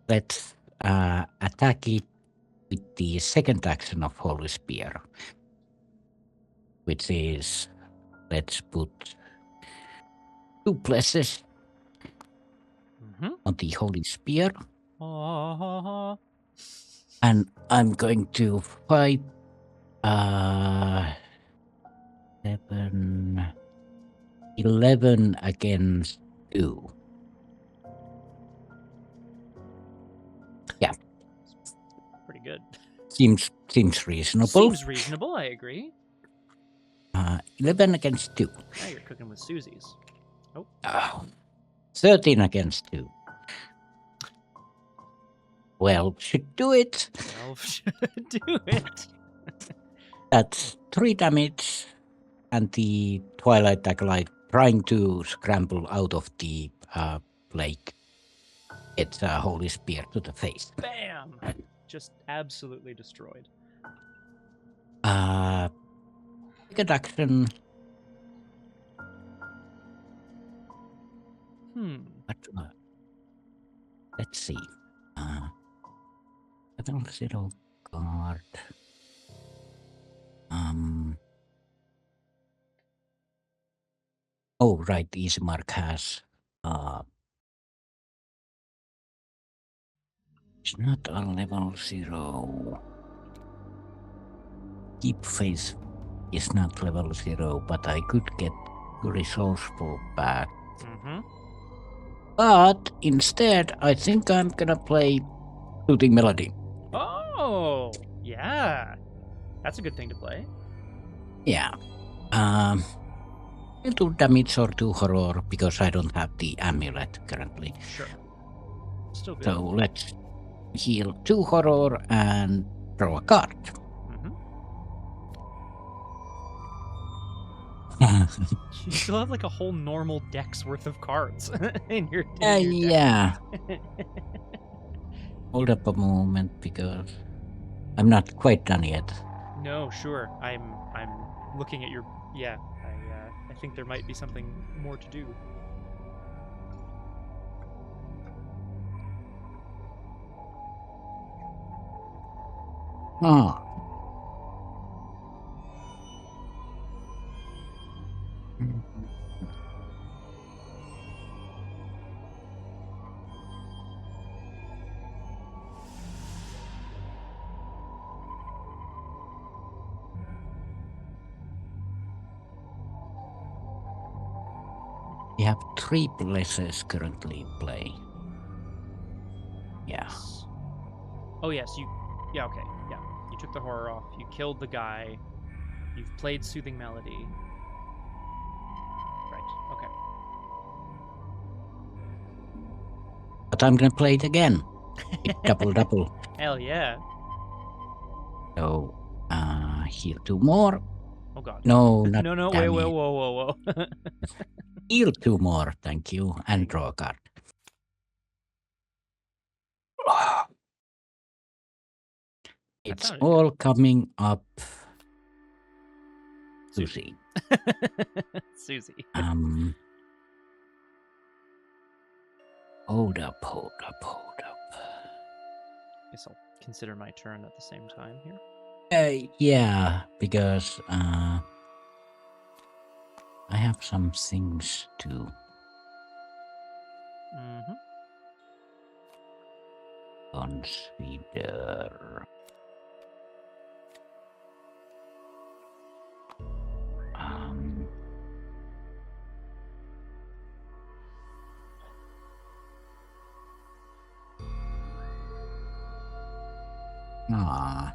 Let's attack it with the second action of Holy Spear, which is, let's put 2 blesses on the Holy Spear. And I'm going to fight 11 against 2. Yeah. Pretty good. Seems reasonable. Seems reasonable, I agree. 11 against 2. Now you're cooking with Suzi's. Oh. 13 against 2. Well, should do it. 12 should do it. That's 3 damage, and the Twilight Acolyte trying to scramble out of the lake. It's a Holy Spear to the face. Bam! Just absolutely destroyed. Second action. Let's see. Level 0 guard. Oh, right. Easy Mark has. It's not on level 0. Keep face is not level 0, but I could get resourceful back. But instead, I think I'm gonna play Soothing Melody. Oh, yeah. That's a good thing to play. Yeah. I'll do damage or do horror because I don't have the amulet currently. Sure. Still good. So let's heal 2 horror and draw a card. You still have like a whole normal deck's worth of cards in your deck. Yeah. Hold up a moment because I'm not quite done yet. No, sure. I'm looking at your I think there might be something more to do. We have 3 blesses currently in play. Yeah. Oh yes, yeah, okay. Yeah. You took the horror off. You killed the guy. You've played Soothing Melody. Right. Okay. But I'm gonna play it again. Double. Hell yeah. So heal 2 more. Oh god. No, not No, wait, whoa. Heal 2 more, thank you, and draw a card. It's all coming up. Suzi. Suzi. Hold up. Guess I'll consider my turn at the same time here. Yeah, because I have some things to. consider. Ah.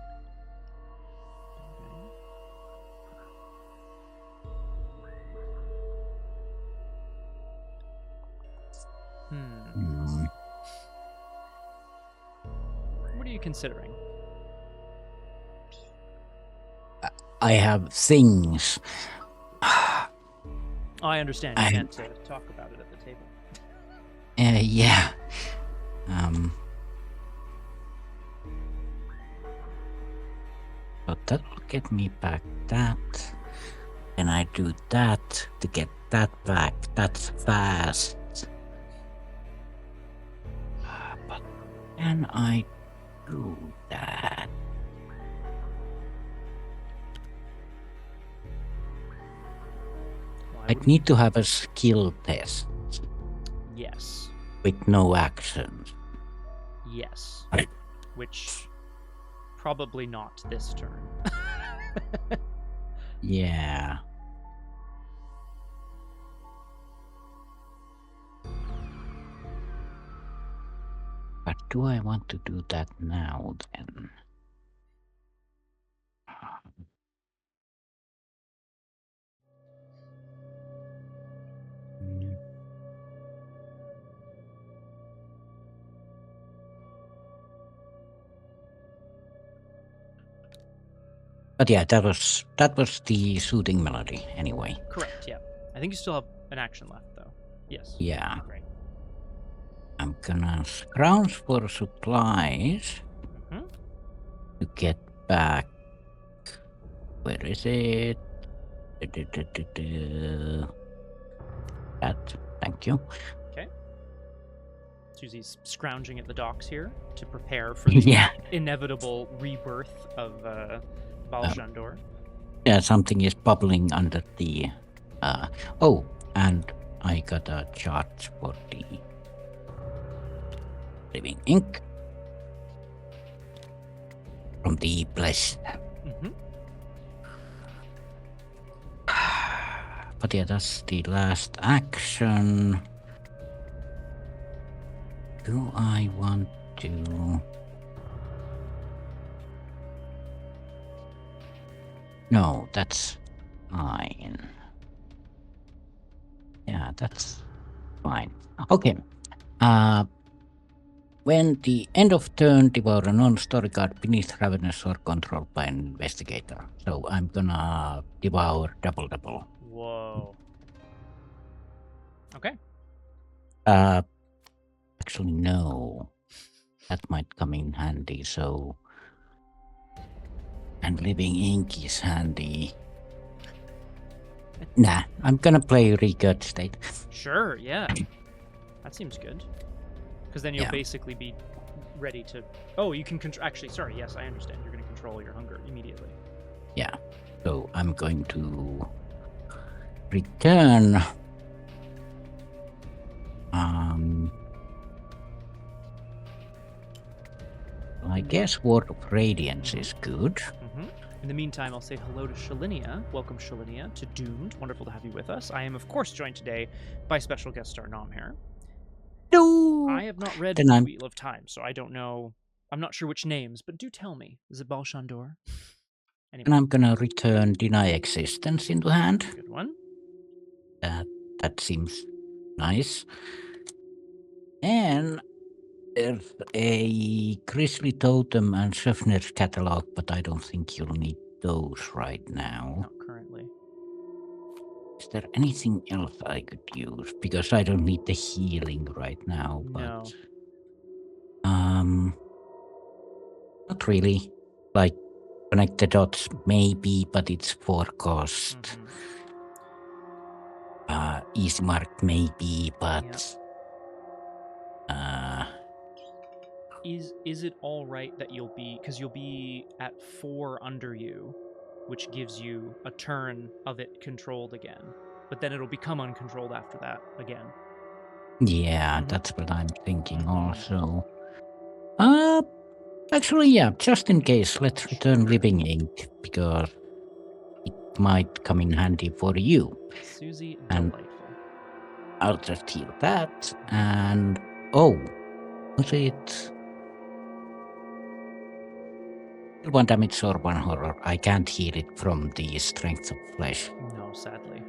What are you considering? I have things. Oh, I understand. You I- can't talk about it at the table. Yeah. So that will get me back that. Then I do that to get that back. That's fast. But can I do that? I'd need to have a skill test. Yes. With no actions. Yes. Right. Which probably not this turn. Yeah. But do I want to do that now then? But yeah, that was the soothing melody anyway. Correct, yeah. I think you still have an action left though. Yes. Yeah. Great. I'm gonna scrounge for supplies to get back. Where is it? That. Thank you. Okay. Suzi's scrounging at the docks here to prepare for the Yeah. inevitable rebirth of Baalshandor. Yeah, something is bubbling under the. Oh, and I got a charge for the living ink from the blessed. But yeah, that's the last action. Do I want to? No, that's fine. Yeah, that's fine. Okay. When the end of turn, devour a non-story card beneath Ravenous or controlled by an investigator. So I'm gonna devour double. Whoa. Okay. Actually, no. That might come in handy, so... And living ink is handy. Nah, I'm gonna play Regurgitate. Sure, yeah. That seems good. Because then you'll Yeah. basically be ready to... Oh, you can... Actually, sorry, yes, I understand. You're going to control your hunger immediately. Yeah, so I'm going to return. I guess Word of Radiance is good. In the meantime, I'll say hello to Shalinia. Welcome, Shalinia, to Doomed. Wonderful to have you with us. I am, of course, joined today by special guest star Nomhare. No. I have not read Then the I'm- Wheel of Time, so I don't know. I'm not sure which names, but do tell me. Is it Baalshandor? And Anyway, I'm gonna return Deny Existence into hand. good one. That seems nice. And there's a Grizzly Totem and Sjöfner's catalog, but I don't think you'll need those right now. Not currently. Is there anything else I could use? Because I don't need the healing right now, but No. not really. Like connect the dots maybe, but it's 4 cost. Easy mark maybe, but Is it all right that you'll be, because you'll be at 4 under you, which gives you a turn of it controlled again, but then it'll become uncontrolled after that again. Yeah, that's what I'm thinking also. Actually, yeah, just in case, let's return living ink, because it might come in handy for you. Suzi, And delightful. I'll just heal that, and... Oh, was it... 1 damage or 1 horror? I can't heal it from the strength of flesh. No, sadly.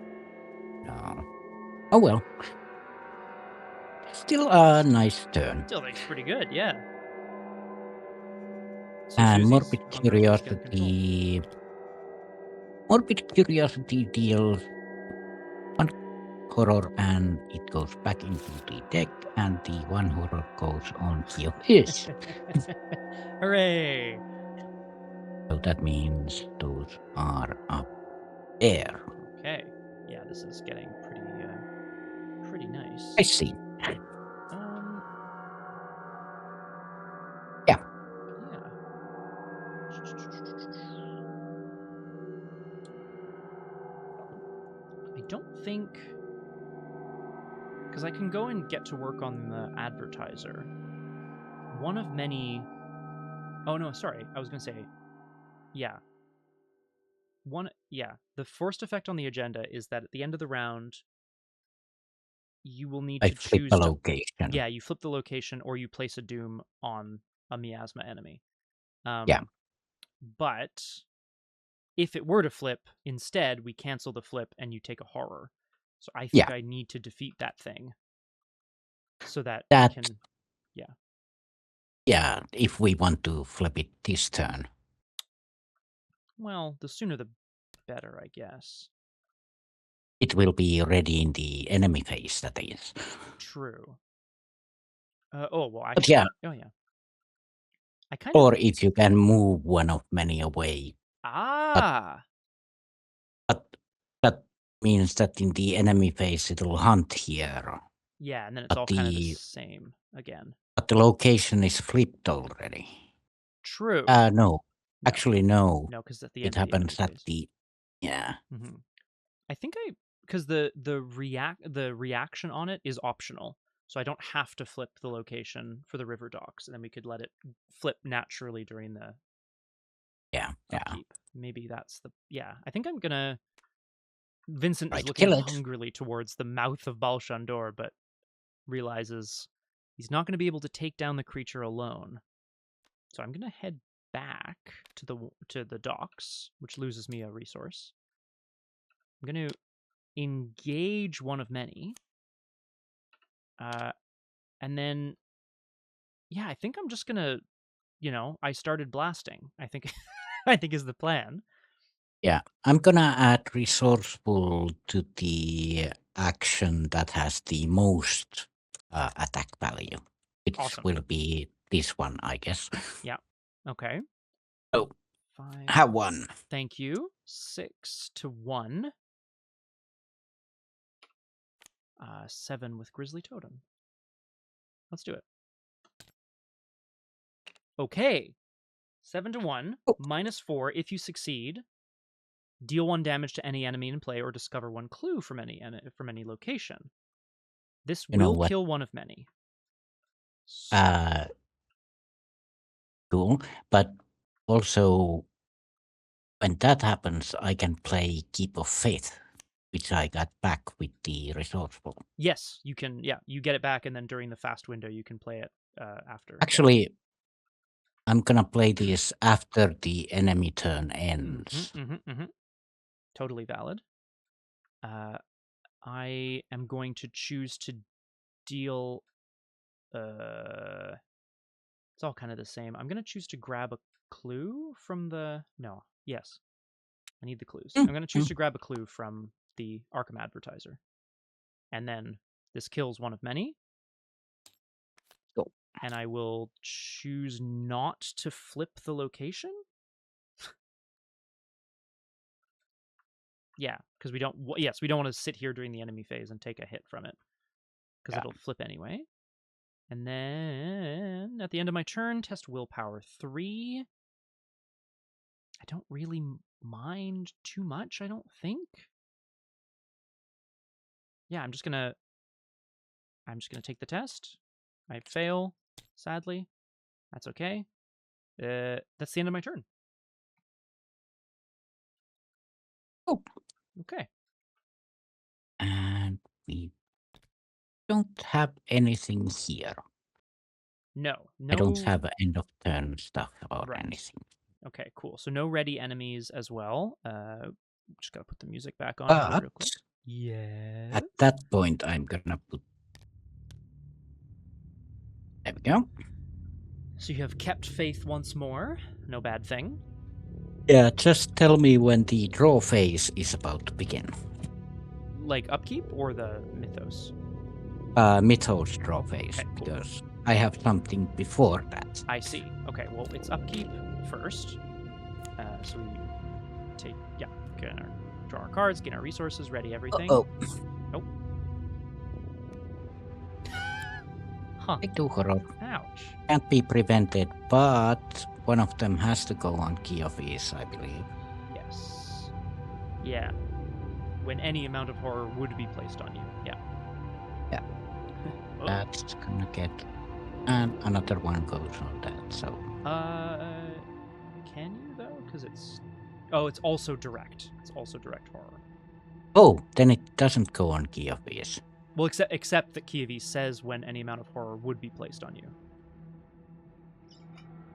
No. Oh well. Still a nice turn. Still thinks pretty good, yeah. So And Suzi's morbid on first gun control. curiosity... Morbid curiosity deals 1 horror and it goes back into the deck, and the 1 horror goes on your his. Hooray! So that means those are up there. Okay. Yeah, this is getting pretty nice. I see. Um. Yeah. Yeah. I don't think, because I can go and get to work on the advertiser. One of many. Oh no, sorry. I was gonna say, yeah. The first effect on the agenda is that at the end of the round, you will need I to flip choose a to. location. Yeah, you flip the location or you place a doom on a miasma enemy. Yeah. But if it were to flip, instead we cancel the flip and you take a horror. So I think Yeah. I need to defeat that thing so that That- we can. Yeah. Yeah, if we want to flip it this turn. Well, the sooner the better, I guess. It will be ready in the enemy phase, that is. True. Well, actually. But yeah. Oh, yeah. I kind Or of. if you can move 1 of many away. Ah! But that means that in the enemy phase it'll hunt here. Yeah, and then it's But all kind of the same again. But the location is flipped already. True. No. No. Actually, no. No, because at the It end of the enemy happens at phase. the... Yeah. Mm-hmm. I think because the reaction on it is optional, so I don't have to flip the location for the river docks, and then we could let it flip naturally during the upkeep. Maybe that's the I think I'm gonna. Vincent is looking hungrily towards the mouth of Baalshandor, but realizes he's not going to be able to take down the creature alone. So I'm gonna head back to the docks, which loses me a resource. I'm gonna engage 1 of many. And then, yeah, I think I'm just gonna, I started blasting. I think, I think is the plan. Yeah, I'm gonna add resourceful to the action that has the most attack value. It will be this one, I guess. Yeah. Okay. Oh, 5. Have 1. Thank you. 6 to 1. 7 with Grizzly Totem. Let's do it. Okay. 7 to 1. -4 if you succeed. Deal 1 damage to any enemy in play or discover 1 clue from any location. This will kill 1 of many. Cool. But also, when that happens, I can play Keep of Faith, which I got back with the resourceful. Yes, you can. Yeah, you get it back, and then during the fast window, you can play it after. Actually, I'm gonna play this after the enemy turn ends. Totally valid. I am going to choose to deal. It's all kind of the same. I'm going to choose to grab a clue from the. No. Yes. I need the clues. I'm going to choose to grab a clue from the Arkham advertiser. And then this kills 1 of many. Go. And I will choose not to flip the location. Yeah, because we don't. Yes, we don't want to sit here during the enemy phase and take a hit from it, because it'll flip anyway. And then at the end of my turn, test willpower 3. I don't really mind too much, I don't think. Yeah, I'm just gonna take the test. I fail, sadly. That's okay. That's the end of my turn. Oh. Okay. And we don't have anything here. No. I don't have end of turn stuff or Right. anything. Okay, cool. So no ready enemies as well. Just gotta put the music back on here real quick. Yes. At that point, I'm gonna put. There we go. So you have kept faith once more. No bad thing. Yeah, just tell me when the draw phase is about to begin. Like upkeep or the mythos? Mythos draw phase, Okay, cool. because I have something before that. I see. Okay, well, it's upkeep first. So we take, draw our cards, gain our resources, ready everything. Oh. Nope. Huh. I do horror. Ouch. Can't be prevented, but one of them has to go on Key of Ease, I believe. Yes. Yeah. When any amount of horror would be placed on you. Yeah. Yeah. Oh. That's gonna get. And another one goes on that, so. Can you though? Because it's. Oh, it's also direct. It's also direct horror. Oh, then it doesn't go on Key of Ease. Well, except that Key of Ease says when any amount of horror would be placed on you.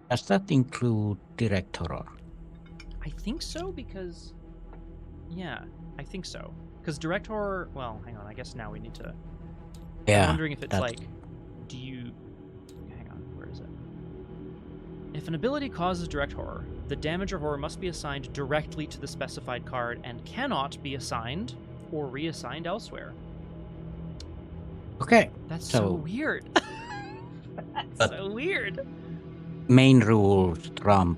Does that include direct horror? I think so because. Yeah, I think so. Because direct horror. Well, hang on. I guess now we need to. Yeah. I'm wondering if it's like. Do you. Hang on. Where is it? If an ability causes direct horror, the damage or horror must be assigned directly to the specified card and cannot be assigned or reassigned elsewhere. Okay. That's so weird. That's so weird. Main rules trump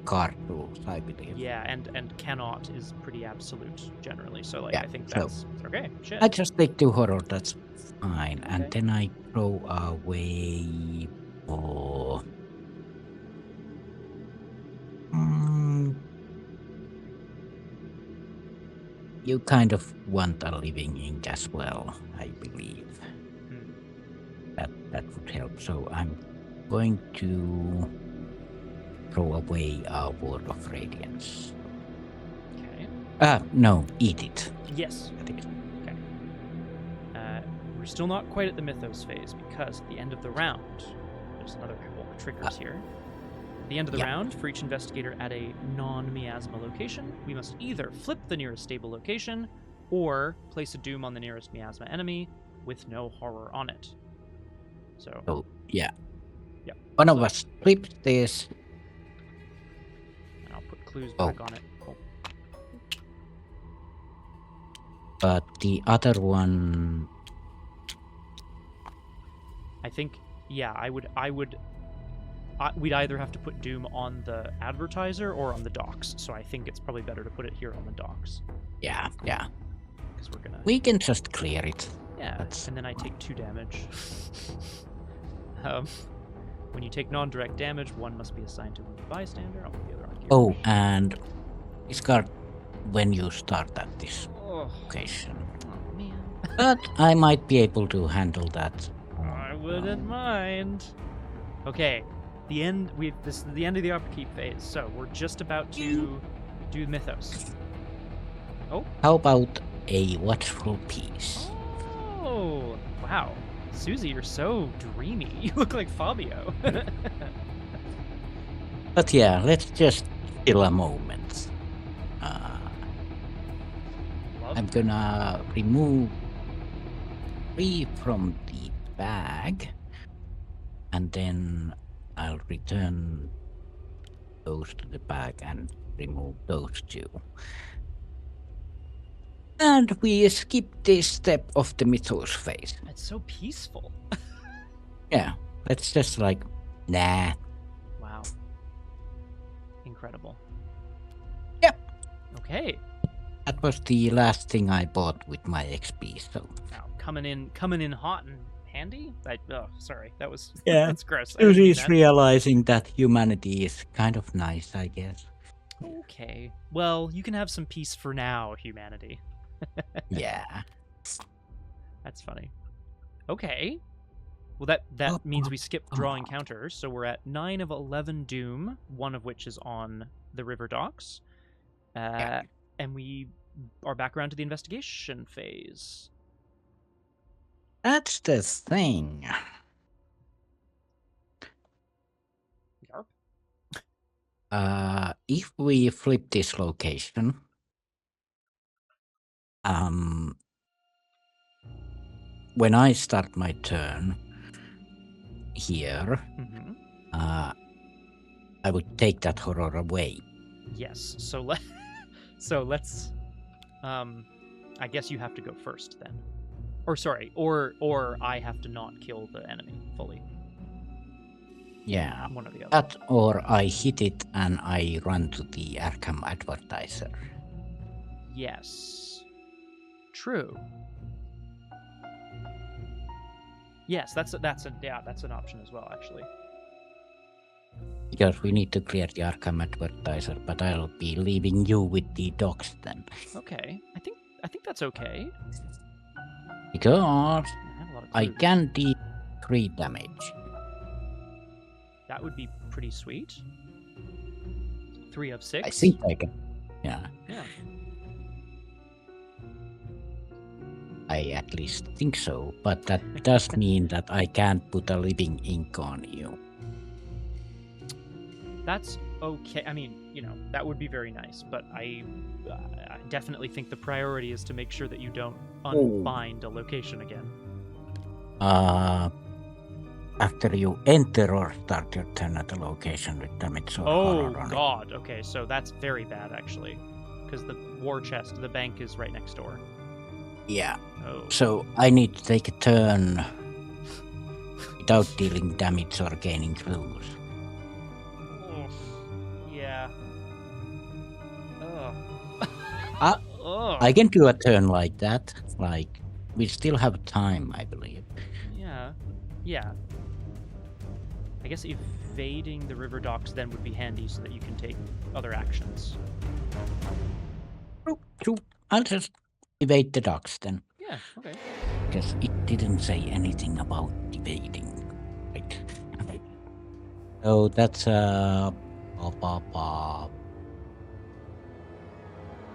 card rules, I believe. Yeah, and cannot is pretty absolute generally. So like, Yeah, I think that's okay. Shit. I just take 2 horror. That's fine, Okay. and then I throw away. Oh. You kind of want a living ink as well, I believe. That would help. So I'm going to throw away a Word of Radiance. Okay. No, eat it. Yes. Okay. We're still not quite at the mythos phase because at the end of the round, there's another couple of triggers here. At the end of the round, for each investigator at a non-miasma location, we must either flip the nearest stable location or place a doom on the nearest miasma enemy with no horror on it. So. Yeah. Yep. One of us flips this. And I'll put clues back on it. Oh. But the other one. I think, yeah, we'd either have to put Doom on the advertiser or on the docks. So I think it's probably better to put it here on the docks. Yeah. Because we're gonna. We can just clear it. Yeah, and then I take 2 damage. When you take non-direct damage, 1 must be assigned to wounded bystander. I'll put the other on gear. Oh, and discard when you start at this location. Oh man. But I might be able to handle that. I wouldn't mind. Okay, this is the end of the upkeep phase, so we're just about to do Mythos. Oh. How about a watchful piece? Oh, wow. Suzi, you're so dreamy. You look like Fabio. But yeah, let's just chill a moment. I'm gonna remove 3 from the bag, and then I'll return those to the bag and remove those 2. And we skip this step of the mythos phase. It's so peaceful. Yeah, let's just nah. Wow. Incredible. Yep. Okay. That was the last thing I bought with my XP, so. Wow, coming in hot and handy? Sorry, that was that's gross. Suzi's realizing that humanity is kind of nice, I guess. Okay. Well, you can have some peace for now, humanity. Yeah. That's funny. Okay. Well, that means we skip draw encounters, so we're at 9 of 11 doom, one of which is on the river docks. And we are back around to the investigation phase. That's the thing. Yarp. If we flip this location, when I start my turn here, I would take that horror away. Yes. So let's. I guess you have to go first then, or sorry, or I have to not kill the enemy fully. Yeah. One or the other. That or I hit it and I run to the Arkham advertiser. Yes. True. Yes, that's an option as well, actually. Because we need to clear the Arkham advertiser, but I'll be leaving you with the dogs then. Okay, I think that's okay. Because I clues. can deal 3 damage. That would be pretty sweet. 3 of 6. I think I can. Yeah. Yeah. I at least think so, but that does mean that I can't put a living ink on you. That's okay. I mean, that would be very nice, but I definitely think the priority is to make sure that you don't unbind a location again. After you enter or start your turn at a location with damage or horror on God. Okay, so that's very bad, actually. Because the war chest, the bank is right next door. Yeah. Oh. So I need to take a turn without dealing damage or gaining clues. Yeah. I can do a turn like that. Like, we still have time, I believe. Yeah. I guess evading the river docks then would be handy so that you can take other actions. True. I'll just evade the docks then. Yeah, okay. Because it didn't say anything about evading. Right. So that's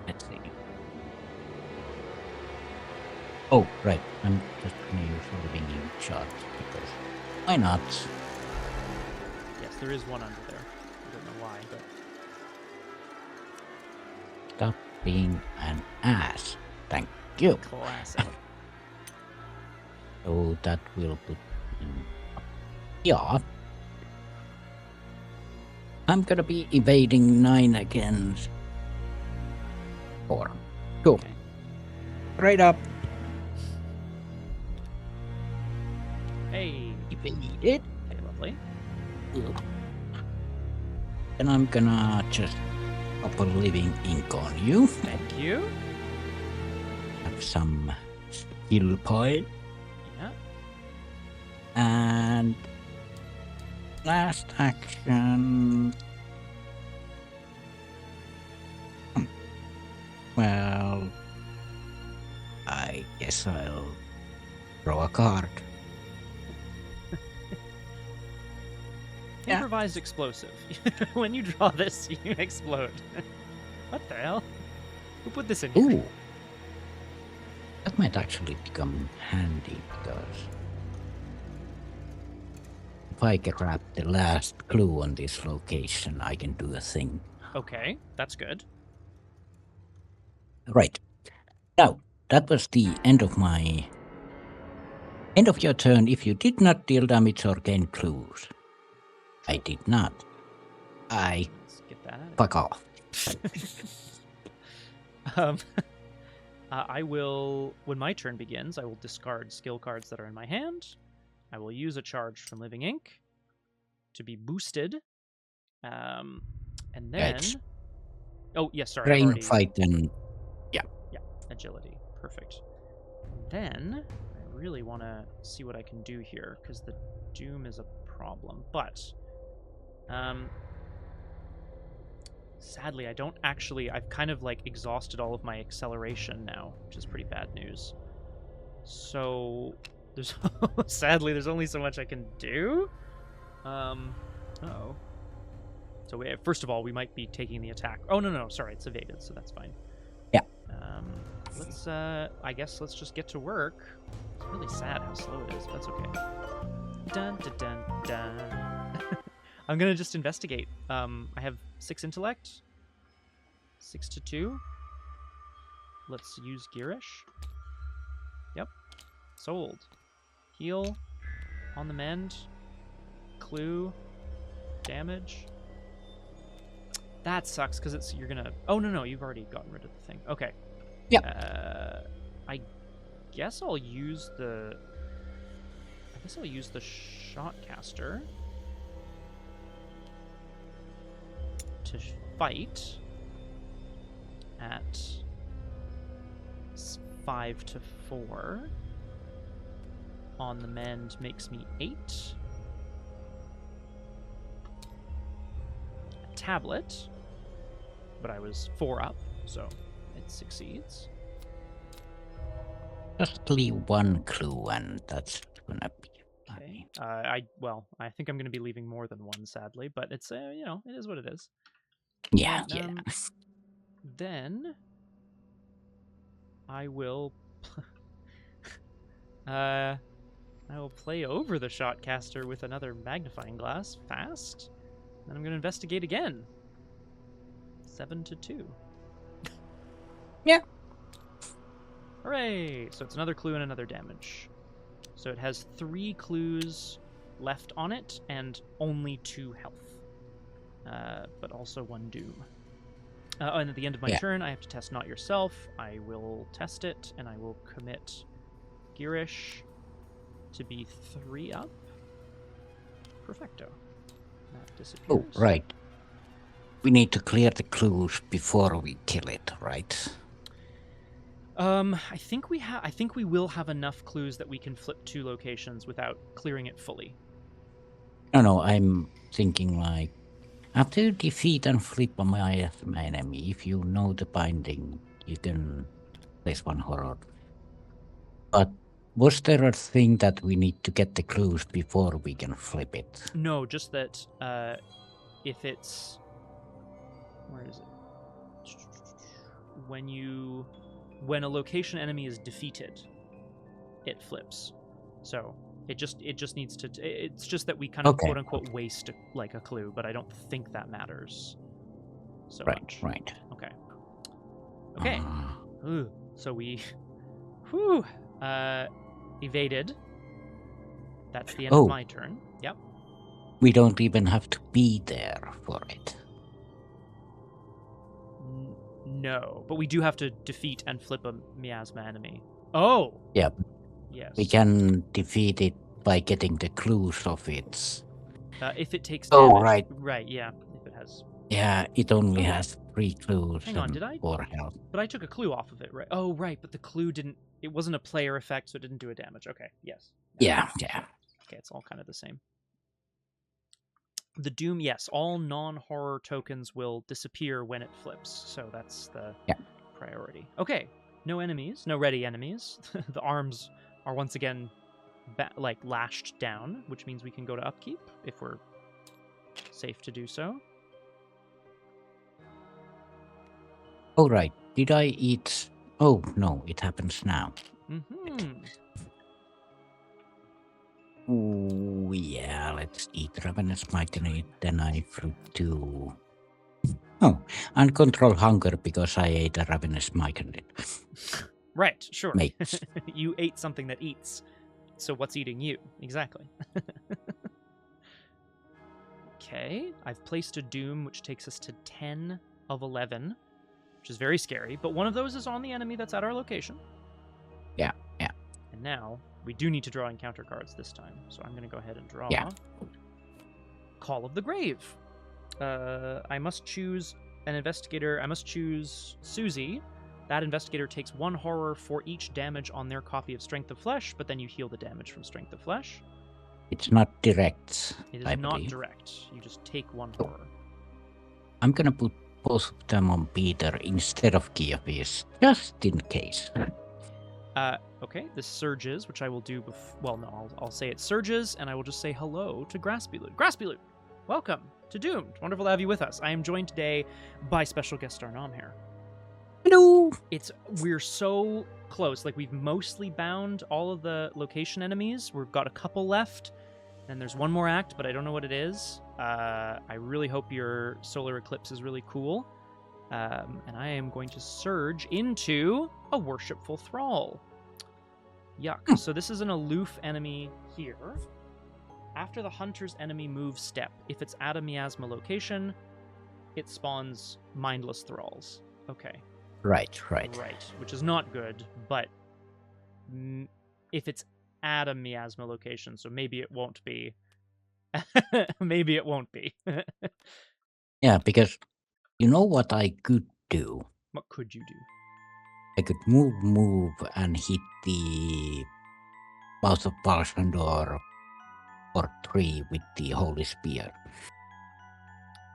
let's see. Oh, right. I'm just gonna use a living ink charge because why not? Yes, there is one under there. I don't know why, but Stop being an ass. Thank you. classic. So that will put in. Yeah. I'm gonna be evading 9 against 4. Cool. Okay. Right up. Hey. Evaded. Okay, lovely. And I'm gonna just pop a living ink on you. Thank you. Have some skill point. Yeah. And last action. Well, I guess I'll draw a card. Improvised explosive. When you draw this, you explode. What the hell? Who put this in here? Ooh. That might actually become handy because if I grab the last clue on this location, I can do a thing. Okay, that's good. Right. Now, that was the end of your turn if you did not deal damage or gain clues. I did not. Let's get that out of Fuck off. I will, when my turn begins, I will discard skill cards that are in my hand. I will use a charge from Living Ink to be boosted. And then... Right. Oh, yes, sorry. Brain fight and... Yeah, agility. Perfect. Then, I really want to see what I can do here, because the Doom is a problem. But... sadly, I don't actually... I've kind of, exhausted all of my acceleration now, which is pretty bad news. So, There's sadly there's only so much I can do. Oh. So first of all, we might be taking the attack. Oh no, sorry, it's evaded, so that's fine. Yeah. Let's I guess let's just get to work. It's really sad how slow it is, but that's okay. Dun dun dun dun. I'm gonna just investigate. I have 6 intellect. 6 to 2. Let's use Girish. Yep. Sold. Heal. On the mend. Clue. Damage. That sucks because you're gonna. Oh no, you've already gotten rid of the thing. Okay. Yeah. I guess I'll use the. Shotcaster to fight at 5 to 4. On the mend makes me 8. A tablet, but I was 4 up, so it succeeds. Just leave one clue, and that's gonna be. Okay. I think I'm going to be leaving more than one, sadly, but it's it is what it is. Yeah. Then I will I will play over the shotcaster with another magnifying glass fast. Then I'm going to investigate again. 7 to 2. Yeah. Hooray! So it's another clue and another damage. So it has 3 clues left on it and only 2 health. But also 1 doom. And at the end of my turn, I have to test Not Yourself. I will test it, and I will commit Girish to be 3 up. Perfecto. That disappears. Oh, right. We need to clear the clues before we kill it, right? I think we will have enough clues that we can flip 2 locations without clearing it fully. No, I'm thinking like after you defeat and flip a miasma enemy, if you know the binding, you can place 1 horror. But was there a thing that we need to get the clues before we can flip it? No, just that if it's where is it? When a location enemy is defeated, it flips. So it just needs to. It's just that we kind of quote unquote waste a clue, but I don't think that matters so much. Right. Okay. So we, evaded. That's the end of my turn. Yep. We don't even have to be there for it. No, but we do have to defeat and flip a miasma enemy. Oh! Yeah. Yes. We can defeat it by getting the clues of it. If it takes damage. Oh, right. Right, yeah. If it has... Yeah, it only has 3 clues. Hang on, did I? 4 health. But I took a clue off of it, right? Oh, right, but the clue didn't... It wasn't a player effect, so it didn't do a damage. Okay, yes. Yeah. Okay, it's all kind of the same. The Doom, yes, all non-horror tokens will disappear when it flips, so that's the priority. Okay, no enemies, no ready enemies. The arms are once again lashed down, which means we can go to upkeep if we're safe to do so. Oh, right. Did I eat... Oh, no, it happens now. Mm-hmm. Oh, yeah, let's eat Ravenous Myconid, then I flip to... Oh, uncontrolled hunger because I ate a Ravenous Myconid. Right, sure. Mates. You ate something that eats, so what's eating you? Exactly. Okay, I've placed a Doom, which takes us to 10 of 11, which is very scary, but one of those is on the enemy that's at our location. Yeah. And now, we do need to draw encounter cards this time, so I'm going to go ahead and draw Call of the Grave. I must choose an investigator. I must choose Suzi. That investigator takes 1 horror for each damage on their copy of Strength of Flesh, but then you heal the damage from Strength of Flesh. It's not direct. It is not direct. You just take 1 horror. I'm going to put both of them on Peter instead of Kiefi's, just in case. Okay, this surges, which I will do well, no, I'll say it surges, and I will just say hello to Graspyloot. Graspyloot, welcome to Doomed. Wonderful to have you with us. I am joined today by special guest star Nomhare. Hello. We're so close. Like, we've mostly bound all of the location enemies. We've got a couple left, and there's one more act, but I don't know what it is. I really hope your solar eclipse is really cool. And I am going to surge into a worshipful thrall. Yuck. So this is an aloof enemy here. After the hunter's enemy moves step, if it's at a miasma location, it spawns mindless thralls. Okay. Right. Which is not good, but if it's at a miasma location, so maybe it won't be. Maybe it won't be. Yeah, because you know what I could do? What could you do? I could move, and hit the mouth of Baalshandor or 3 with the Holy Spear.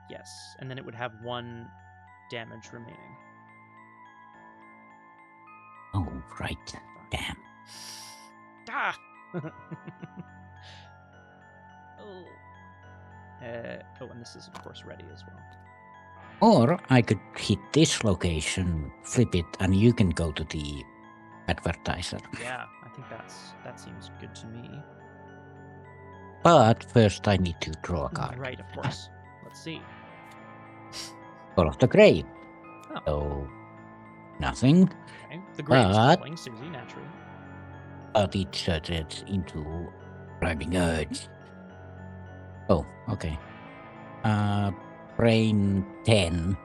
Yes, and then it would have 1 damage remaining. Oh, right. Damn. Ah! Oh. And this is, of course, ready as well. Or I could hit this location, flip it, and you can go to the advertiser. Yeah, I think that seems good to me. But first I need to draw a card. Right, of course. Let's see. Call of the Grave. Oh. So, nothing. Okay. The Grave is But- playing Suzi, naturally. But it surges into Driving Urge. Oh, okay. Brain 10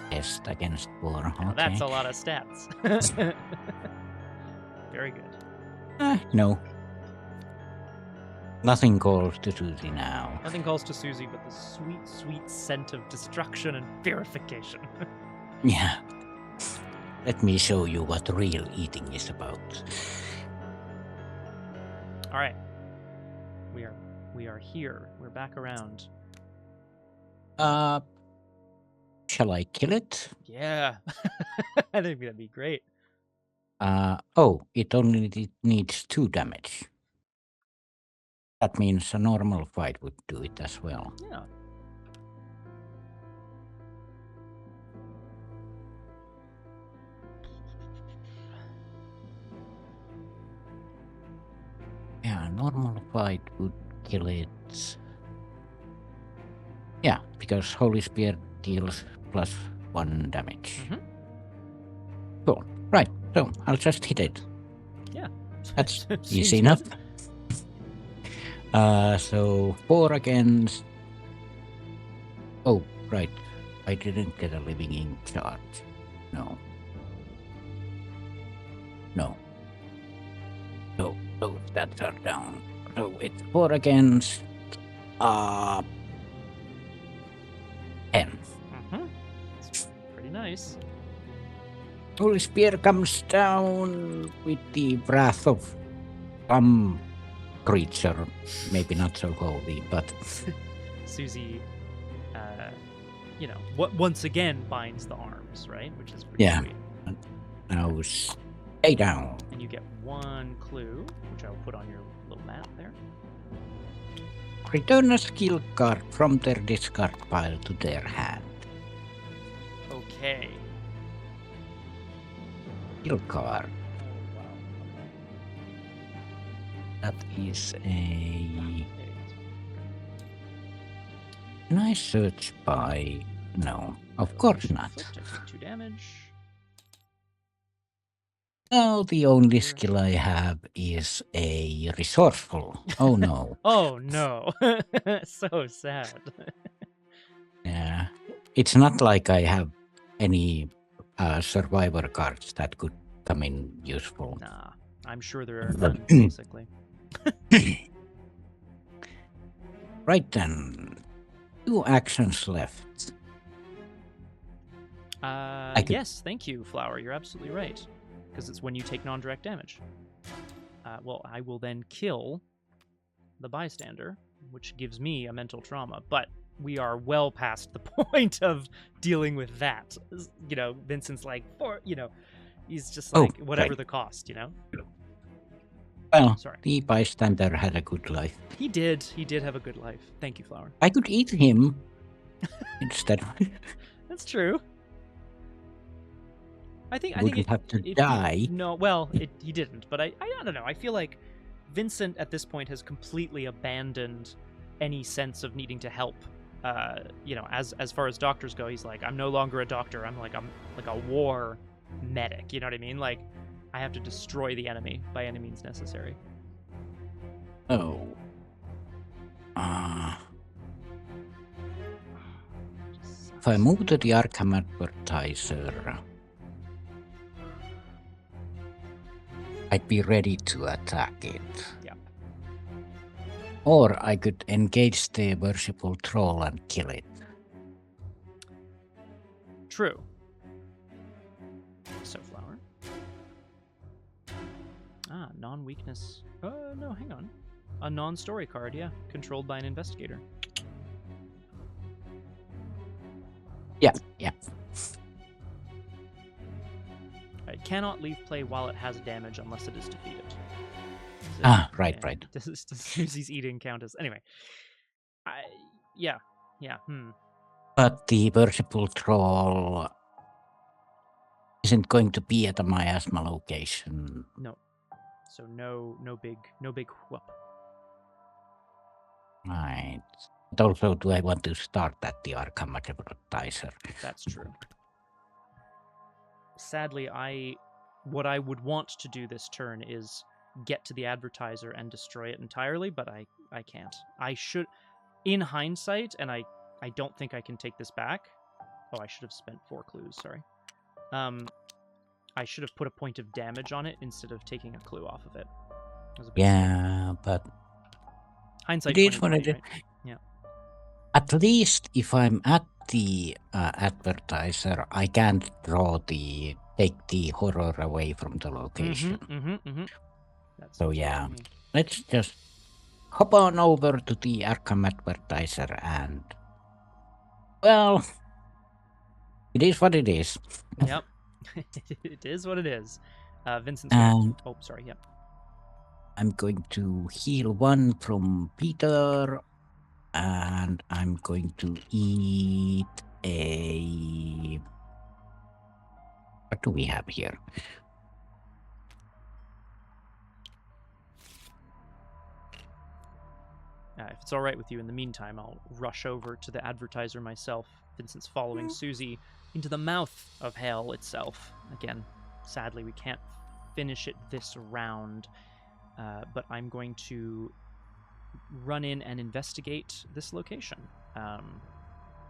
test against 4. Okay. Now, that's a lot of stats. Very good. No. Nothing calls to Suzi now. Nothing calls to Suzi but the sweet, sweet scent of destruction and purification. Yeah. Let me show you what real eating is about. All right. We are here. We're back around. Shall I kill it? Yeah. I think that'd be great. Oh, it only needs 2 damage. That means a normal fight would do it as well. Yeah. Yeah, a normal fight would kill it. Yeah, because Holy Spear deals +1 damage. Mhm. Cool. Right, so I'll just hit it. Yeah. That's Seems easy good. enough. So 4 against... Oh, right. I didn't get a living ink charge. No. So those stats are down. So it's 4 against... 10. Mhm. It's pretty nice. Holy Spear comes down with the wrath of some creature. Maybe not so holy, but... Suzi, once again binds the arms, right? Which is pretty Yeah. sweet. Now stay down. And you get 1 clue, which I'll put on your little map there. Return a skill card from their discard pile to their hand. Okay. Skill card. Oh, wow. That is a... Okay. Can I search by... No, of course not. Inflict, I take 2 damage. No, the only skill I have is a resourceful. Oh no. Oh no. So sad. Yeah. It's not like I have any survivor cards that could come in useful. Nah. I'm sure there are none, basically. Right then. 2 actions left. could- Yes, thank you, Flower. You're absolutely right. Because it's when you take non-direct damage. Well, I will then kill the bystander, which gives me a mental trauma. But we are well past the point of dealing with that. Vincent's like, He's just Oh, like, whatever right. the cost, you know? Well, Sorry. the bystander had a good life. He did have a good life. Thank you, Flower. I could eat him instead. That's true. I think Wouldn't have to die. No, well, he didn't, but I don't know. I feel like Vincent at this point has completely abandoned any sense of needing to help. You know, as far as doctors go, he's like, I'm no longer a doctor. I'm like a war medic. You know what I mean? Like, I have to destroy the enemy by any means necessary. Oh. If I move to the Arkham Advertiser, I'd be ready to attack it. Yeah. Or I could engage the worshipful troll and kill it. True. So, Flower. Non-weakness. No, hang on. A non-story card, yeah. Controlled by an investigator. Yeah. It cannot leave play while it has damage unless it is defeated. Right. Does Suzi's eating count as... Anyway. Yeah. But the worshipful troll isn't going to be at a miasma location. No. So no big whoop. Right. But also, do I want to start at the Arkham Advertiser? That's true. Sadly, what I would want to do this turn is get to the advertiser and destroy it entirely, but I can't. I should, in hindsight, and I don't think I can take this back. Oh, I should have spent 4 clues, sorry. I should have put a point of damage on it instead of taking a clue off of it. Yeah, but hindsight. It is what it is. Right? Yeah. At least if I'm at the advertiser, I can't take the horror away from the location. So yeah, let's just hop on over to the Arkham Advertiser and, well, it is what it is. Yep. It is what it is. Vincent's oh, sorry, yep. I'm going to heal 1 from Peter, and I'm going to eat a... What do we have here? If it's all right with you, in the meantime, I'll rush over to the advertiser myself. Vincent's following Suzi into the mouth of hell itself. Again, sadly, we can't finish it this round, but I'm going to run in and investigate this location.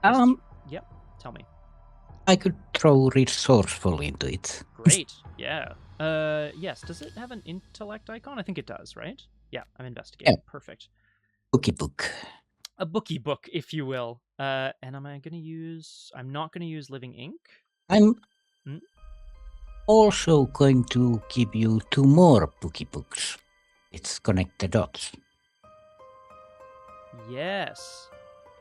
Yep, tell me. I could throw resourceful into it. Great, yeah. Yes, does it have an intellect icon? I think it does, right? Yeah, I'm investigating. Yeah. Perfect. Bookie book. A bookie book, if you will. And I'm not going to use living ink. I'm also going to give you 2 more bookie books. It's connect the dots. Yes.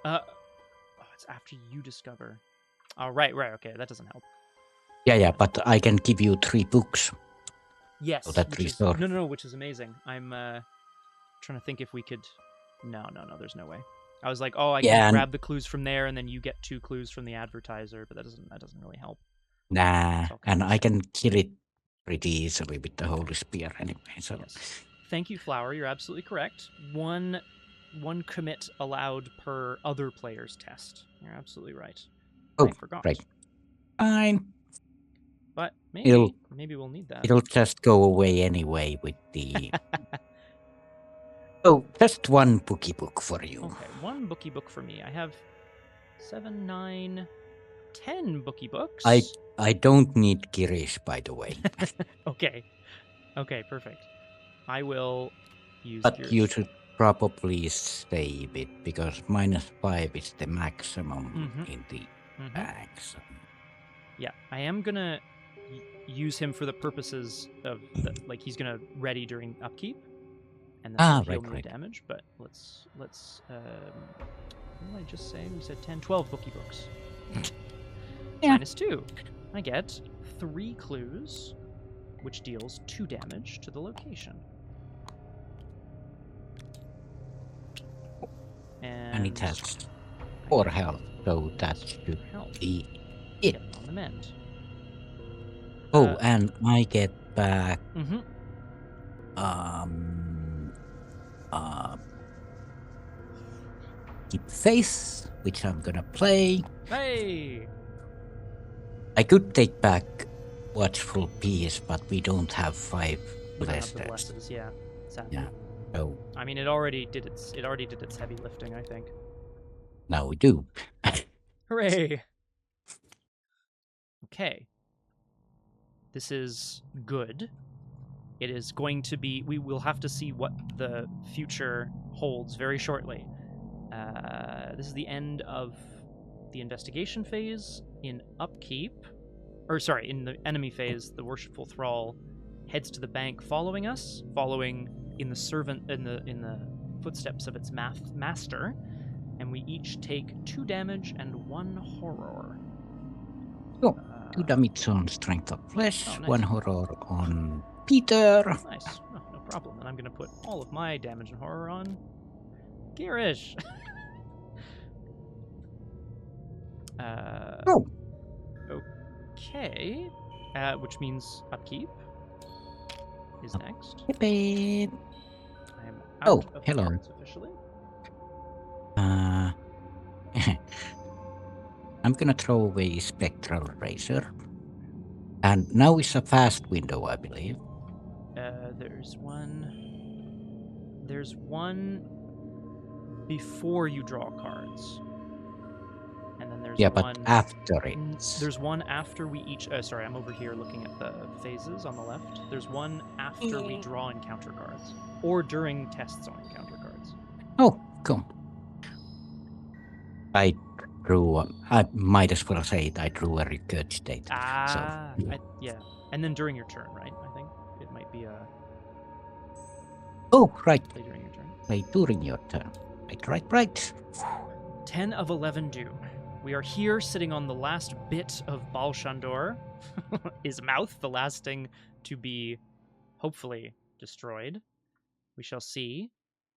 It's after you discover. Oh, right, okay, that doesn't help. Yeah, but I can give you 3 books. Yes. So that restore. No, which is amazing. I'm trying to think if we could... No, there's no way. I was like, I can grab the clues from there, and then you get 2 clues from the advertiser, but that doesn't really help. Nah, and I can kill it pretty easily with the Holy Spear anyway. So yes. Thank you, Flower. You're absolutely correct. One commit allowed per other player's test. You're absolutely right. I forgot. Right. Fine. But maybe we'll need that. It'll just go away anyway with the... Oh, just 1 bookie book for you. Okay, 1 bookie book for me. I have 7, 9, 10 bookie books. I don't need Girish, by the way. Okay, perfect. I will use But Girish. You should probably save it, because -5 is the maximum in the bag. So. Yeah, I am going to use him for the purposes of, he's going to ready during upkeep. And then heal me damage, but let's what did I just say? We said 10, 12 bookie books. Yeah. -2. I get 3 clues which deals 2 damage to the location. And it has 4 health, so that should be it. Get on the mend. Oh, and I get back Mm-hmm. Keep Faith, which I'm gonna play. Hey! I could take back Watchful Peace, but we don't have 5 We don't have the blessed. blesses, yeah. Sadly. Yeah. So I mean, it already did its heavy lifting, I think. now we do. Hooray! Okay. This is good. It is going to be... We will have to see what the future holds very shortly. This is the end of the investigation phase. In upkeep... in the enemy phase, the Worshipful Thrall heads to the bank following us, following in the footsteps of its master, and we each take 2 damage and 1 horror. Oh, 2 damage on Strength of Flesh, Oh, nice. 1 horror on Peter. Nice. Oh, no problem. And I'm going to put all of my damage and horror on Garish. Oh. Okay. Which means upkeep is next. Yippee. I am out of hello. cards officially. I'm gonna throw away Spectral Razor. And now is a fast window, I believe. There's one before you draw cards. And then there's one... but after it. There's one after we each... sorry, I'm over here looking at the phases on the left. There's one after we draw encounter cards. Or during tests on encounter cards. Oh, cool. I might as well say it, I drew a Regurgitate. Yeah. And then during your turn, right? I think it might be a... Oh, right. Play during your turn. Play during your turn. Right. 10 of 11 doom. We are here sitting on the last bit of Baalshandor, his mouth, the last thing to be hopefully destroyed. We shall see.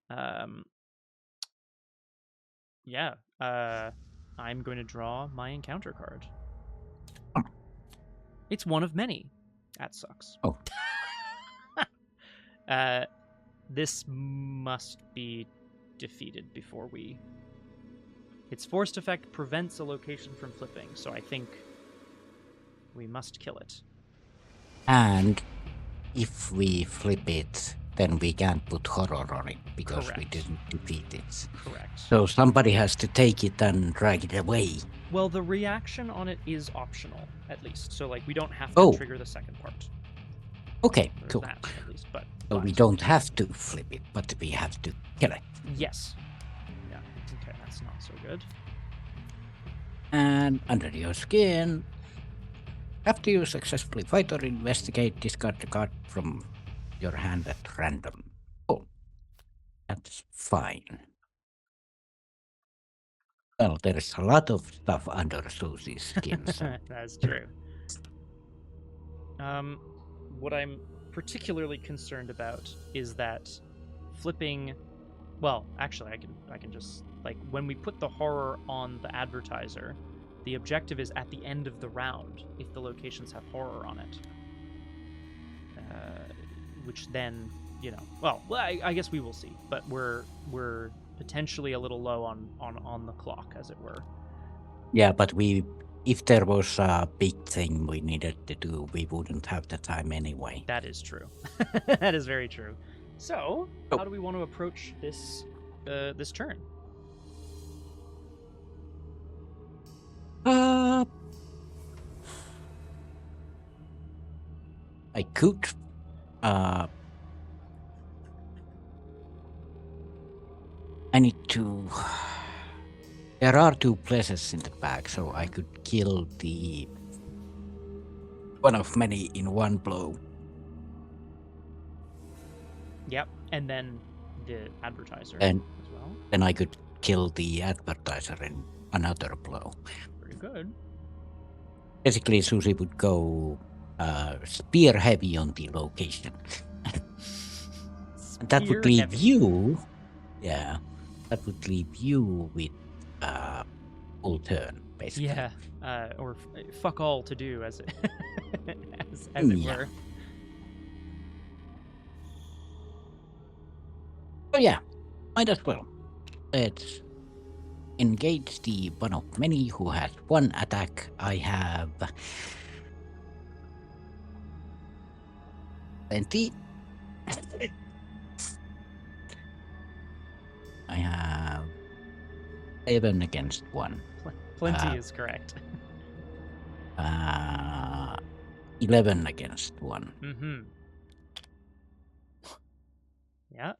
I'm going to draw my encounter card. It's one of many. That sucks. Oh. This must be defeated before we... Its forced effect prevents a location from flipping, so I think we must kill it. And if we flip it, then we can't put horror on it because we didn't defeat it. Correct. So somebody has to take it and drag it away. Well, the reaction on it is optional, at least. So, we don't have to trigger the second part. Okay, There's cool. that, at least, but we don't have to flip it, but we have to kill it. Yes. Yeah, okay, that's not so good. And under your skin, after you successfully fight or investigate, discard the card from your hand at random. Oh, that's fine. Well, there's a lot of stuff under Suzi's skin. So. That's true. What I'm particularly concerned about is that flipping... Well, actually, I can just... when we put the horror on the advertiser, the objective is at the end of the round, if the locations have horror on it. Which then, I guess we will see. But we're potentially a little low on the clock, as it were. Yeah, but if there was a big thing we needed to do, we wouldn't have the time anyway. That is true. That is very true. So, how do we want to approach this turn? I could. I need to. There are 2 places in the bag, so I could kill the one of many in one blow. Yep, and then the advertiser and as well. Then I could kill the advertiser in another blow. Pretty good. Basically, Suzi would go spear heavy on the location. And that would leave Spear-heavy. you, yeah, that would leave you with full turn, basically. Yeah, or fuck all to do, as it, as it Yeah. were. Oh yeah, might as well. Let's engage the one of many who has one attack. I have 20. I have 7 against 1. Plenty is correct. 11 against 1. Mm-hmm. Yeah.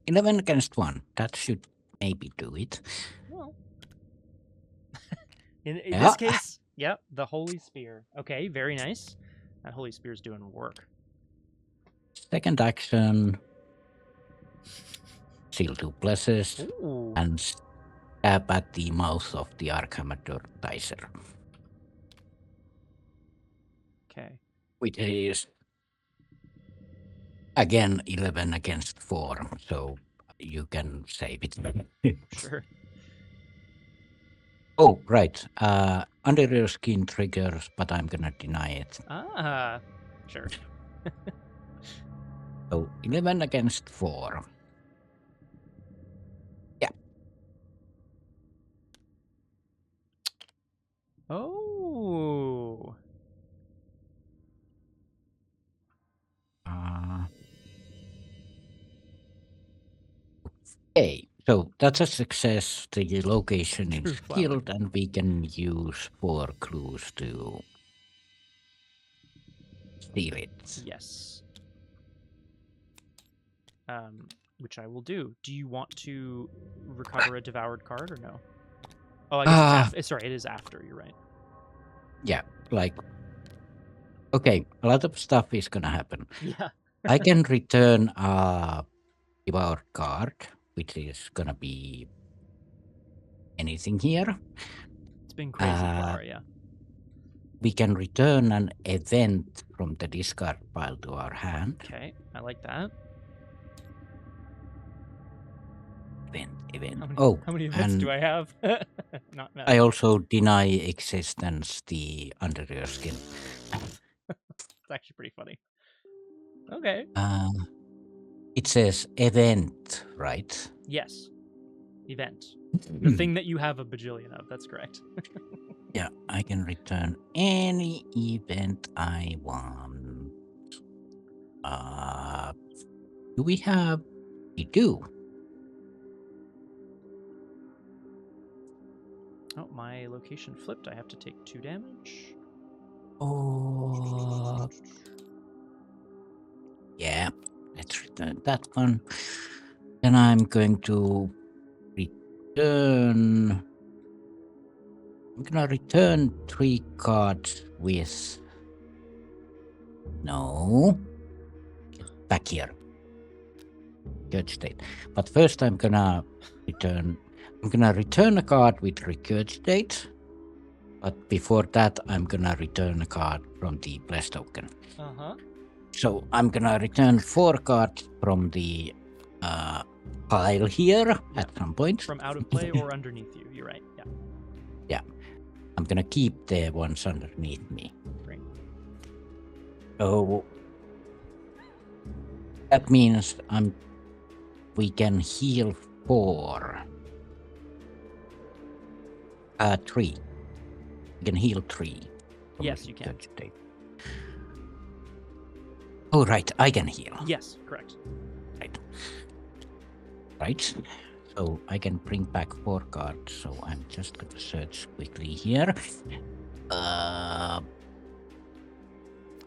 11 against 1. That should maybe do it. Well, in Yeah. this case, yep, the Holy Spear. Okay, very nice. That Holy Spear's doing work. Second action. Seal 2 blesses. Ooh. And stab at the mouth of the Arkham Advertiser. Okay. Which is again 11 against 4. So you can save it. Sure. Oh, right. Under your skin triggers, but I'm gonna deny it. Ah, sure. So 11 against 4. Yeah. Oh. Okay, so that's a success. The location True is flower. killed, and we can use 4 clues to steal it. Yes. Which I will do. Do you want to recover a devoured card or no? Oh, I guess it's after. Sorry, it is after. You're right. Yeah, like, okay, a lot of stuff is gonna happen. Yeah. I can return a devoured card, which is gonna be anything here. It's been crazy far, yeah. We can return an event from the discard pile to our hand. Okay, I like that. Event. How many events do I have? Not I also deny existence the under your skin. It's actually pretty funny. Okay. It says event, right? Yes. Event. The thing that you have a bajillion of. That's correct. Yeah, I can return any event I want. Do we have? We do. Oh, my location flipped. I have to take 2 damage. Oh. Yeah, let's return that one. Then I'm going to return. I'm gonna return 3 cards with. No. Get back here. Good state. But first I'm gonna return a card with regurgitate. But before that I'm gonna return a card from the blessed token. Uh-huh. So I'm gonna return 4 cards from the pile here at some point. From out of play or underneath you. You're right. Yeah. Yeah. I'm gonna keep the ones underneath me. Great. So that means we can heal 4. 3. We can heal 3. Yes, you can. Oh, right. I can heal. Yes, correct. Right. So I can bring back 4 cards. So I'm just going to search quickly here.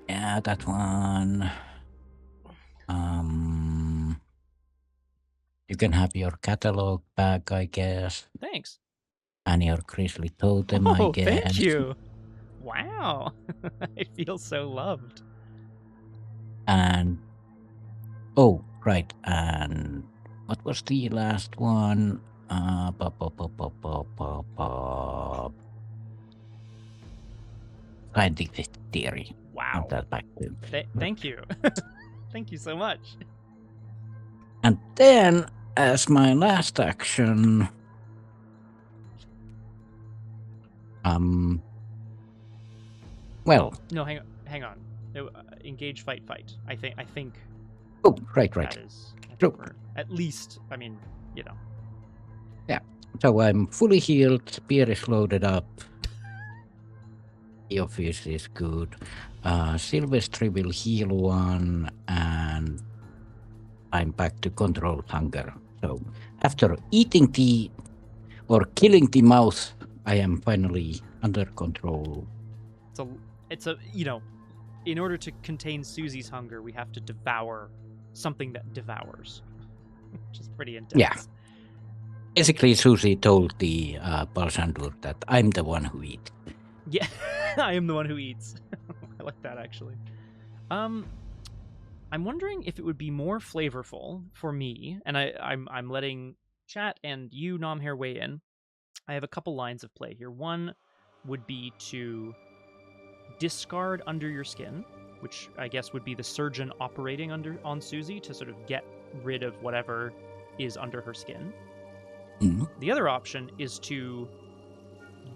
Yeah, that one. You can have your catalog back, I guess. Thanks. And your Grizzly Totem, I guess. Thank you. Wow. I feel so loved. And oh, right. And what was the last one? scientific theory. Wow. On that back too. Thank you. Thank you so much. And then, as my last action, well, No, hang on. Engage, fight. I think oh, right. that is True. at least. I mean, you know. Yeah. So I'm fully healed. Spear is loaded up. The office is good. Silvestri will heal one, and I'm back to control hunger. So after eating or killing the mouse, I am finally under control. It's a you know, in order to contain Suzi's hunger, we have to devour something that devours, which is pretty intense. Yeah. Basically, Suzi told the Baalshandor that I'm the one who eats. Yeah, I am the one who eats. I like that, actually. I'm wondering if it would be more flavorful for me, and I'm letting chat and you, Nomhare, weigh in. I have a couple lines of play here. One would be to discard Under Your Skin, which I guess would be the surgeon operating on Suzi to sort of get rid of whatever is under her skin. Mm-hmm. The other option is to,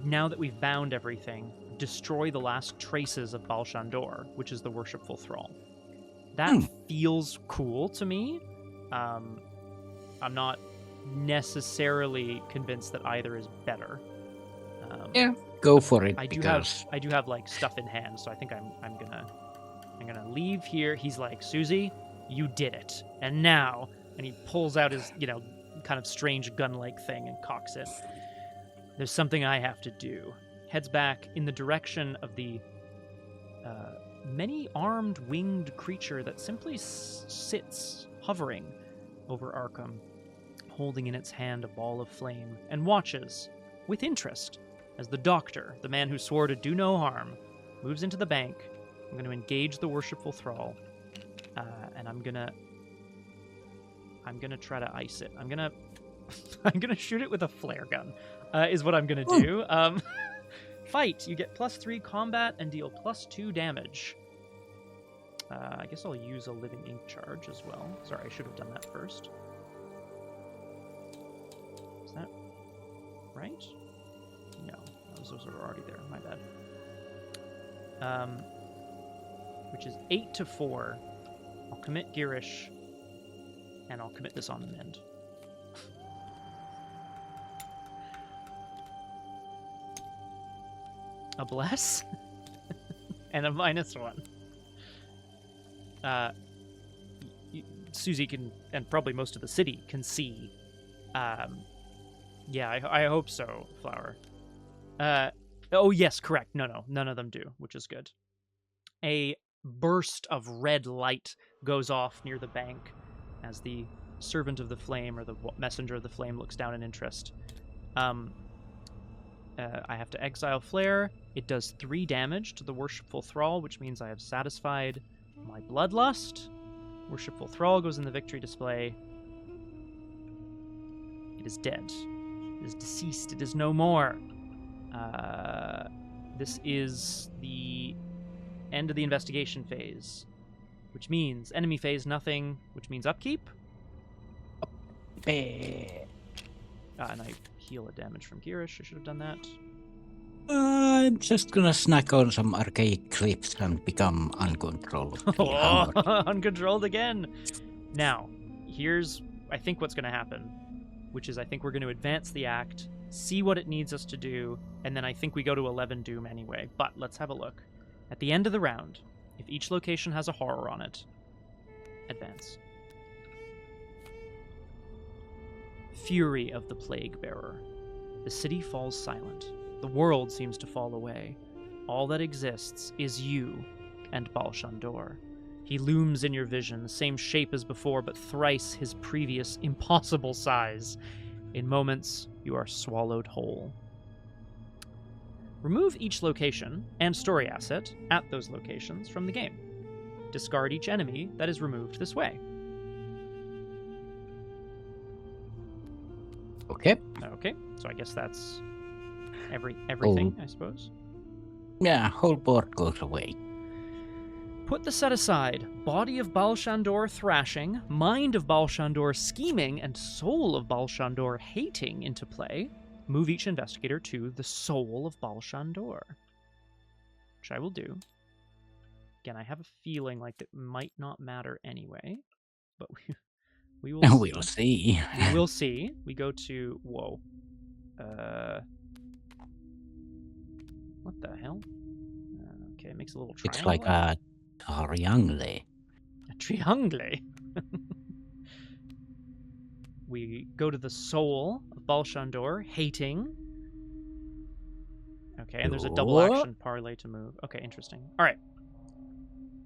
now that we've bound everything, destroy the last traces of Baalshandor, which is the worshipful thrall. That feels cool to me. I'm not necessarily convinced that either is better. Yeah, go for it. I do have like stuff in hand, so I think I'm gonna leave here. He's like, Suzi, you did it, and now, and he pulls out his kind of strange gun-like thing and cocks it. There's something I have to do. Heads back in the direction of the many-armed winged creature that simply sits hovering over Arkham, holding in its hand a ball of flame, and watches with interest as the doctor, the man who swore to do no harm, moves into the bank. I'm going to engage the worshipful thrall, and I'm gonna try to ice it. I'm gonna shoot it with a flare gun. Is what I'm gonna do. Fight. You get +3 combat and deal +2 damage. I guess I'll use a living ink charge as well. Sorry, I should have done that first. Is that right? No, those are already there. My bad. Which is 8 to 4. I'll commit Girish, and I'll commit this on Mend. A bless and a -1. Suzi can, and probably most of the city can see. Yeah, I hope so, Flower. Oh yes, correct. No, none of them do, which is good. A burst of red light goes off near the bank as the servant of the flame, or the messenger of the flame, looks down in interest. I have to exile Flare. It does 3 damage to the Worshipful Thrall, which means I have satisfied my bloodlust. Worshipful Thrall goes in the victory display. It is dead. It is deceased. It is no more. This is the end of the investigation phase, which means enemy phase nothing, which means upkeep. And I heal a damage from Girish. I should have done that. I'm just gonna snack on some archaic clips and become uncontrollable. Uncontrolled again. Now, here's, I think, what's going to happen, which is I think we're going to advance the act, see what it needs us to do, and then I think we go to 11 Doom anyway. But let's have a look. At the end of the round, if each location has a horror on it, advance. Fury of the Plague Bearer. The city falls silent. The world seems to fall away. All that exists is you and Baalshandor. He looms in your vision, the same shape as before, but thrice his previous impossible size. In moments, you are swallowed whole. Remove each location and story asset at those locations from the game. Discard each enemy that is removed this way. Okay. Okay, so I guess that's everything, I suppose. Yeah, whole board goes away. Put the set aside. Body of Baalshandor thrashing, mind of Baalshandor scheming, and soul of Baalshandor hating into play. Move each investigator to the soul of Baalshandor, which I will do. Again, I have a feeling like it might not matter anyway, but we will see. We'll see. We will see. We go to... Whoa. What the hell? Okay, it makes a little triangle. It's like a triangle. A triangle. We go to the soul of Baalshandor, hating. Okay, and there's a double action parlay to move. Okay, interesting. All right.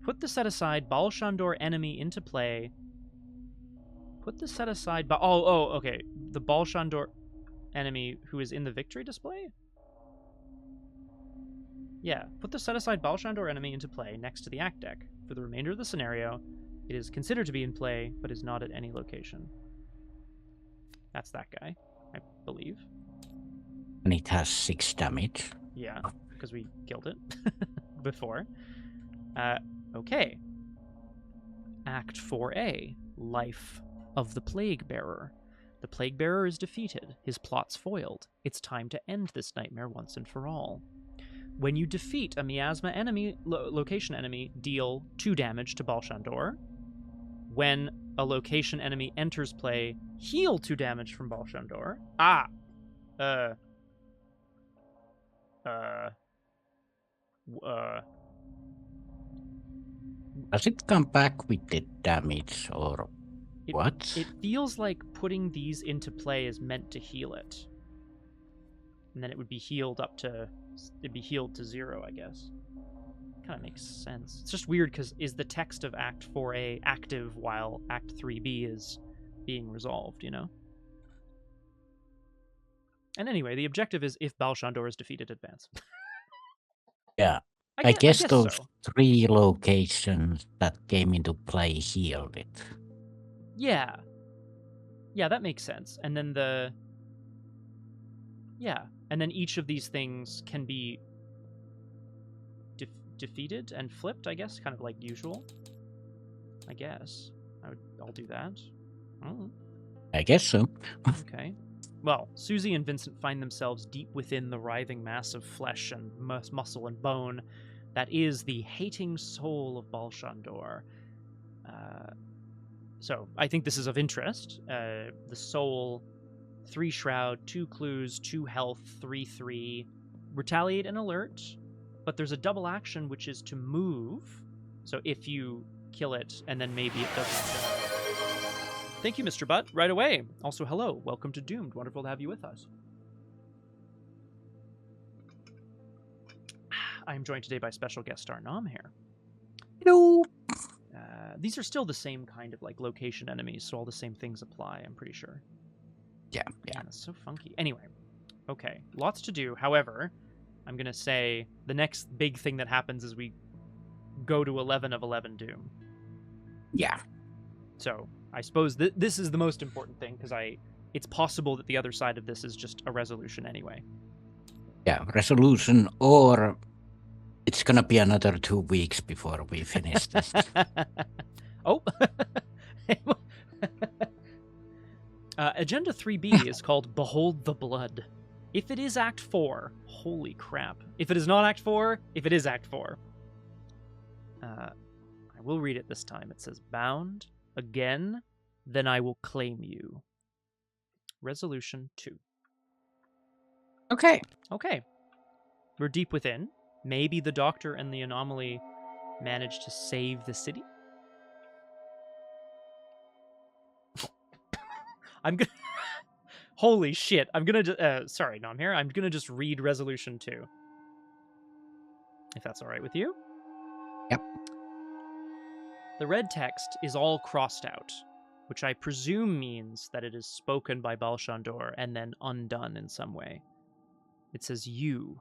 Put the set aside Baalshandor enemy into play. Put the set aside... okay. The Baalshandor enemy who is in the victory display? Yeah. Put the set aside Baalshandor enemy into play next to the act deck. For the remainder of the scenario, it is considered to be in play, but is not at any location. That's that guy, I believe. And it has 6 damage. Yeah, because we killed it before. Okay. Act 4A, Life of the Plague Bearer. The Plague Bearer is defeated, his plots foiled. It's time to end this nightmare once and for all. When you defeat a miasma enemy, location enemy, deal 2 damage to Baalshandor. When a location enemy enters play, heal 2 damage from Baalshandor. Does it come back with the damage or what? It feels like putting these into play is meant to heal it. And then it would be healed it'd be healed to 0, I guess. Kind of makes sense. It's just weird because is the text of Act 4A active while Act 3B is being resolved, you know? And anyway, the objective is if Baalshandor is defeated, advance. Yeah. I guess those so. 3 locations that came into play healed it. Yeah. Yeah, that makes sense. And then and then each of these things can be defeated and flipped, I guess, kind of like usual. I guess. I'll do that. Oh. I guess so. Okay. Well, Suzi and Vincent find themselves deep within the writhing mass of flesh and muscle and bone that is the hating soul of Baalshandor. So I think this is of interest. The soul, 3 shroud, 2 clues, 2 health, 3/3, retaliate and alert. But there's a double action, which is to move. So if you kill it, and then maybe it doesn't... Thank you, Mr. Butt. Right away. Also, hello. Welcome to Doomed. Wonderful to have you with us. I am joined today by special guest star Nomhare. Hello. These are still the same kind of like location enemies, so all the same things apply, I'm pretty sure. Yeah. It's so funky. Anyway, okay. Lots to do. However, I'm going to say the next big thing that happens is we go to 11 of 11 Doom. Yeah. So I suppose this is the most important thing because it's possible that the other side of this is just a resolution anyway. Yeah, resolution, or it's gonna be another 2 weeks before we finish this. Oh. Agenda 3B is called Behold the Blood. If it is Act 4, holy crap. If it is not Act 4, if it is Act 4. I will read it this time. It says, bound again, then I will claim you. Resolution 2. Okay. We're deep within. Maybe the Doctor and the anomaly managed to save the city? I'm gonna... Holy shit. I'm gonna... sorry, Nomhare. I'm gonna just read Resolution 2. If that's alright with you? Yep. The red text is all crossed out, which I presume means that it is spoken by Baalshandor and then undone in some way. It says, You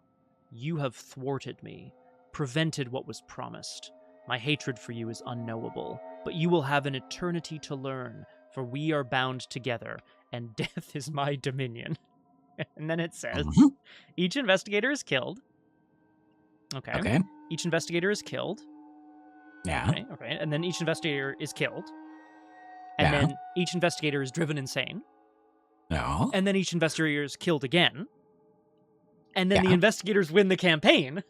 have thwarted me, prevented what was promised. My hatred for you is unknowable, but you will have an eternity to learn, for we are bound together, and death is my dominion. And then it says, Each investigator is killed. Okay. Okay. Each investigator is killed. Yeah. Okay. And then each investigator is killed. And Yeah. then each investigator is driven insane. No. And then each investigator is killed again. And then the Yeah. investigators win the campaign.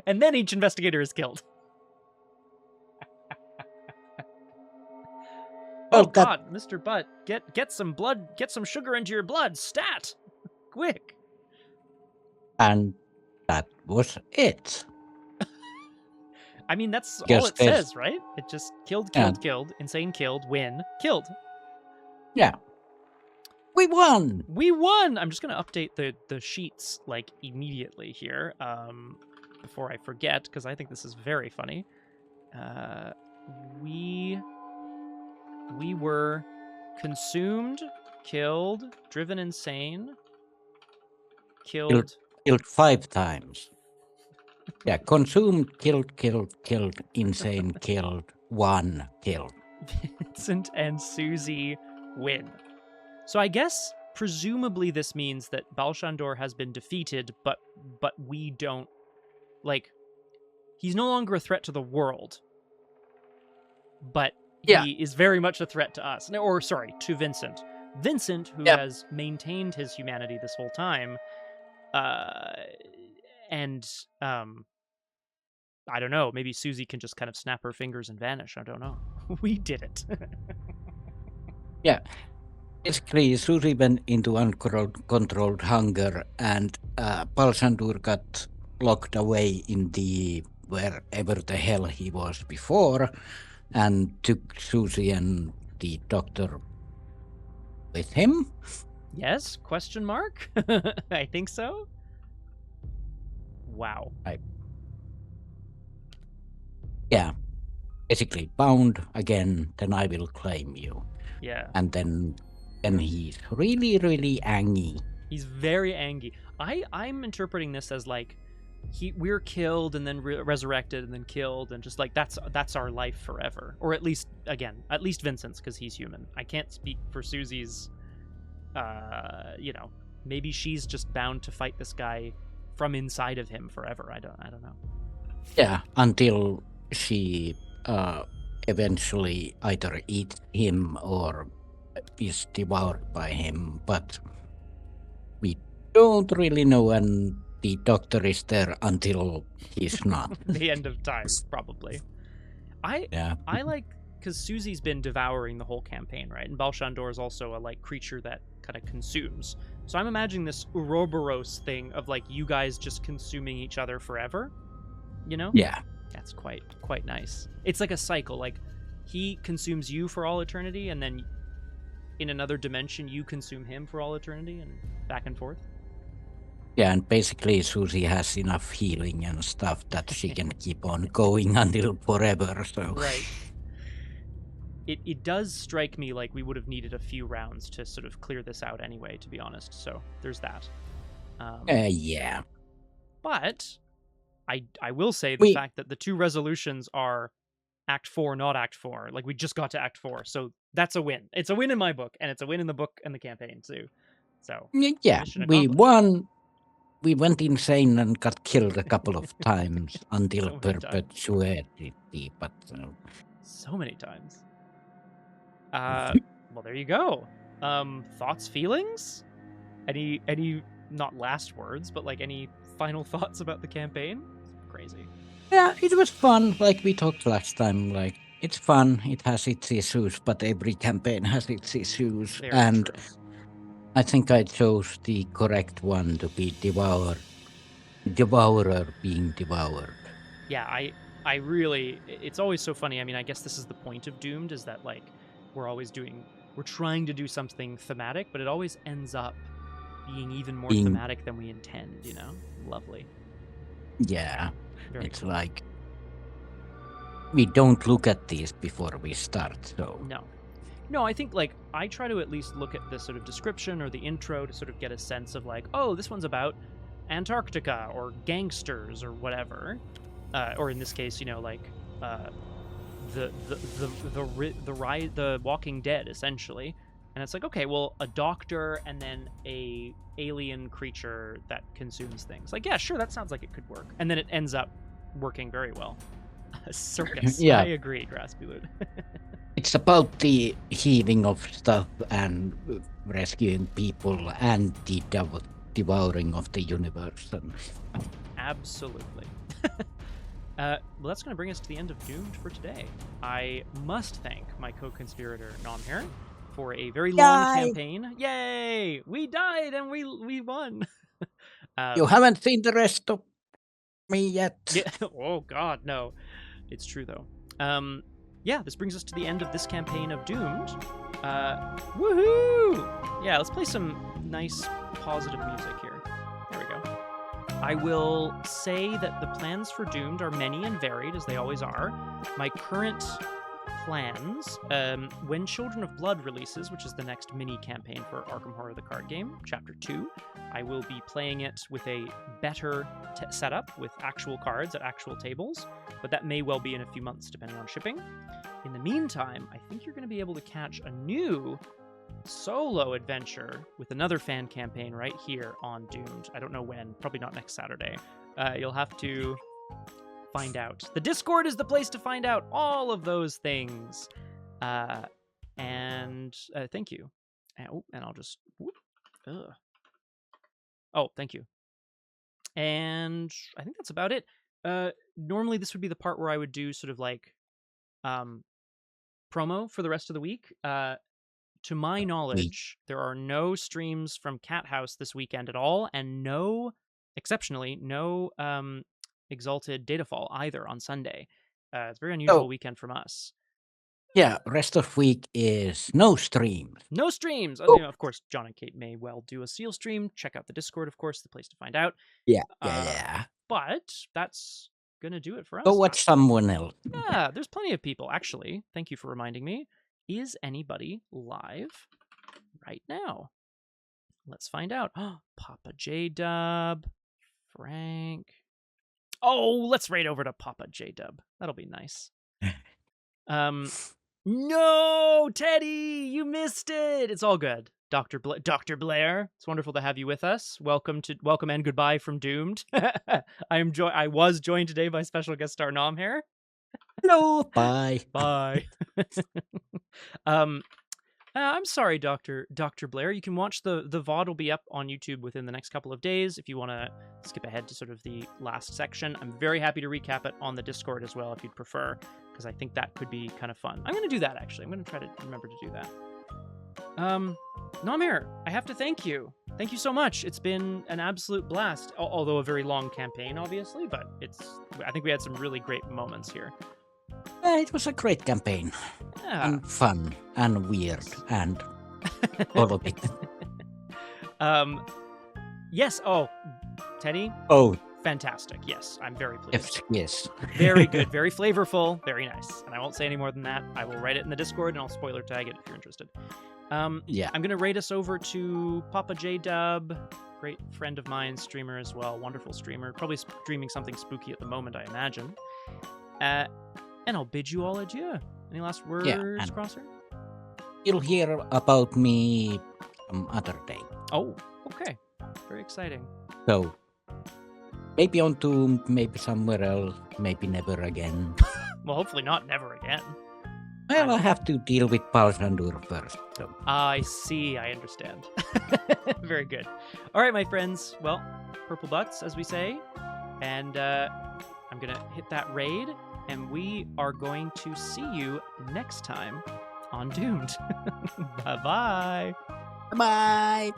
And then each investigator is killed. Well, Oh God, Mr. Butt, get some blood, get some sugar into your blood, stat, quick. And that was it. I mean, that's all Yes, it there's- says, right? It just killed, Yeah. insane killed, win, killed. Yeah. We won. We won. I'm just gonna update the sheets like immediately here, before I forget, because I think this is very funny. We were consumed, killed, driven insane, killed. Killed 5 times. Yeah, consumed, killed, insane, killed, 1 killed. Vincent and Suzi win. So I guess presumably this means that Baalshandor has been defeated, but we don't, like, he's no longer a threat to the world, but Yeah. he is very much a threat to us. Or sorry, to Vincent. Vincent, who Yep. has maintained his humanity this whole time, and I don't know, maybe Suzi can just kind of snap her fingers and vanish. I don't know. We did it. Yeah. Basically, Suzi went into uncontrolled hunger, and Baalshandor got locked away in the wherever the hell he was before, and took Suzi and the doctor with him. Yes? Question mark? I think so. Wow. Yeah. Basically, bound again, then I will claim you. Yeah. And then he's really, really angry. He's very angry. I'm interpreting this as like we're killed and then resurrected and then killed, and just like that's our life forever. Or at least Vincent's, because he's human. I can't speak for Suzi's. Maybe she's just bound to fight this guy from inside of him forever. I don't know. Yeah, until she eventually either eats him or is devoured by him, but we don't really know, and the doctor is there until he's not. The end of time, probably. I like, because Suzi's been devouring the whole campaign, right? And Baalshandor is also a like creature that kind of consumes. So I'm imagining this Ouroboros thing of like you guys just consuming each other forever. You know? Yeah. That's quite nice. It's like a cycle. Like he consumes you for all eternity, and then in another dimension you consume him for all eternity, and back and forth. Yeah, and basically Suzi has enough healing and stuff that she can keep on going until forever. So right. It does strike me like we would have needed a few rounds to sort of clear this out anyway, to be honest. So there's that. Yeah. But I will say the fact that the 2 resolutions are Act 4, not Act 4. Like, we just got to Act 4, so that's a win. It's a win in my book, and it's a win in the book and the campaign, too. So, yeah, we won. We went insane and got killed a couple of times until So many perpetuity, but... So many times. Well, there you go. Thoughts, feelings? Any, not last words, but, like, any final thoughts about the campaign? Crazy. Yeah, it was fun, like we talked last time. Like, it's fun, it has its issues, but every campaign has its issues. Very and true. I think I chose the correct one to be devourer being devoured. Yeah, I really, it's always so funny. I mean, I guess this is the point of Doomed, is that, like, we're trying to do something thematic, but it always ends up being even more thematic than we intend, you know? Lovely. Yeah, Very it's cool. like, we don't look at these before we start, so... No, I think, like, I try to at least look at the sort of description or the intro to sort of get a sense of, like, oh, this one's about Antarctica or gangsters or whatever. Or in this case, you know, like, the Walking Dead, essentially. And it's like, okay, well, a doctor and then a alien creature that consumes things. Like, yeah, sure, that sounds like it could work. And then it ends up working very well. A circus. Yeah. I agree, Graspilud. It's about the healing of stuff and rescuing people and the devouring of the universe. And... Absolutely. Well, that's going to bring us to the end of Doomed for today. I must thank my co-conspirator, Nomhare, for a very long campaign. Yay! We died and we won. You haven't seen the rest of me yet. Yeah. Oh, God, no. It's true, though. Yeah, this brings us to the end of this campaign of Doomed. Woohoo! Yeah, let's play some nice, positive music here. There we go. I will say that the plans for Doomed are many and varied, as they always are. My current plans, when Children of Blood releases, which is the next mini campaign for Arkham Horror the card game, Chapter 2, I will be playing it with a better setup with actual cards at actual tables, but that may well be in a few months depending on shipping. In the meantime, I think you're going to be able to catch a new solo adventure with another fan campaign right here on Doomed. I don't know when, probably not next Saturday. You'll have to find out. The Discord is the place to find out all of those things. And thank you. And I'll just... Oh, thank you. And I think that's about it. Normally this would be the part where I would do sort of like promo for the rest of the week. To my knowledge, there are no streams from Cat House this weekend at all, and exceptionally, no Exalted Datafall either on Sunday. It's a very unusual weekend from us. Yeah, rest of week is no streams. No streams! You know, of course, John and Kate may well do a Seal stream. Check out the Discord, of course, the place to find out. Yeah. But that's going to do it for us. Go watch someone else. Yeah, there's plenty of people, actually. Thank you for reminding me. Is anybody live right now? Let's find out. Papa J-Dub, Frank. Oh, let's raid over to Papa J-Dub. That'll be nice. No, Teddy, you missed it. It's all good. Dr. Blair, it's wonderful to have you with us. Welcome and goodbye from Doomed. I was joined today by special guest star Nomhare. Hello. Bye. Bye. I'm sorry, Dr. Blair. You can watch the VOD will be up on YouTube within the next couple of days if you want to skip ahead to sort of the last section. I'm very happy to recap it on the Discord as well if you'd prefer, because I think that could be kind of fun. I'm going to do that, actually. I'm going to try to remember to do that. Nomhare, I have to thank you. Thank you so much. It's been an absolute blast, although a very long campaign, obviously, but I think we had some really great moments here. It was a great campaign. Yeah. And fun and weird and all of it. Yes. Oh, Teddy. Oh, fantastic. Yes, I'm very pleased. Yes. Very good. Very flavorful. Very nice. And I won't say any more than that. I will write it in the Discord and I'll spoiler tag it if you're interested. Yeah. I'm going to rate us over to Papa J-Dub, great friend of mine, streamer as well, wonderful streamer, probably streaming something spooky at the moment, I imagine. And I'll bid you all adieu. Any last words, Crosser? You'll hear about me some other day. Oh, okay. Very exciting. So, maybe on Doom, maybe somewhere else, maybe never again. Well, hopefully not never again. Well, I have to deal with Baalshandor first. So. I see. I understand. Very good. All right, my friends. Well, purple butts, as we say. And I'm going to hit that raid. And we are going to see you next time on Doomed. Bye-bye. Bye.